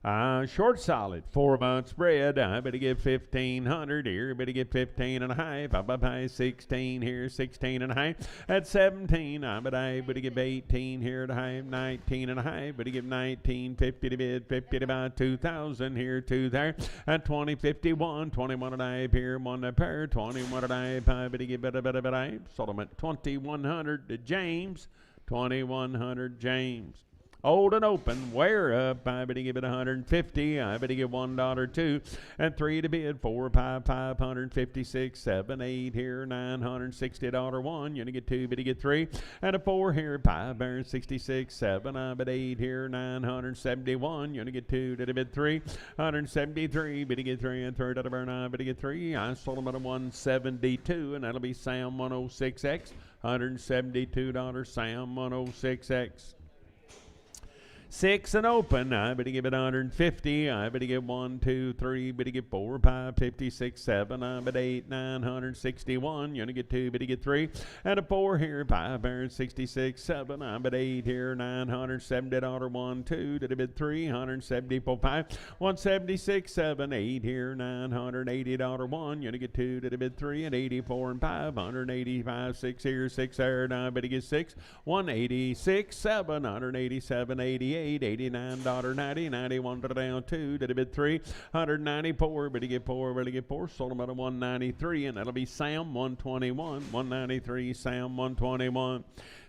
Short solid, 4 months bred. I better get 1,500 here. Better get 15 and a half. I buy 16 here, 16 and a half. At 17, I better get 18 here to half, 19 and a half. Better get 19, 50 to bid, 50 to buy, 2,000 here, 2 there. At 20, 51, 21 and a half here, 1 a pair, 21 and a half. I better get better. Sold them at 2,100 to James, 2,100 James. Old and open, wear up, I better give it 150, I better give $1 2, and 3 to bid, 4, 5, 556, 7, 8 here, $960 1, you gonna get 2, better get 3, and a 4 here, 5, 66, 7, I bet 8 here, 971, you gonna get 2, to the bid 3, 173, better get 3, and 3 to the burn, I better get 3, I sold them at a 172, and that'll be Sam 106X, $172, Sam 106X. 6 and open, I better give it 150, I better give 1, 2, 3, better get 4, 5, 56, 7, I bet 8, 961, you're gonna get 2, better get 3, and a 4 here, 5, 66, 7, I bet 8 here, $970, 1, 2, to the bid 3, 174, 5, 176, 7, 8 here, $980, 1, you're gonna get 2, to the bid 3, and 84 and 5, 185, 6 here, 6 there, and I better get 6, 186, 7, 187, 88, $89.90, 91 to the down 2, to the bid 3, 194, better get 4, better get 4, sold them at a 193, and that'll be Sam 121, 193, Sam 121.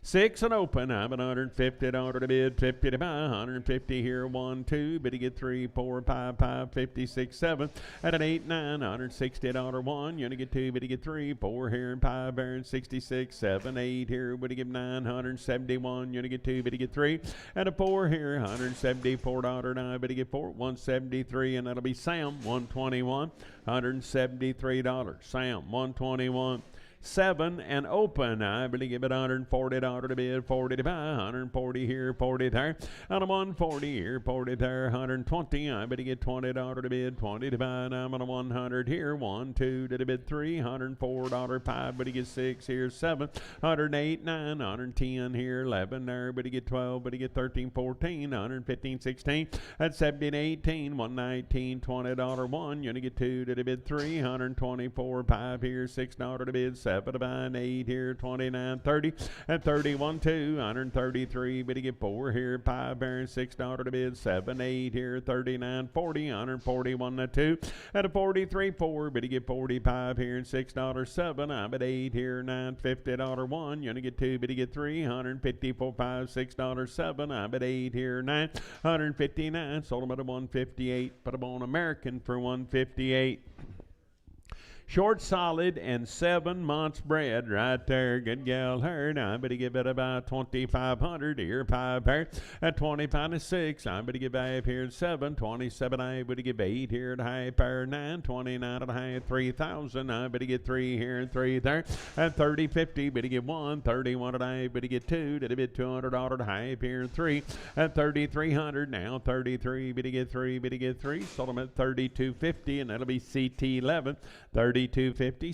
6 and open, I'm at $150 to bid, 50 to buy, 150 here, 1, 2, better get 3, 4, 5, 56, 7, at an 8, 9, $160 1, you're gonna get 2, better get 3, 4 here, and 5, 66, 7, 8 here, better get 971, you're gonna get 2, better get 3, and a 4 here, $174, now better get 4, 173, and that'll be Sam 121, $173, Sam 121. 7 and open, I better give it $140 to bid, 40 to buy, 140 here, 40 there, and a 140 here, 40 there, 120, I better get $20 to bid, 20 to buy, and I'm on a 100 here, 1, 2 to the bid 3, $104, 5, better get 6 here, 7, 108, 9, 110 here, 11 there, better get 12, better get 13, 14, 115, 16, at 17, 18, 119, $20 1, you're gonna get 2 to the bid 3, 124, 5 here, $6 to bid, 7 to buy, 8 here, 29, 30, and 31, 2, 133, better get 4 here, 5 bearing $6 to bid, 7, 8 here, 39, 40, 141 to 2, and a 43, 4, better get 45 here, and $6, 7, I'm at 8 here, $950 1, you're gonna get 2, better get 3, 154, 5, $6, 7, I'm at 8 here, 9, 159, sold them at a 158, put them on American for 158. Short solid and 7 months bred right there. Good gal herd. I better give it about 2,500 here. 5 here at 25 to 6. I better give 5 here at 7. 27. I better give 8 here at high pair 9. 29 at high at 3,000. I better get 3 here and 3 there at 30, 50. Better get 1. 31 at I better get 2. Did a bit $200 at high here 3 at 3,300. Now 33. Better get 3. Better get 3. Sold them at 32.50, and that'll be CT11. 32.50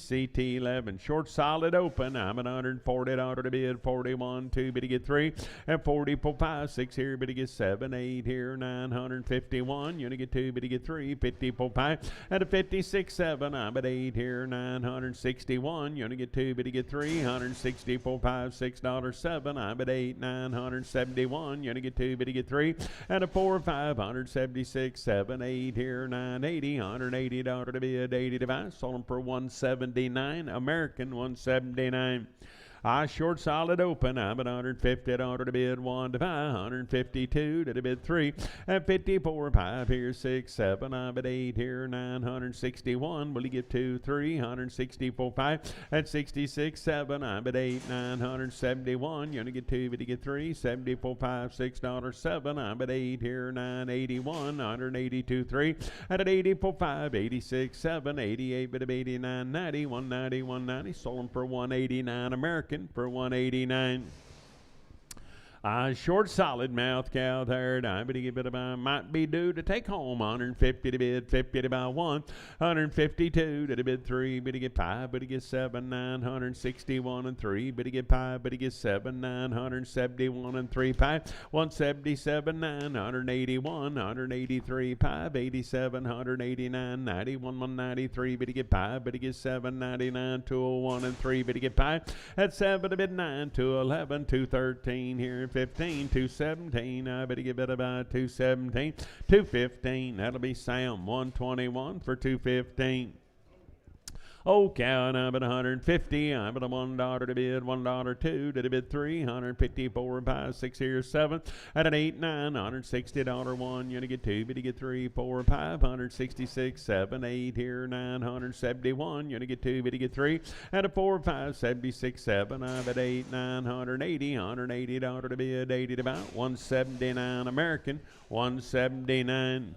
CT11. Short solid open. I'm at $140 to bid. 41 2 bid to get 3 and 44 5 6 here bid to get 7 8 here 951. You to get 2 bid to get 3 54 5 and a 56 7. I'm at 8 here 961. You to get 2 bid to get 3 164 5 $6 7. I'm at 8 971. You to get 2 bid to get 3 and a 4 5 176 7 8 here 980 $180 to bid 80 device. Sold them for $179. American $179. Short solid open. I'm at $150 to bid 1 to 5, 152 to bid 3, and 54 5 here 6 7. I'm at 8 here 961. Will you get 2 3 164 5 and 66 7. I'm at 8 971. You're gonna get 2 but you get 3 74 5 $6 7. I'm at 8 here 981 182 3 and at 84 5 86 7 88 but of 89 90 190 190. Sold them for $189 American. For $189. Short solid mouth cow there. I better give it a might be due to take home. 150 to bid, 50 to buy 1, 152 to bid 3, but to get 5, but to get 7, 961 and 3, but to get 5, but to get 7, 971 and 3, 5, 177, 981, 183, 5, 87, 189, 91, 193, but to get 5, but to get 7, 99, 201 and 3, but to get 5, at 7 to bid 9, 211, 213 here. 15, 217. I better give it about 217, 215. That'll be Sam 121 for 215. Oh, cow, and I'm at 150. I'm at a $1 to bid, $1, 2 to bid, 3, 154, 5, 6 here, 7. At an 8, 9, $160, 1. You're gonna get 2, but you get 3, 4, 5, 166, 7, 8 here, 971. You're gonna get 2, but you get 3. At a 4, 5, 76, 7. I'm at 8, 980, $180 to bid, 80 to about 179 American, 179.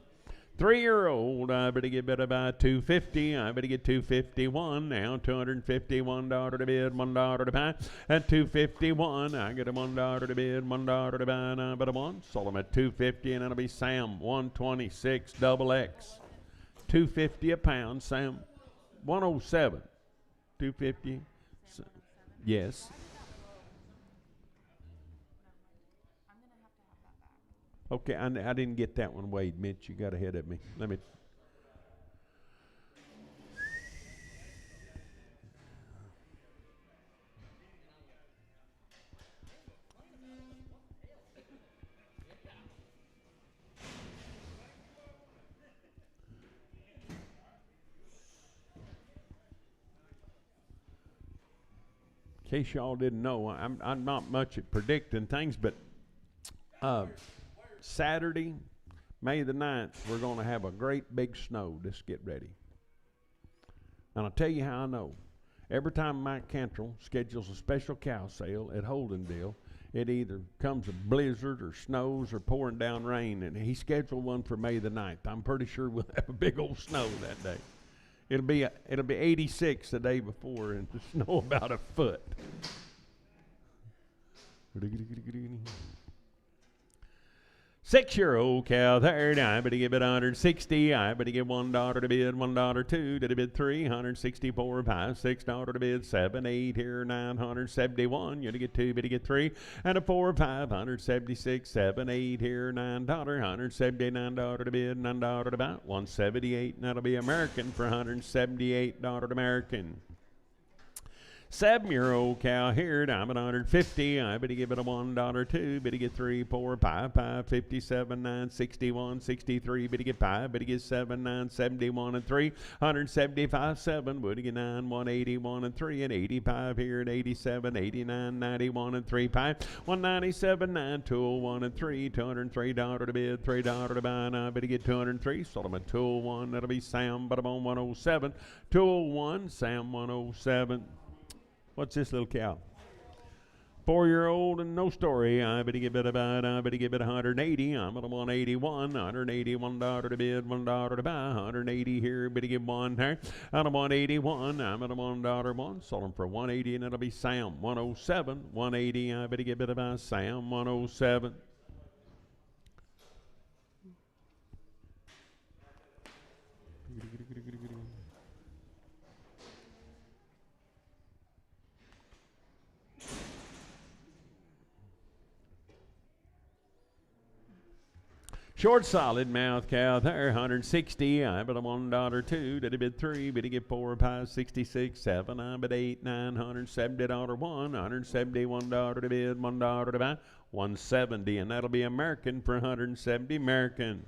3-year-old, I better get better by 250. I better get 251 now. $251 to bid, $1 to buy. At 251, I get a $1 to bid, $1 to buy, and I bet a one. Sold them at 250, and that'll be Sam 126 double X. 250 a pound, Sam 107. 250. Yes. Okay, I didn't get that one weighed, Mitch. You got ahead of me. Let me. In case y'all didn't know, I'm not much at predicting things, but Saturday, May the 9th, we're going to have a great big snow. Just get ready. And I'll tell you how I know. Every time Mike Cantrell schedules a special cow sale at Holdendale, it either comes a blizzard or snows or pouring down rain. And he scheduled one for May the 9th. I'm pretty sure we'll have a big old snow that day. It'll be 86 the day before and the snow about a foot. 6-year-old cow there. I better give it 160. I better give $1 to bid, $1, 2 to bid, 3, 164, 5, $6 to bid, 7, 8 here, 971. You're to get 2, better get 3, and a 4, 5, 176, 7, 8 here, $9, $179 to bid, $9 to buy, 178, and that'll be American for $178 American. 7-year-old cow here, I'm at 150. I better give it a $1, 2. Better get 3, 4, 5, 5, 57, 9, 61, 63. Better get 5. Better get 7, 9, 71, and 3. 175, 7. Better get 9, 181, and 3. And 85 here at 87, 89, 91, and 3. 5. 197, 9, 201, and 3. $203 to bid, $3 to buy. And I better get 203. Sold them at 201. That'll be Sam, but I'm on 107. 201, Sam 107. What's this little cow? 4-year-old and no story. I better give it about, I better give it 180. I'm at a 181. $181 to bid, $1 to buy. 180 here, better give 1 here. Out of 181, I'm at a $1 one. Sold them for 180, and it'll be Sam 107. 180, I better give it about Sam 107. Short solid mouth cow there, 160. I'm at a $1, 2. Did a bid 3. Bid to get 4, 5, 66, 7. I'm at 8, $970 1. $171 to bid, $1 to buy, 170, and that'll be American for 170 American.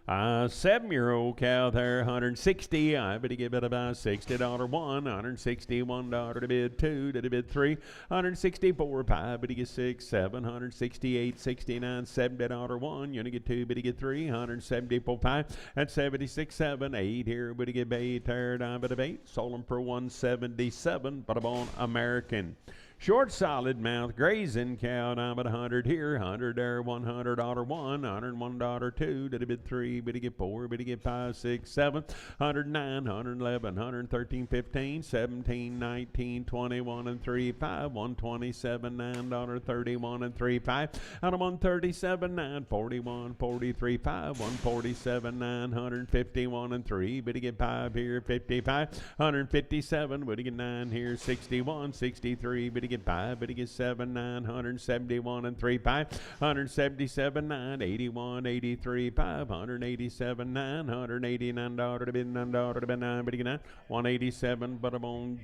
7-year-old cow there, 160. I better give it about $60 1. $161 to bid 2. To bid 3. 164 5. Better get 6, 7. 168, 69, $70 1. You gonna get 2. Better get 3. 174 5. At 76, 7, 8 here. Better get 8 there. Down bit of 8. Sold them for 177. But I'm on American. Short solid mouth grazing cow, and I'm at 100 here, 100 there, $100 1, $101 2, did a bid 3, bid to get 4, bid to get 5, 6, 7, 109, 111, 113, 15, 17, 19, 21 and 3, 5, 127, $9, 31 and 3, 5, out of 137, 9, 41, 43, 5, 147, 951 and 3, bid to get 5 here, 55, 157, bid to get 9 here, 61, 63, bid to get 5, but he gets 7, 971 and 3, 5, 177, 9, 81, 83, 5, 187, 9, $189 to bid, $9 to bid, 9, but he get 9, 187, but I'm on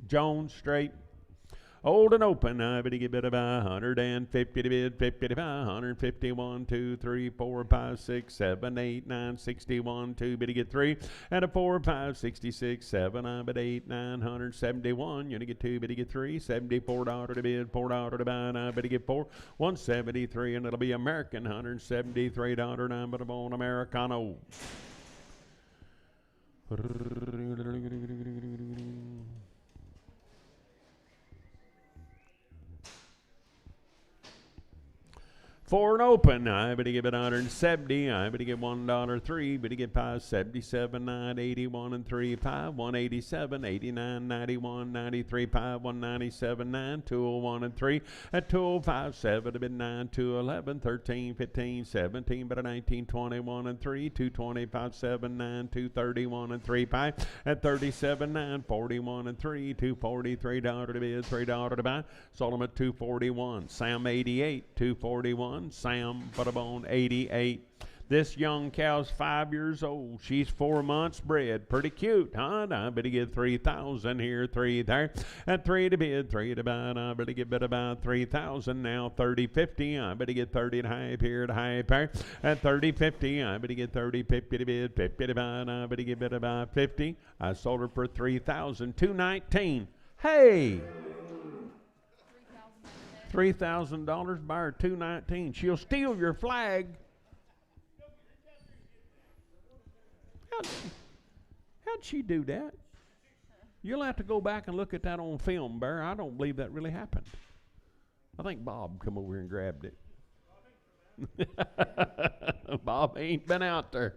Jones straight. Old and open, I better get better by 150 to bid, 50 to buy, 151, 2, 3, 4, 5, 6, 7, 8, 9, 61, 2, better get 3, and a 4, 5, 66, 7, I bet 8, 971, you get 2, better get 3, $74 to bid, $4 to buy, and I better get 4, 173, and it'll be American, $173, and I'm better on Americano. For an open, I better give it 170. I better get $1.03. Better get 577, 9, 81 and 3, 5, 187, 89, 91, 93, 5, 197, 9, 201 and 3, at 205, 7, a bit 9, 211, 13, 15, 17, but a 19, 21 and 3, 225, 7, 9, 231 and 3, 5, at 37, 9, 41 and 3, $243 to bid, $3 to buy. Sold them at 241. Sam 88, 241. Sam Butterbone 88. This young cow's 5 years old. She's 4 months bred. Pretty cute, huh? I better get 3,000 here, 3 there, and 3 to bid, 3 to buy. I better get better about 3,000 now. 30, 50. I better get 30 and a half here to half there, and 30, 50. I better get 30, 50 to bid, 50 to buy. I better get better about 50. I sold her for 3,000, 219. Hey. $3,000, buy her $219. She'll steal your flag. How'd she do that? You'll have to go back and look at that on film, Bear. I don't believe that really happened. I think Bob come over here and grabbed it. Bob ain't been out there.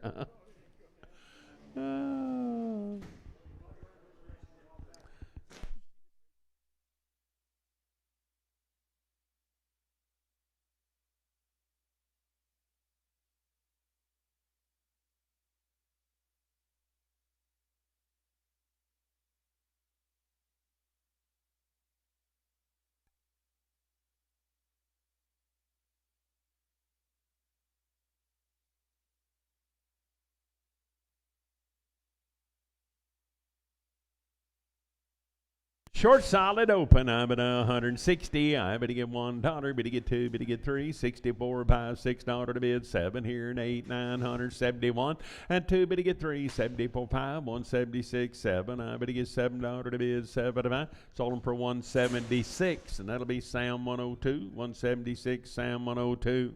Short solid open. I'm at 160. I better get $1. Better get 2. Better get 3. 64. 5, $6 to bid. 7 here and 8, 971. And 2. Better get 3. 74. 5, 176. 7. I better get $7 to bid. 7 to buy. Sold them for 176, and that'll be Sam 102. 176. Sam 102.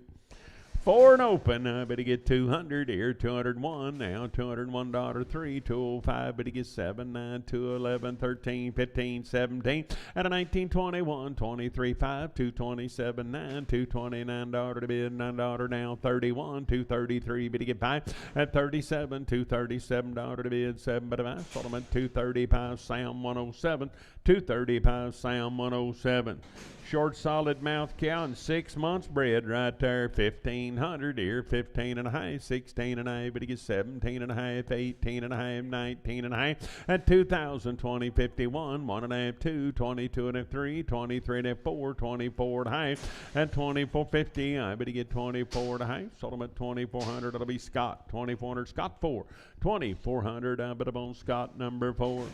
For an open, I better get 200 here, 201 now, $201, 3, 205, better get 7, 9, 211, 13, 15, 17, and a 19, 21, 23, 5, 227, 9, $229 to bid, $9 now, 31, 233, better get 5, at 37, $237 to bid, 7, but I sold them at 235, Sam 107, 235, Sam 107. Short solid mouth cow and 6 months bred right there. 1,500 here, 15 and a half, 16 and a half, but he gets 17 and a half, 18 and a half, 19 and a half, at 2,000, 20, 51, 1 and a half, 2, 22 and a half, 3, 23 and a half, 4, 24 and a half, at 24.50. I bet he get 24 and a half. Sold him at 2,400. It'll be Scott. 2,400 Scott 4. 2,400. I bet I'm on Scott number 4.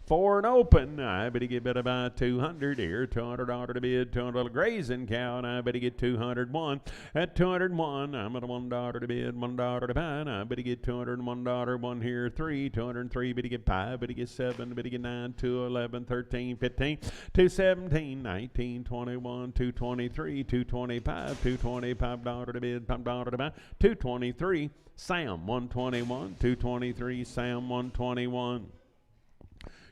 For an open, I bet he get better by 200 here, $200 to bid, $200 grazing cow, and I bet he get 201. At 201, I'm at $1 to bid, $1 to buy, and I bet he get $201, 1 here, 3, 203, bet he get 5, bet he get 7, bet he get 9, 211, 13, 15, 217, 19, 21, 223, 225, $225 to bid, $5 to buy, 223, Sam 121, 223, Sam 121.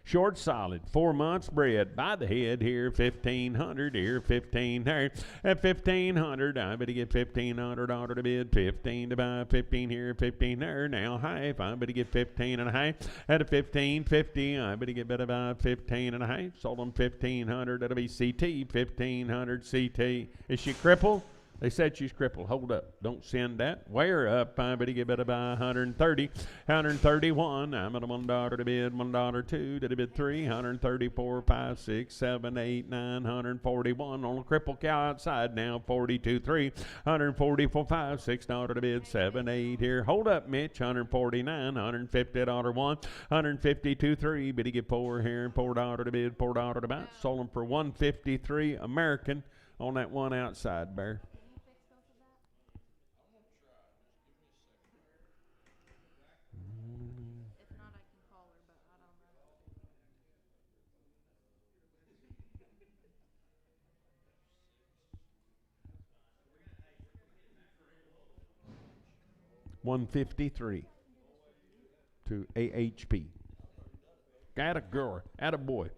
Short solid, 4 months bred by the head here, 1,500 here, 15 there. At 1,500, I better get $1,500 to bid, 15 to buy, 15 here, 15 there. Now half, I better get 15 and a half. At a 1,550, I better get better by 15 and a half. Sold them 1,500. That'll be CT, 1,500 CT. Is she crippled? They said she's crippled. Hold up. Don't send that. Weigh her up. I better give it about 130. 131. I'm at a $1 to bid. $1 two to the bid 3. 134. 5, 6, 7, 8, 9. 141 on a crippled cow outside now. 42. 3. 144. 5, $6 to bid. 7, 8 here. Hold up, Mitch. 149. 150 $1. 152. 3. Better get 4 here. $4 to bid. $4 to buy. Sold them for 153 American on that one outside, Bear. If not, I can call her, but I don't know. 153 to AHP. Atta girl, atta boy.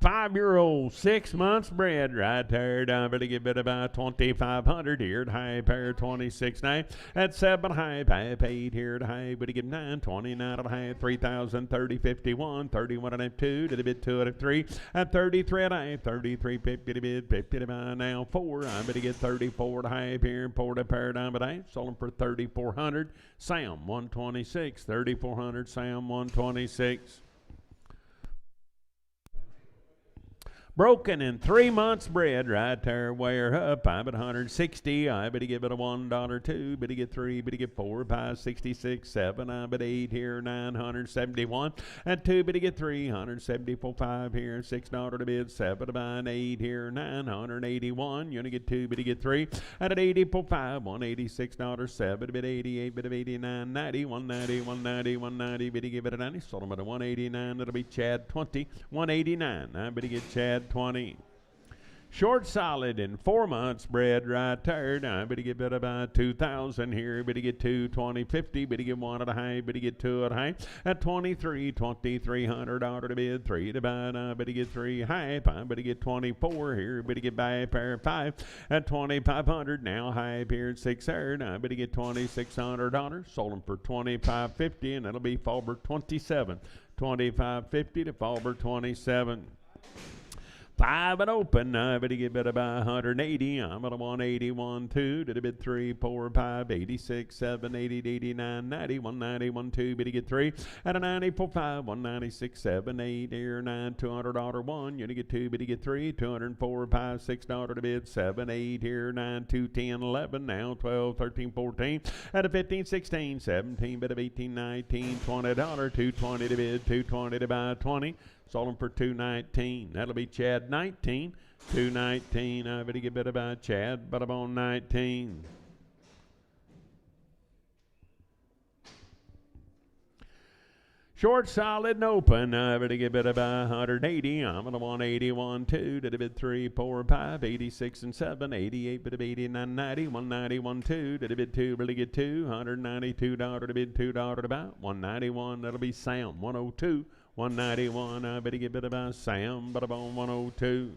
5-year-old, 6 months bred, right there. Down, better get bit about 2,500 here at high pair 26.9. At 7 high, 8 here at high, better get 9, 29 at high, 3,000, 30, 51, 31 and a 2 to the bid 2 at 3. At 33 at high, 33, 50 to bid, 50 to buy now 4. I better get 34 at high here, 4 to paradigm at 8. Sold them for 3,400. Sam 126, 3,400. Sam 126. Broken in 3 months bred, right there, weigh her up. I'm at 160. I better give it a $1, 2. Better get 3. Better get 4. 5, 66, 7. I'm at 8 here, 971. And 2. Better get 3. 174. 5 here, $6 to bid. 7 to buy. 8 here, 981. You only get 2. Better get 3. And at 84. 5, $186. 7 to bid. 88. Better 89. 90. 190. 190. 190. Better give it a 90. Sold them at a 189. That'll be Chad 20. 189. I better get Chad 20. Short solid in 4 months bred, right there. Now, I better get better about 2,000 here. Better get 2, 20, 50. Better get 1 at a high. Better get 2 at a high. At 23, $2,300 to bid. 3 to buy. Now, better get 3 high. I better get 24 here. Better get buy a pair of 5 at 2,500. Now, high here at 6 there. Now, I better get $2,600. Sold them for $2,550, and that'll be Fallbrook 27. $2,550 to Fallbrook 27. 5 and open. I better get better by 180. I'm at a 181, 2 to the bid 3, 4, 5, 86, 7, 80, 89, 90, 190, 2. Better get 3 at a 94, 5, 196, 7, 8, here, 9, $200 1. You get 2. Better get 3, 204, 5, $6 to bid, 7, 8, here, 9, 2, 10, 11. Now 12, 13, 14. At a 15, 16, 17. Bit of 18, 19, $20, 220 to bid, 220 to buy 20. Sold them for $219. That'll be Chad 19. $219. I better get better by Chad, but I'm on 19. Short, solid, and open. I better get better by 180. I'm at a 181, 2 to the bid 3, 4, 5, 86 and 7, 88, bit of 89, 90, 191, 2 to the bid 2, really get 2, $192 to bid, $2 to buy, 191. That'll be Sam 102. 191, I better get better by Sam, but I'm on 102.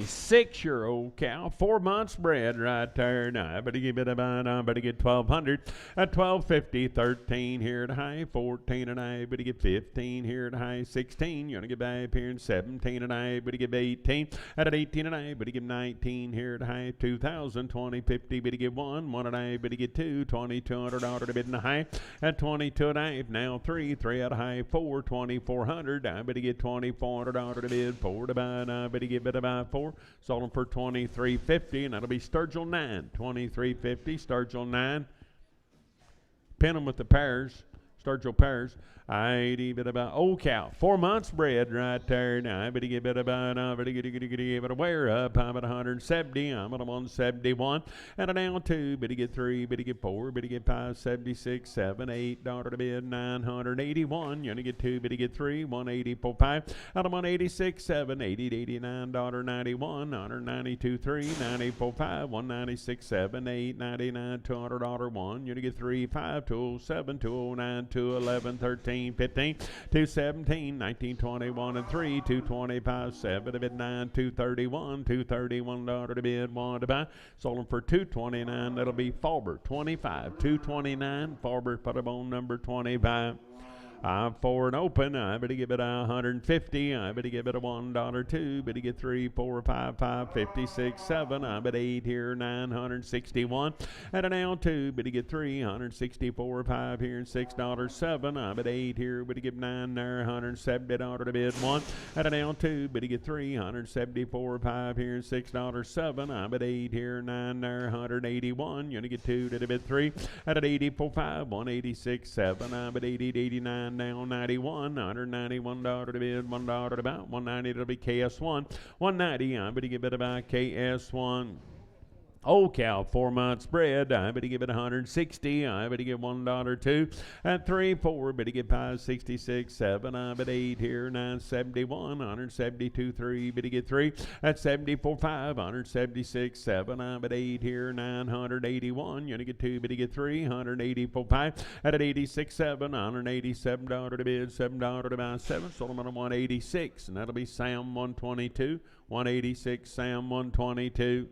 Six-year-old cow, 4 months bred, right there. Now I better get better by. I better get 1,200 at 1,250. 13 here at high, 14 and I better get 15 here at high, 16. You want to get back here in 17 and I better get 18 at an 18 and I better get 19 here at high, 2,000, 20, 50. Better get 1 and I better get 2, $2,200 to bid in the high at 22 and I. Now 3 at a high, 4, $2,400. I better get $2,400 to bid, 4 to buy. I better get better by 4. Sold them for $2,350, and that'll be Sturgill 9. $2,350, Sturgill 9. Pin them with the pairs, Sturgill pairs. 80, bit about old cow, 4 months bred, right there. Now I better get better by. I better get a wear up. I'm at 170. I'm at a 171, and a down 2. Better get 3. Better get 4. Better get 5. 76, 7, $8 to bid. 981. You only get 2. Better get 3. 184, 5. Out of 186, 7, 80, $89, 91, 192, 3, 94, 5, 196, 7, 8, 99, $200 1. You only get 3, 5, 207, 209, 211, 13. 15, 217, 19, 21, and 3, 225, 7 to bid 9, 231, $231 to bid, 1 to buy. Sold them for $229. That'll be Fallbrook 25, $229. Fallbrook put them on number 25. I'm for an open. I better give it $150. I better give it a $1 better get 3, 4, 5, 5, 56, 7. I bet 8 here, 961. At an L2, better get 364, 5 here, and $6.07. I bet 8 here, better get 9 there, $170 to bid 1. At an L2, better get 374, 5 here, and $6.07. I bet 8 here, 9 there, $181. You're gonna get 2 to the bid 3. At an 84, 5, 186, 7. I bet 80 to 89 down 91. $191 to bid, $1 to about 190 to be KS1. 190. I better give it about KS1. Old cow, 4 months bred. I better give it 160. I better give $1 At 3, 4, better get 566, 7. I bet 8 here, 971. 172, 3. Better get 3. At 74, 5. 176, 7. I bet 8 here, 981. You're gonna get 2. Better get 3. 184, 5. At 86, 7. $187 to bid, $7 to buy 7. Sold them on 186, and that'll be Sam 122. 186, Sam 122.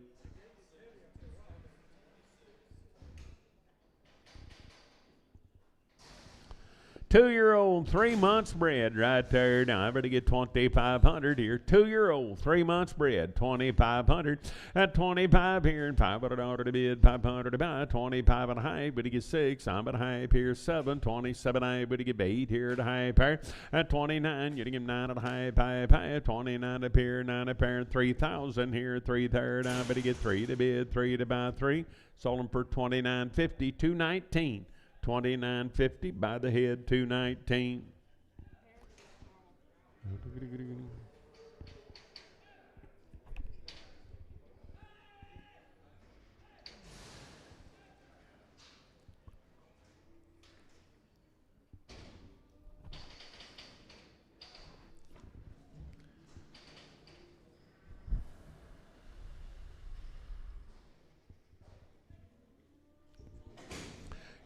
2-year-old, 3 months bred right there. Now I better get 2,500 here. 2-year-old, 3 months bred, 2,500. At 25 here and $500 to bid, 500 to buy. 25 and a half, better get 6. I'm at a half here, 7. 27 and a half, better get 8 here at a half pair. At 29, you're gonna give 9 and a half. 29 up here, 9 up here, 3,000 here, 3 there. I better get 3 to bid, 3 to buy 3. Sold them for $29.50, $219. $29.50 by the head, $219.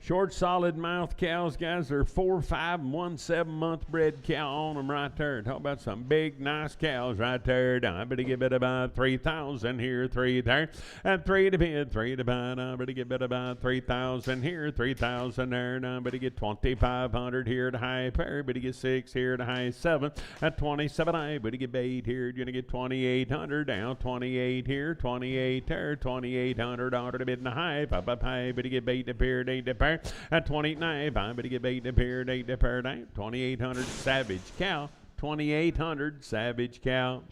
Short, solid mouth cows, guys. They're 4, 5, and 1 7-month bred cow on them right there. Talk about some big, nice cows right there. Now, I better give it about 3,000 here, 3 there. At 3 to bid, 3 to buy. Now, I better give it about 3,000 here, 3,000 there. Now, I better get 2,500 here to high pair. Better get 6 here to high 7. At 27, I better get 8 here. You're going to get 2,800 down, 28 here, 28 there, $2,800 to bid in the high. Up, better get 8 to pair, 8 to pair. At 29, I better get 8 to pair, 8 to pair, 2,800 Savage cow, 2,800 Savage cow.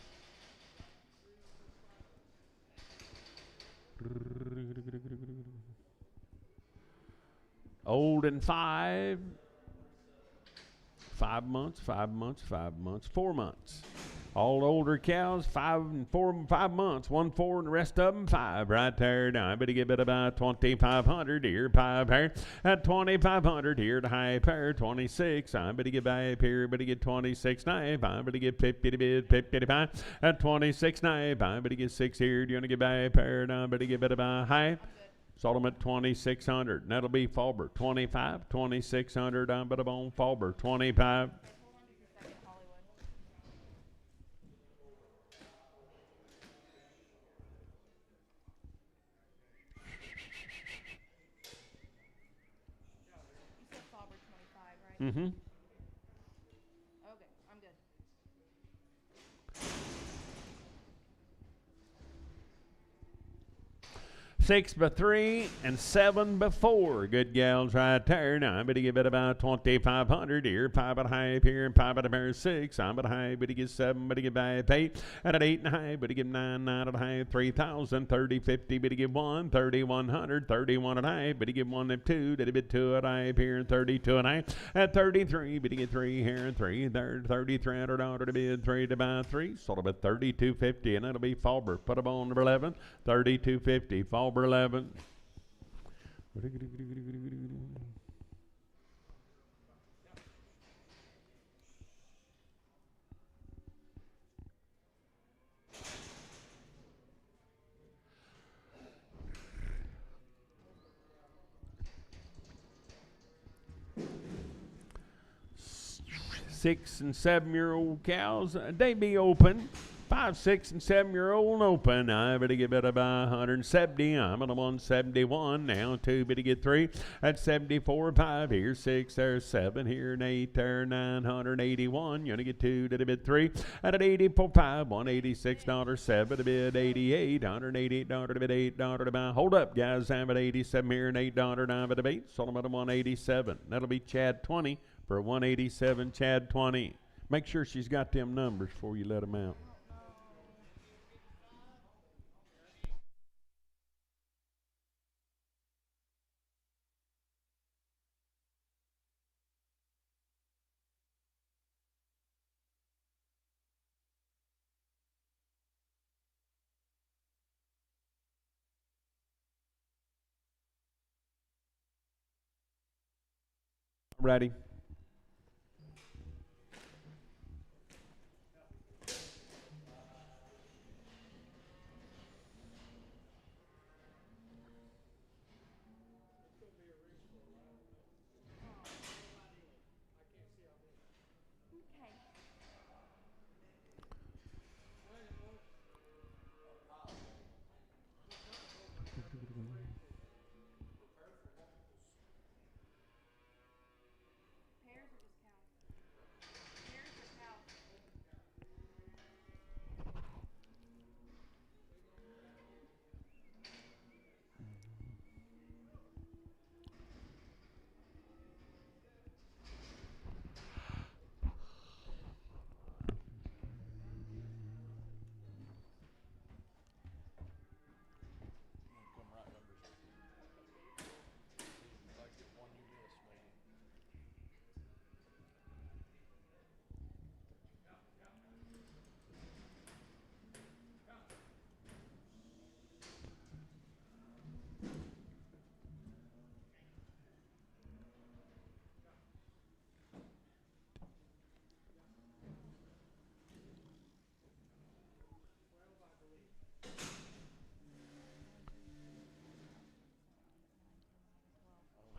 Old and 5. 5 months, 5 months, 5 months, 4 months. All older cows, 5 and 4 and 5 months, 1, 4, and the rest of them 5 right there. Now I better give it about 2,500 here, 5 here. At 2,500 here to high pair, 26. I better get back here, better get 26 knife. I better get 50 to bid, 50 to buy. At 26 knife, I better get 6 here. Do you want to get back pair? Now I better give it about high. Sold them at 2,600. And that'll be Faulber 25, 2,600. I'm but on Faulber 25. 25, right? Mm-hmm. Okay, I'm good. 6 by 3 and 7 by 4. Good gals right there. Now I better give it about 2,500 here. 5 and a half here and 5 and a pair 6. I'm at a high, better get 7, better get back 8. At an 8 and a half, better give 9, 9 and a half, 3,000, 30, 50, better give 1, 3,100, 31 and a half, better give 1 and 2, did a bit 2 and a half here and 32 and a half. At 33, better get 3 here and 3 there, $3,300 to bid, 3 to buy 3. Sold them at 32.50, and that'll be Faulber. Put them on number 11, 32.50, Faulber 11. Six and 7-year-old cows, they be open. 5, 6, and 7-year-old open. I better get better by 170. I'm on the 171. Now 2 better get 3. That's 74. 5 here, 6 there, 7 here, and 8 there, 981. You're gonna get 2 to the bid 3. At an 84. 5, $186. 7 to bid 88. $188 to bid $8 to buy. Hold up, guys. I'm at 87 here and $8 now at the bait. Solomon at 187. That'll be Chad 20 for 187. Chad 20. Make sure she's got them numbers before you let them out. Ready?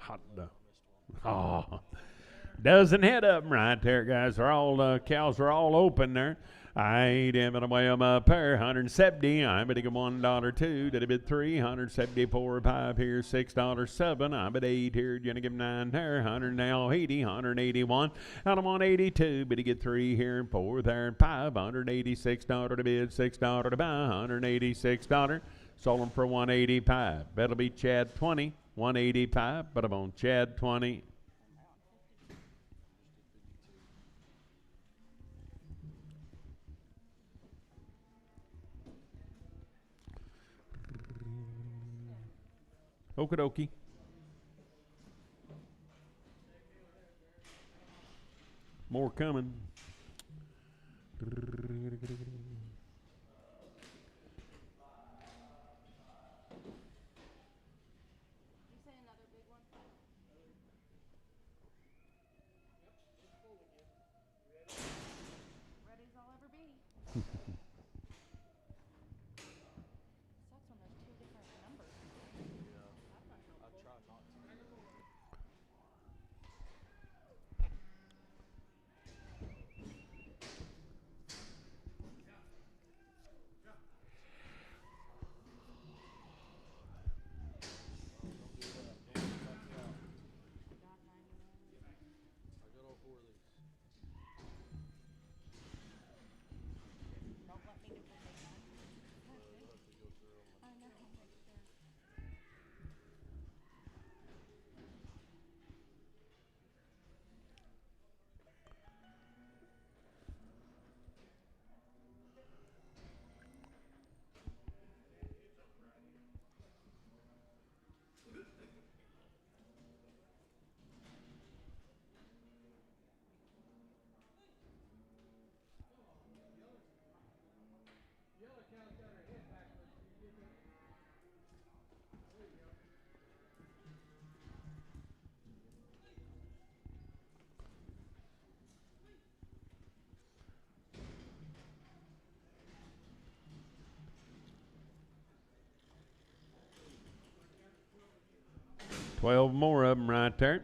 Hot dog. Oh, dozen head of them right there, guys. They're all cows are all open there. I ain't even away them a pair. 170. I'm bidding $1 2. Did a bid 3. 174. 5 here. $6 7. I'm at 8 here. Gonna give 9 there. 100 now. 80. 181. Out of 182. Bid to get 3 here and 4 there and 5. $186 to bid. $6 to buy. $186. Sold them for 185. That'll be Chad 20. 185, but I'm on Chad 20. Okie dokie. More coming. $12 more of them right there.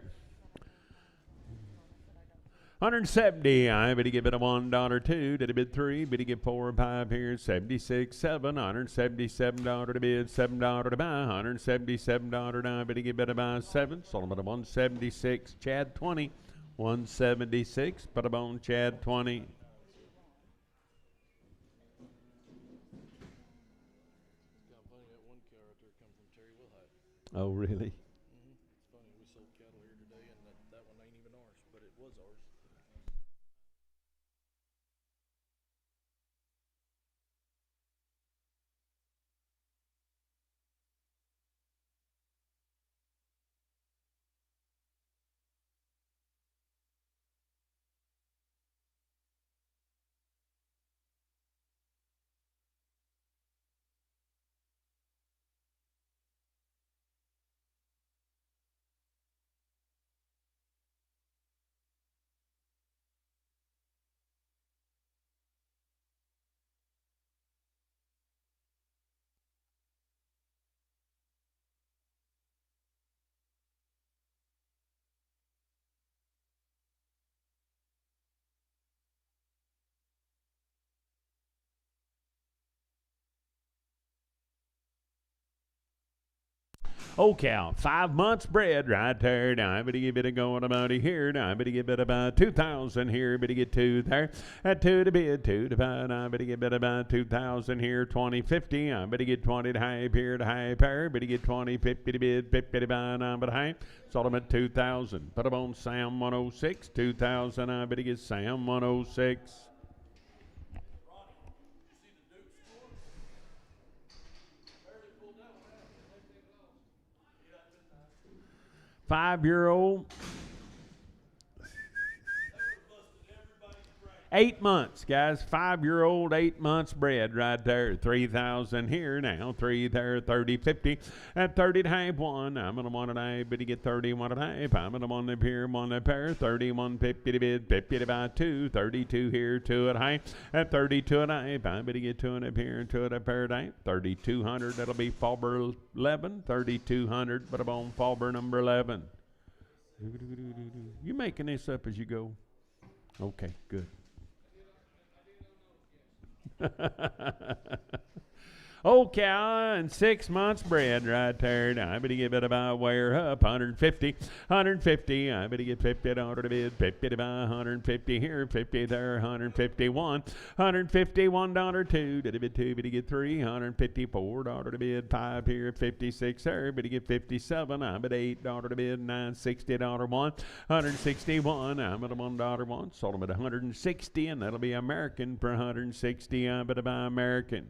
170, I better give it a $1, 2 to the bid 3, better give 4 and 5 here, 76, 7, $177 to bid, $7 to buy, $177 now, better give it a buy 7, sold them at a 176, Chad 20, 176, put a bone, Chad 20. Oh, really? It's funny, we sold cattle here today, and that one ain't even ours, but it was ours. Oh, cow, 5 months bred right there. Now, I better give it a going about here. Now, I better give it about 2,000 here. Better get 2 there. At 2 to bid, 2 to buy. Now, I better give it about 2,000 here. 20, 50. I better get 20 to hype here to hype here. Better get 20, 50 to bid, 50 to buy. Now, but hype. Sold them at 2,000. Put them on Sam 106. 2,000. I better get Sam 106. 5-year-old. 8 months, guys. 5-year-old, 8 months bred right there. 3,000 here now. 3 there, 30, 50. At 30 to half 1. I'm going to want it half, but you get 31 and a half. I'm going to want it here, 1 a pair. 31, 50 to bid, 50 to buy 2. 32 here, 2 at half. At 32 and a half. I'm going to get 2 and a pair and 2 at a pair at half. 3,200. That'll be Fallber 11. 3,200. But I'm on Fallber number 11. You making this up as you go? Okay, good. Old cow and 6 months bred right there. Now, I better give it about wear up. 150. 150. I better get $50 to bid. 50 to buy. 150 here. 50 there. 151. $151 2 to bid 2. Better get 3. $154 to bid. 5 here. 56 there. Better get 57. I'm at $8 to bid. $960 1. 161. I'm at a $1 1. Sold them at 160, and that'll be American for 160. I better buy American.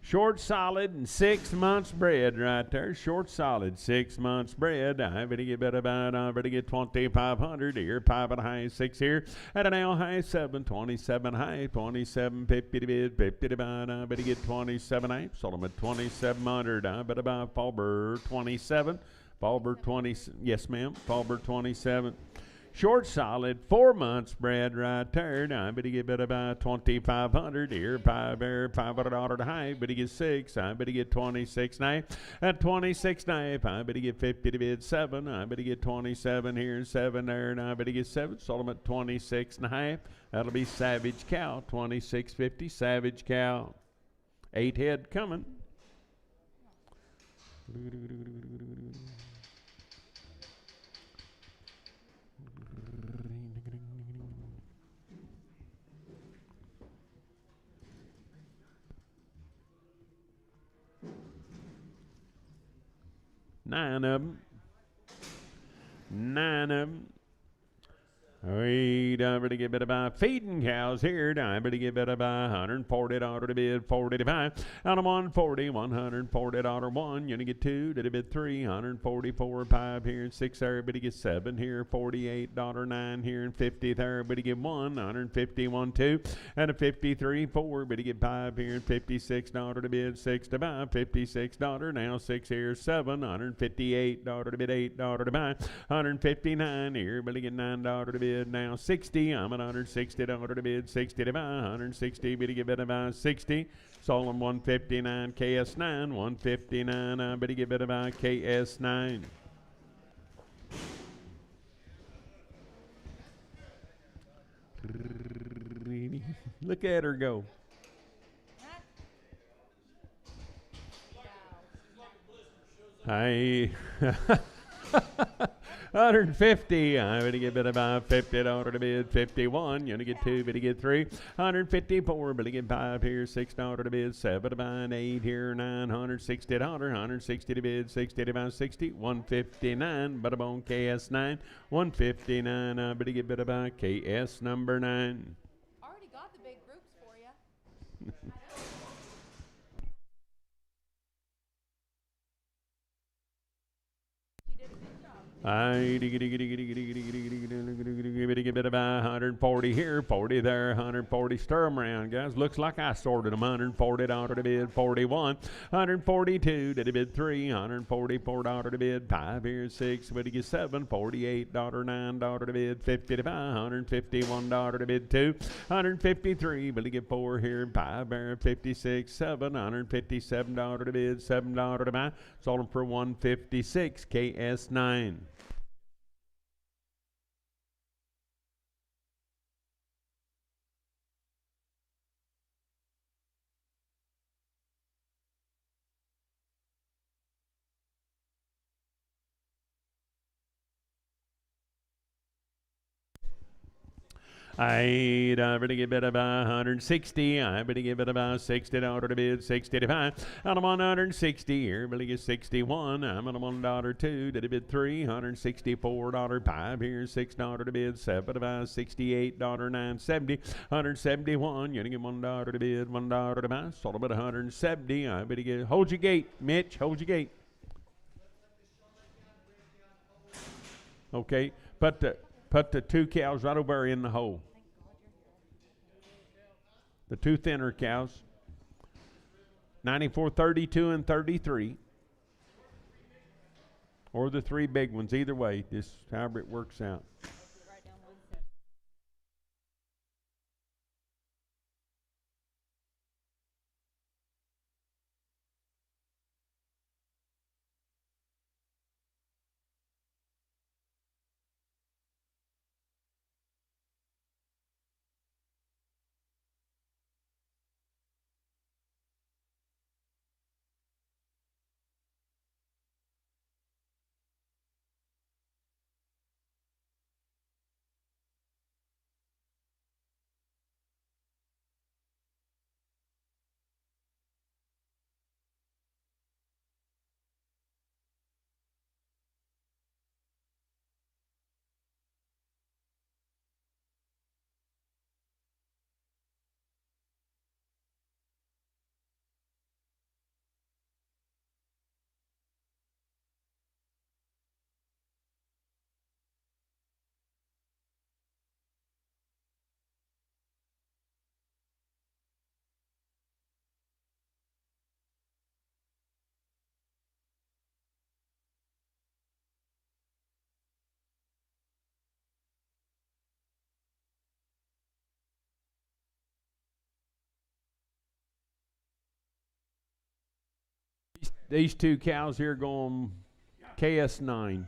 Short solid and 6 months bred right there. Short solid, 6 months bred. I better get better about. I better get 2,500 here. 5 and a high, 6 here. At an L high 7, 27 high, 27, 50 to bid, 50 to buy. I better get 27 high. Sold them at 2,700. I better buy Fallber 27. Fallber 20. Yes, ma'am. Fallber 27. Short solid, 4 months bred right there. Now I better get about 2,500 here. 5 there, $500 to high. Better get 6. I better get 26 knife. At 26 knife, I better get 50 to bid 7. I better get 27 here, 7 there, and I better get 7. Sold them at 26 and a half. That'll be Savage Cow, 26.50. Savage Cow, 8 head coming. Nine of them. Wait, I better get about feeding cows here. I better get about $140 to bid, 40 to buy. Out of 140, $140 one. You're gonna get 2 to bid 3, 144, 5 here, and 6 there. Better get 7 here, $48, 9 here, and 50 there. Better get 1, 151, 2, and a 53, 4. Better get 5 here, and $56 to bid, 6 to buy, $56. Now 6 here, 7, $158 to bid, $8 to buy, 159 here. Better get $9 to bid. bid now. 60, I'm at $160 to bid. 60 to buy, 160, bid to get bid about 60. Siloam 159, KS9, 159, bid to get bid about KS9. Look at her go. Hi. 150. I'm going to get bid about $50 to bid. 51. You're going to get 2, but to get 3. 154. But to get 5 here. $6 to bid. 7 to buy. 8 here. $960. 160 to bid. 60 to buy. 60. 159. But on KS9. 159. But to get bid about KS number 9. Already got the big groups for you. She did a good job. I get bit about 140 here, 40 there, 140. Stir them around, guys. Looks like I sorted them. $140 to bid, 41. 142 to bid 3, $144 to bid 5 here, 6. But to get 7, $48, $9 to bid, 50 to buy, $151 to bid 2, 153. But to get 4 here, 5 there, 56, 7, $157 to bid, $7 to buy. Sold them for 156. KS9. I better get bid about 160. I better get bid about $60 to bid, 65. I'm on 160 here. Better get 61. I'm on $1 2 to bid 3, $164 5 here, $6 to bid, 7 to buy, $68 970, 171. You're gonna get $1 to bid, $1 to buy. Sold about 170. I better get. Hold your gate, Mitch. Hold your gate. Okay, put the 2 cows right over there in the hole. The 2 thinner cows. 94, 32, and 33. Or the 3 big ones. Either way, just however it works out. Write down 170. These 2 cows here going KS9.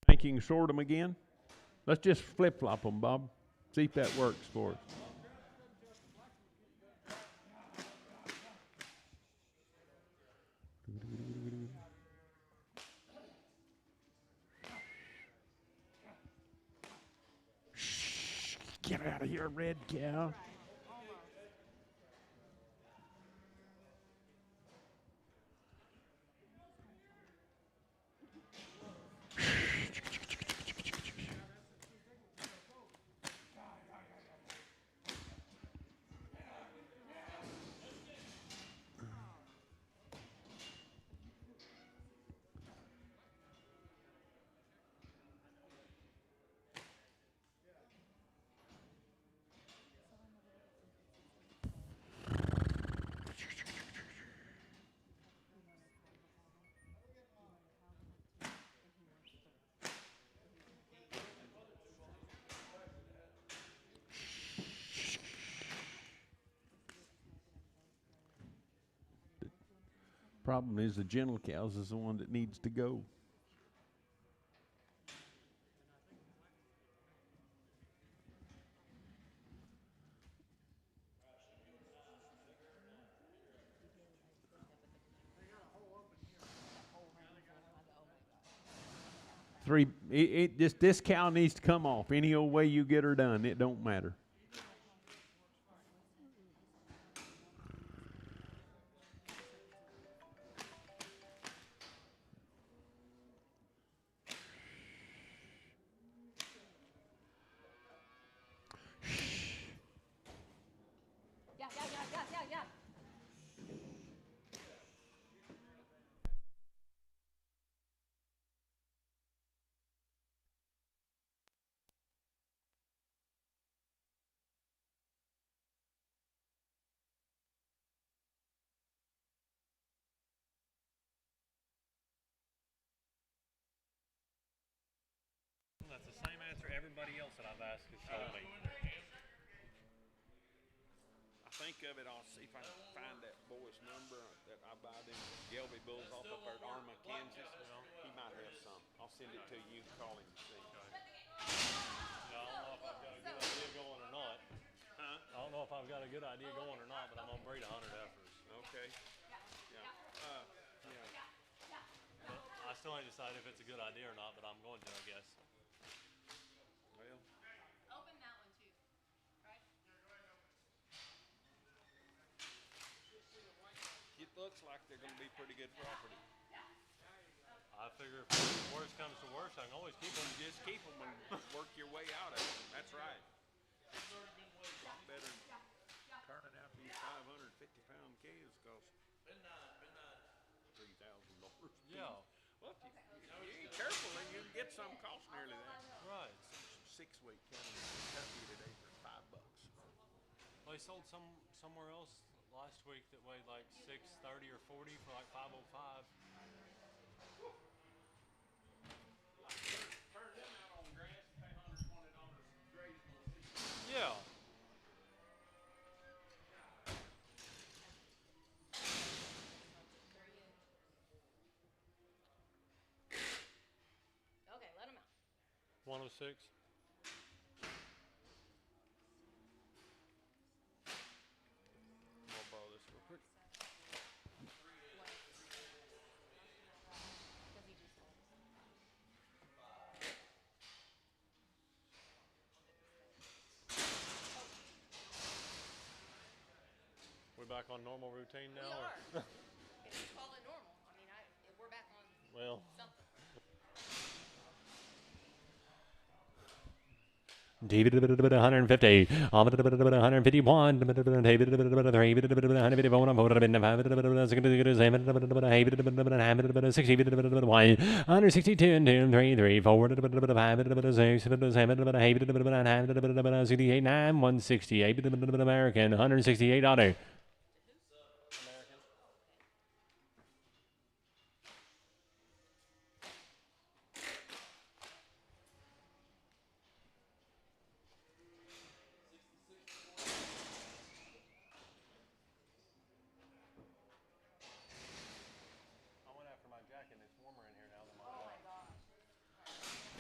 Think you can sort them again? Let's just flip-flop them, Bob. See if that works for us. Shh, get out of here, red cow. problem is the gentle cows is the one that needs to go. This cow needs to come off. Any old way you get her done, it don't matter. Yeah. That's the same answer everybody else that I've asked has told me. I think of it. I'll see if I can find that boy's number that I buy them Gelby bulls off up there at Arma, Kansas. He might have some. I'll send it to you. Call him and see. I don't know if I've got a good idea going or not. Huh? I don't know if I've got a good idea going or not, but I'm gonna breed 100 heifers. Okay. Yeah. But I still ain't decided if it's a good idea or not, but I'm going to, I guess. Well, Open that one too, right? it looks like they're going to be pretty good property. I figure if worst comes to worst, I can always keep them. Just keep them and work your way out of it. That's right. It's a lot better than turning out these 550-pound calves cost $3,000. Yeah. Well, if you ain't careful, then you can get some cost nearly that. Right. 6-week cattle in Kentucky today for $5. Well, they sold somewhere else last week that weighed like 630 or 40 for like 505. Turn them out on grass and pay $120 grazing on the season. Yeah. Okay, let them out. 106. I'll borrow this real quick. Does he just hold? We're back on normal routine now? We or- are. If you call it normal, I mean, if we're back on Well, something. David 150, 151, David 3, 151, 162, 2, 3, 3, 4, 5, 6, 7, 68, 9, 168, American, 168 auto.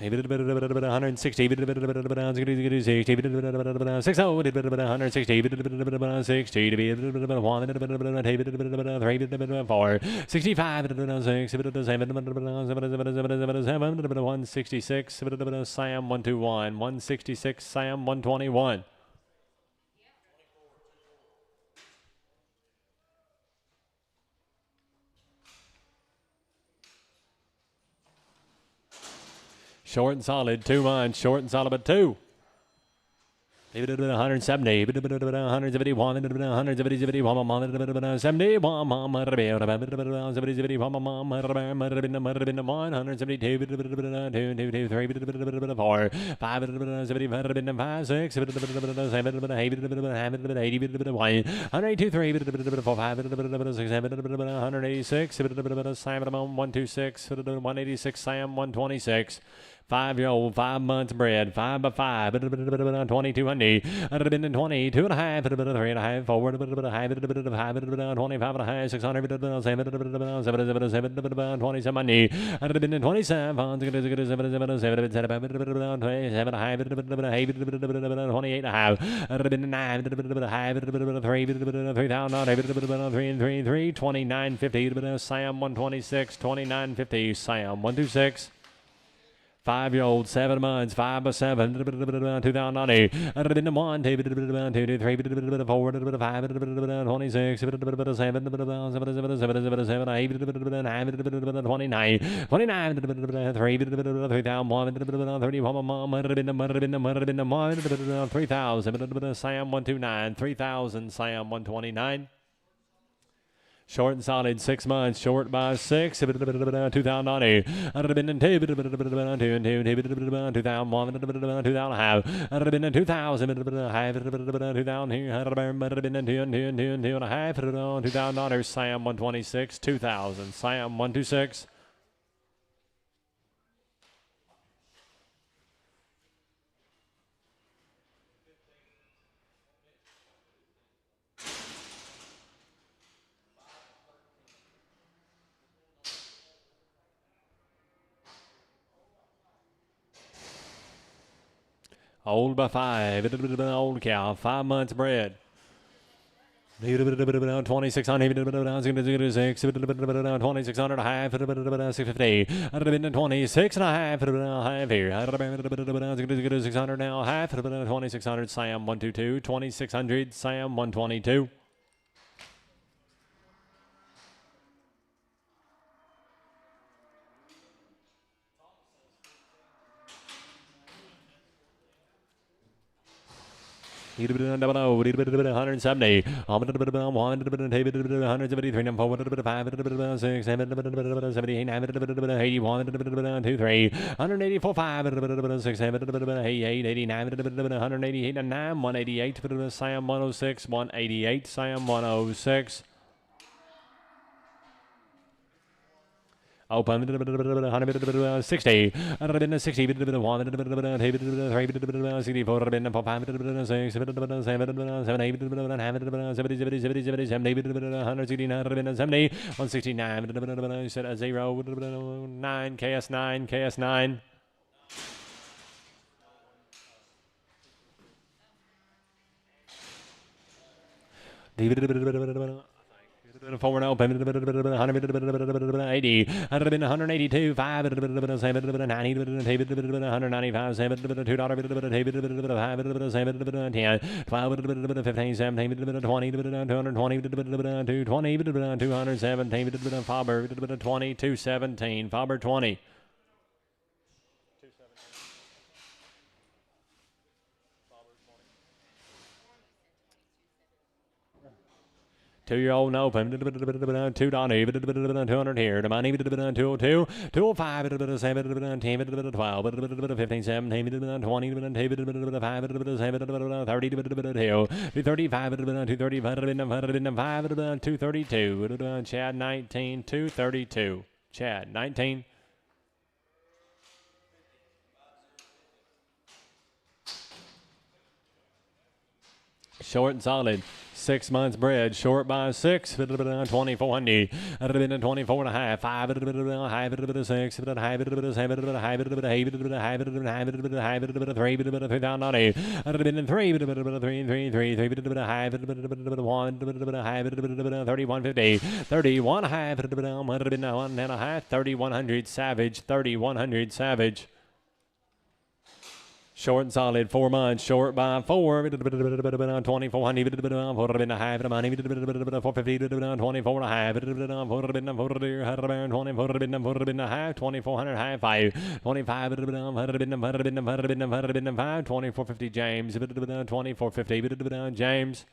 David 160, 6, 166, Sam 121, 166, Sam 121. Short and solid, 2 months. Short and solid, but 2. 170, 171, 171, 71, 172, 4, 5, 6, 182, 3, 4, 5, 6, 186, Sam 126, 186, Sam 126. 5-year-old, 5 months bred, 5 by 5, 2200, 22 and a half, 3 and a half, 4, 5, 25 and a half, 600, 7, 27, 27, 28 and a half, 9, 3,000, 29.50, Sam 126, 29.50, Sam 126. 5-year-old, 7 months, 5 by 7, 2090, 1, 2, 3, 4, 5, 26, 7, 7, 8, 29, 29, 3, 3,000, 3,000, Sam 129, 3,000, Sam 129. Short and solid, 6 months. Short by 6. 2090. 2 and 2. 2001. 2000. 2000. 2000. Sam 126. 2000. Sam 126. Old by 5. Old cow. 5 months bred. 2600, 2600 and a half, 650, 26 and a half, here, 600 now, half, 2600, Sam 122, 2600, Sam 122. $170, 173, 4, 5, 6, 7, 78, 9, 81, 2, 3, 184, 5, 6, 7, 88, 89, 188, 9, 188, Sam 106, 188, Sam 106. Open 60, 60, 1, 64, 5, 6, 7, 8, 169, 169, set a 0, 9, KS9, KS9. Forward open, 180, 182, 5, 7, 90, 195, 7, $2, 5, 10, 12, 15, 17, 20, 220, 220, 217, Faber, 20, 217, Faber 20. Two-year-old and open, 2 Donnie, 200 here, the money, 202, 205, 7, 10, 12, 15, 17, 20, 5, 30, 235, 235, 232, Chad 19, 232, Chad 19. Short and solid. 6 months bred, short by 6, 2400, 24 and a half, 5, 6, 7, 8, 3, 3150, 31 half, 1 and a half, 3100 Savage, 3100 Savage. Short and solid, 4 months. Short by 4. 2400. 4 and a half. 450. 24 and a half. 4 and a half. 2400 half 5. 25. 2450 James. 2450 James.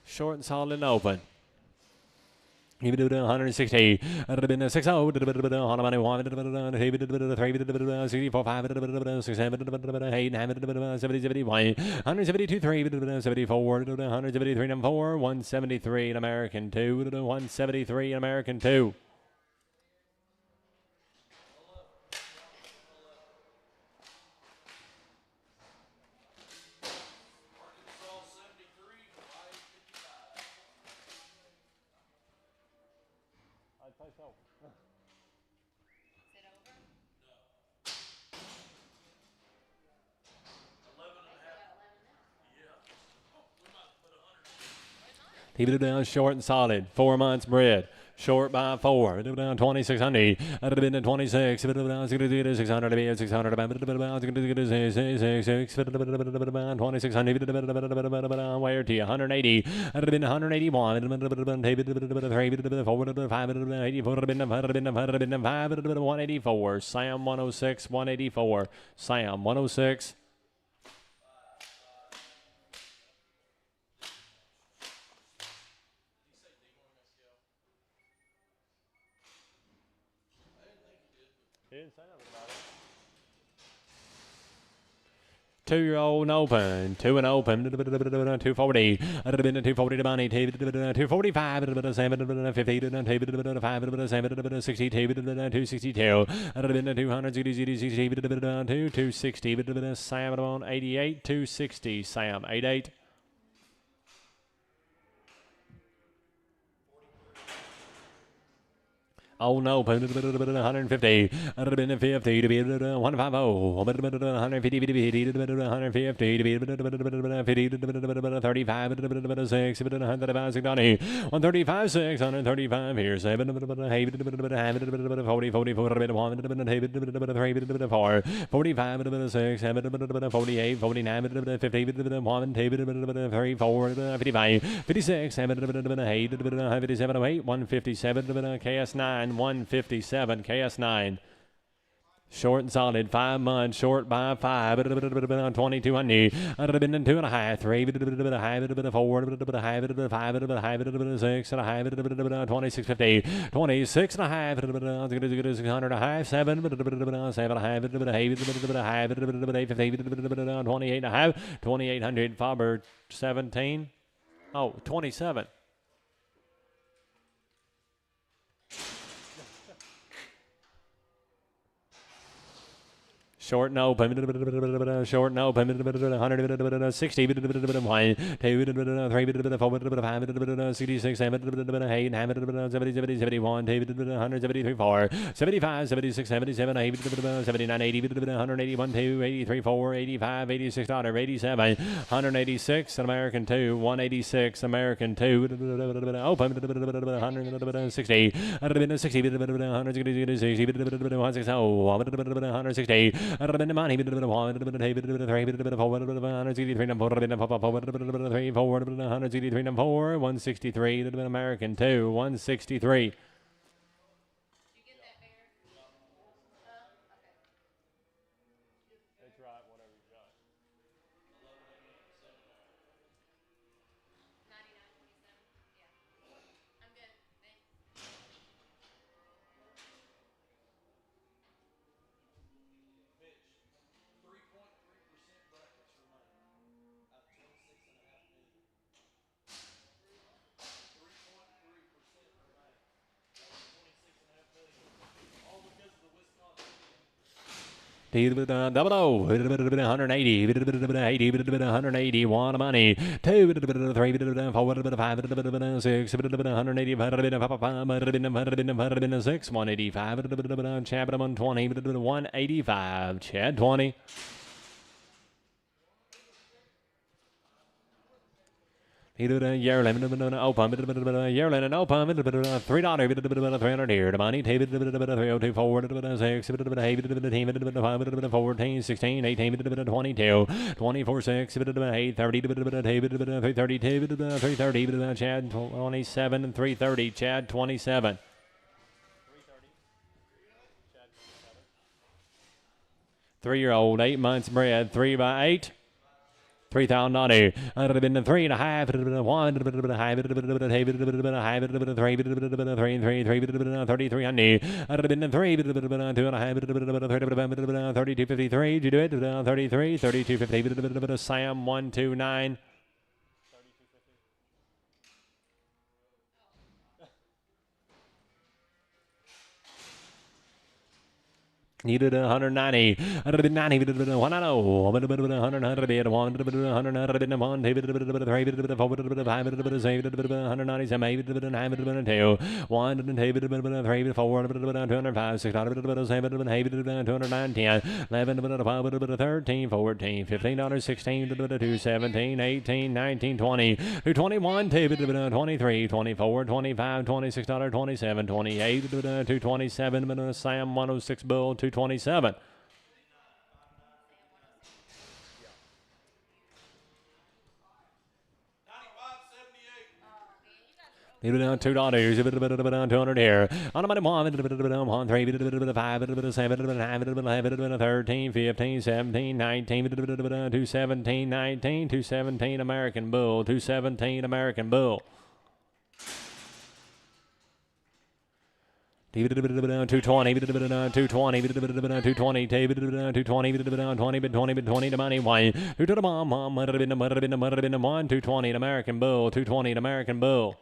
Short and solid and open. He would do 160. I'd have been a 60. On a money 1. 3. 64. 5. 6. 7. 8. 70. 71. 172. 3. 74. 173. 4. 173. An American 2. 173. An American 2. He put it down short and solid. 4 months bred. Short by 4. Put it down 2,600. I'd have been at 26. Put it down 600. 600. 600. 2,600. Where to 180. I'd have been 181. 184. Sam 106. 184. Sam 106. Two-year-old and open, 2 and open, 240. I'd have been a 240 to money, 245, 7, 50, 5, 7, 62, 262. I'd have been a 200, 60, 260, Sam on 88, 260, Sam 88. Oh no, 150. I'd have been a 50 to be 150. 150 to be 150 to be 35 6 135 6 135 here 7 40 44 45 6 7 48 49 50 1 3 4 55 56 7 8 57 8 157 KS9 157 KS9. Short and solid, 5 months, short by 5, 2,200. I'd have been in 2.5, 3, 4, 5, 6, 2650, 26.5, 600.5, 7, 28.5, 2,800, Faber 17. Oh, 27. Short and open, short and open, 160, 1, 2, 3, 4, 5, 66, 7, 8, 70, 71, 173, 4, 75, 76, 77, 8, 79, 80, 181, 2, 83, 4, 85, 86, 87, 186, American 2, 186, American 2, open, 160, 160, 160, I'd have been the money, 163, 163, American 2, 163. Double O, 180, 180, one money, 2, 3, 4, 5, 6, 180, 6, 185, Chad 120, 185, Chad 20. He did a yearling, open, yearling and open, $3, 300 here. The money, 302, 4, 6, 14, 16, 18, 22, 24, 6, 8, 30, 332, 330, Chad 27, 330, Chad 27. 3-year-old, 8 months bred, 3 by 8. $3,000. I'd have been a 3 and a half, 1, 3, 3,300. I'd have been a 3, 2 and a half, 32.53. Did you do it? 33, 32.50. Sam 129. You did 190. I did 90. 190. 100. 100. 100. 13, 14, $15, 16, 17, 18, 19, 20, 221, 23, 24, 25, $26, 27, 28, 227, Sam 106 bill, 227. $2, $200 here. On the money, 1, 3, 5, 7, 13, 15, 17, 19, 217, 19, 217 American Bull, 217 American Bull. 220, 220, 220, 220, 20 to money, 1, 2 to the bomb, 220 American Bull, 220 American Bull.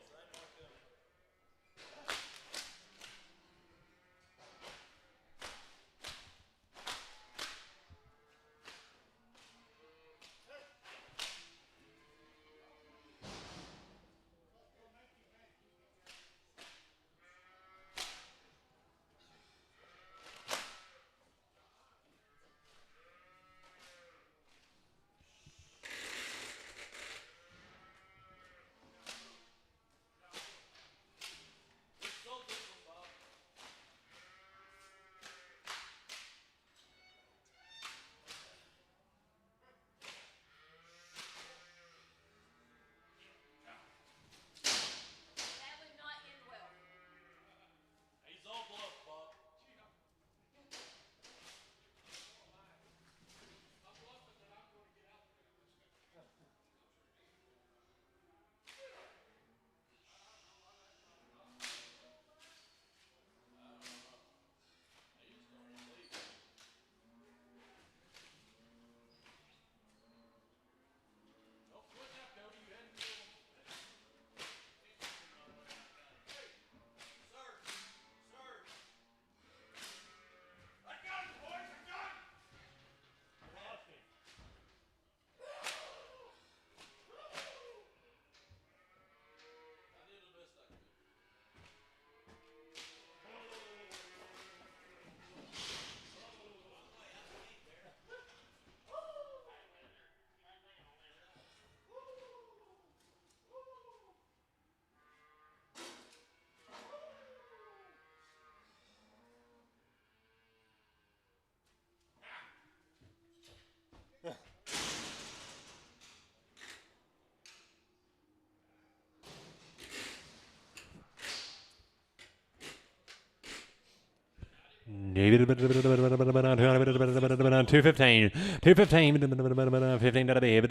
$215, $215, 15 to the bid,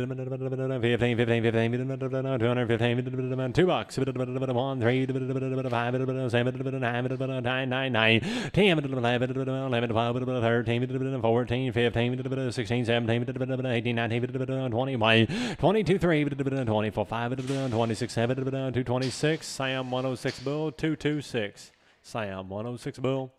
15, 2 bucks, 1, 3, 5, 7, 9, 9, 9, 10, 11, 12, 13, 14, 15, 16, 17, 18, 19, 21, 22, 3, 24, 5, 26, 7, 226, Sam 106 bill, 226, Sam 106 bill.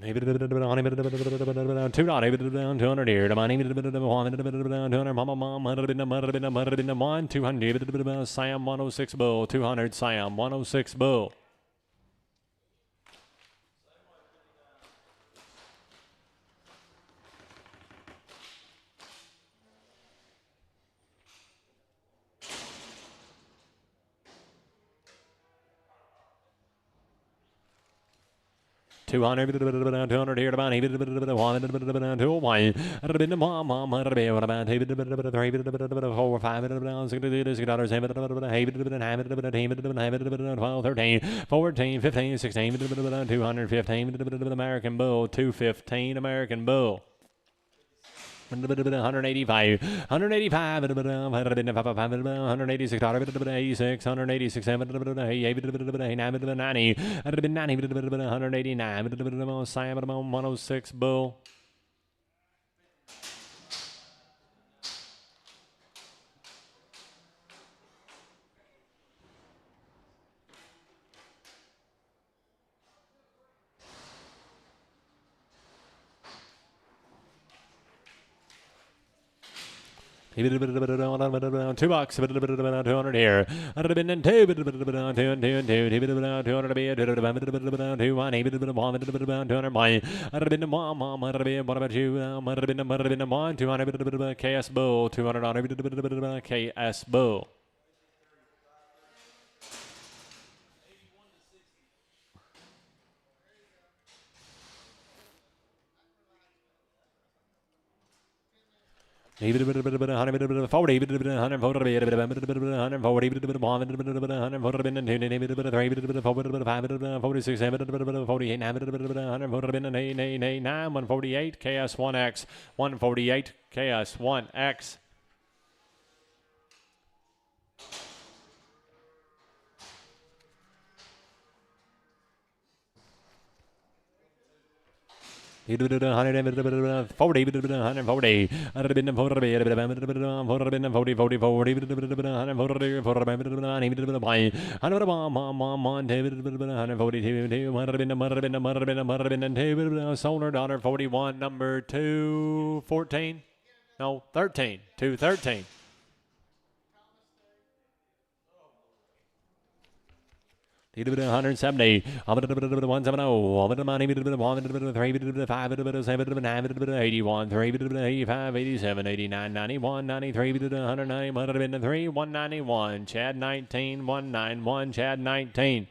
$200 here, the money, 200, 200, Sam 106 bill, 200, Sam 106 bill. $200 here, the money, 1, 2, 1, 4, 5, 12, 13, 14, 15, 16, 215 American Bull, 215 American Bull. 185, 185, 186, 186, 186, 90, 189, Sam 106, Bull. $2, $200 here. I'd have been in two, $200 to be a $200 money. I'd have been a mom, I'd have been, what about you? I'd have been a mom, 200 KS Bull, $200 KS Bull. $40, $140, $148 KS1X, 148 KS1X. $140, I'd have been 40, 40, 40, 142, Solar Daughter 41, number 214, no, 13, 213. $170, 170, 81, 85, 87, 89, 91, 93, 190, 103, 191, Chad 19, 191, Chad 19.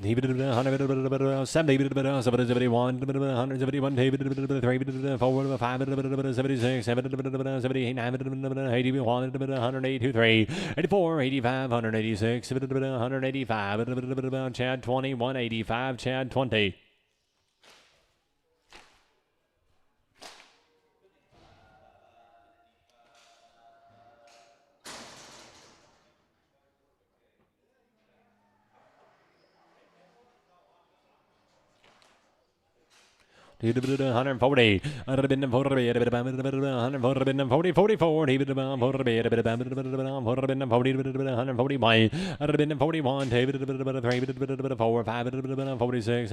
$70, 71, 171, 171, 3, 4, 5, 76, 7, 78, 9, 81, 183, 84, 85, 186, 185, Chad 20, 185, Chad 20. $140, I'd have been 40, 140, 44, 141, I'd have been 41, 3, 4, 5, 46,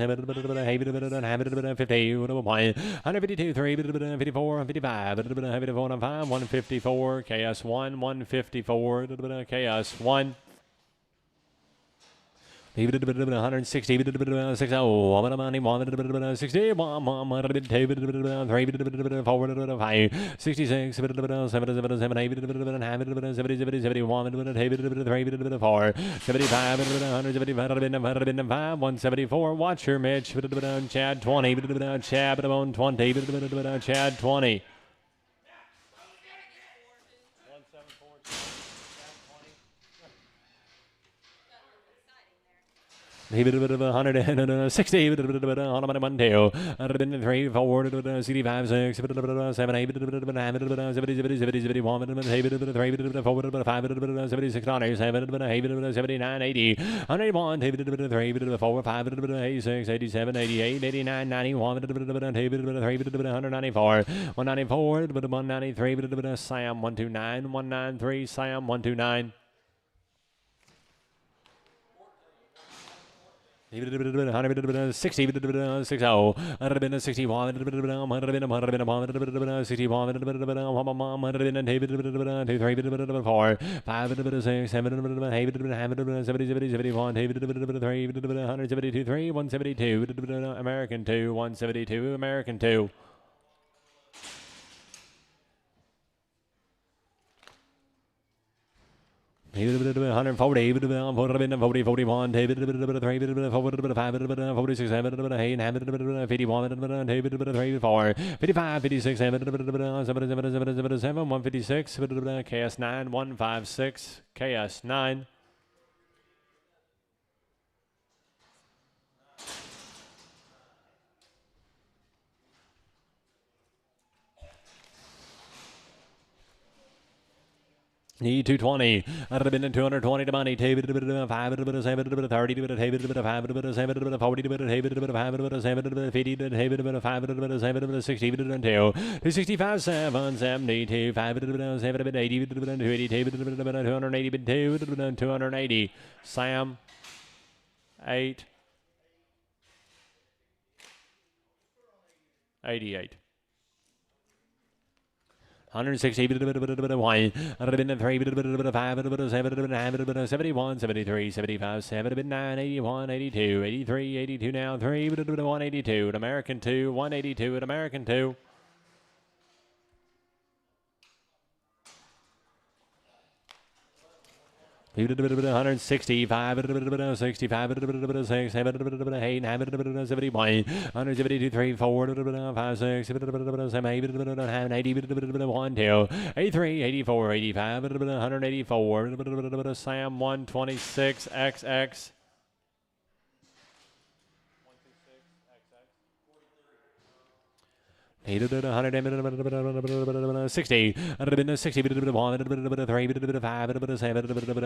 50, 152, 3, 54, 55, 154, KS1, 154, KS1. $160, 60, 60, 3, 4, 5, 66, 7, 7, 7, 8, 70, 71, 4, 75, 175, 174, watch your Mitch, Chad 20, Chad 20, Chad 20. $160, on a 1 2, 3, 4, 65, 6, 7, 8, 9, 70, 71, 3, 4, 5, 76, 7, 79, 80, 181, 3, 4, 5, 86, 87, 88, 89, 91, 3, 194, 194, 193, Sam 129, 193, Sam 129. $60, 60, I'd have been 61, 61, 4, 5, 6, 7, 8, 70, 71, 172, 3, 172, American 2, 172, American 2. 140, 40, 41, 3, 4, 5, 46, 8, 51, 2, 4, 55, 56, 7, 156, KS9, 156, KS9. Need 220. I'd have been 220 to money. 5, 7, 30, 5, 7, 40, 5, 50, 60, 265, 7, 72, 5, 7, 80, 280, 280, Sam, 8, 88. 160, 1, 3, 5, 7, 71, 73, 75, 7, 9, 81, 82, 83, 82 now, 3, 182, an American 2, 182, an American 2. $165, 65, 6, 7, 8, 9, 71, 172, 3, 4, 5, 6, 7, 8, 80, 1, 2, 83, 84, 85, 184, Sam 126, XX. 160, 60, 3, 5,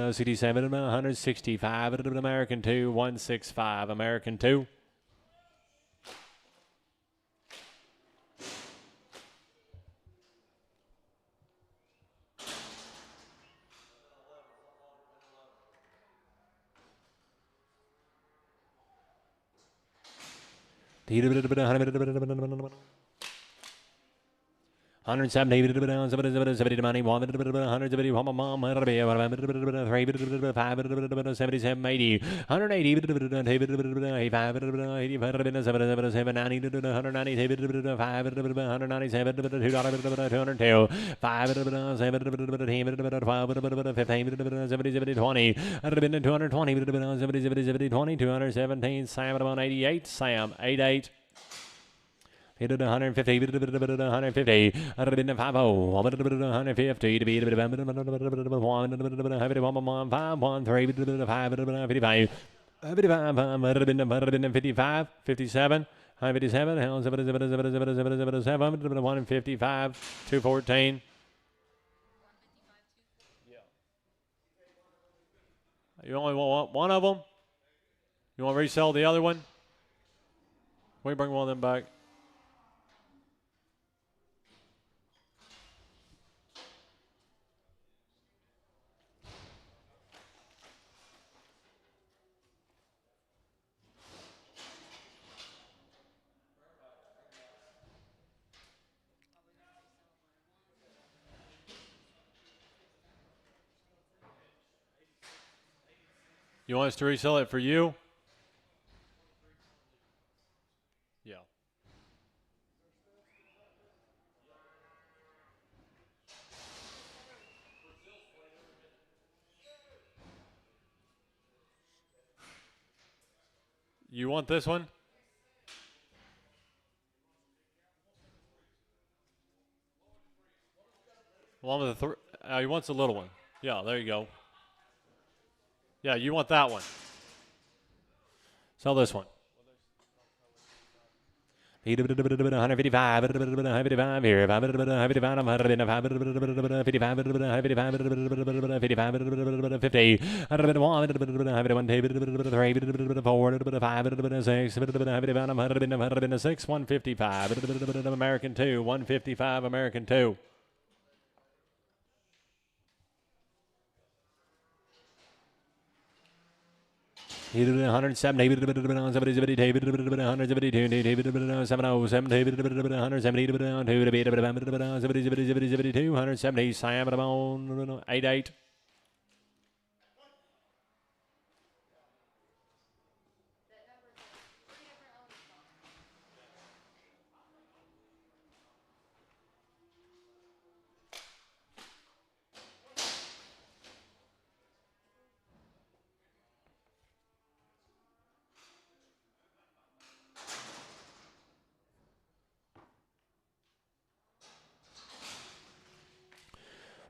67, 165, American 2, 165, American 2. $170, 70 money, 170, 77, 80, 180, 85, 85, 90, 190, 5, 197, $202, 5, 7, 15, 70, 20, 220, 70, 20, 217, Sam at 188, Sam 88. He did 150, 150, 150, 150 to be 55, 57, 157, 155, 214. You only want one of them? You want to resell the other one? We bring one of them back. You want us to resell it for you? Yeah. You want this one? One with the he wants a little one. Yeah, there you go. Yeah, you want that one. Sell this one. 155, 155 here, 155, 50, 155, American 2, 155, American 2. He did 170, 172, 170, Sam at about 88.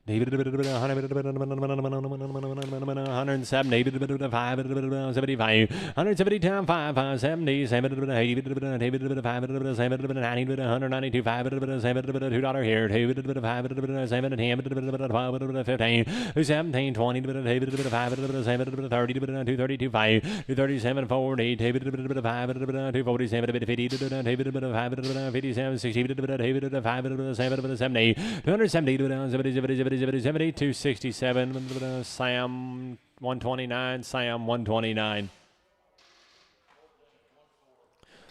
170, 175, 170 times 5, 570, 70, 80, 80, 5, 70, 90, 192, 5, $2 here, 2, 5, 7, 10, 12, 15, 17, 20, 5, 7, 30, 232, 5, 237, 40, 5, 247, 50, 57, 60, 5, 7, 70, 270, 267, Sam 129, Sam 129.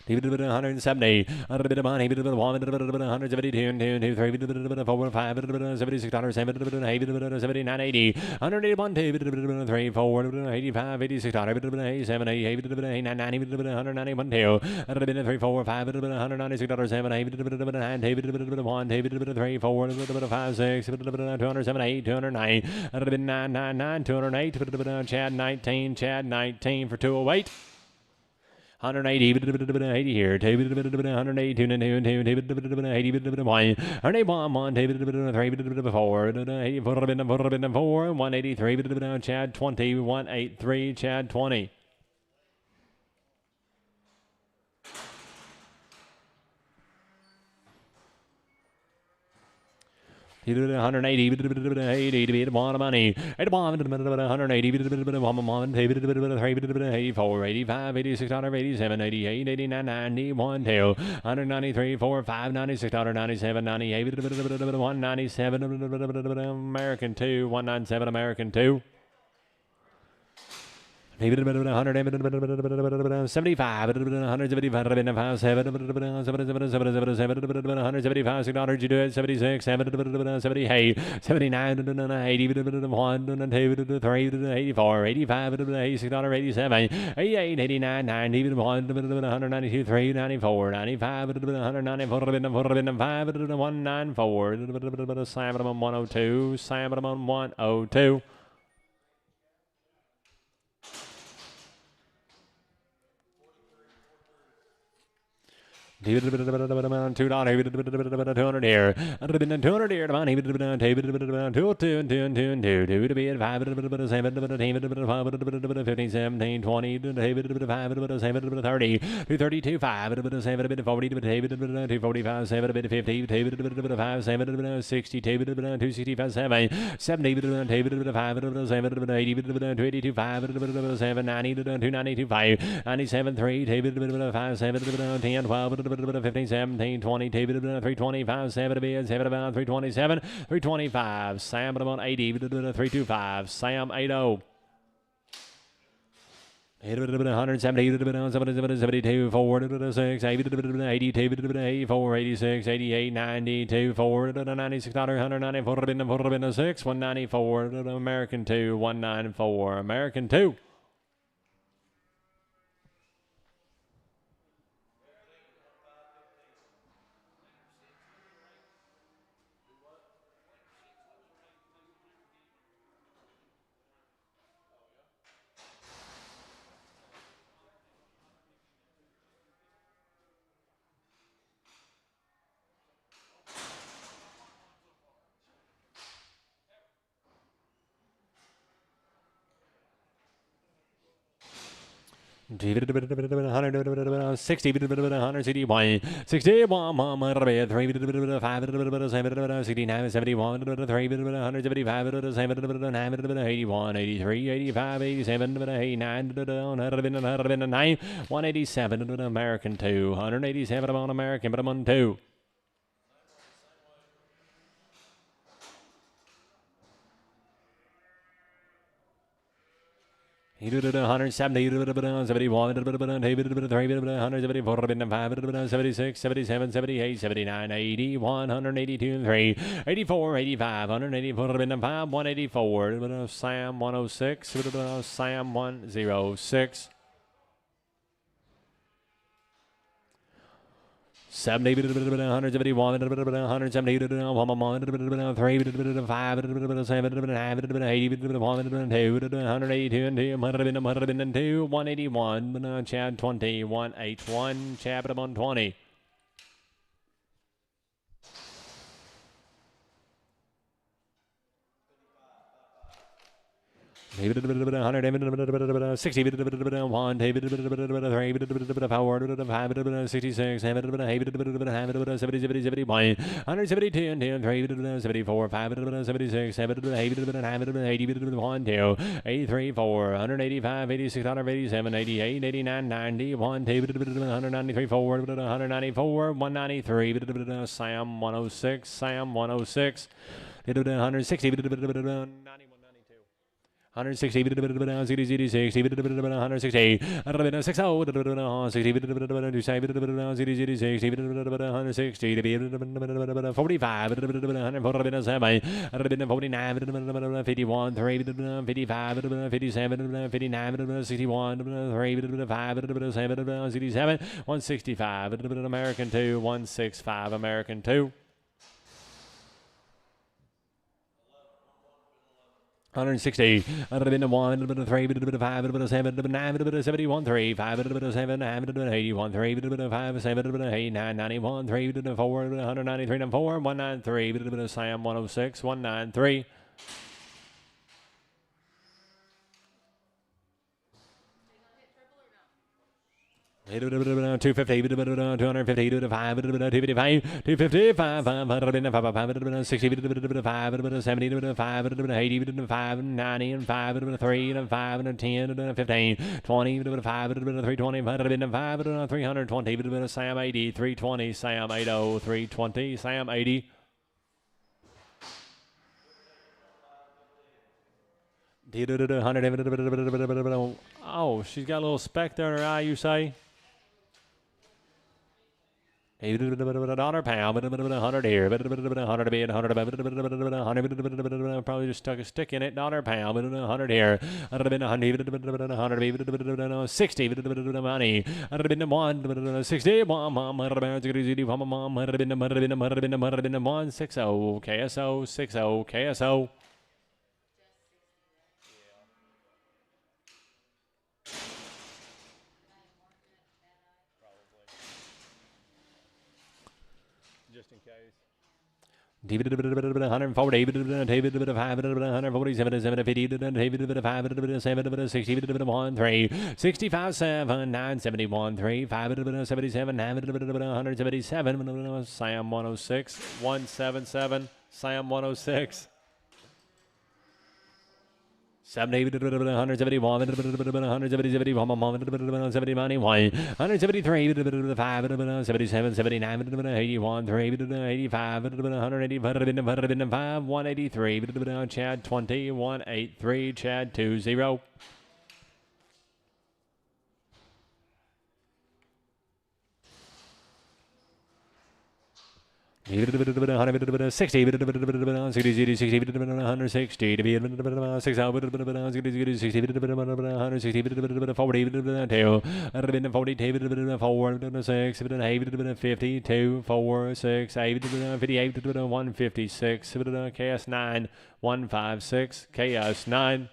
170, 172, 172, 2, 3, 4, 5, 76, 79, 80, 181, 2, 3, 4, 85, 86, 87, 88, 90, 191, 2, 3, 4, 5, 196, 7, 8, 9, 1, 3, 4, 5, 6, 207, 8, 209, 999, 208, Chad 19, Chad 19 for 208. 180, 80 here, 180, 2, 80, 181, 1, 3, 4, 84, 183, Chad 20, 183, Chad 20. 180, 80 to be at one money. 180, 84, 85, 86, 87, 88, 89, 91, 2, 193, 4, 5, 96, 97, 98, 197, American 2, 197, American 2. 175, 175, 175, $6 you do it, 76, 78, 79, 80, 1, 2, 3, 84, 85, $86, 87, 88, 89, 90, 1, 192, 3, 94, 95, 194, 105, 194, Simon 102, Simon 102. 200 here. 200 here. 200 here. 2 to be at 5, 7, 15, 17, 20, 30, 232, 5, 7, 40, 245, 7, 50, 5, 7, 60, 265, 7, 70, 5, 7, 80, 282, 5, 7, 90, 292, 5, 97, 3, 5, 7, 10, 12, 15, 17, 20, 325, 7 to be at 7 about 327, 325, Sam about 80, 325, Sam 80. 170, 72, 4, 6, 82, 84, 86, 88, 92, 4, 96, 194, 6, 194, American 2, 194, American 2. $60, 161, 61, 3, 5, 7, 69, 71, 3, 175, 7, 81, 83, 85, 87, 89, 109, 187, American 2, 187 on American, but I'm on 2. 170, 71, 174, 76, 77, 78, 79, 80, 182, 3, 84, 85, 184, 184, Sam 106, Sam 106. 70, 171, 170, 3, 5, 7, 80, 182, 102, 181, Chad 20, 181, Chad 120. 170, 100, 60, 1, 3, 4, 5, 66, 7, 8, 70, 71, 172, 10, 3, 74, 5, 76, 7, 8, 81, 2, 83, 4, 185, 86, 187, 88, 89, 90, 1, 2, 193, 4, 194, 193, Sam 106, Sam 106, 160, 91, 160, 160, 60, 160, 45, 49, 51, 3, 55, 57, 59, 61, 3, 5, 7, 67, 165, American 2, 165, American 2. 160, 101, 3, 5, 7, 9, 71, 3, 5, 7, 81, 3, 5, 7, 8, 9, 91, 3, 4, 193, 4, 193, Sam 106, 193. 250, 250, 255, 255, 255, 500, 60, 5, 70, 5, 80, 5, 90, 5, 3, 5, 10, 15, 20, 5, 320, 5, 320, Sam 80, 320, Sam 80, 320, Sam 80. Oh, she's got a little speck there in her eye, you say? $100 pound, 100 here, 100 a bit, 100 probably just stuck a stick in it. $1 pound, 100 here, 100 60 money, 60 160 KSO 60 KSO. Just in case. 140, 147, 750, 61, 3, 65, 7, 971, 3, 577, 177, Sam 106, 177, Sam 106. 70, 171, 170, 171, 173, 5, 77, 79, 81, 3, 85, 180, 105, 183, Chad 20, 183, Chad 20. 160, 60, 160, 52, 4, 6, 8, 58, 156, KS 9, 156, KS 9.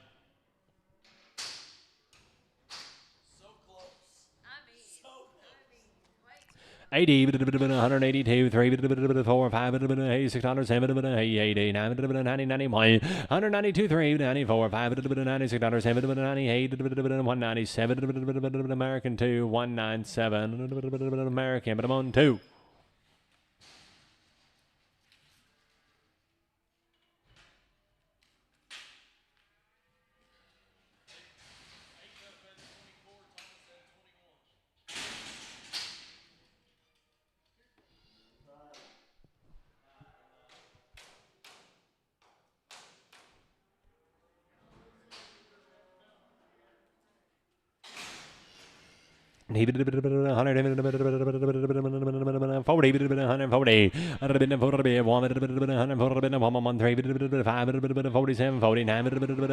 80, 182, 3, 4, 5, 86, 7, 80, 90, 91, 192, 3, 94, 5, 96, 7, 98, 197, American 2, 197, American, but I'm on 2. He 140, 147, 49,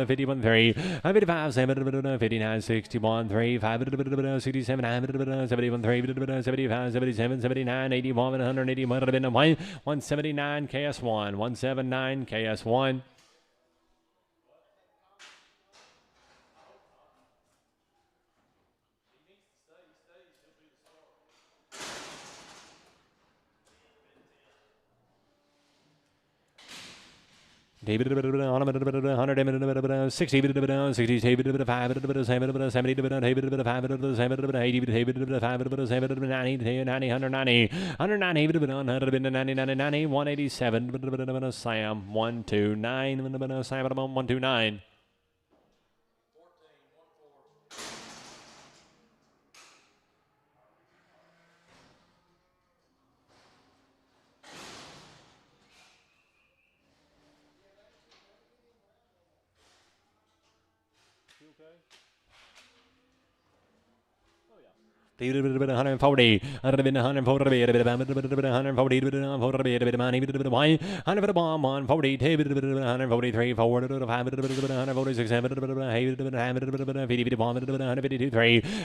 51, 3, 55, 7, 59, 61, 3, 5, 67, 71, 3, 75, 77, 79, 81, 181, 179, KS1, 179, KS1. 140, David 100 60 60 David 5 70 70 David 5 70 80 David 5 70 90 90 190 190 190 90 187 Sam 129 Sam 129. David 140, 140, 143, 4, 146,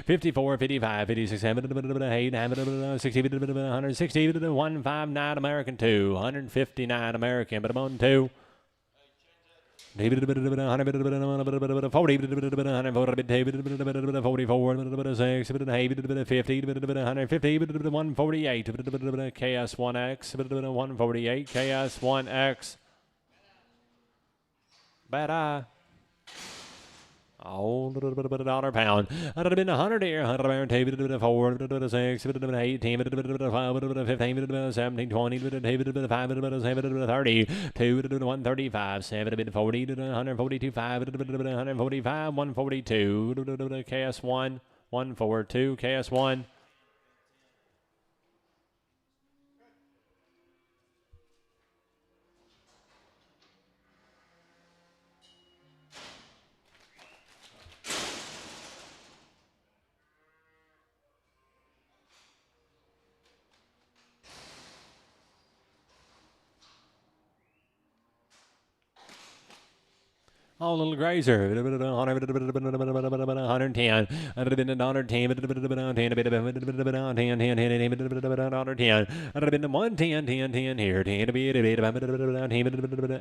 54, 55, 56, 160, 159 American 2, 159 American, but I'm on 2. David 140, 144, 6, 50, 150, 148, KS1X, 148, KS1X. Bad eye. Oh, $1 pound. I'd have been 100 here. 100 David 4, 6, 18, 15, 17, 20, 5, 7, 30, 2, 135, 7, 40, 142, 5, 145, 142, KS1, 142, KS1. Oh, little grazer. 110. 110.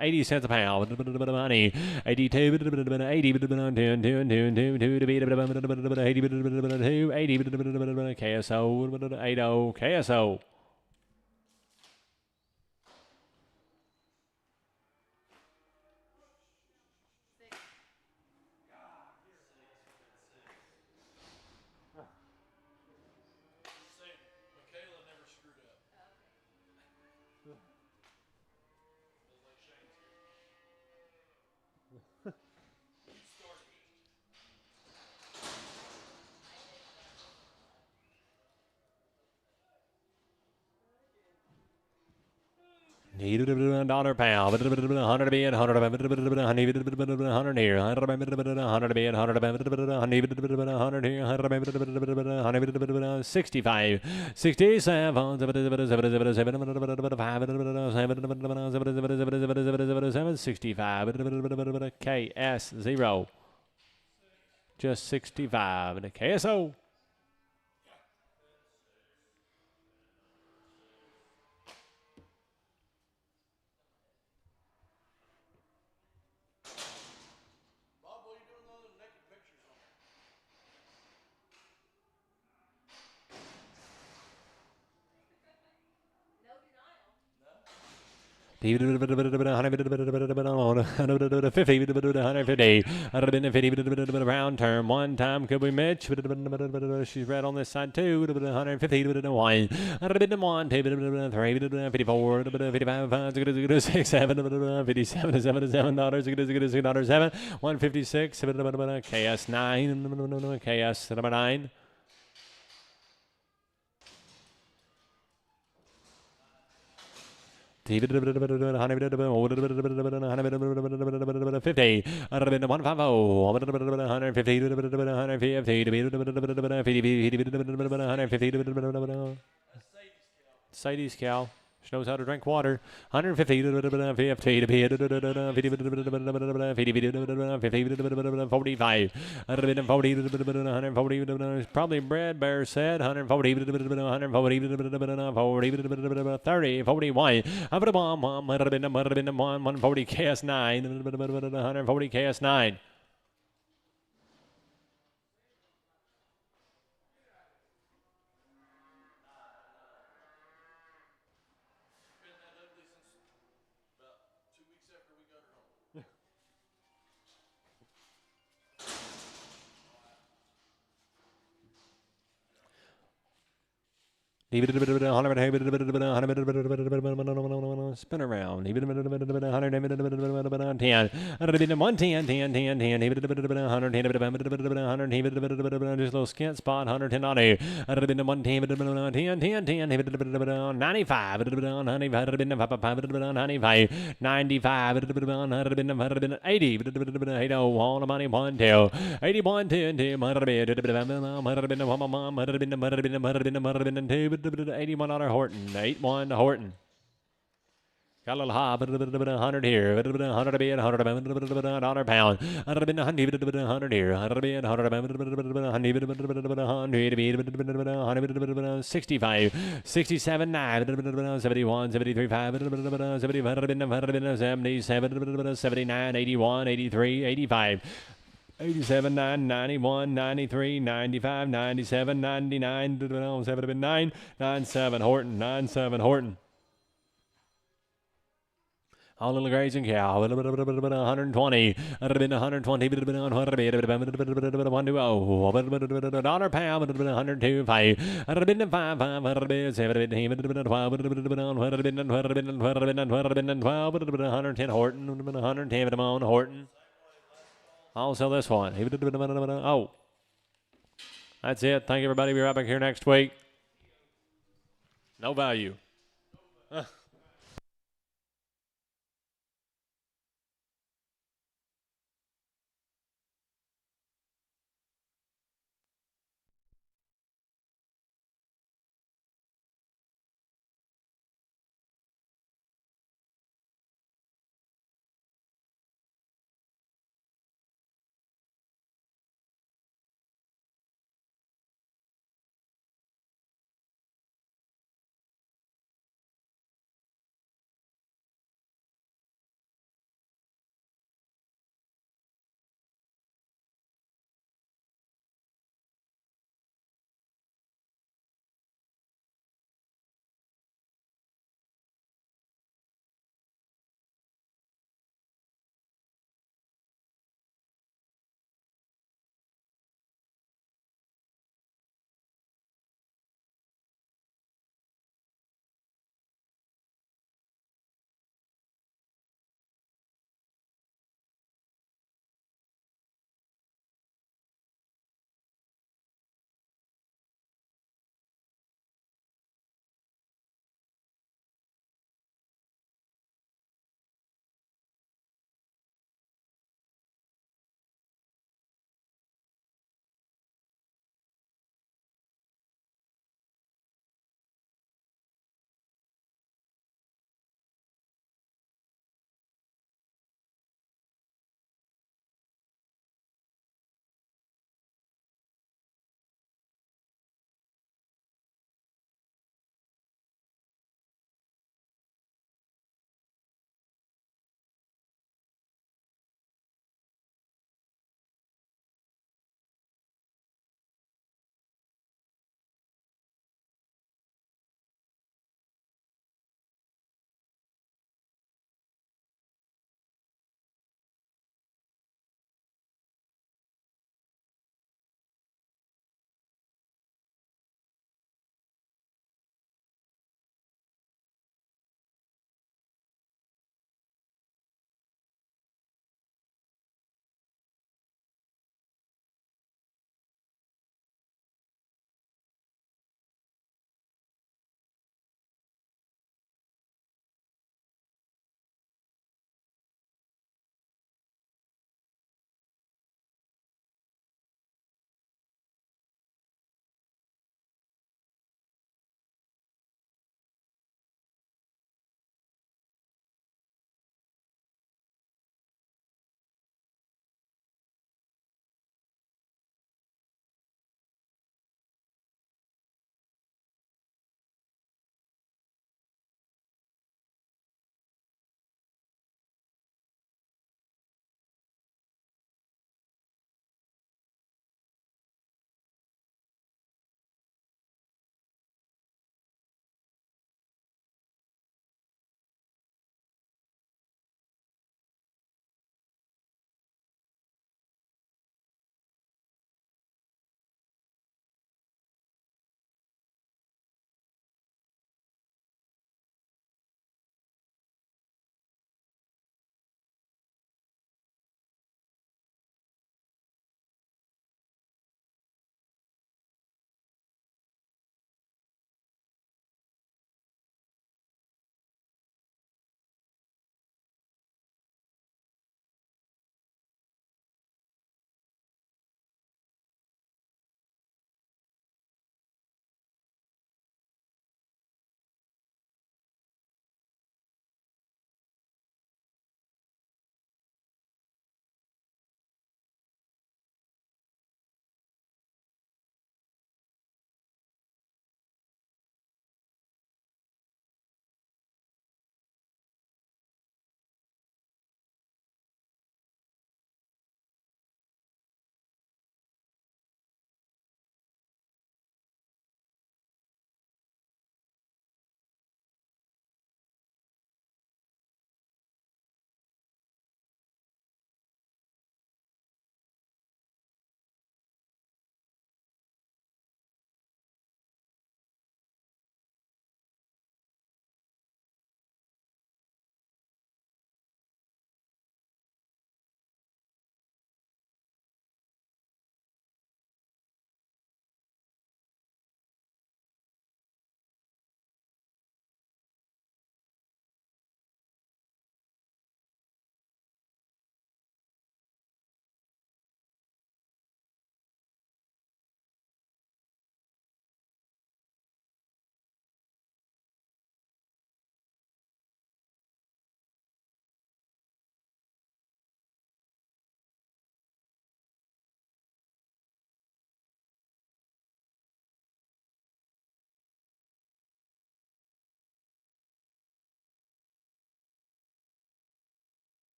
80 cents a pound. 82. 80. KSO. 80. KSO. $1 pound, 100 bid, 100 here, 100 here, 65, 67, 65, KS 0, just 65, KSO. $50, 150, round term, one time could we Mitch? She's red on this side too. 150, 1, 1, 2, 3, 54, 55, 6, 7, 57, $7, $7, 156, KS 9, KS number 9. $50, 150, 150, Sadie's cow. She knows how to drink water. 150, 45, 140, probably Brad Bear said 140, 30, 41. 140 KS9, 140 KS9. Spin around. 110. 110. Just a little skint spot. 110 on a. 95. 95. 80. 80 all the money 1 2. 81 2 81 on Horton. 8-1 to Horton. Got a little high, 100 here, 100 a bit, 100 $100 pound, 100 here, 100 a bit, 100 65, 67 9, 71, 73 5, 77, 79, 81, 83, 85. 87, 9, 91, 93, 95, 97, 99, 79, 97, Horton, 97, Horton. All little grazing cow, 120, 120, $1 pound, 102, 5, 110 Horton, 110 Horton. Also this one. Oh, that's it. Thank you, everybody. We'll be right back here next week. No value.